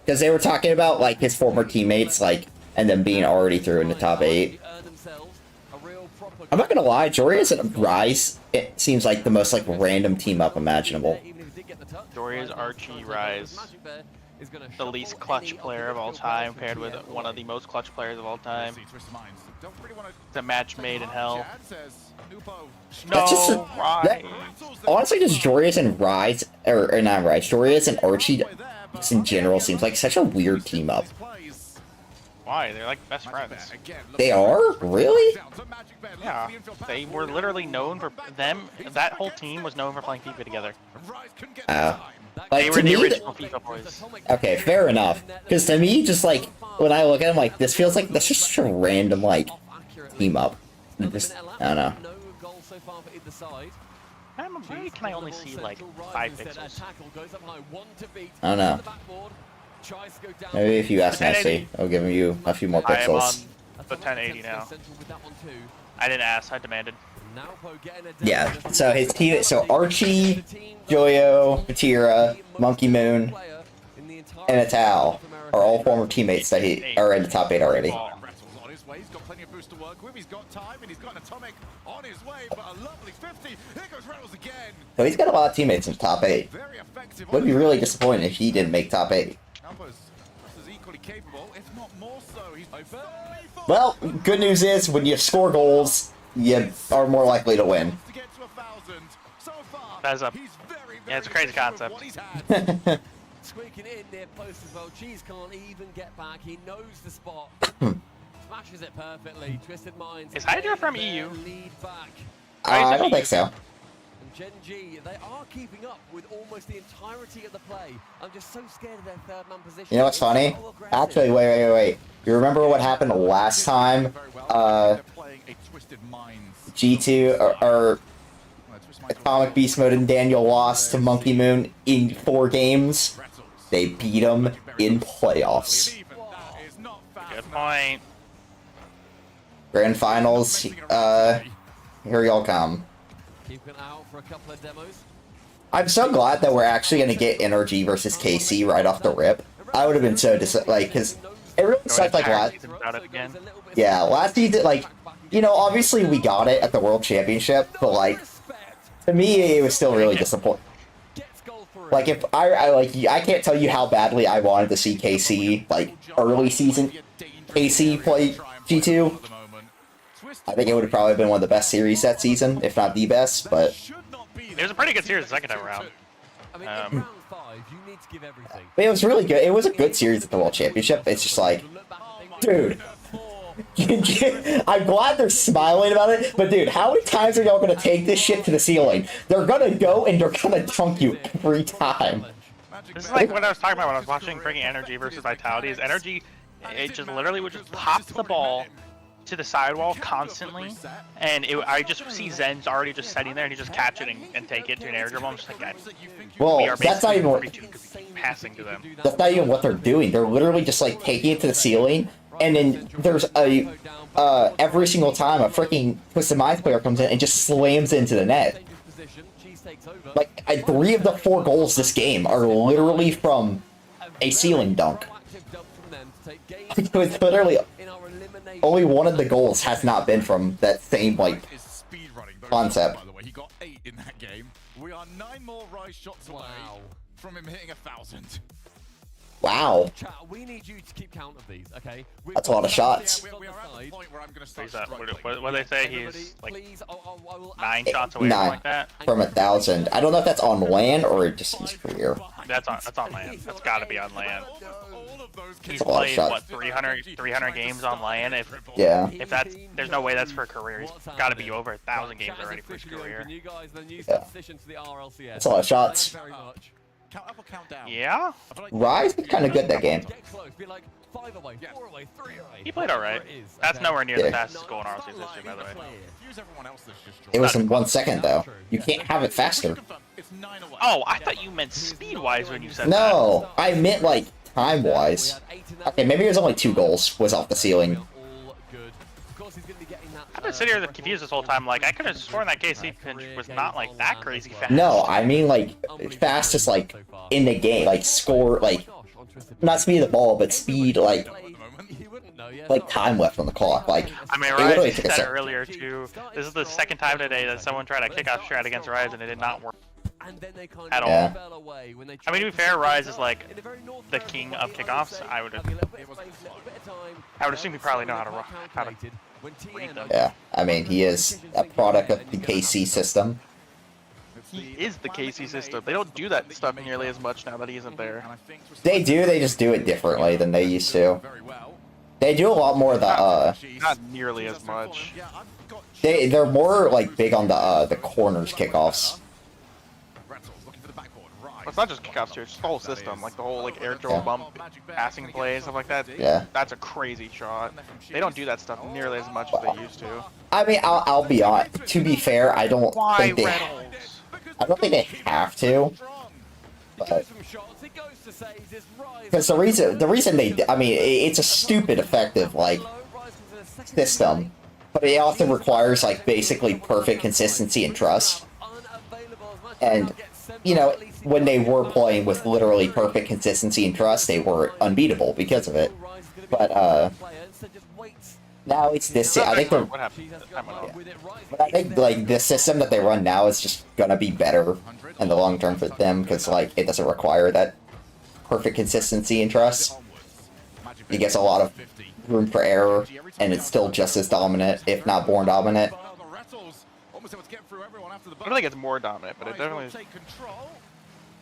Because they were talking about, like, his former teammates, like, and them being already through in the top 8. I'm not gonna lie, Jorius and Rise, it seems like the most, like, random team-up imaginable. Jorius, Archie, Rise. The least clutch player of all time, paired with one of the most clutch players of all time. The match made in hell. No, honestly, just Jorius and Rise, or not Rise, Jorius and Archie, just in general, seems like such a weird team-up. Why? They're like best friends. They are? Really? Yeah. They were literally known for them. That whole team was known for playing FIFA together. Like, they were to the me, original FIFA boys. Okay, fair enough. Because to me, just like, when I look at him, like, this feels like that's just such a random, like, team up. Just, I don't know. Why can I only see like 5 pixels? I don't know. Maybe if you ask Nessie, I'll give you a few more pixels. I am on the 1080 now. I didn't ask, I demanded. Yeah, so his team, so Archie, Joyo, Vatira, Monkey Moon, and Atal are all former teammates that are in the top 8 already. He's got plenty of boost to work with, he's got time, and he's got an atomic on his way, but a lovely 50. Here goes Reynolds again. So he's got a lot of teammates in the top 8. Would be really disappointed if he didn't make top 8. Well, good news is, when you score goals, you are more likely to win. That's a, yeah, it's a crazy concept. Squeaking in near post as well. Cheese can't even get back. He knows the spot. Smashes it perfectly. Twisted Minds. Is Hydra from EU? Lead back. I don't think so. And Gen G, they are keeping up with almost the entirety of the play. I'm just so scared of their third man position. You know what's funny? Actually, wait. You remember what happened last time? G2 or Atomic Beast Mode and Daniel lost to Monkey Moon in 4 games. They beat him in playoffs. Good point. Grand finals, here y'all come. Keep an eye out for a couple of demos. I'm so glad that we're actually going to get NRG versus KC right off the rip. I would have been so like, because it really sucked like last. Yeah, last season, like, you know, obviously we got it at the World Championship, but like, to me, it was still really disappointing. Like, if I can't tell you how badly I wanted to see KC, like, early season KC play G2. I think it would have probably been one of the best series that season, if not the best, but... It was a pretty good series the second time around. I mean, in round 5, you need to give everything. But it was really good. It was a good series at the World Championship. It's just like, dude. I'm glad they're smiling about it, but dude, how many times are y'all gonna take this shit to the ceiling? They're gonna go and they're gonna dunk you every time. This is like what I was talking about when I was watching freaking Energy versus Vitality. Is Energy, it just literally would just pop the ball to the sidewall constantly, and I just see Zen's already just sitting there, and he just catch it and take it to an air dribble. I'm just like, well, that's not even what, passing to them. that's not even what they're doing. They're literally just like taking it to the ceiling, and then there's a every single time a freaking Twisted Minds player comes in and just slams into the net. Like 3 of the 4 goals this game are literally from a ceiling dunk. It's literally only one of the goals has not been from that same like concept. By the way, he got 8 in that game. We are 9 more Rise shots away from him hitting 1,000. Wow. Chat, we need you to keep count of these, okay? That's a lot of shots. We are at the point where I'm going to start What do they say? He's like 9 shots away from 9 like that? from 1,000. I don't know if that's on land or just his career. That's on land. That's got to be on land. He's That's a lot of played shots. what 300 games on land. Yeah. If that's there's no way that's for a career. He's got to be over 1,000 games already for his career. Yeah. That's a lot of shots. Count up or count down? Yeah. Rise was kind of good that game. He played alright. That's nowhere near the fastest goal in RLCS history, by the way. It was in 1 second though. You can't have it faster. Oh, I thought you meant speed-wise when you said that. No, I meant like time-wise. Okay, maybe it was only 2 goals was off the ceiling. I've been sitting here confused this whole time. Like, I could have sworn that KC pinch was not like that crazy fast. No, I mean like fastest like in the game, like score, like not speed of the ball, but speed like time left on the clock. Like I mean, it literally Rise took a said second. earlier too. This is the second time today that someone tried a kickoff strat against Rise and it did not work at all. Yeah. I mean, to be fair, Rise is like the king of kickoffs. I would assume he probably know how to read them. Yeah, I mean he is a product of the KC system. He is the KC system. They don't do that stuff nearly as much now that he isn't there. They do, they just do it differently than they used to. They do a lot more of the Not nearly as much. they're more like big on the corners kickoffs. Well, it's not just kickoffs too, it's just the whole system, like the whole like air dribble bump, passing plays, stuff like that. Yeah. That's a crazy shot. They don't do that stuff nearly as much as they used to. I mean, I'll be honest. To be fair, I don't Why think they Reynolds? I don't think they have to. But because the reason they, I mean, it's a stupid effective like system, but it also requires like basically perfect consistency and trust. And you know, when they were playing with literally perfect consistency and trust, they were unbeatable because of it. But now it's this. I think they're. But I think like the system that they run now is just gonna be better in the long term for them because like it doesn't require that perfect consistency and trust. It gets a lot of room for error, and it's still just as dominant, if not more dominant. I don't think it's more dominant, but it definitely is.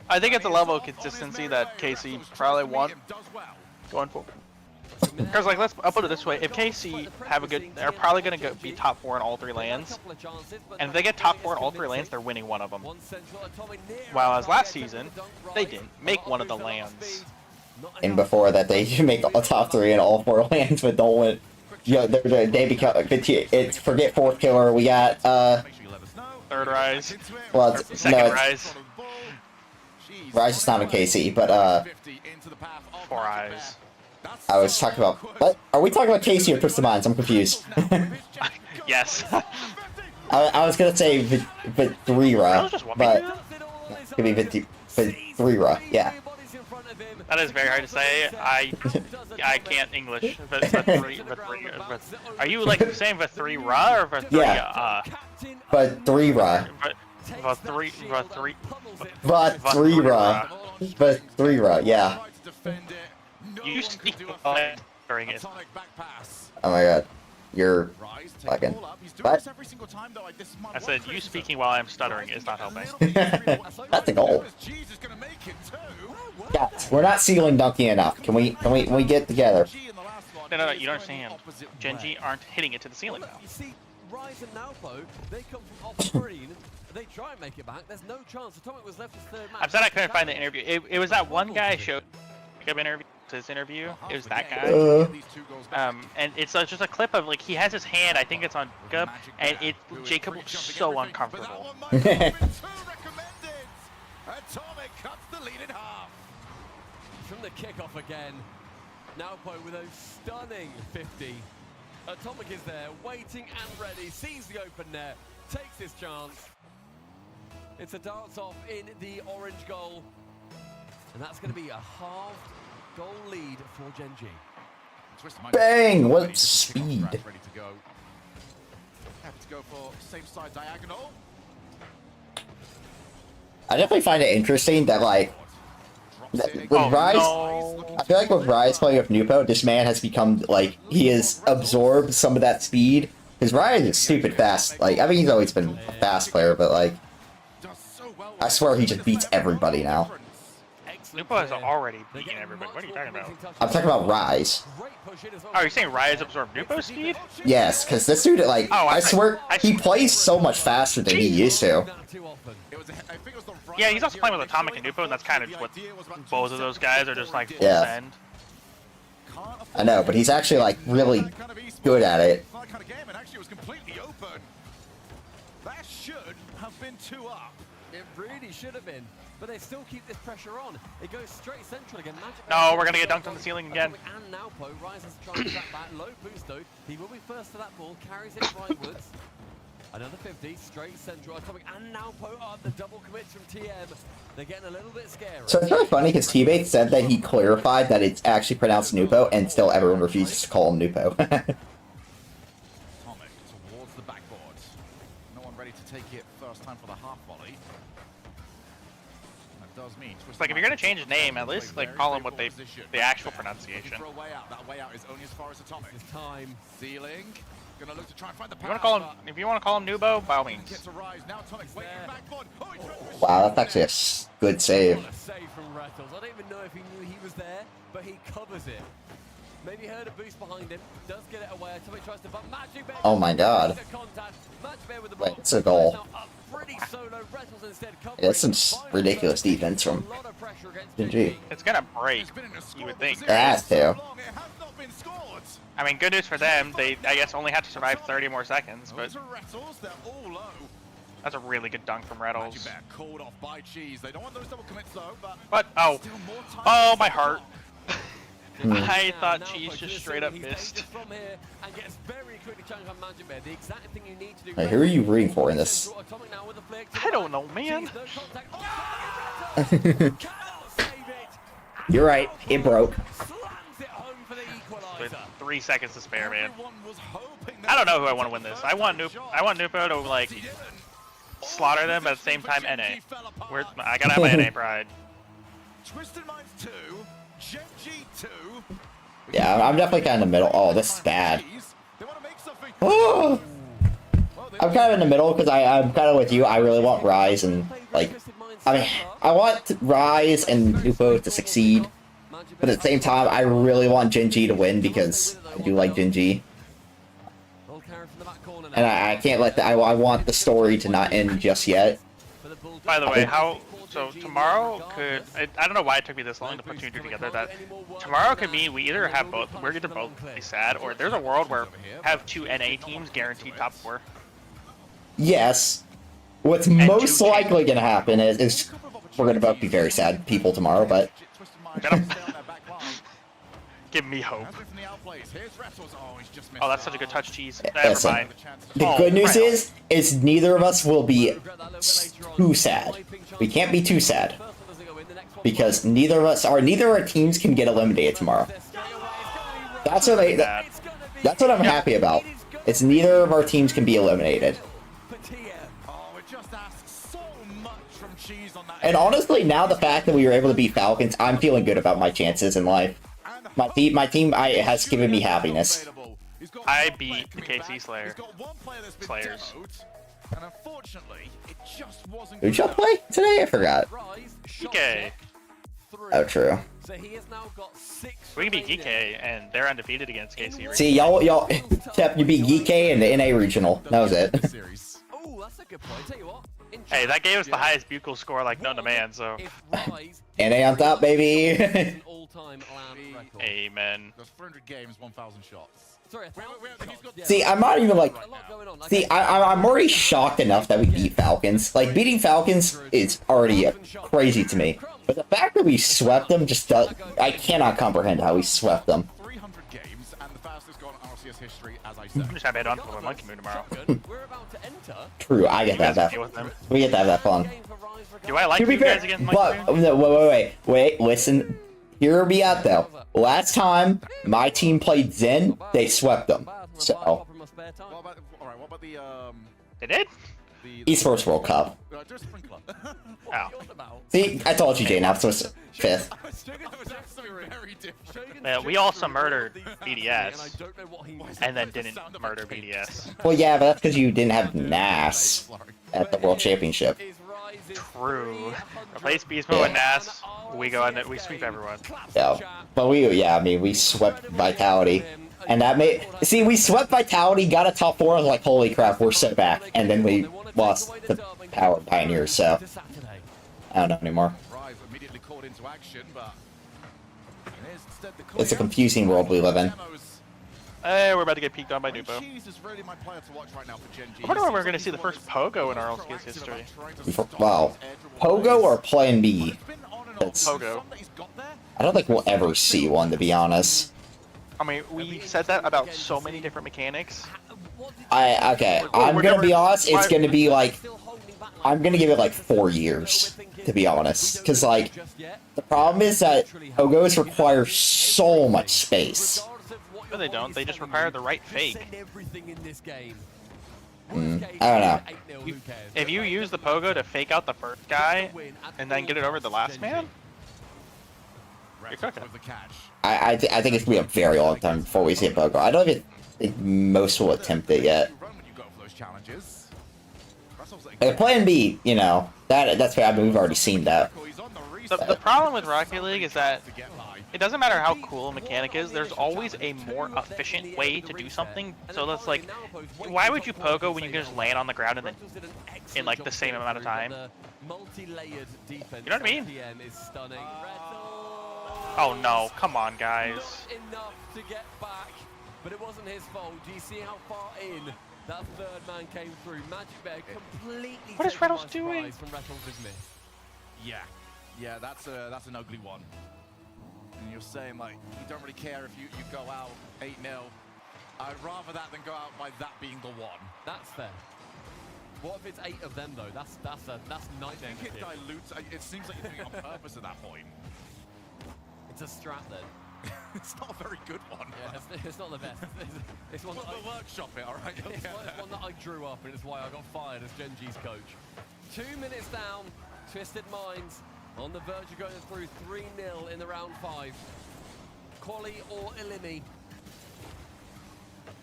I think it's a level of consistency that KC probably want going forward. Because like, I'll put it this way: if KC have a good, they're probably going to be top 4 in all 3 lands, and if they get top 4 in all 3 lands, they're winning one of them. While as last season, they didn't make one of the lands. And before that, they make the top 3 in all 4 lands, but don't win. Yeah, they become. It's forget 4th killer. We got 3rd Rise. Well, Second Rise. Rise is not a KC, but 4 Eyes. I was talking about. What? Are we talking about KC or Twisted Minds? I'm confused. Yes. I was gonna say Vitrira, but it could be Vitrira. Yeah. That is very hard to say. I can't English. Are you like saying Vitrira or Vitrira? Yeah. Vitrira. Vitrira. Yeah. You speak during it. Oh my god. you're fucking. But I said you speaking while I'm stuttering is not helping. that's the goal. Guys, we're not ceiling dunking enough. Can we get together? No, you don't understand. Gen G aren't hitting it to the ceiling now. You see, Rise and Nalpo, they come from off screen. They try and make it back. There's no chance. Atomic was left his third match. I'm sad I couldn't find the interview. It was that one guy showed his interview. It was that guy. And it's just a clip of like he has his hand. I think it's on Jacob, and Jacob looks so uncomfortable. Atomic cuts the lead in half. From the kickoff again. Nalpo with a stunning 50. Atomic is there, waiting and ready. Sees the open net, takes his chance. It's a dance off in the orange goal. And that's going to be a halved goal lead for Gen G. Bang! What speed! Ready to go. Happy to go for same side diagonal. I definitely find it interesting that like with Rise, I feel like with Rise playing with Nupo, this man has become like he has absorbed some of that speed. Because Rise is stupid fast. Like I mean, he's always been a fast player, but like I swear he just beats everybody now. Nupo has already beaten everybody. What are you talking about? I'm talking about Rise. Oh, you're saying Rise absorbed Nupo's speed? Yes, because this dude, like, I swear, he plays so much faster than he used to. Yeah, he's also playing with Atomic and Nupo, and that's kind of what both of those guys are just like full Yeah. send. I know, but he's actually, like, really good at it. That kind of game, and actually it was completely open. That should have been 2 up. It really should have been, but they still keep this pressure on. It goes straight central again. Magic No, we're gonna get dunked on the ceiling again. And Nalpo, Rise has to try and track back. Low boost though. He will be first to that ball, carries it rightwards. Another 50, straight central. Atomic and Nalpo are the double commits from TM. They're getting a little bit scary. So it's really funny because teammates said that he clarified that it's actually pronounced Nupo, and still everyone refuses to call him Nupo. Atomic towards the backboard. No one ready to take it first time for the half volley. That does mean It's like if you're gonna change his name, at least like call him what the actual pronunciation. For a way out. That way out is only as far as Atomic. This time. Ceiling. Gonna look to try and find the If you want to call him Nubo, by all means. Get to Rise. Now Atomic waiting backboard. Oh, Wow, that's actually a good save. What a save from Rattles. I don't even know if he knew he was there, but he covers it. Maybe heard a boost behind him. Does get it away. Atomic tries to bump. Magic Bear. Oh my god. Wait, it's a goal. Yeah, that's some ridiculous defense from GG. It's gonna break, you would think. It has to. I mean, good news for them. They, I guess, only have to survive 30 more seconds, but that's a really good dunk from Rattles. Called off by Cheese. They don't want those double commits though, but What? Oh, oh, my heart. I thought Cheese just straight up missed. Like, who are you rooting for in this? I don't know, man. You're right. It broke. With 3 seconds to spare, man. I don't know who I want to win this. I want Nupo to like slaughter them, but at the same time, NA. I gotta have my NA pride. Twisted Minds 2, Gen G 2. Yeah, I'm definitely kind of in the middle. Oh, this is bad. Oh! I'm kind of in the middle because I'm kind of with you. I really want Rise and, like, I mean, I want Rise and Nupo to succeed. But at the same time, I really want Gen G to win because I do like Gen G. And I can't let the, I want the story to not end just yet. By the way, so tomorrow could, I don't know why it took me this long to put 2 and 2 together, that tomorrow could mean we either have both, we're either both really sad, or there's a world where have 2 NA teams guaranteed top 4. Yes. What's most likely going to happen is we're going to both be very sad people tomorrow, but... Give me hope. Oh, that's such a good touch, Cheese. Listen, Never mind. the good news is neither of us will be too sad. We can't be too sad. Because neither of our teams can get eliminated tomorrow. That's what I'm happy about. It's neither of our teams can be eliminated. And honestly, now the fact that we were able to beat Falcons, I'm feeling good about my chances in life. My team has given me happiness. I beat the KC Slayers. And unfortunately, it just wasn't. Who'd y'all play today? I forgot. GK. Oh, true. So he has now got 6. We can beat GK, and they're undefeated against KC. See, y'all, except you beat GK in the NA regional. That was it. Oh, that's a good point. Tell you what. Hey, that gave us the highest bugle score, like, known to man, so. NA on top, baby. Amen. There's 300 games, 1,000 shots. See, I'm not even like. See, I'm already shocked enough that we beat Falcons. Like, beating Falcons is already crazy to me. But the fact that we swept them just does. I cannot comprehend how we swept them. 300 games and the fastest goal in RLCS history, as I said. I'm just happy I don't have to play Monkey Moon tomorrow. True, I get that. We get to have that fun. Do I like you guys against Monkey Moon? But no, wait, listen. Hear me out though. Last time my team played Zen, they swept them. So. Alright, what about the They did? Esports World Cup. Oh. See, I told you, Jane. I was 5th. We also murdered BDS, and then didn't murder BDS. Well, yeah, but that's because you didn't have NAS at the World Championship. True. Replace Beast Mode with NAS. We go and we sweep everyone. Yeah, but I mean, we swept Vitality, and that made. See, we swept Vitality, got a top 4, I was like, holy crap, we're so back, and then we lost the Power Pioneers. So I don't know anymore. It's a confusing world we live in. Hey, we're about to get peeked on by Nupo. I wonder when we're going to see the first Pogo in RLCS history. Wow. Pogo or Plan B? Pogo. I don't think we'll ever see one, to be honest. I mean, we said that about so many different mechanics. Okay, I'm gonna be honest, it's gonna be like, I'm gonna give it like 4 years, to be honest. Because, like, the problem is that Pogos require so much space. No, they don't. They just require the right fake. I don't know. If you use the Pogo to fake out the first guy, and then get it over the last man, you're cooking. I think it's gonna be a very long time before we see a Pogo. I don't even think most will attempt it yet. Plan B, you know, that's fair. I mean, we've already seen that. The problem with Rocket League is that it doesn't matter how cool a mechanic is, there's always a more efficient way to do something. So that's like, why would you Pogo when you can just land on the ground and then in like the same amount of time? You know what I mean? Oh no, come on guys. Enough to get back, but it wasn't his fault. Do you see how far in that third man came through? Magic Bear completely. What is Reynolds doing? From Reynolds' miss. Yeah, that's an ugly one. And you're saying, like, you don't really care if you go out 8-0. I'd rather that than go out by that being the one. That's fair. What if it's 8 of them though? That's nightmare. I think it dilutes. It seems like you're doing it on purpose at that point. It's a strat then. It's not a very good one. Yeah, it's not the best. It's one we'll workshop it, all right? It's one that I drew up, and it's why I got fired as Gen G's coach. 2 minutes down. Twisted Minds on the verge of going through 3-0 in the round 5. Quali or Illini.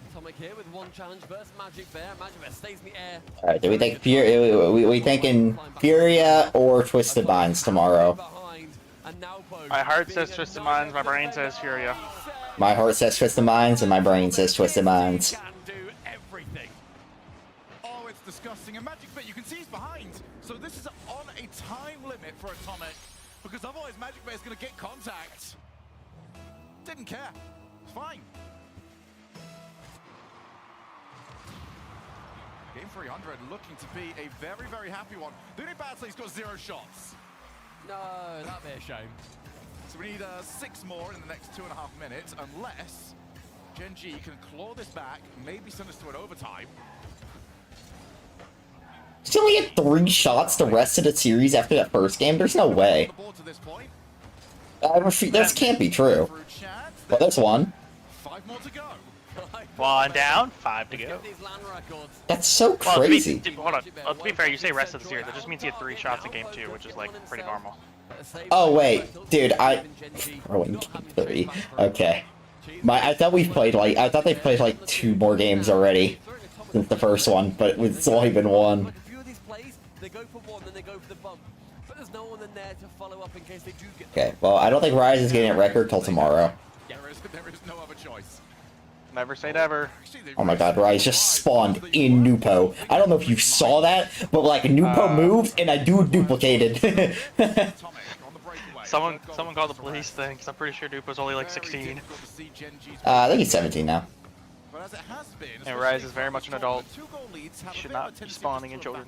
Atomic here with one challenge versus Magic Bear. Magic Bear stays in the air. Alright, do we think we thinking Furia or Twisted Minds tomorrow? My heart says Twisted Minds, my brain says Furia. My heart says Twisted Minds, and my brain says Twisted Minds. Oh, it's disgusting. And Magic Bear, you can see he's behind. So this is on a time limit for Atomic, because otherwise Magic Bear is going to get contact. Didn't care. It's fine. Game 300 looking to be a very, very happy one. The only bad thing, he's got 0 shots. No, that'd be a shame. So we need 6 more in the next 2.5 minutes, unless Gen G can claw this back, maybe send us to an overtime. Still only get 3 shots the rest of the series after that first game? There's no way. That can't be true. Well, there's one. 5 more to go. 1 down, 5 to go. That's so crazy. Hold on. To be fair, you say rest of the series. That just means you had 3 shots in game 2, which is like pretty normal. Oh wait, dude, we're in game 3. Okay. I thought they've played like 2 more games already since the first one, but it's only been 1. A few of these plays, they go for one, then they go for the bump. But there's no one in there to follow up in case they do get. Okay, well, I don't think Rise is getting a record till tomorrow. There is no other choice. Never say never. Oh my god, Rise just spawned in Nupo. I don't know if you saw that, but like Nupo moved and I duplicated. Someone called the police thing, because I'm pretty sure Dupe was only like 16. I think he's 17 now. And Rise is very much an adult. He should not be spawning in children.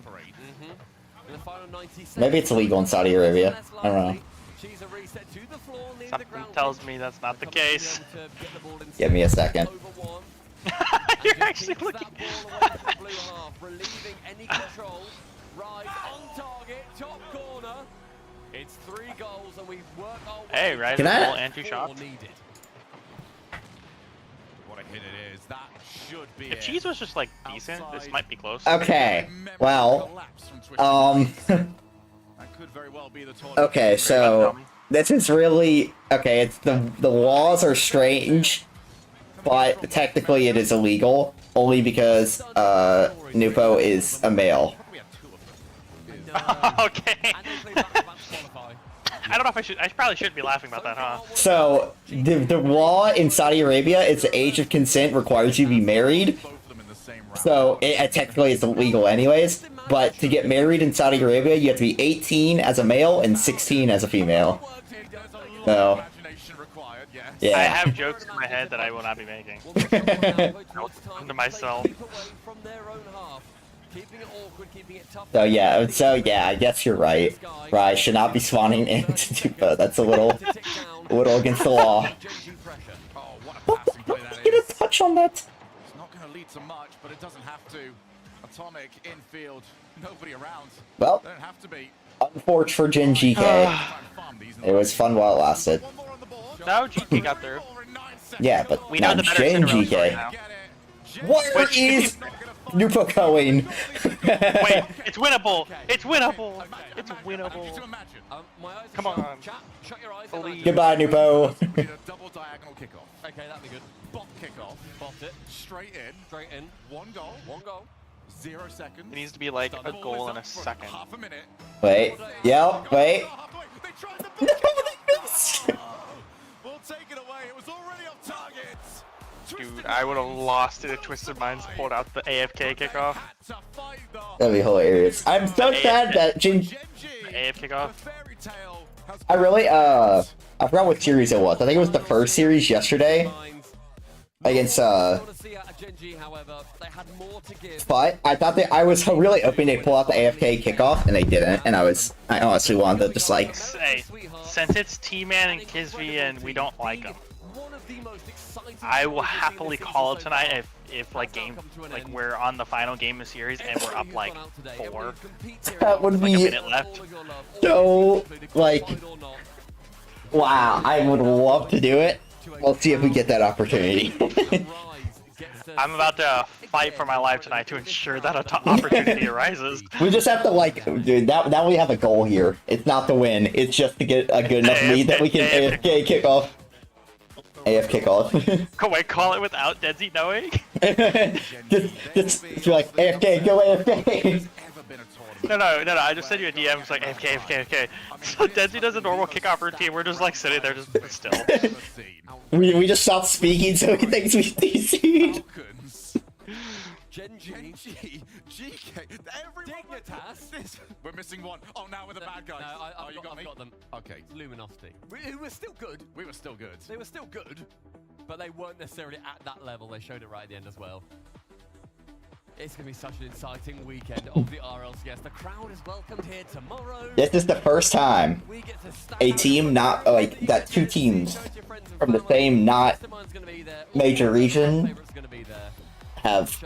Maybe it's illegal in Saudi Arabia. I don't know. Something tells me that's not the case. Give me a second. You're actually looking. Relieving any control. Rise on target, top corner. It's 3 goals and we work our way. Hey, Rise Can is I- all entry shots. What a hit it is. That should be If Cheese was just like decent, this might be close. Okay, well, That could very well be the tournament. okay, so this is really okay. It's the laws are strange, but technically it is illegal only because Nupo is a male. Okay. I don't know if I should. I probably shouldn't be laughing about that, huh? So the law in Saudi Arabia is the age of consent requires you to be married. So technically it's illegal anyways. But to get married in Saudi Arabia, you have to be 18 as a male and 16 as a female. So I yeah. have jokes in my head that I will not be making. I'll come to myself. So yeah, I guess you're right. Right, should not be spawning into Dupo. That's a little against the law. Get a touch on that. It's not going to lead to much, but it doesn't have to. Atomic infield, nobody around. Well, They don't have to be. unfortunate for Jin GK. It was fun while it lasted. No, GK got through. Yeah, but We know not the better Jin Cinderella story GK. now. Where is Nupo going? Wait, it's winnable. It's winnable. It's winnable. Come on. Believe. Goodbye, Nupo. Double diagonal kickoff. Okay, that'd be good. Bop kickoff. Bopped it. Straight in. Straight in. 1 goal. 1 goal. 0 seconds. It needs to be like a goal in a second. Half a minute. Wait. Yep. Wait. They tried the No, they missed. We'll take it away. It was already off target. Dude, I would have lost it if Twisted Minds pulled out the AFK kickoff. That'd be hilarious. I'm so sad that Jin. AF kickoff. I really I forgot what series it was. I think it was the first series yesterday against but I thought that I was really hoping they'd pull out the AFK kickoff and they didn't, and I honestly wanted to just like Hey, since it's T-Man and Kisvy and we don't like them, I will happily call it tonight if like we're on the final game of the series and we're up like 4. that would Like a be minute left. so like wow, I would love to do it. We'll see if we get that opportunity. I'm about to fight for my life tonight to ensure that an opportunity arises. We just have to like, dude. Now we have a goal here. It's not to win. It's just to get a good enough lead that we can AFK kick off. AF kick off. Wait, call it without Desi knowing? just be like AFK, go AFK. No, I just sent you a DM, it's like AFK. So Desi does a normal kickoff routine, we're just like sitting there just still. we just stopped speaking so he thinks we DC'd. Genji, GK, Dignitas. We're missing one. Oh, now we're the bad guys. No, you got me? got them. Okay. Luminosity. We were still good. We were still good. They were still good, but they weren't necessarily at that level. They showed it right at the end as well. It's going to be such an exciting weekend of the RLCS. The crowd is welcomed here tomorrow. This is the first time a team, not like that, 2 teams from the same not major region have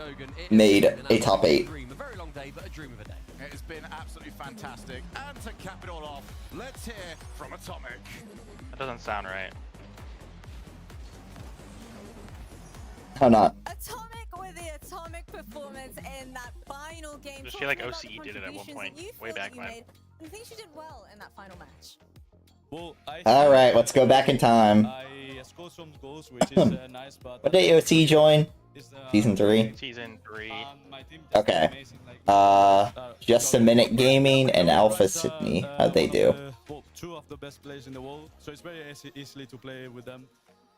made a top 8. It has been absolutely fantastic. And to cap it all off, let's hear from Atomic. That doesn't sound right. How not? Atomic with the atomic performance in that final game. I just feel like OCE did it at one point, way back when. I think she did well in that final match. All right, let's go back in time. I scored scored some goals, which is nice. But What did AOC join? Season 3? Season 3. my team Okay. Just a Minute Gaming and Alpha Sydney. How'd they do? Well, 2 of the best players in the world, so it's very easily to play with them.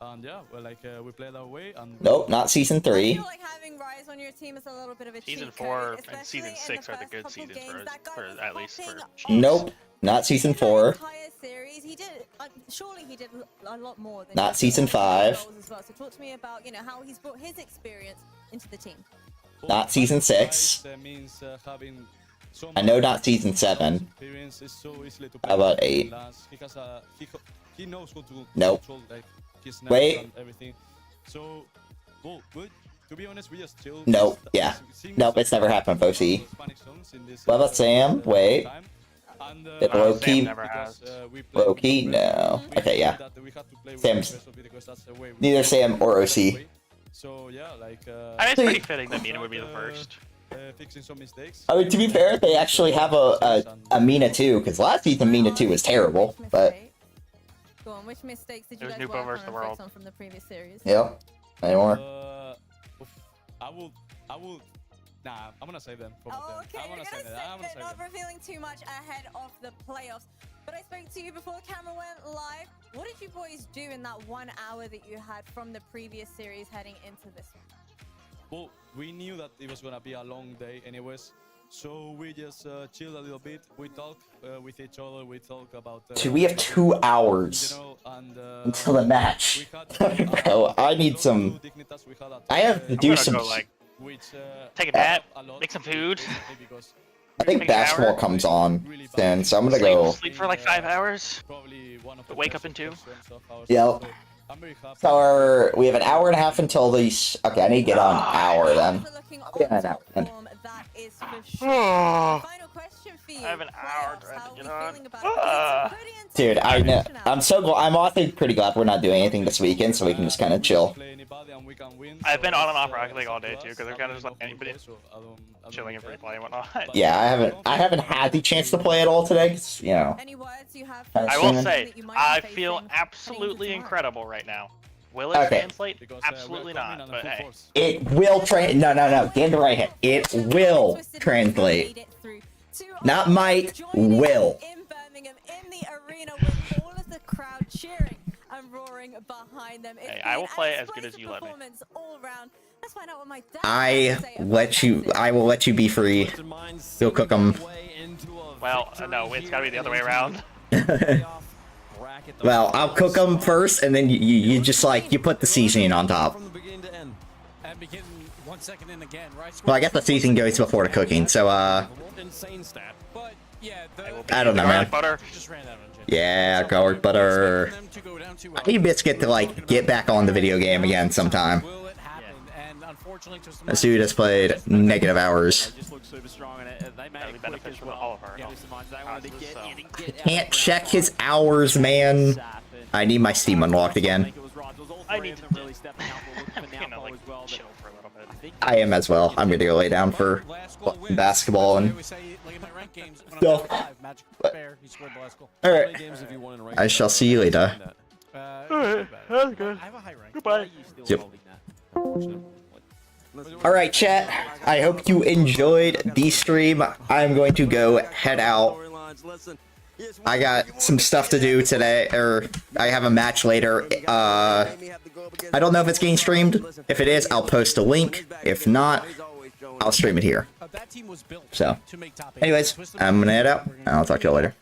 And yeah, well, like we played our way. And Nope, not Season 3. I feel like having Rise on your team is a little bit of a Season cheat 4 code, and Season 6 are the good seasons for at least for Chiefs. Nope, not Season 4. Series, he did. Surely he did a lot more than Not just Season 5. goals as well. So talk to me about how he's brought his experience into the team. Not Season 6. means having so I know not Season 7. experience is so easily to How about 8? He knows how to Nope. control like his snaps Wait. and everything. So, well, good. To be honest, we just chill. Nope, yeah. Nope, it's never happened, OC. What about Sam? Wait. Did Loki? Loki? No. Okay, yeah. Sam's. Neither Sam or OC. So yeah, like I mean, it's pretty fitting that Mina would be the first. Fixing some mistakes. I mean, to be fair, they actually have a Mina 2, because last season Mina 2 was terrible, but... Go on, which mistakes did It you was guys Nupo work versus the on and fix world. on from the previous series? Yep. Anymore. I will. Nah, I'm gonna save them. For Oh, okay, I'm you're gonna gonna save them. I'm save gonna it, save not them. revealing too much ahead of the playoffs. But I spoke to you before the camera went live. What did you boys do in that 1 hour that you had from the previous series heading into this one? Well, we knew that it was gonna be a long day, anyways. So we just chilled a little bit. We talk with each other. We talk about. Dude, we have 2 hours until the match. Bro, I need some... I have to do some... Go, like, take a nap, make some food. I think basketball comes on soon, so I'm gonna go... Sleep for like 5 hours. Wake up in 2. Yep. So we have an hour and a half until these... Okay, I need to get on an hour then. Yeah, an hour then. That is for sure. Final question for you. I have an hour to get on. Dude, I know. I'm so glad. I'm honestly pretty glad we're not doing anything this weekend, so we can just kind of chill. I've been on and off Rocket League all day too, because they're kind of just like anybody chilling and free play and whatnot. Yeah, I haven't had the chance to play at all today, 'cause, you know. I will say, I feel absolutely incredible right now. Will it translate? Absolutely not. But hey, it will no, get in the right hand. It will translate. Not might, will. In Birmingham, in the arena, with all of the crowd cheering and roaring behind them. Hey, I will play as good as you let me. All around. Let's find out what my dad I will let you be free. You'll cook them. well, no, it's gotta be the other way around. Well, I'll cook them first, and then you just like, you put the seasoning on top. And begin 1 second in again, right? Well, I guess the seasoning goes before the cooking, so Insane stat. But yeah, I don't know, man. Butter. Just ran that on Jen. Yeah, garlic butter. I need Biscuit to like get back on the video game again sometime. This dude has played negative hours. That'd be beneficial to all of our causes, so. Can't check his hours, man. I need my Steam unlocked again. I need to like chill for a little bit. I am as well. I'm gonna go lay down for basketball and stuff. Alright. I shall see you later. Alright, that's good. Goodbye. Yep. Alright, chat. I hope you enjoyed the stream. I'm going to go head out. I got some stuff to do today, or I have a match later. I don't know if it's getting streamed. If it is, I'll post a link. If not, I'll stream it here. So, anyways, I'm gonna head out, and I'll talk to you later.